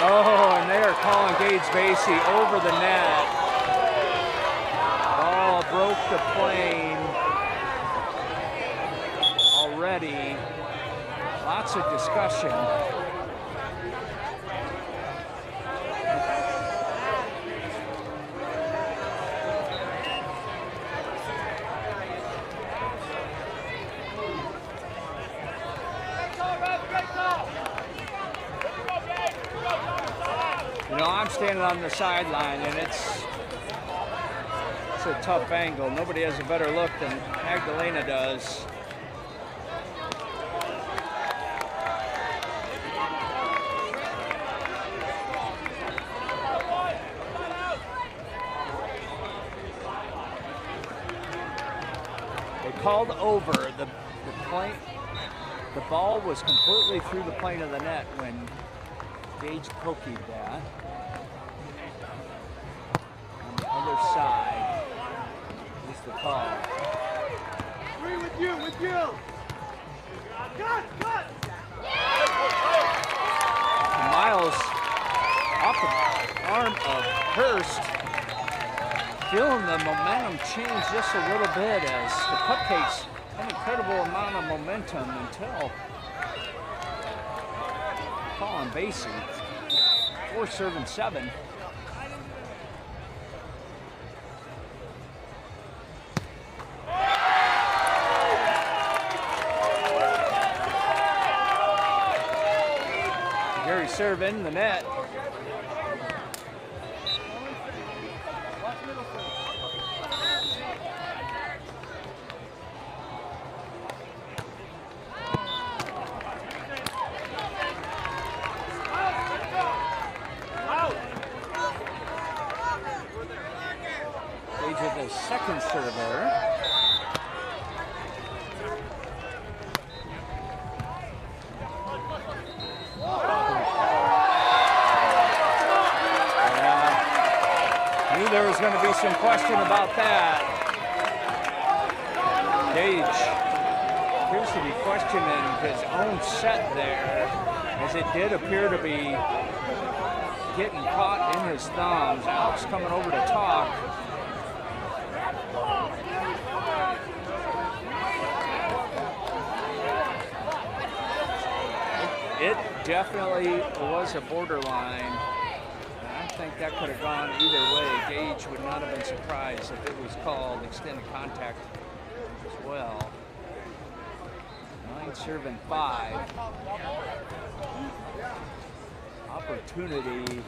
Oh, and they are calling Gage Basie over the net. Ball broke the plane already. Lots of discussion. You know, I'm standing on the sideline, and it's a tough angle. Nobody has a better look than Magdalena does. They called over the plane. The ball was completely through the plane of the net when Gage pokeyed that. On the other side is the call. Agree with you, with you. Cut. Miles off the arm of Hurst, feeling the momentum change just a little bit as the Cupcakes had an incredible amount of momentum until calling Basie. 4-7. Gary serving the net. Gage with his second server. Knew there was going to be some question about that. Gage appears to be questioning his own set there, as it did appear to be getting caught in his thumbs. Alex coming over to talk. It definitely was a borderline. I think that could have gone either way. Gage would not have been surprised if it was called extended contact as well. 9-5. Opportunity. And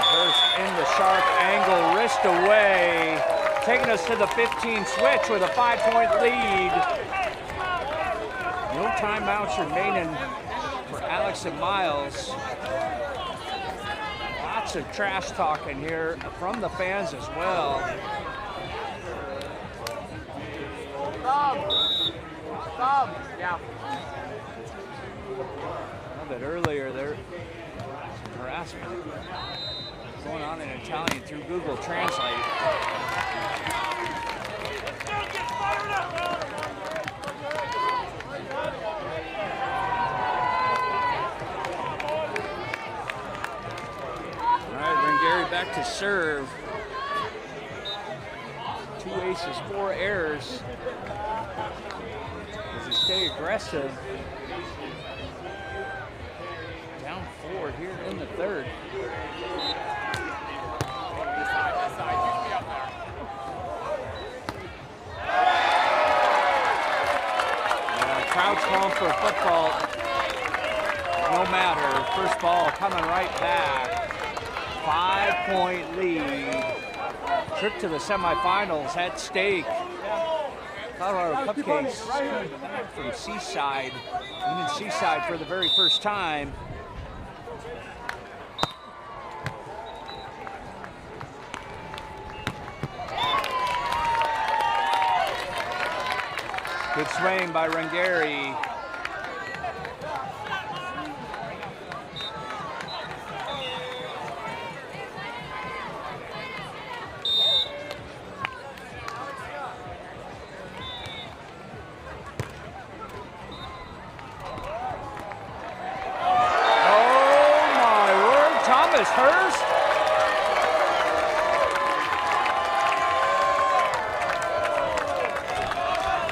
Hurst in the sharp angle, wrist away, taking us to the 15 switch with a 5-point lead. No timeouts remaining for Alex and Miles. Lots of trash talking here from the fans as well. Thumb. Yeah. A bit earlier there, harassment going on in Italian through Google Translate. All right, bring Gary back to serve. 2 aces, 4 errors. As he stay aggressive. Down 4 here in the third. Crowd's calling for a football. No matter. First ball coming right back. 5-point lead. Trip to the semifinals at stake. Colorado Cupcakes from Seaside, Union Seaside for the very first time. Good swing by Rangeri. Hurst.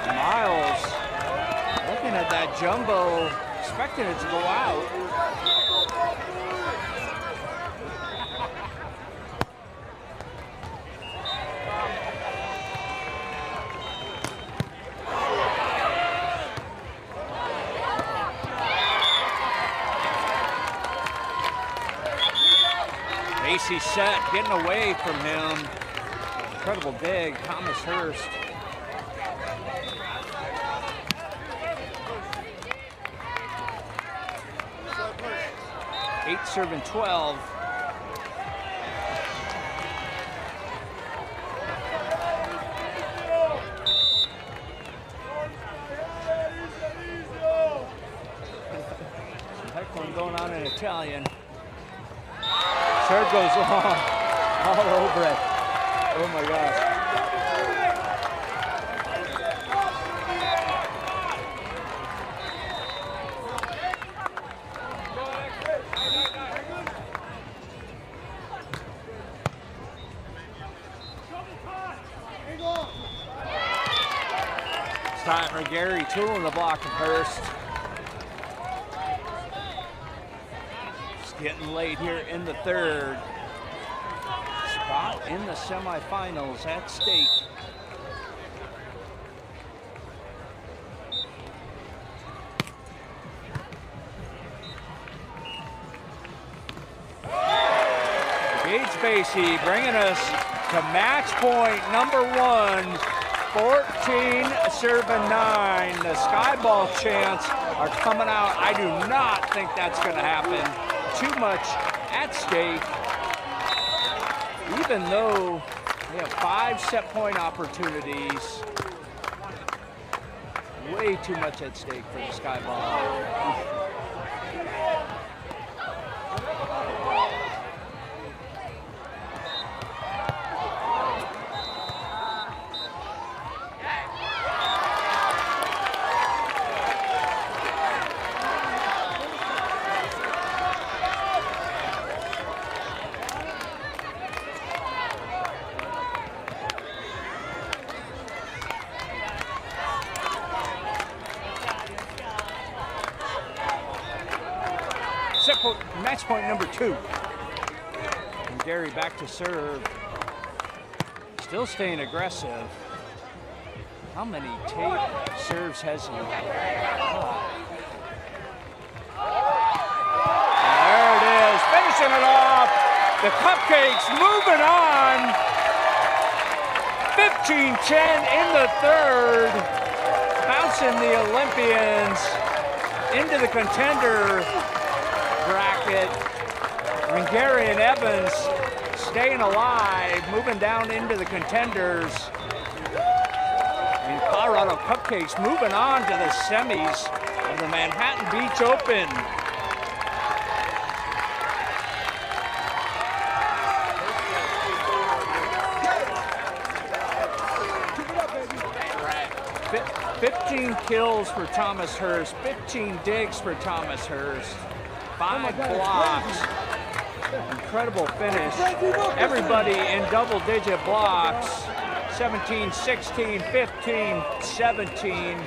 Miles looking at that jumbo, expecting it to go out. He's set, getting away from him. Incredible dig, Thomas Hurst. Eight serving 12. Some heckling going on in Italian. Serve goes long, all over it. Oh my gosh. It's time for Gary Toole in the block of Hurst. Getting late here in the third. Spot in the semifinals at stake. Gage Basie bringing us to match point number 1. 14 serving 9. The Skyball chants are coming out. I do not think that's going to happen. Too much at stake, even though they have 5 set point opportunities. Way too much at stake for the Skyball. Match point number 2. And Gary back to serve. Still staying aggressive. How many tape serves has he? There it is, finishing it off. The Cupcakes moving on. 15-10 in the third. Bouncing the Olympians into the contender bracket. Rangeri and Evans staying alive, moving down into the contenders. And Colorado Cupcakes moving on to the semis of the Manhattan Beach Open. Right. 15 kills for Thomas Hurst, 15 digs for Thomas Hurst. 5 blocks. Incredible finish. Everybody in double-digit blocks. 17, 16, 15, 17.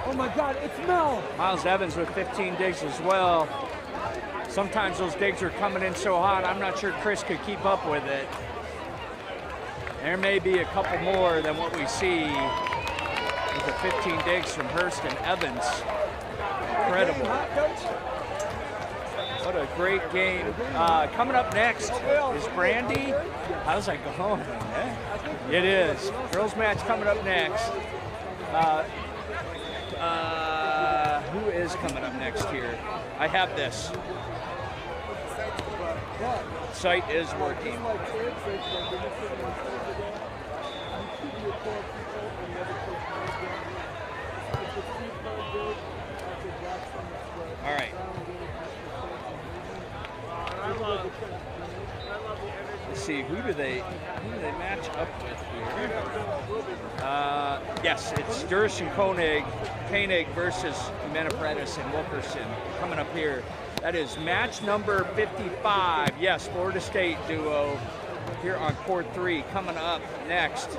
Oh my God, it's Mel. Miles Evans with 15 digs as well. Sometimes those digs are coming in so hot, I'm not sure Chris could keep up with it. There may be a couple more than what we see with the 15 digs from Hurst and Evans. Incredible. What a great game. Coming up next is Brandy. How's that going? It is. Girls match coming up next. Who is coming up next here? I have this. Site is working. All right. Let's see, who do they match up with here? Yes, it's Durst and Koenig versus Jimenez and Wilkerson coming up here. That is match number 55. Yes, Florida State duo here on court 3 coming up next.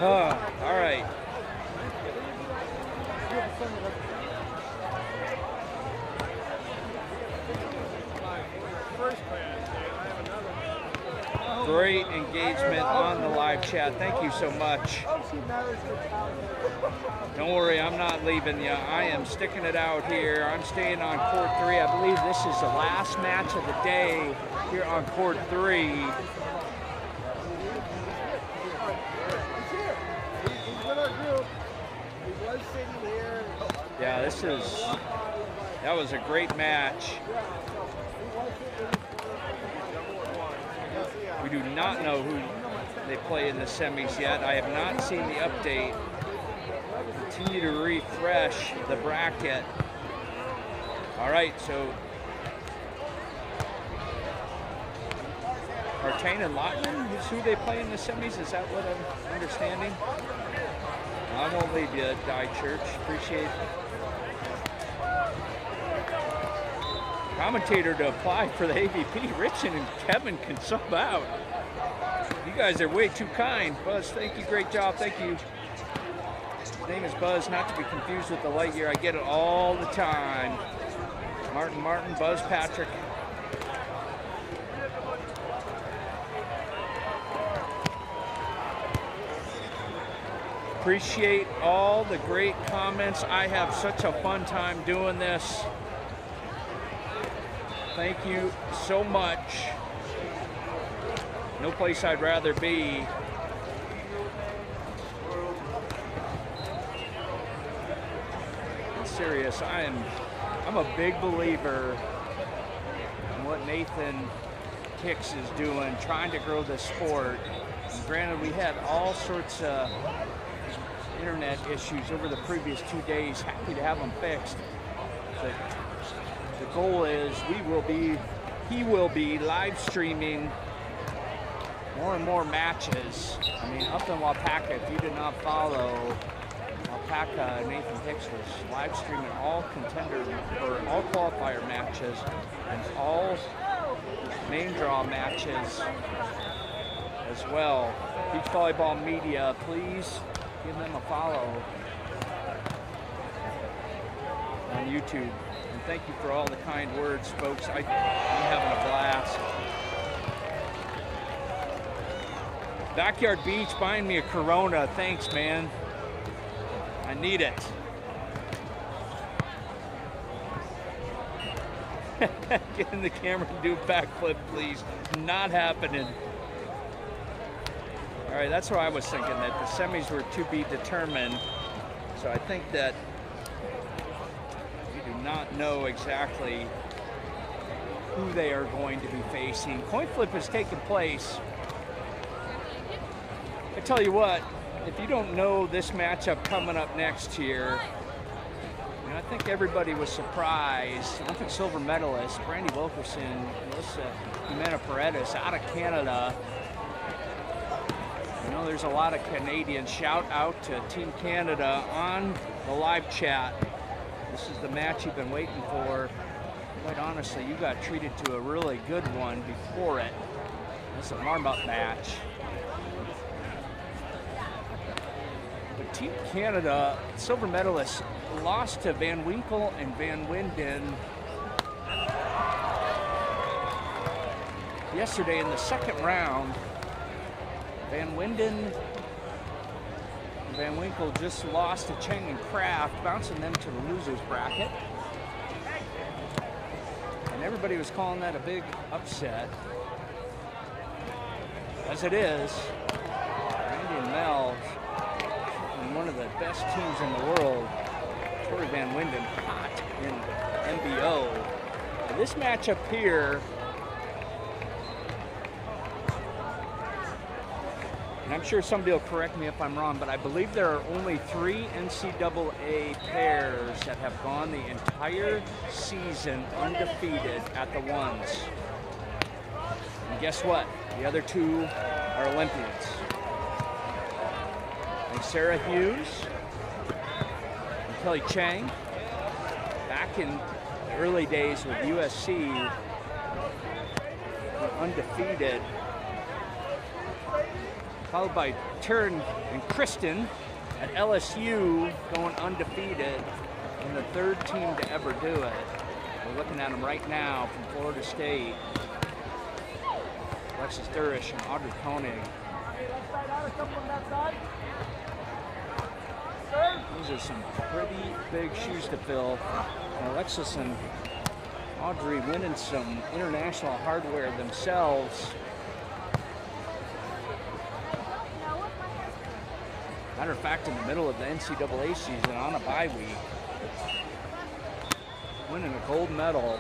All right. Great engagement on the live chat. Thank you so much. Don't worry, I'm not leaving you. I am sticking it out here. I'm staying on court 3. I believe this is the last match of the day here on court 3. Yeah, that was a great match. We do not know who they play in the semis yet. I have not seen the update. Continue to refresh the bracket. All right, so Artane and Lockman is who they play in the semis. Is that what I'm understanding? I won't leave you, Die Church. Appreciate it. Commentator to apply for the AVP. Richard and Kevin can sub out. You guys are way too kind. Buzz, thank you. Great job. Thank you. His name is Buzz, not to be confused with the Lightyear. I get it all the time. Martin, Buzz Patrick. Appreciate all the great comments. I have such a fun time doing this. Thank you so much. No place I'd rather be. I'm serious. I'm a big believer in what Nathan Hicks is doing, trying to grow the sport. And granted, we had all sorts of internet issues over the previous 2 days. Happy to have them fixed. But the goal is he will be live streaming more and more matches. I mean, up in Wapaka, if you did not follow, Wapaka, Nathan Hicks was live streaming all contender or all qualifier matches and all main draw matches as well. Beach Volleyball Media, please give them a follow on YouTube. And thank you for all the kind words, folks. I'm having a blast. Backyard Beach buying me a Corona. Thanks, man. I need it. Get in the camera and do a backflip, please. Not happening. All right, that's what I was thinking, that the semis were to be determined. So I think that we do not know exactly who they are going to be facing. Coin flip has taken place. I tell you what, if you don't know this matchup coming up next here, I think everybody was surprised. Olympic silver medalist Brandy Wilkerson, Melissa Jimenez out of Canada. You know, there's a lot of Canadians. Shout out to Team Canada on the live chat. This is the match you've been waiting for. Quite honestly, you got treated to a really good one before it. It's a warm-up match. But Team Canada, silver medalists, lost to Van Winkle and Van Winden yesterday in the second round. Van Winden and Van Winkle just lost to Cheng and Kraft, bouncing them to the losers bracket. And everybody was calling that a big upset. As it is, Randy and Mel, and one of the best teams in the world, Torrey Van Winden, hot in MBO. And this matchup here, and I'm sure somebody will correct me if I'm wrong, but I believe there are only 3 NCAA pairs that have gone the entire season undefeated at the ones. And guess what? The other 2 are Olympians. And Sarah Hughes and Kelly Chang, back in the early days with USC, were undefeated, followed by Taryn and Kristen at LSU going undefeated, and the 3rd team to ever do it. We're looking at them right now from Florida State. Alexis Durish and Audrey Koenig. These are some pretty big shoes to fill. And Alexis and Audrey winning some international hardware themselves. Matter of fact, in the middle of the NCAA season on a bye week, winning a gold medal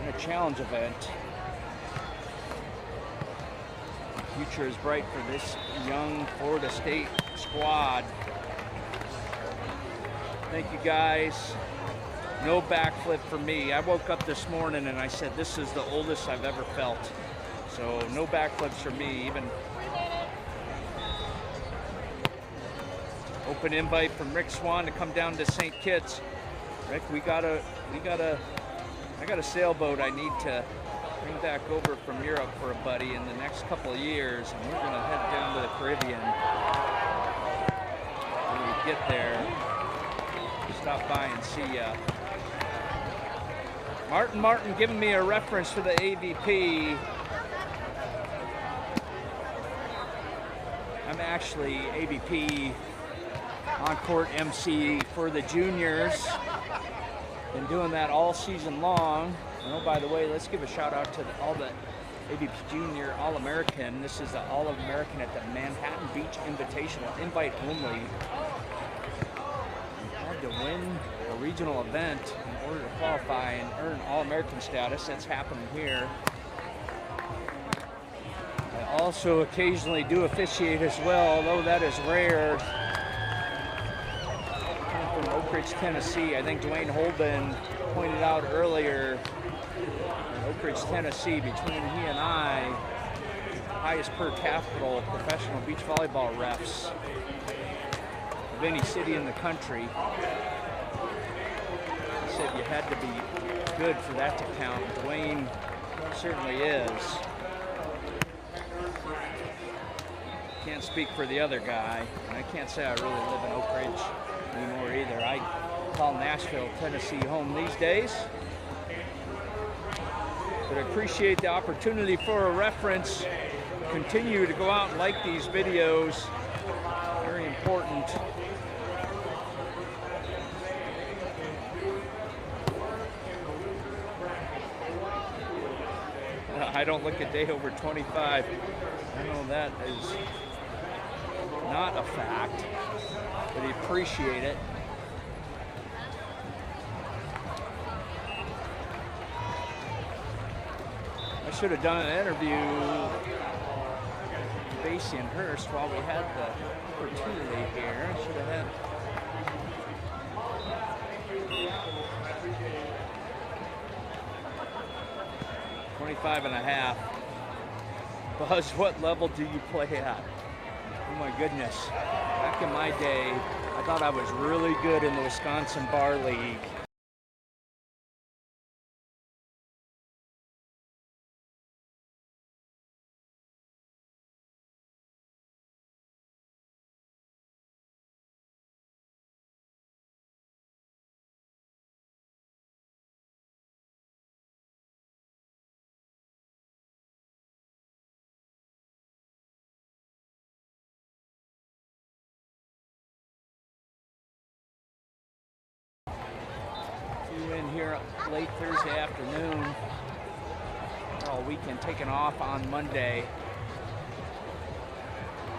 in a challenge event. The future is bright for this young Florida State squad. Thank you guys. No backflip for me. I woke up this morning and I said, this is the oldest I've ever felt. So no backflips for me. Even open invite from Rick Swan to come down to St. Kitts. Rick, I got a sailboat I need to bring back over from Europe for a buddy in the next couple of years, and we're gonna head down to the Caribbean. When we get there, stop by and see ya. Martin giving me a reference for the AVP. I'm actually AVP on-court MC for the juniors. Been doing that all season long. And oh, by the way, let's give a shout out to all the AVP Junior All-American. This is the All-American at the Manhattan Beach Invitational, invite only. You had to win a regional event in order to qualify and earn All-American status. That's happening here. I also occasionally do officiate as well, although that is rare. Coming from Oak Ridge, Tennessee. I think Dwayne Holden pointed out earlier, in Oak Ridge, Tennessee, between he and I, highest per capita professional beach volleyball refs of any city in the country. He said you had to be good for that to count. Dwayne certainly is. Can't speak for the other guy, and I can't say I really live in Oak Ridge anymore either. I call Nashville, Tennessee home these days. But I appreciate the opportunity for a reference. Continue to go out and like these videos. Very important. I don't look a day over 25. I know that is not a fact, but I appreciate it. I should have done an interview with Basie and Hurst while we had the opportunity here. I should have had. .25.5. Buzz, what level do you play at? Oh my goodness. Back in my day, I thought I was really good in the Wisconsin Bar League. In here late Thursday afternoon. all weekend, taking off on Monday.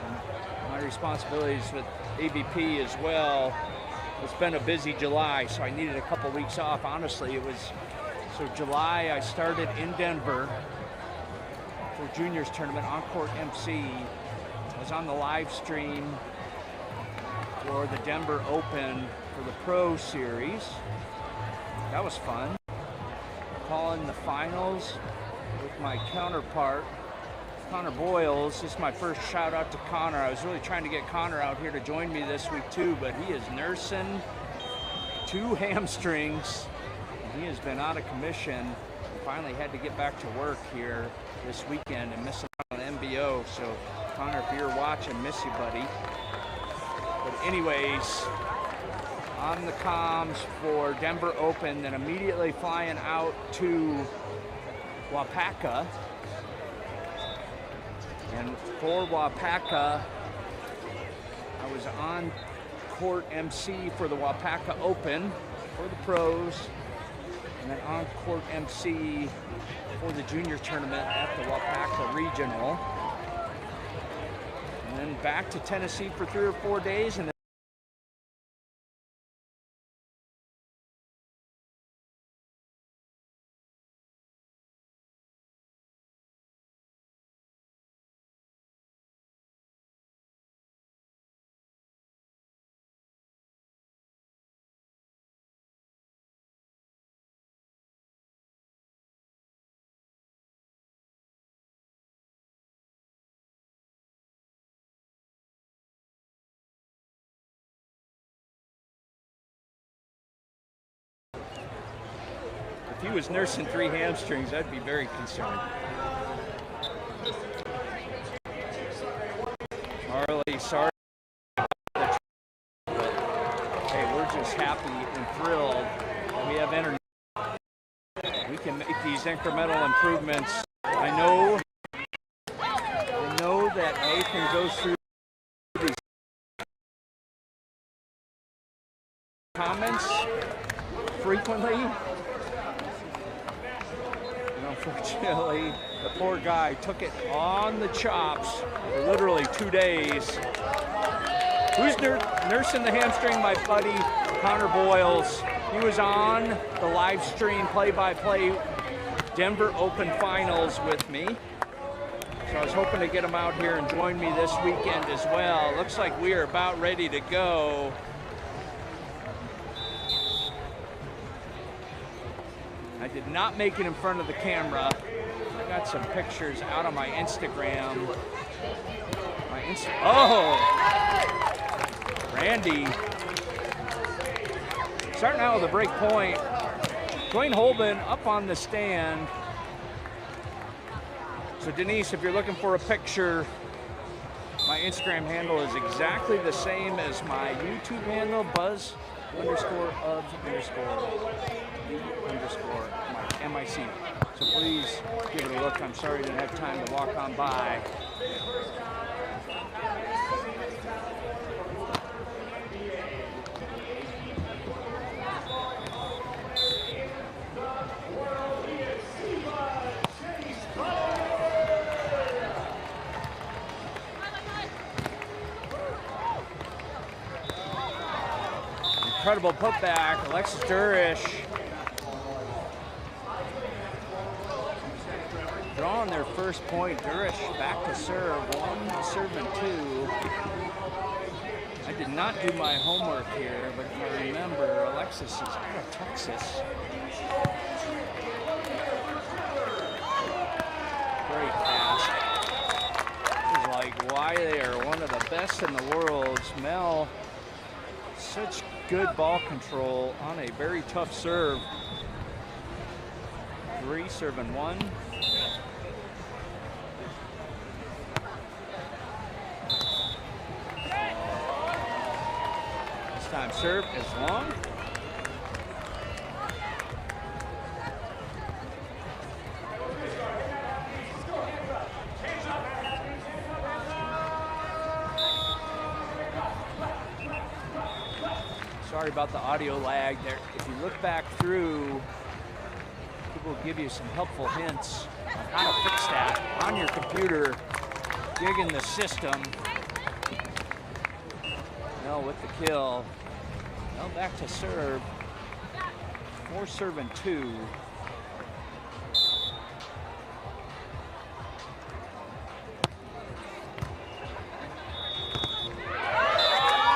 And my responsibilities with AVP as well. It's been a busy July, so I needed a couple weeks off. Honestly, it was, so July I started in Denver for juniors tournament, on-court MC. I was on the live stream for the Denver Open for the Pro Series. That was fun. Calling the finals with my counterpart, Connor Boyles. This is my first shout out to Connor. I was really trying to get Connor out here to join me this week too, but he is nursing 2 hamstrings. He has been out of commission. He finally had to get back to work here this weekend and miss out on MBO. So Connor, if you're watching, miss you, buddy. But anyways, on the comms for Denver Open, then immediately flying out to Wapaka. And for Wapaka, I was on court MC for the Wapaka Open for the pros, and then on court MC for the junior tournament at the Wapaka Regional. And then back to Tennessee for 3 or 4 days, and then if he was nursing 3 hamstrings, I'd be very concerned. Charlie, sorry. Hey, we're just happy and thrilled that we have internet. We can make these incremental improvements. I know that Nathan goes through these comments frequently. Unfortunately, the poor guy took it on the chops for literally 2 days. Who's nursing the hamstring? My buddy, Connor Boyles. He was on the live stream play-by-play Denver Open Finals with me. So I was hoping to get him out here and join me this weekend as well. Looks like we are about ready to go. I did not make it in front of the camera. I got some pictures out on my Instagram. Oh! Randy. Starting out with a break point. Dwayne Holben up on the stand. So Denise, if you're looking for a picture, my Instagram handle is exactly the same as my YouTube handle, buzz_of_the_MIC. So please give it a look. I'm sorry I didn't have time to walk on by. Incredible putback, Alexis Durish. Drawing their first point, Durish back to serve, 1 serve and 2. I did not do my homework here, but if I remember, Alexis is out of Texas. Great pass. This is like why they are one of the best in the world. Mel, such good ball control on a very tough serve. 3 serve and 1. This time serve is long. Sorry about the audio lag there. If you look back through, people will give you some helpful hints. how to fix that on your computer, digging the system. No, with the kill. No, back to serve. 4 serving 2.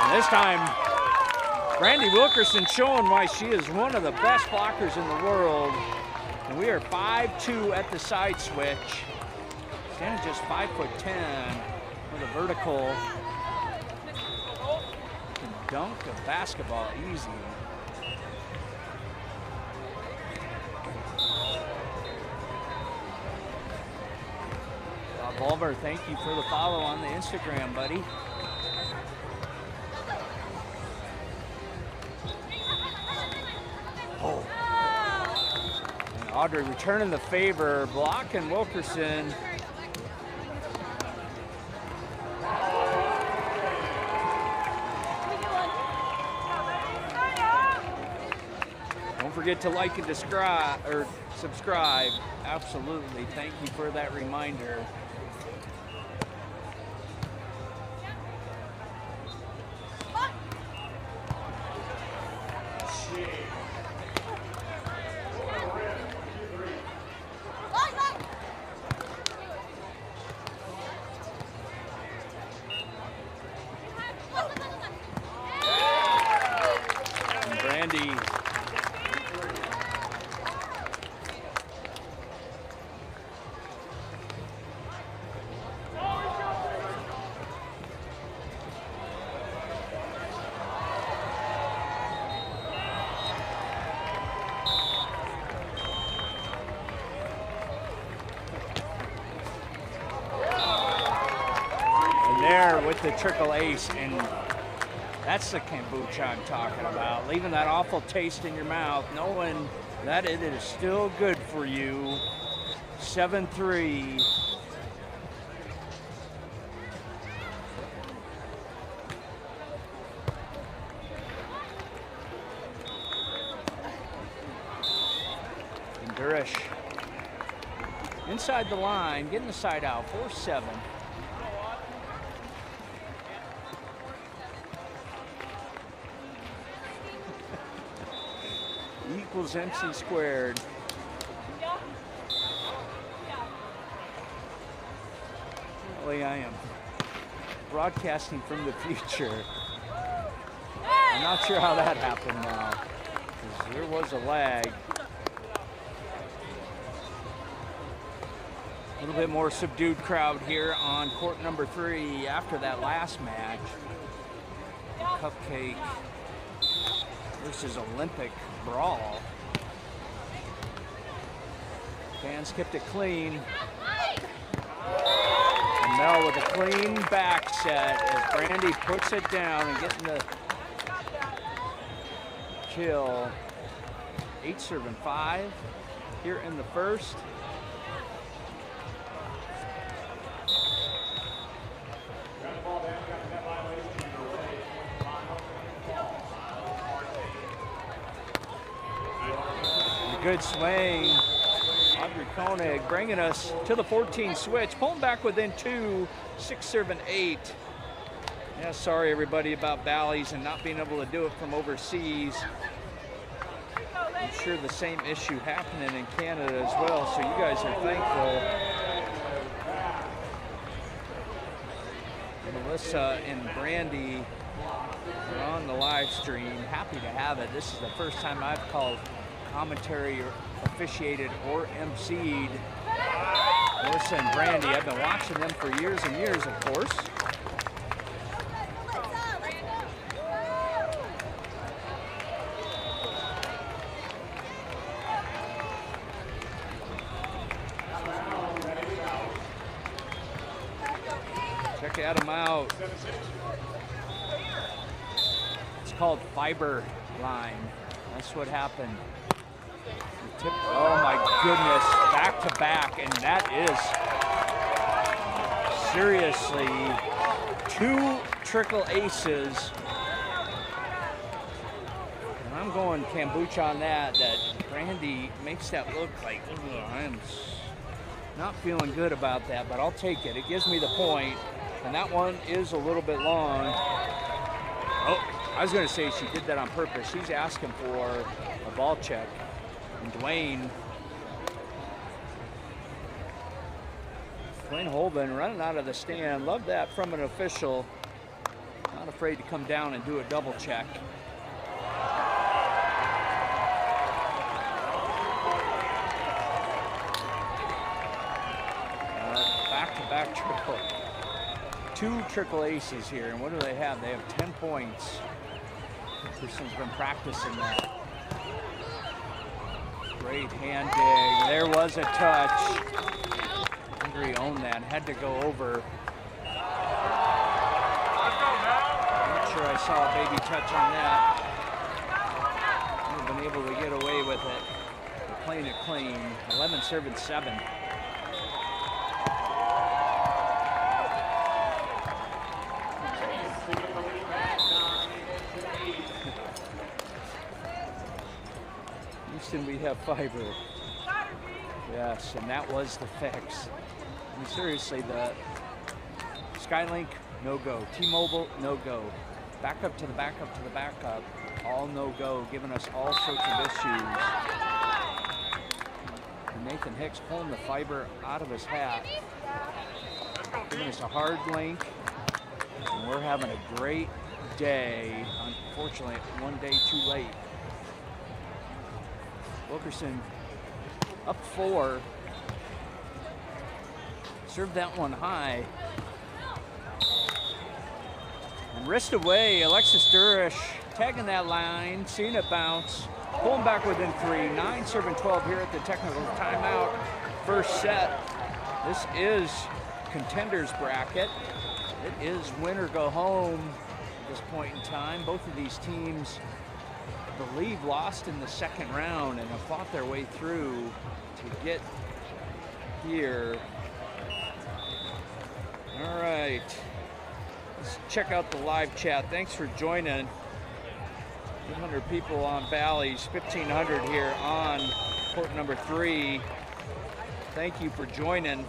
And this time, Brandy Wilkerson showing why she is one of the best blockers in the world. And we are 5-2 at the side switch. Standing just 5'10" with a vertical. Can dunk a basketball easy. Bob Bulver, thank you for the follow on the Instagram, buddy. Oh. And Audrey returning the favor, blocking Wilkerson. Don't forget to like and subscribe. Absolutely. Thank you for that reminder. Brandy. And there with the triple ace, and that's the kombucha I'm talking about. Leaving that awful taste in your mouth, knowing that it is still good for you. 7-3. And Durish inside the line, getting the side out, 4-7. Equals MC squared. Really, I am broadcasting from the future. I'm not sure how that happened now, because there was a lag. A little bit more subdued crowd here on court number 3 after that last match. Cupcake versus Olympic brawl. Fans kept it clean. And Mel with a clean back set as Brandy puts it down and getting the kill. 8-5 here in the first. Good swing. Audrey Koenig bringing us to the 14 switch, pulling back within 2, 6-8. Yeah, sorry everybody about Bally's and not being able to do it from overseas. I'm sure the same issue happening in Canada as well, so you guys are thankful. Melissa and Brandy are on the live stream. Happy to have it. This is the first time I've called commentary or officiated or emceed. Melissa and Brandy, I've been watching them for years and years, of course. Check Adam out. It's called Fiber Line. That's what happened. Oh my goodness, back to back, and that is seriously 2 triple aces. And I'm going kombucha on that Brandy makes that look like, Not feeling good about that, but I'll take it. It gives me the point, and that one is a little bit long. Oh, I was going to say she did that on purpose. She's asking for a ball check. And Dwayne Holben running out of the stand. Love that from an official. Not afraid to come down and do a double check. Back-to-back triple. 2 triple aces here, and what do they have? They have 10 points. Peterson's been practicing that. Great hand dig. There was a touch. Hungary owned that. Had to go over. Not sure I saw a baby touch on that. I've been able to get away with it. They're playing it clean. 11 serving 7. Houston, we have fiber. Yes, and that was the fix. I mean, seriously, the Skylink, no go. T-Mobile, no go. Backup to the backup to the backup, all no go, giving us all sorts of issues. And Nathan Hicks pulling the fiber out of his hat, giving us a hard link, and we're having a great day. Unfortunately, one day too late. Wilkerson up 4. Served that one high. And wrist away, Alexis Durish tagging that line, seeing it bounce, pulling back within 3. 9 serving 12 here at the technical timeout. First set. This is contenders bracket. It is win or go home at this point in time. Both of these teams, I believe, lost in the second round and have fought their way through to get here. All right, let's check out the live chat. Thanks for joining. 800 people on Bally's, 1,500 here on court number 3. Thank you for joining.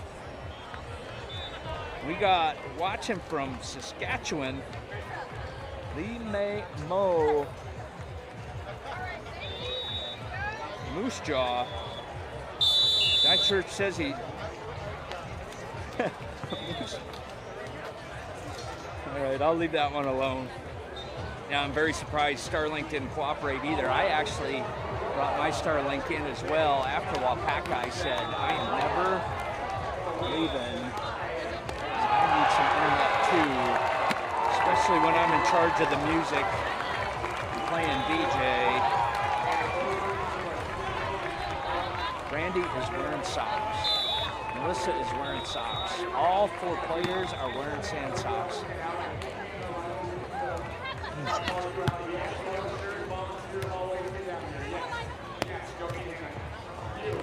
We got, watching from Saskatchewan, Lee May Mo Moose Jaw. Guy Church says he. All right, I'll leave that one alone. Yeah, I'm very surprised Starlink didn't cooperate either. I actually brought my Starlink in as well after Wapaka said, I am never leaving. I need some internet too, especially when I'm in charge of the music and playing DJ. Randy is wearing socks. Melissa is wearing socks. All 4 players are wearing sand socks.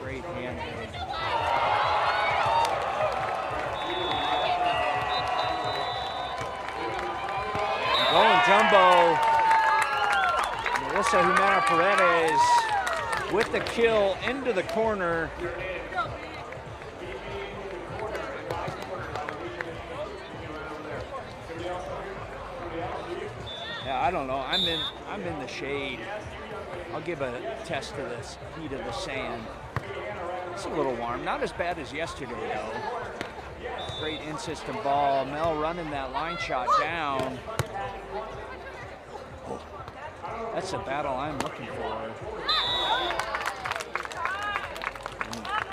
Great hand game. Going jumbo. Melissa Jimena Paredes with the kill into the corner. Yeah, I don't know. I'm in the shade. I'll give a test to this heat of the sand. It's a little warm. Not as bad as yesterday though. Great in-system ball. Mel running that line shot down. Oh, that's the battle I'm looking for.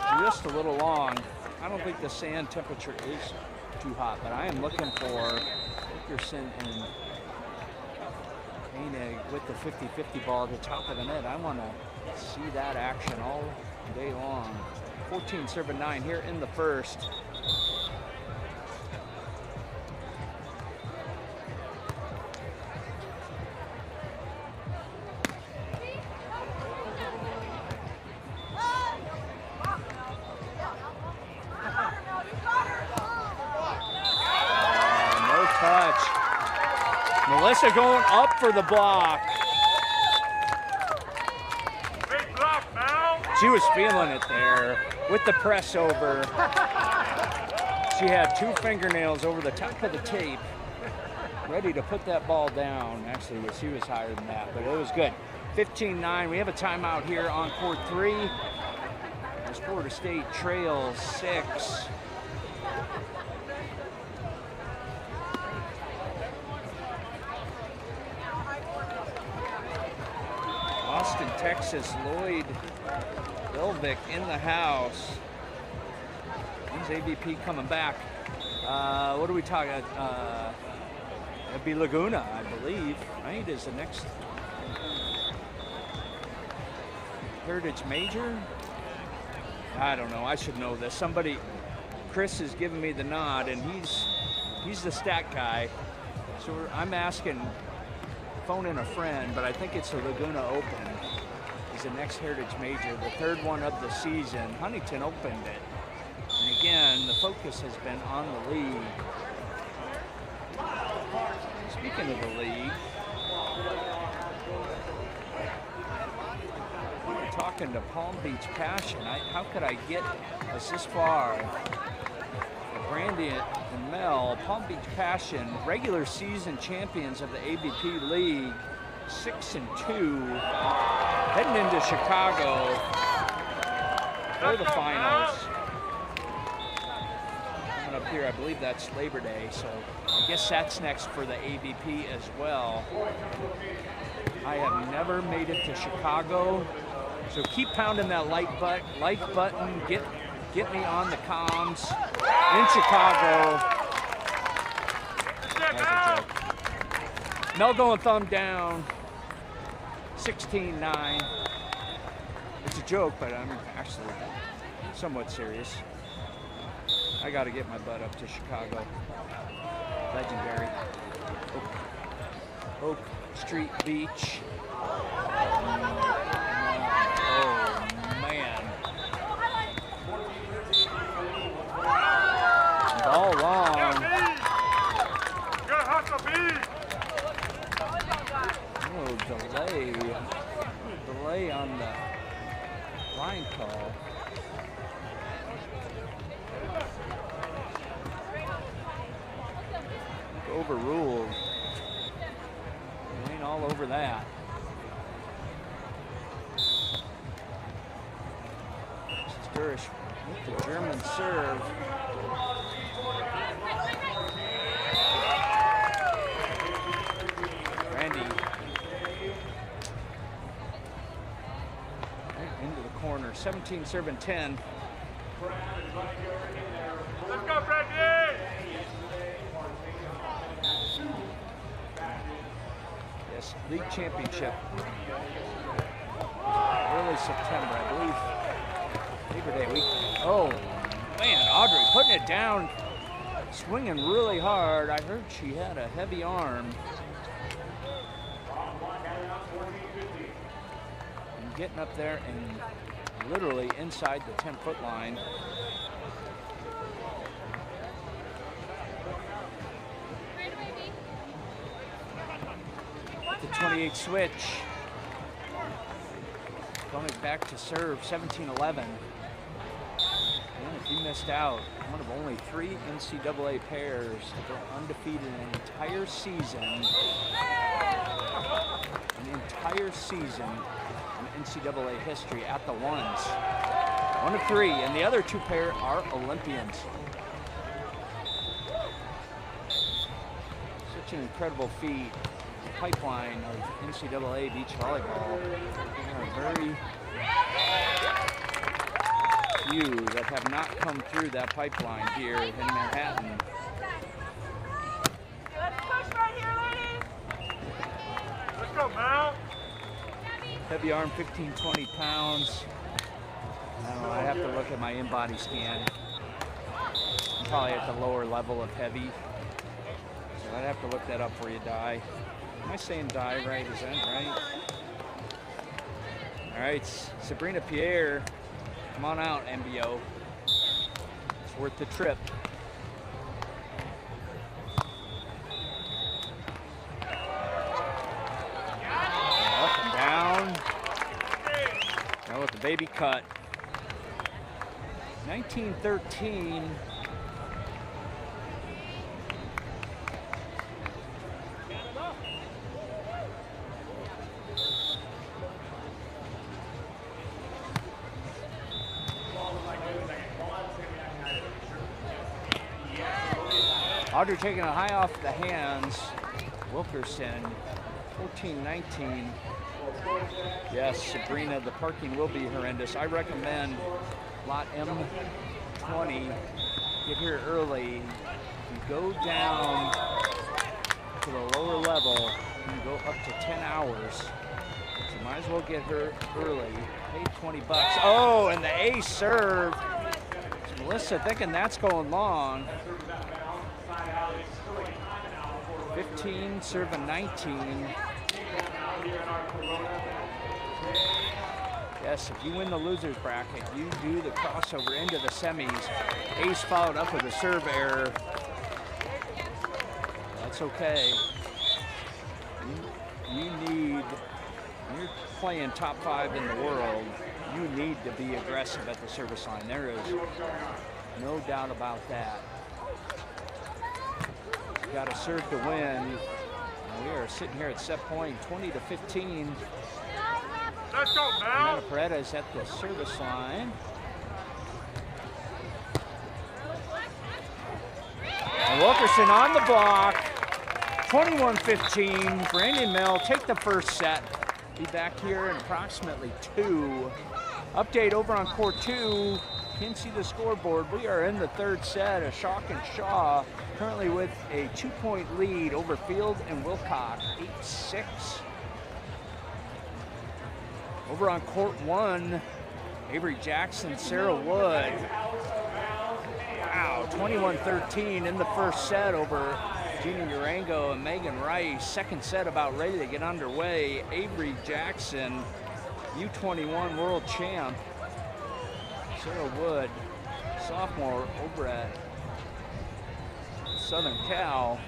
And just a little long. I don't think the sand temperature is too hot, but I am looking for Wilkerson and Koenig with the 50-50 ball at the top of the net. I want to see that action all day long. 14 serving 9 here in the first. No touch. Melissa going up for the block. Big block now. She was feeling it there with the press over. She had 2 fingernails over the top of the tape, ready to put that ball down. Actually, she was higher than that, but it was good. 15-9. We have a timeout here on court 3. As Florida State trails 6. Austin, Texas, Lloyd Belvick in the house. When's AVP coming back? What are we talking about? It'd be Laguna, I believe, right? Is the next Heritage Major? I don't know. I should know this. Somebody, Chris is giving me the nod, and he's the stat guy. So I'm asking, phoning a friend, but I think it's the Laguna Open. Is the next Heritage Major, the 3rd one of the season. Huntington opened it. And again, the focus has been on the league. Speaking of the league, we're talking to Palm Beach Passion. How could I get us this far? Brandy and Mel, Palm Beach Passion, regular season champions of the AVP League, 6-2, heading into Chicago for the finals. Coming up here, I believe that's Labor Day, so I guess that's next for the AVP as well. I have never made it to Chicago, so keep pounding that like button, get me on the comms in Chicago. That's a joke. Mel going thumb down, 16-9. It's a joke, but I'm actually somewhat serious. I got to get my butt up to Chicago. Legendary. Oak Street Beach. Oh, man. All long. Oh, delay on the line call. Overruled. Ain't all over that. Sturridge with the German serve. Randy right into the corner. 17 serving 10. Let's go, Brandy! Yes, league championship. Early September, I believe. Labor Day week. Oh, man, Audrey putting it down, swinging really hard. I heard she had a heavy arm. And getting up there and literally inside the 10-foot line. The 28 switch. Going back to serve, 17-11. And if you missed out, one of only 3 NCAA pairs to go undefeated an entire season. An entire season in NCAA history at the ones. 1 of 3, and the other 2 pair are Olympians. Such an incredible feat. Pipeline of NCAA beach volleyball. There are very few that have not come through that pipeline here in Manhattan. Let's push right here, ladies. Let's go, Mal. Heavy arm, 15, 20 pounds. I don't know, I have to look at my in-body scan. I'm probably at the lower level of heavy. So I'd have to look that up for you, Di. Am I saying Di right? Is that right? All right, Sabrina Pierre, come on out, MBO. It's worth the trip. Up and down. Now with the baby cut. 1913. Audrey taking a high off the hands. Wilkerson, 14-19. Yes, Sabrina, the parking will be horrendous. I recommend lot M20, get here early. You go down to the lower level, you can go up to 10 hours. So might as well get her early. Paid 20 bucks. Oh, and the ace serve. So Melissa thinking that's going long. 15, serving 19. Yes, if you win the loser's bracket, you do the crossover into the semis. Ace followed up with a serve error. That's okay. You need, when you're playing top 5 in the world, you need to be aggressive at the service line. There is no doubt about that. You got to serve to win. And we are sitting here at set point 20-15. Let's go, Mel. Paredes at the service line. And Wilkerson on the block. 21-15. Brandon Mill take the first set. Be back here in approximately 2. Update over on court 2. Can't see the scoreboard. We are in the third set. Ashok and Shaw currently with a 2-point lead over Field and Wilcox, 8-6. Over on court 1, Avery Jackson, Sarah Wood. Wow, 21-13 in the first set over Gina Urango and Megan Rice. Second set about ready to get underway. Avery Jackson, U21 world champ. Sarah Wood, sophomore over at Southern Cal.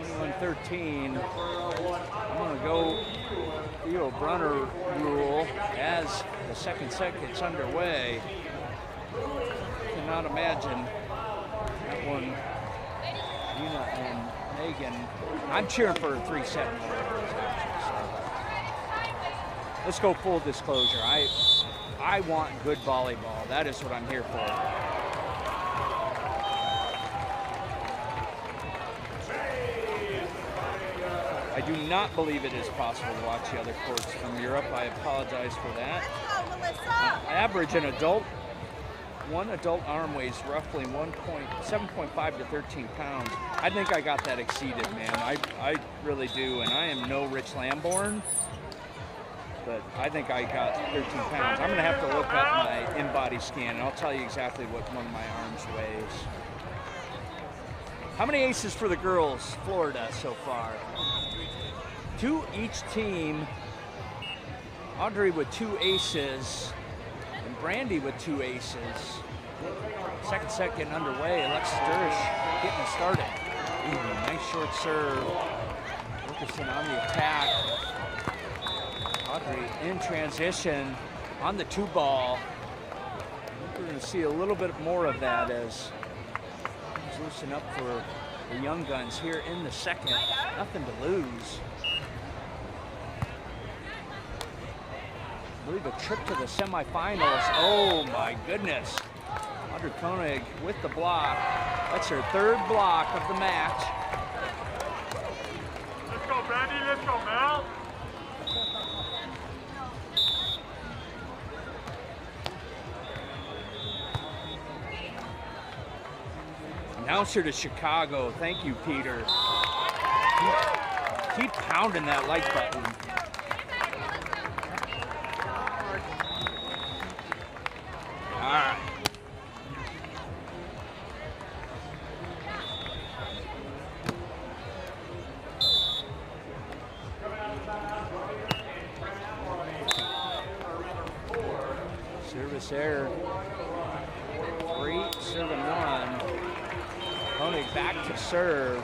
21-13. I'm going to go Theo Brunner rule as the second set gets underway. Cannot imagine that one. Gina and Megan. I'm cheering for a 3-set. Let's go full disclosure. I want good volleyball. That is what I'm here for. I do not believe it is possible to watch the other courts from Europe. I apologize for that. Average one adult arm weighs roughly 7.5 to 13 pounds. I think I got that exceeded, man. I really do, and I am no Rich Lamborn, but I think I got 13 pounds. I'm gonna have to look up my in-body scan, and I'll tell you exactly what one of my arms weighs. How many aces for the girls, Florida, so far? 2 each team. Audrey with 2 aces, and Brandy with 2 aces. Second set getting underway. Alexis Sturridge getting started. Ooh, nice short serve. Wilkerson on the attack. Audrey in transition on the 2-ball. We're going to see a little bit more of that as things loosen up for the young guns here in the second. Nothing to lose. I believe a trip to the semifinals. Oh my goodness. Audrey Koenig with the block. That's her 3rd block of the match. Let's go, Brandy. Let's go, Mel. Announcer to Chicago. Thank you, Peter. Keep pounding that like button. All right. Service error. 3, serving 1. Koenig back to serve.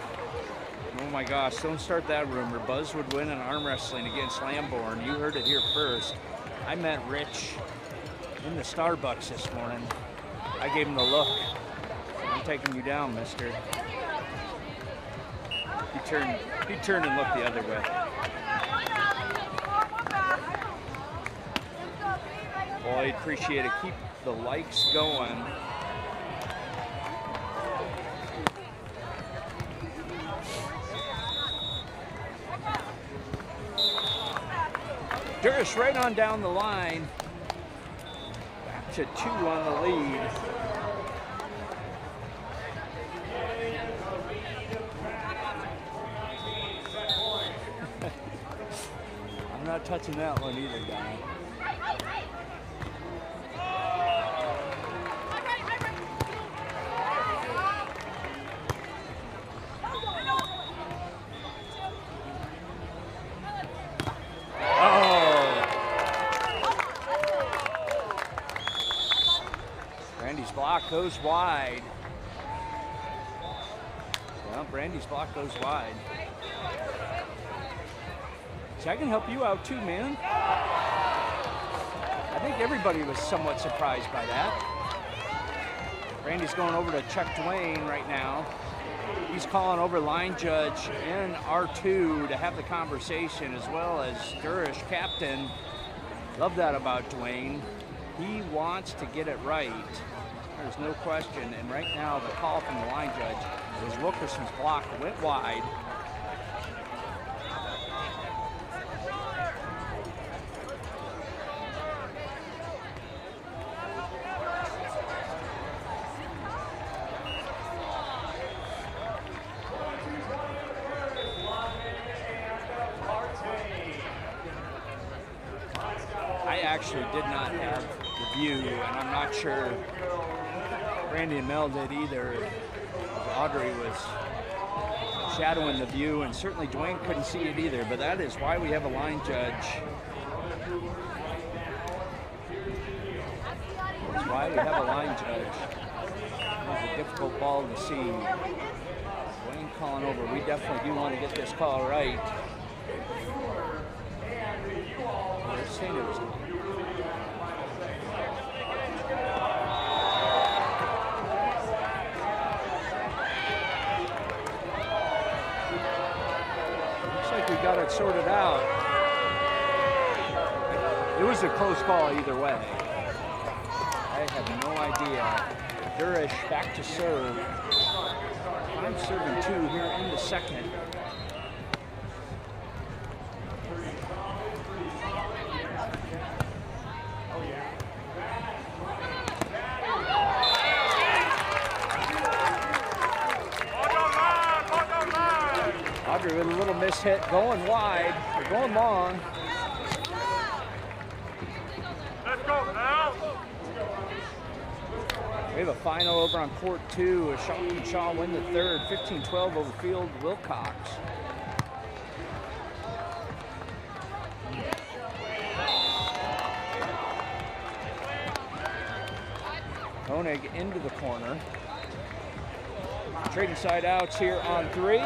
Oh my gosh, don't start that rumor. Buzz would win in arm wrestling against Lamborn. You heard it here first. I met Rich in the Starbucks this morning. I gave him the look. I'm taking you down, mister. He turned and looked the other way. Boy, I'd appreciate it. the likes going. Durish right on down the line. Back to 2 on the lead. I'm not touching that one either, guy. Brandy's block goes wide. Well, Brandy's block goes wide. So I can help you out too, man. I think everybody was somewhat surprised by that. Brandy's going over to Chuck Dwayne right now. He's calling over line judge and R2 to have the conversation, as well as Durish, captain. Love that about Dwayne. He wants to get it right. There's no question. And right now, the call from the line judge is Wilkerson's block went wide. I actually did not have the view, and I'm not sure Randy and Mel did either. Audrey was shadowing the view, and certainly Dwayne couldn't see it either, but that is why we have a line judge. That's why we have a line judge. It was a difficult ball to see. Dwayne calling over. We definitely do want to get this call right. They're saying it was got it sorted out. It was a close call either way. I have no idea. Durish back to serve. I'm serving 2 here in the second. Audrey with a little mishit, going wide, or going long. Let's go now. We have a final over on court 2. Shaw and Shaw win the third, 15-12 over Field Wilcox. Koenig into the corner. Trading side outs here on 3.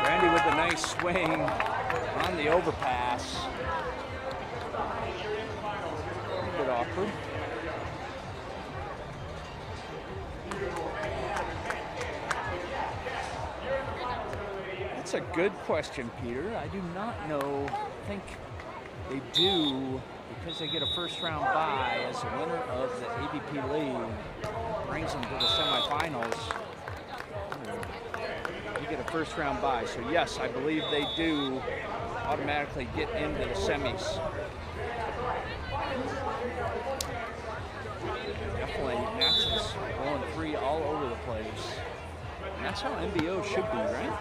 Randy with a nice swing on the overpass. A bit awkward. That's a good question, Peter. I do not know. I think they do, because they get a first round bye as the winner of the AVP league. Brings them to the semifinals. You get a first round bye. So yes, I believe they do automatically get into the semis. Definitely matches going 3 all over the place. And that's how NBO should be, right?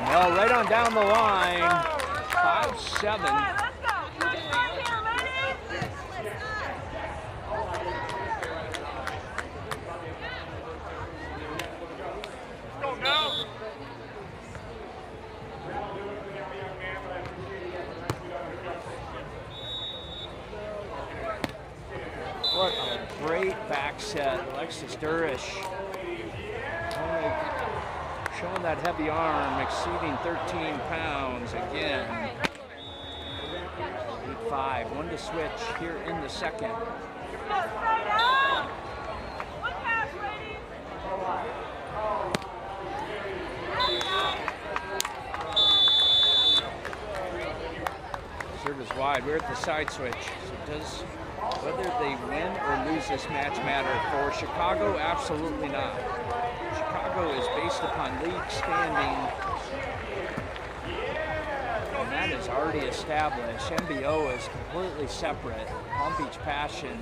Well, right on down the line, 5-7. What a great back set, Alexis Durish. showing that heavy arm exceeding 13 pounds again. 8-5, 1 to switch here in the second. Serve is wide. We're at the side switch. So does whether they win or lose this match matter for Chicago? Absolutely not. Chicago is based upon league standing, and that is already established. MBO is completely separate. Palm Beach Passion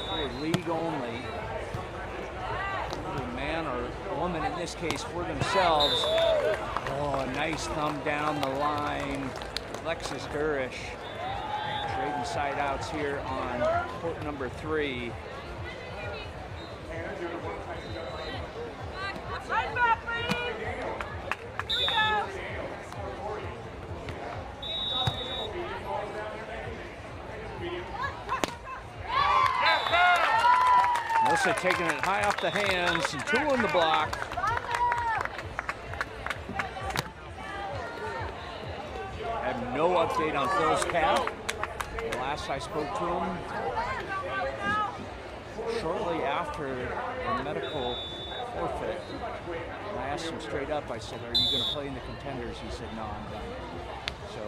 for league only. Man or woman in this case for themselves. Oh, a nice thumb down the line. Alexis Durish trading side outs here on court number 3. Right back, ladies. Here we go. Melissa taking it high off the hands and 2 on the block. I have no update on Phil's calf. The last I spoke to him, shortly after the medical forfeit, and I asked him straight up, I said, are you going to play in the contenders? He said, no, I'm done. So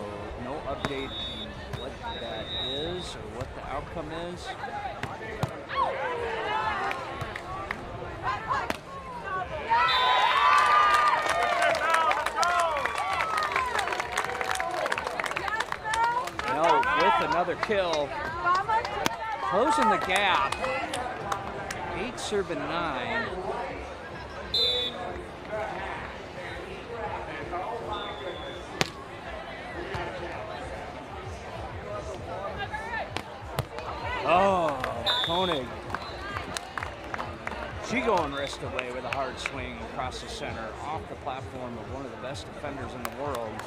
no update on what that is or what the outcome is. No, with another kill, closing the gap. 8 serving 9. Oh, Koenig. She going wrist away with a hard swing across the center, off the platform of one of the best defenders in the world.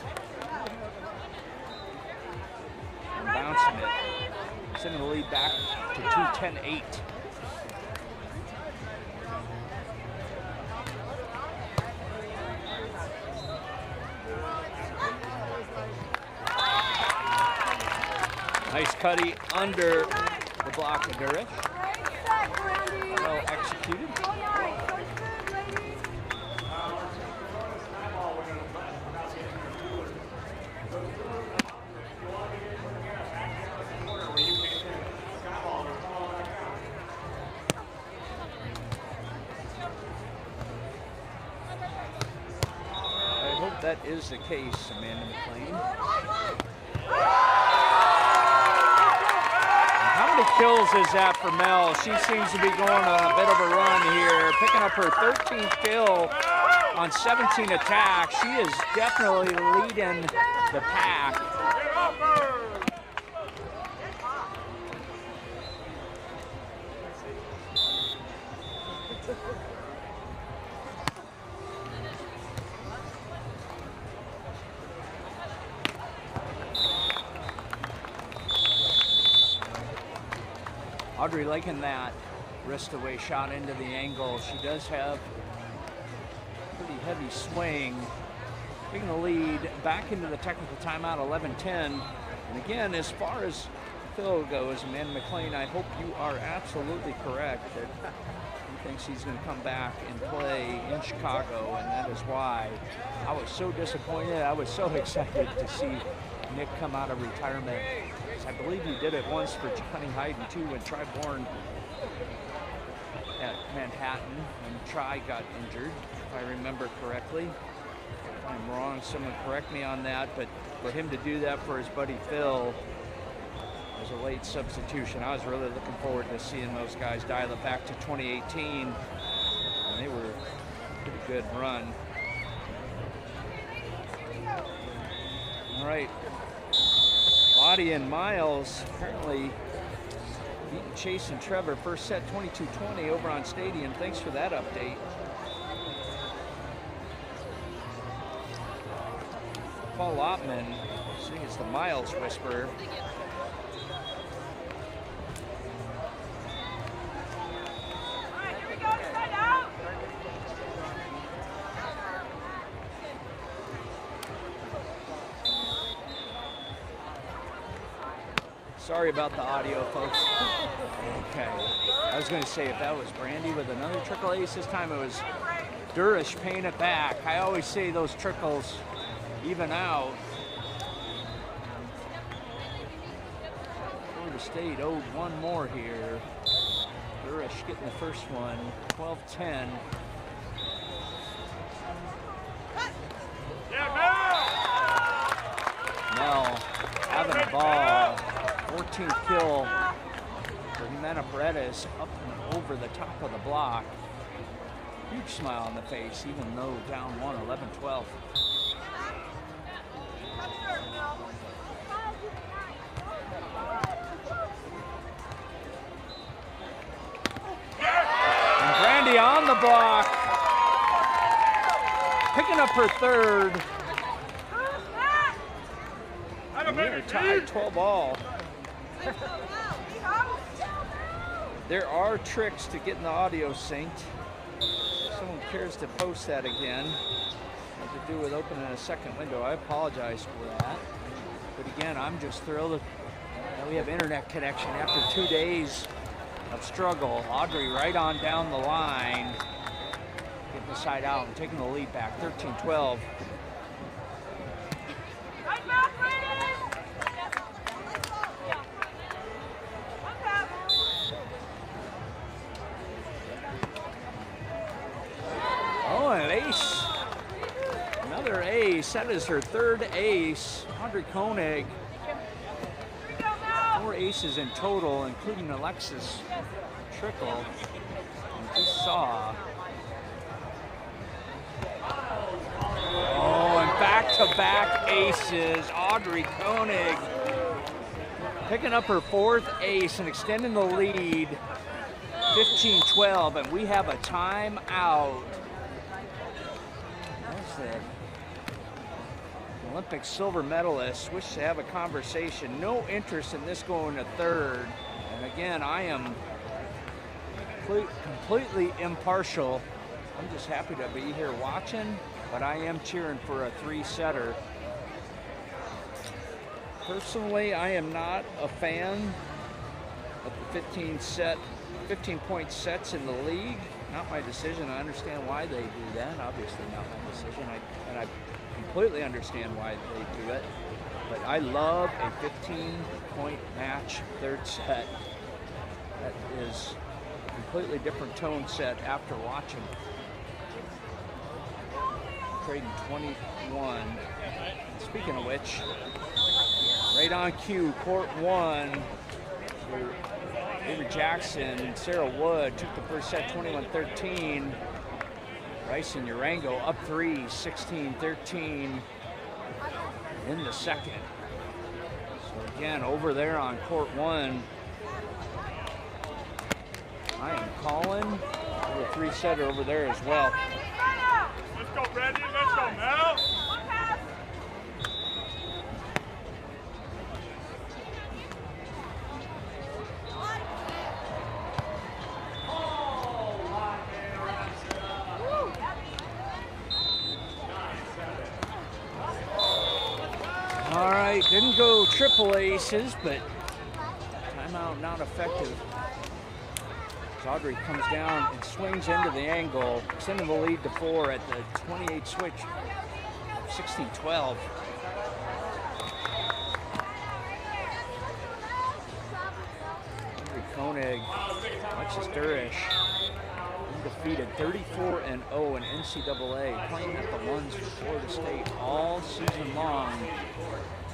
And bouncing it. Sending the lead back to 2-10-8. Nice cutty under the block of Durish. Well executed. I hope that is the case, Amanda McLean. How many kills is that for Mel? She seems to be going on a bit of a run here, picking up her 13th kill on 17 attacks. She is definitely leading the pack. Audrey liking that wrist away shot into the angle. She does have a pretty heavy swing. Taking the lead back into the technical timeout, 11-10. And again, as far as Phil goes, Amanda McLean, I hope you are absolutely correct that he thinks he's going to come back and play in Chicago, and that is why I was so disappointed. I was so excited to see Nick come out of retirement. I believe he did it once for Johnny Hayden too when Tri Bourne at Manhattan when Tri got injured, if I remember correctly. If I'm wrong, someone correct me on that, but for him to do that for his buddy Phil was a late substitution. I was really looking forward to seeing those guys dial it back to 2018, and they were a pretty good run. All right. Lottie and Miles apparently beating Chase and Trevor. First set 22-20 over on Stadium. Thanks for that update. Paul Lottman, I think it's the Miles Whisperer. Sorry about the audio, folks. Okay. I was going to say if that was Brandy with another triple ace, this time it was Durish paying it back. I always say those trickles even out. Florida State owed one more here. Durish getting the first one, 12-10. Mel having a ball. 14th kill for Jimena Paredes up and over the top of the block. Huge smile on the face, even though down 1, 11-12. And Brandy on the block, picking up her third. And we are tied 12-all. There are tricks to getting the audio synced. If someone cares to post that again, what to do with opening a second window, I apologize for that. But again, I'm just thrilled that we have internet connection after 2 days of struggle. Audrey right on down the line, getting the side out and taking the lead back, 13-12. Ace, another ace. That is her third ace. Audrey Koenig, 4 aces in total, including Alexis Trickle. And just saw. Oh, and back-to-back aces. Audrey Koenig picking up her 4th ace and extending the lead, 15-12, and we have a timeout. The Olympic silver medalist wish to have a conversation. No interest in this going to third. And again, I am completely impartial. I'm just happy to be here watching, but I am cheering for a 3-setter. Personally, I am not a fan of the 15-point sets in the league. Not my decision. I understand why they do that. Obviously not my decision. And I completely understand why they do it. But I love a 15-point match third set. That is a completely different tone set after watching. Trading 21. Speaking of which, right on cue, court 1. Avery Jackson, Sarah Wood took the first set 21-13. Rice and Urango up 3, 16-13 in the second. So again, over there on court 1, I am calling the 3-setter over there as well. Let's go, Brandy. Let's go, Mel. All right, didn't go triple aces, but timeout not effective. Audrey comes down and swings into the angle, extending the lead to 4 at the 28 switch, 16-12. Audrey Koenig, Alexis Durish, undefeated 34-0 in NCAA, playing at the ones for Florida State all season long.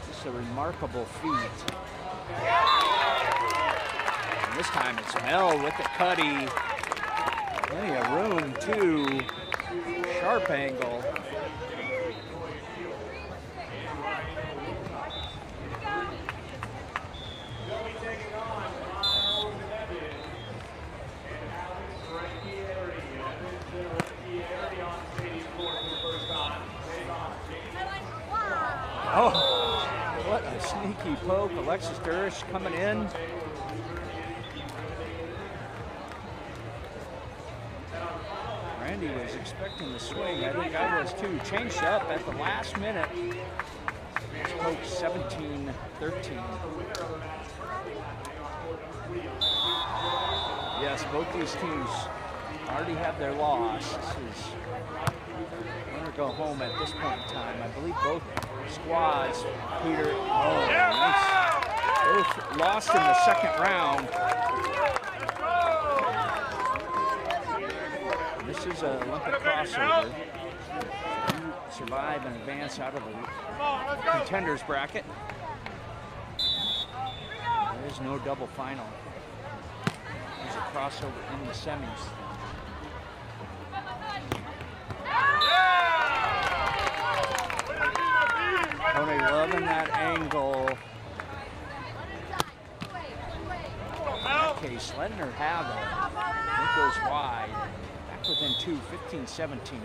Just a remarkable feat. And this time it's Mel with the cutty. Plenty of room too. Sharp angle. Oh, what a sneaky poke. Alexis Durish coming in. Randy was expecting the swing. I think I was too. Changed up at the last minute. Poke 17-13. Yes, both these teams already have their loss. This is win or go home at this point in time. I believe both squads, Peter, both lost in the second round. And this is an Olympic crossover. You survive and advance out of the contenders bracket. There is no double final. There's a crossover in the semis. Tony loving that angle. In that case, letting her have it. It goes wide. Back within 2, 15-17.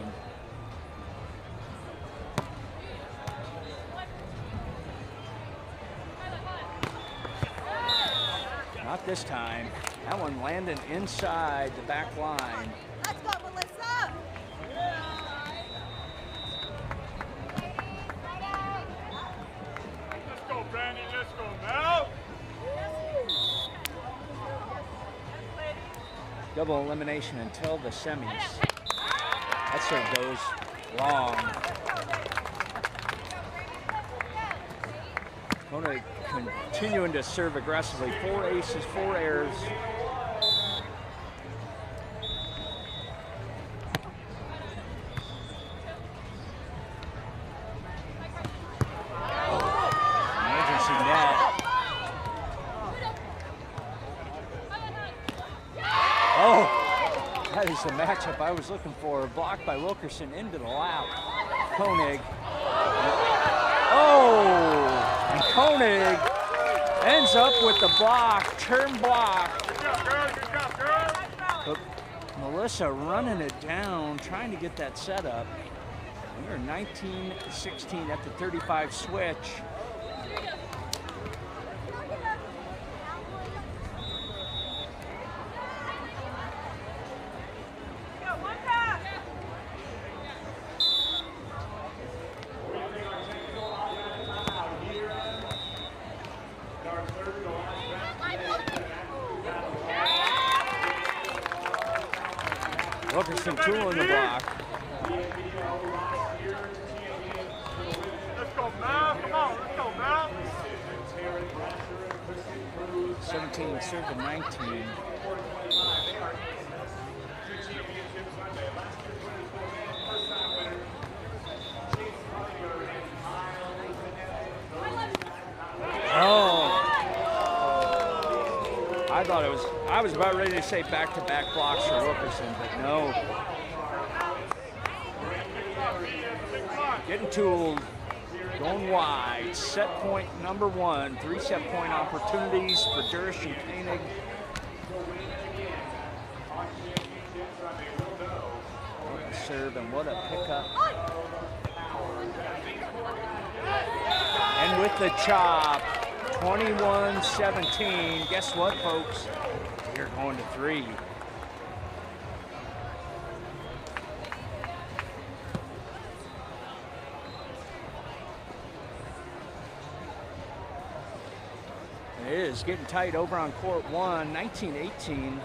Not this time. That one landing inside the back line. Let's go, Melissa. Let's go, Brandy. Let's go, Mel. Double elimination until the semis. That serve goes long. Kona continuing to serve aggressively. 4 aces, 4 airs. Emergency net. Oh, that is the matchup I was looking for. Blocked by Wilkerson into the lap. Koenig. Oh, and Koenig ends up with the block, turn block. But Melissa running it down, trying to get that set up. We're 19-16 at the 35 switch. Wilkerson tooling the block. Let's go, Mel. Come on, let's go, Mel. 17 served to 19. Oh. I was about ready to say back-to-back blocks for Wilkerson, but no. Getting tooled, going wide. Set point number 1. 3 set point opportunities for Durish and Koenig. What a serve and what a pickup. And with the chop, 21-17. Guess what, folks? You're going to 3. It is getting tight over on court 1, 19-18.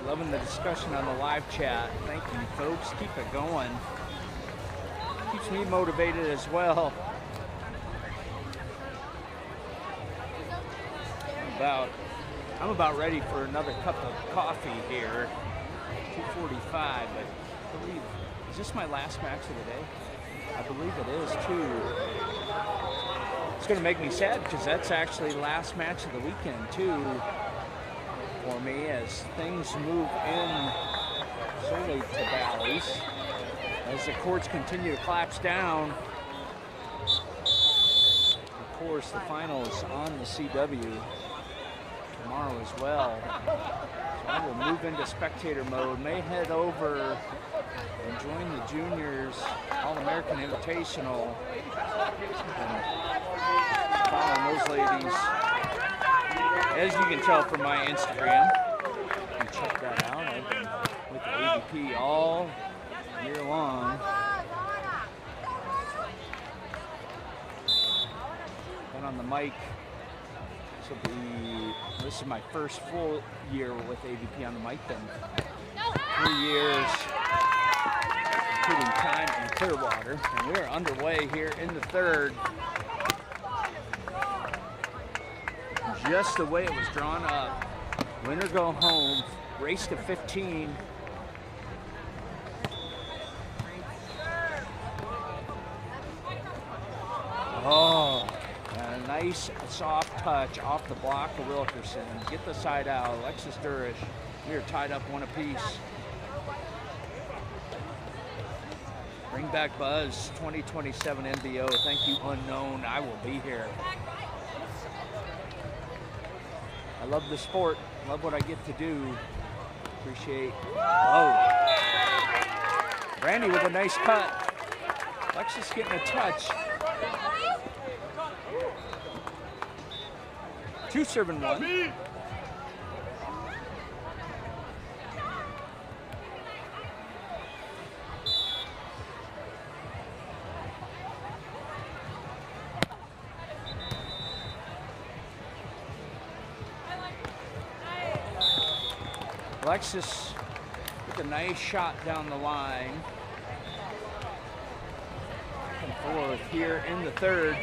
Loving the discussion on the live chat. Thank you, folks. Keep it going. Keeps me motivated as well. I'm about ready for another cup of coffee here. 2:45, but believe, is this my last match of the day? I believe it is too. It's gonna make me sad because that's actually the last match of the weekend too for me as things move in slowly to valleys. As the courts continue to collapse down. Of course, the final is on the CW tomorrow as well. So I will move into spectator mode, may head over and join the juniors All-American Invitational and follow those ladies. As you can tell from my Instagram, you can check that out. I've been with the AVP all year long. Been on the mic. This is my first full year with AVP on the mic. Then 3 years, including time in Clearwater, and we're underway here in the third. Just the way it was drawn up. Winner go home. Race to 15. Oh, a nice soft touch off the block of Wilkerson. Get the side out. Alexis Durish. We are tied up 1 apiece. Bring back Buzz 2027 NBO. Thank you, unknown. I will be here. I love the sport. Love what I get to do. Appreciate. Oh. Randy with a nice cut. Alexis getting a touch. 2 serving 1. Alexis with a nice shot down the line. Back and forth here in the third.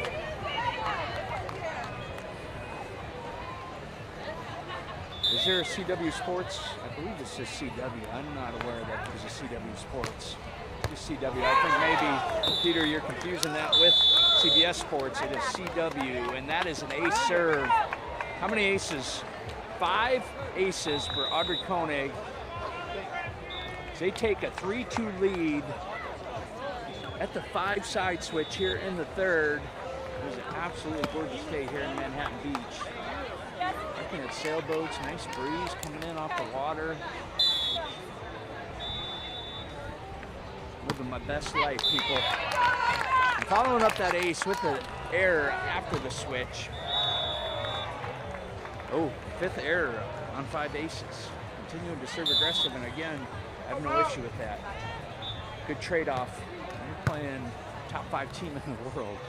Is there a CW Sports? I believe it's just CW. I'm not aware that there's a CW Sports. Just CW. I think maybe, Peter, you're confusing that with CBS Sports. It is CW, and that is an ace serve. How many aces? 5 aces for Audrey Koenig. They take a 3-2 lead at the 5 side switch here in the third. It was an absolutely gorgeous day here in Manhattan Beach. Looking at sailboats, nice breeze coming in off the water. Living my best life, people. I'm following up that ace with the error after the switch. Oh, 5th error on 5 aces. Continuing to serve aggressive, and again, I have no issue with that. Good trade-off. You're playing top 5 team in the world.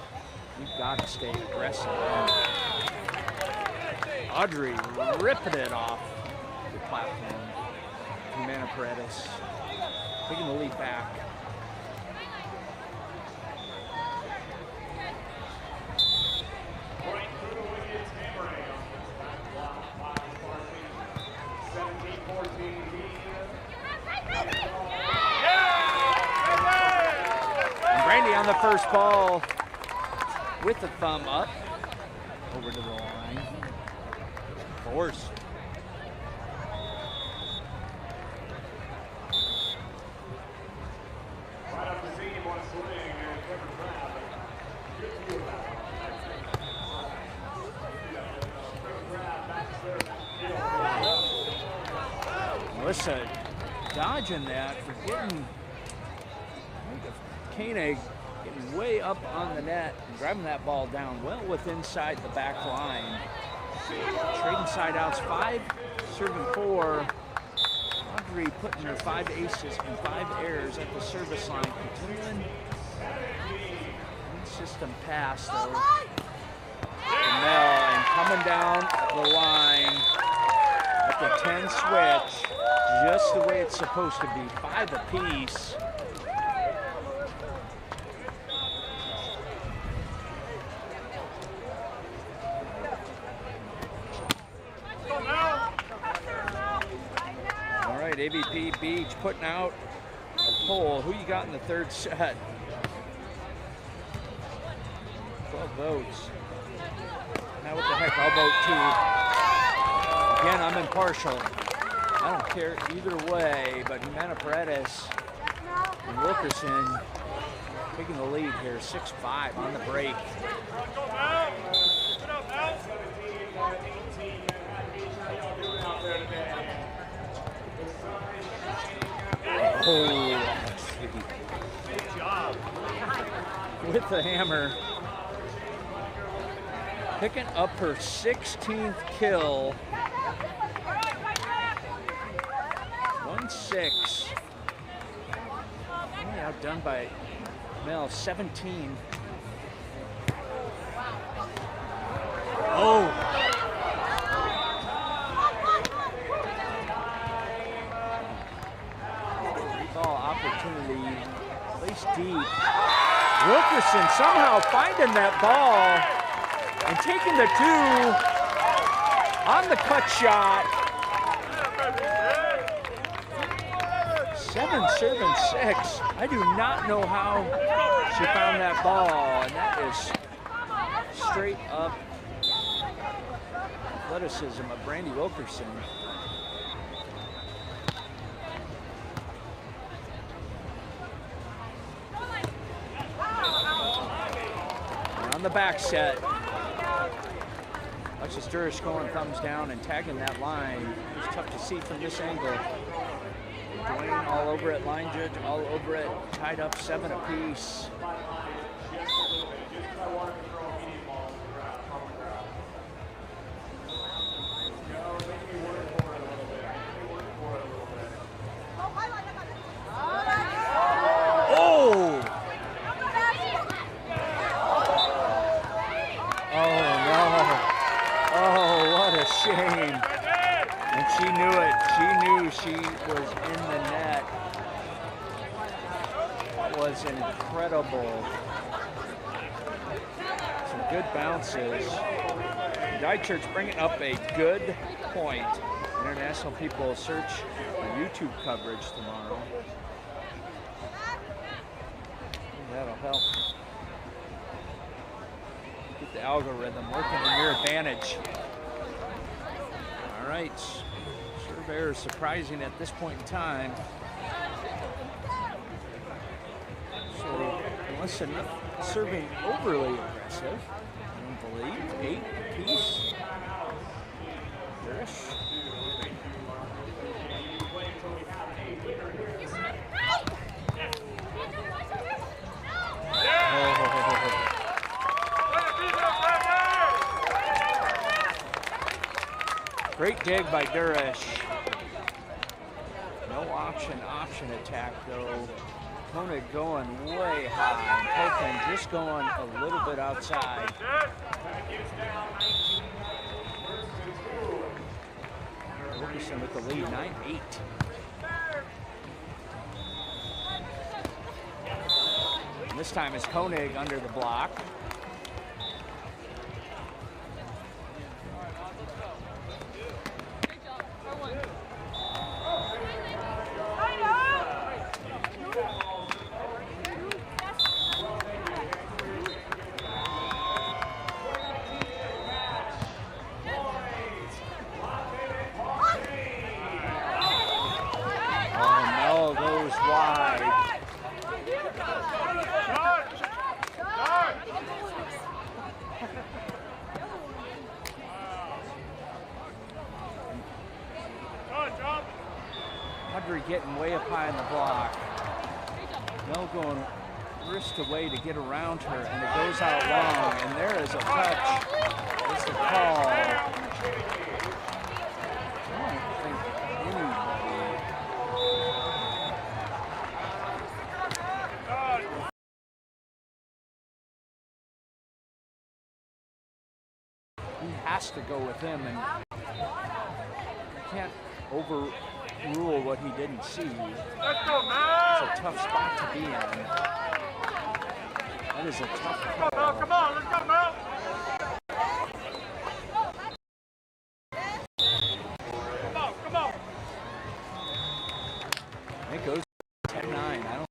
You've got to stay aggressive. Audrey ripping it off the platform. Humana Paredes taking the lead back. And Brandy on the first ball with the thumb up over to the line. Force. Melissa dodging that for getting Koenig getting way up on the net and driving that ball down well within inside the back line. Trading side outs, 5, serving 4. Audrey putting her 5 aces and 5 errors at the service line. Continuing system pass though. Mel and coming down the line at the 10 switch, just the way it's supposed to be. 5 apiece. AVP Beach putting out a poll. Who you got in the third set? 12 votes. Now what the heck, I'll vote too. Again, I'm impartial. I don't care either way, but Jimena Paredes and Wilkerson taking the lead here, 6-5 on the break. Oh, good job. With the hammer. Picking up her 16th kill. 1-6. Only outdone by Mel, 17. Oh! Ball opportunity, placed deep. Wilkerson somehow finding that ball and taking the 2 on the cut shot. 7-6. I do not know how she found that ball, and that is straight up athleticism of Brandy Wilkerson. And on the back set, Alexis Durish going thumbs down and tagging that line. It's tough to see from this angle. Dwayne all over it, line judge all over it, tied up 7 apiece. Oh! Oh no! Oh, what a shame! And she knew it. She knew she was in the net. That was incredible. Some good bounces. Church bringing up a good point. International people search for YouTube coverage tomorrow. That'll help. Get the algorithm working in your advantage. All right. Surveyor surprising at this point in time. So, unless they're not serving overly aggressive, I don't believe. 8 apiece. Durish. Great dig by Durish. No option attack though. Koenig going way high. Tolkien just going a little bit outside. Wilkerson with the lead, 9-8. And this time it's Koenig under the block. Getting way up high in the block. Mel going wrist away to get around her, and it goes out long, and there is a touch. It's the call. I don't think anybody. He has to go with him, and you can't overrule what he didn't see. Let's go, man. It's a tough spot to be in. That is a tough call. Come on, let's go, Mel. Come on. It goes 10-9. I don't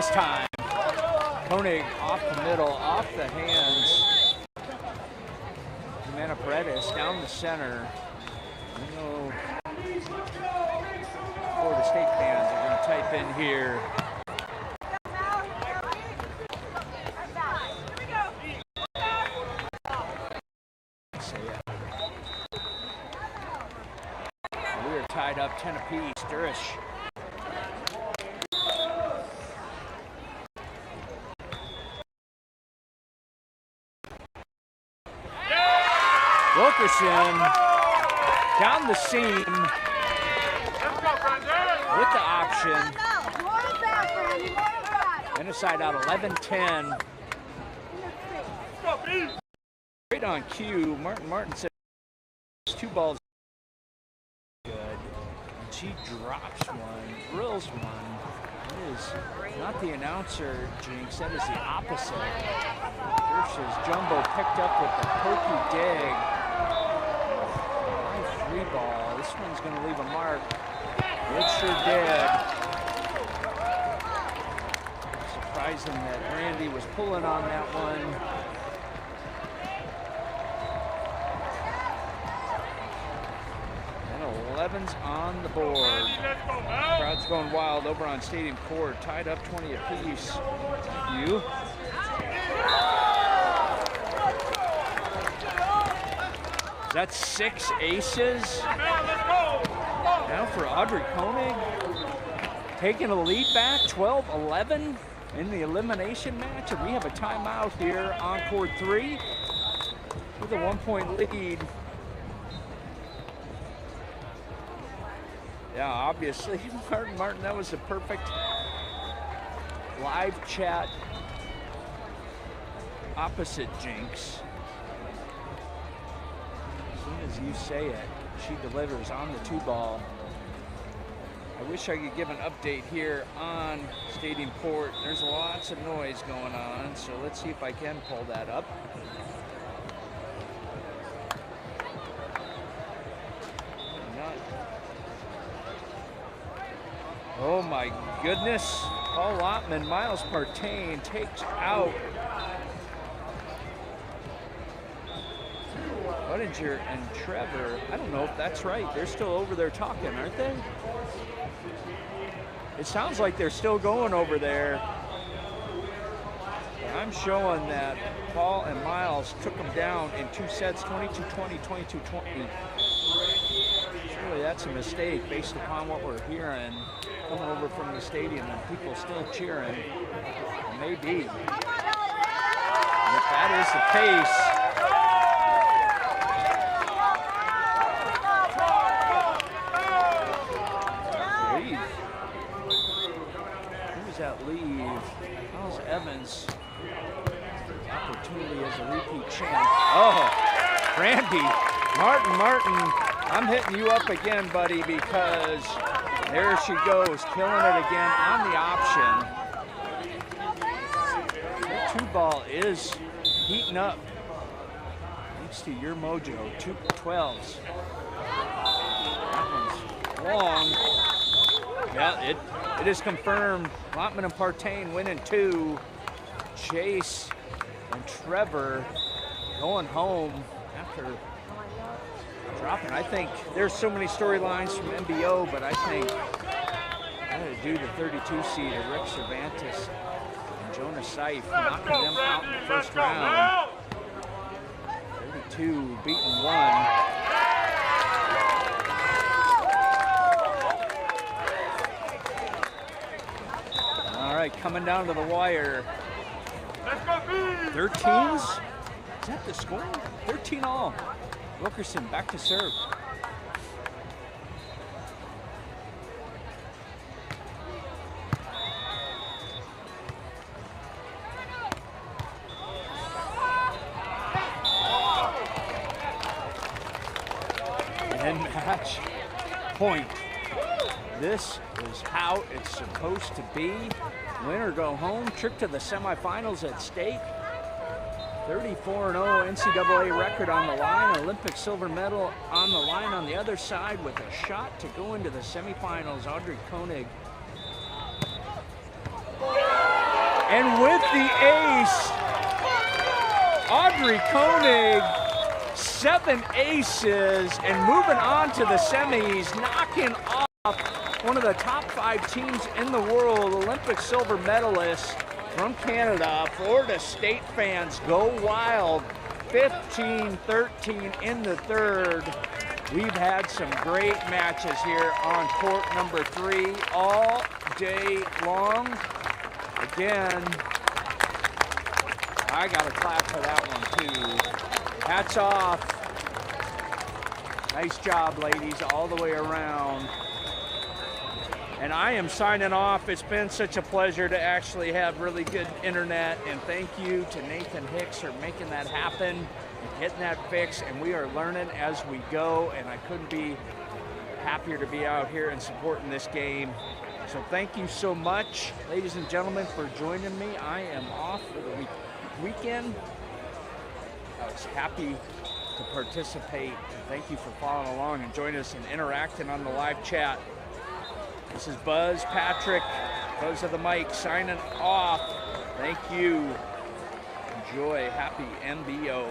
this time. Koenig off the middle, off the hands. Jimena Paredes down the center. You know, Florida State fans are going to type in here. We are tied up 10 apiece. Durish. Wilkerson down the seam with the option. Inside out 11-10. Right on cue. Martin said 2 balls good. And she drops one, drills one. It is not the announcer jinx, that is the opposite. Versus Jumbo picked up with the pokey dig. High 3 ball. This one's going to leave a mark. It sure did. Surprising that Randy was pulling on that one. And 11's on the board. Crowd's going wild over on Stadium Court. Tied up 20 apiece. You. That's 6 aces. Now for Audrey Koenig, taking a lead back, 12-11 in the elimination match, and we have a timeout here on court 3 with a 1-point lead. Yeah, obviously, Martin, that was a perfect live chat opposite jinx. As soon as you say it, she delivers on the 2 ball. I wish I could give an update here on Stadium Court. There's lots of noise going on, so let's see if I can pull that up. Oh my goodness. Paul Lottman, Miles Partain takes out Budinger and Trevor. I don't know if that's right. They're still over there talking, aren't they? It sounds like they're still going over there. But I'm showing that Paul and Miles took them down in 2 sets, 22-20, 22-20. Surely that's a mistake based upon what we're hearing coming over from the stadium and people still cheering. Maybe. And if that is the case, that leave? How's Evans' opportunity as a repeat champ? Oh, Randy, Martin, I'm hitting you up again, buddy, because there she goes, killing it again on the option. That 2 ball is heating up. Thanks to your mojo, 2 12s. That one's long. Yeah, it is confirmed. Lottman and Partain winning 2. Chase and Trevor going home after dropping. I think there's so many storylines from MBO, but I think I had to do the 32 seed of Rick Cervantes and Jonah Seif, knocking them out in the first round. 32 beating 1. All right, coming down to the wire. 13s? Is that the score? 13 all. Wilkerson back to serve. And match point. This is how it's supposed to be. Win or go home. Trip to the semifinals at stake. 34-0 NCAA record on the line. Olympic silver medal on the line on the other side with a shot to go into the semifinals. Audrey Koenig. And with the ace, Audrey Koenig, 7 aces, and moving on to the semis, knocking off one of the top 5 teams in the world, Olympic silver medalist from Canada. Florida State fans go wild, 15-13 in the third. We've had some great matches here on court number 3 all day long. Again, I got to clap for that one too. Hats off. Nice job, ladies, all the way around. And I am signing off. It's been such a pleasure to actually have really good internet, and thank you to Nathan Hicks for making that happen and getting that fixed. And we are learning as we go, and I couldn't be happier to be out here and supporting this game. So thank you so much, ladies and gentlemen, for joining me. I am off for the weekend. I was happy to participate. Thank you for following along and joining us and interacting on the live chat. This is Buzz Patrick, Buzz of the Mic, signing off. Thank you. Enjoy. Happy MBO.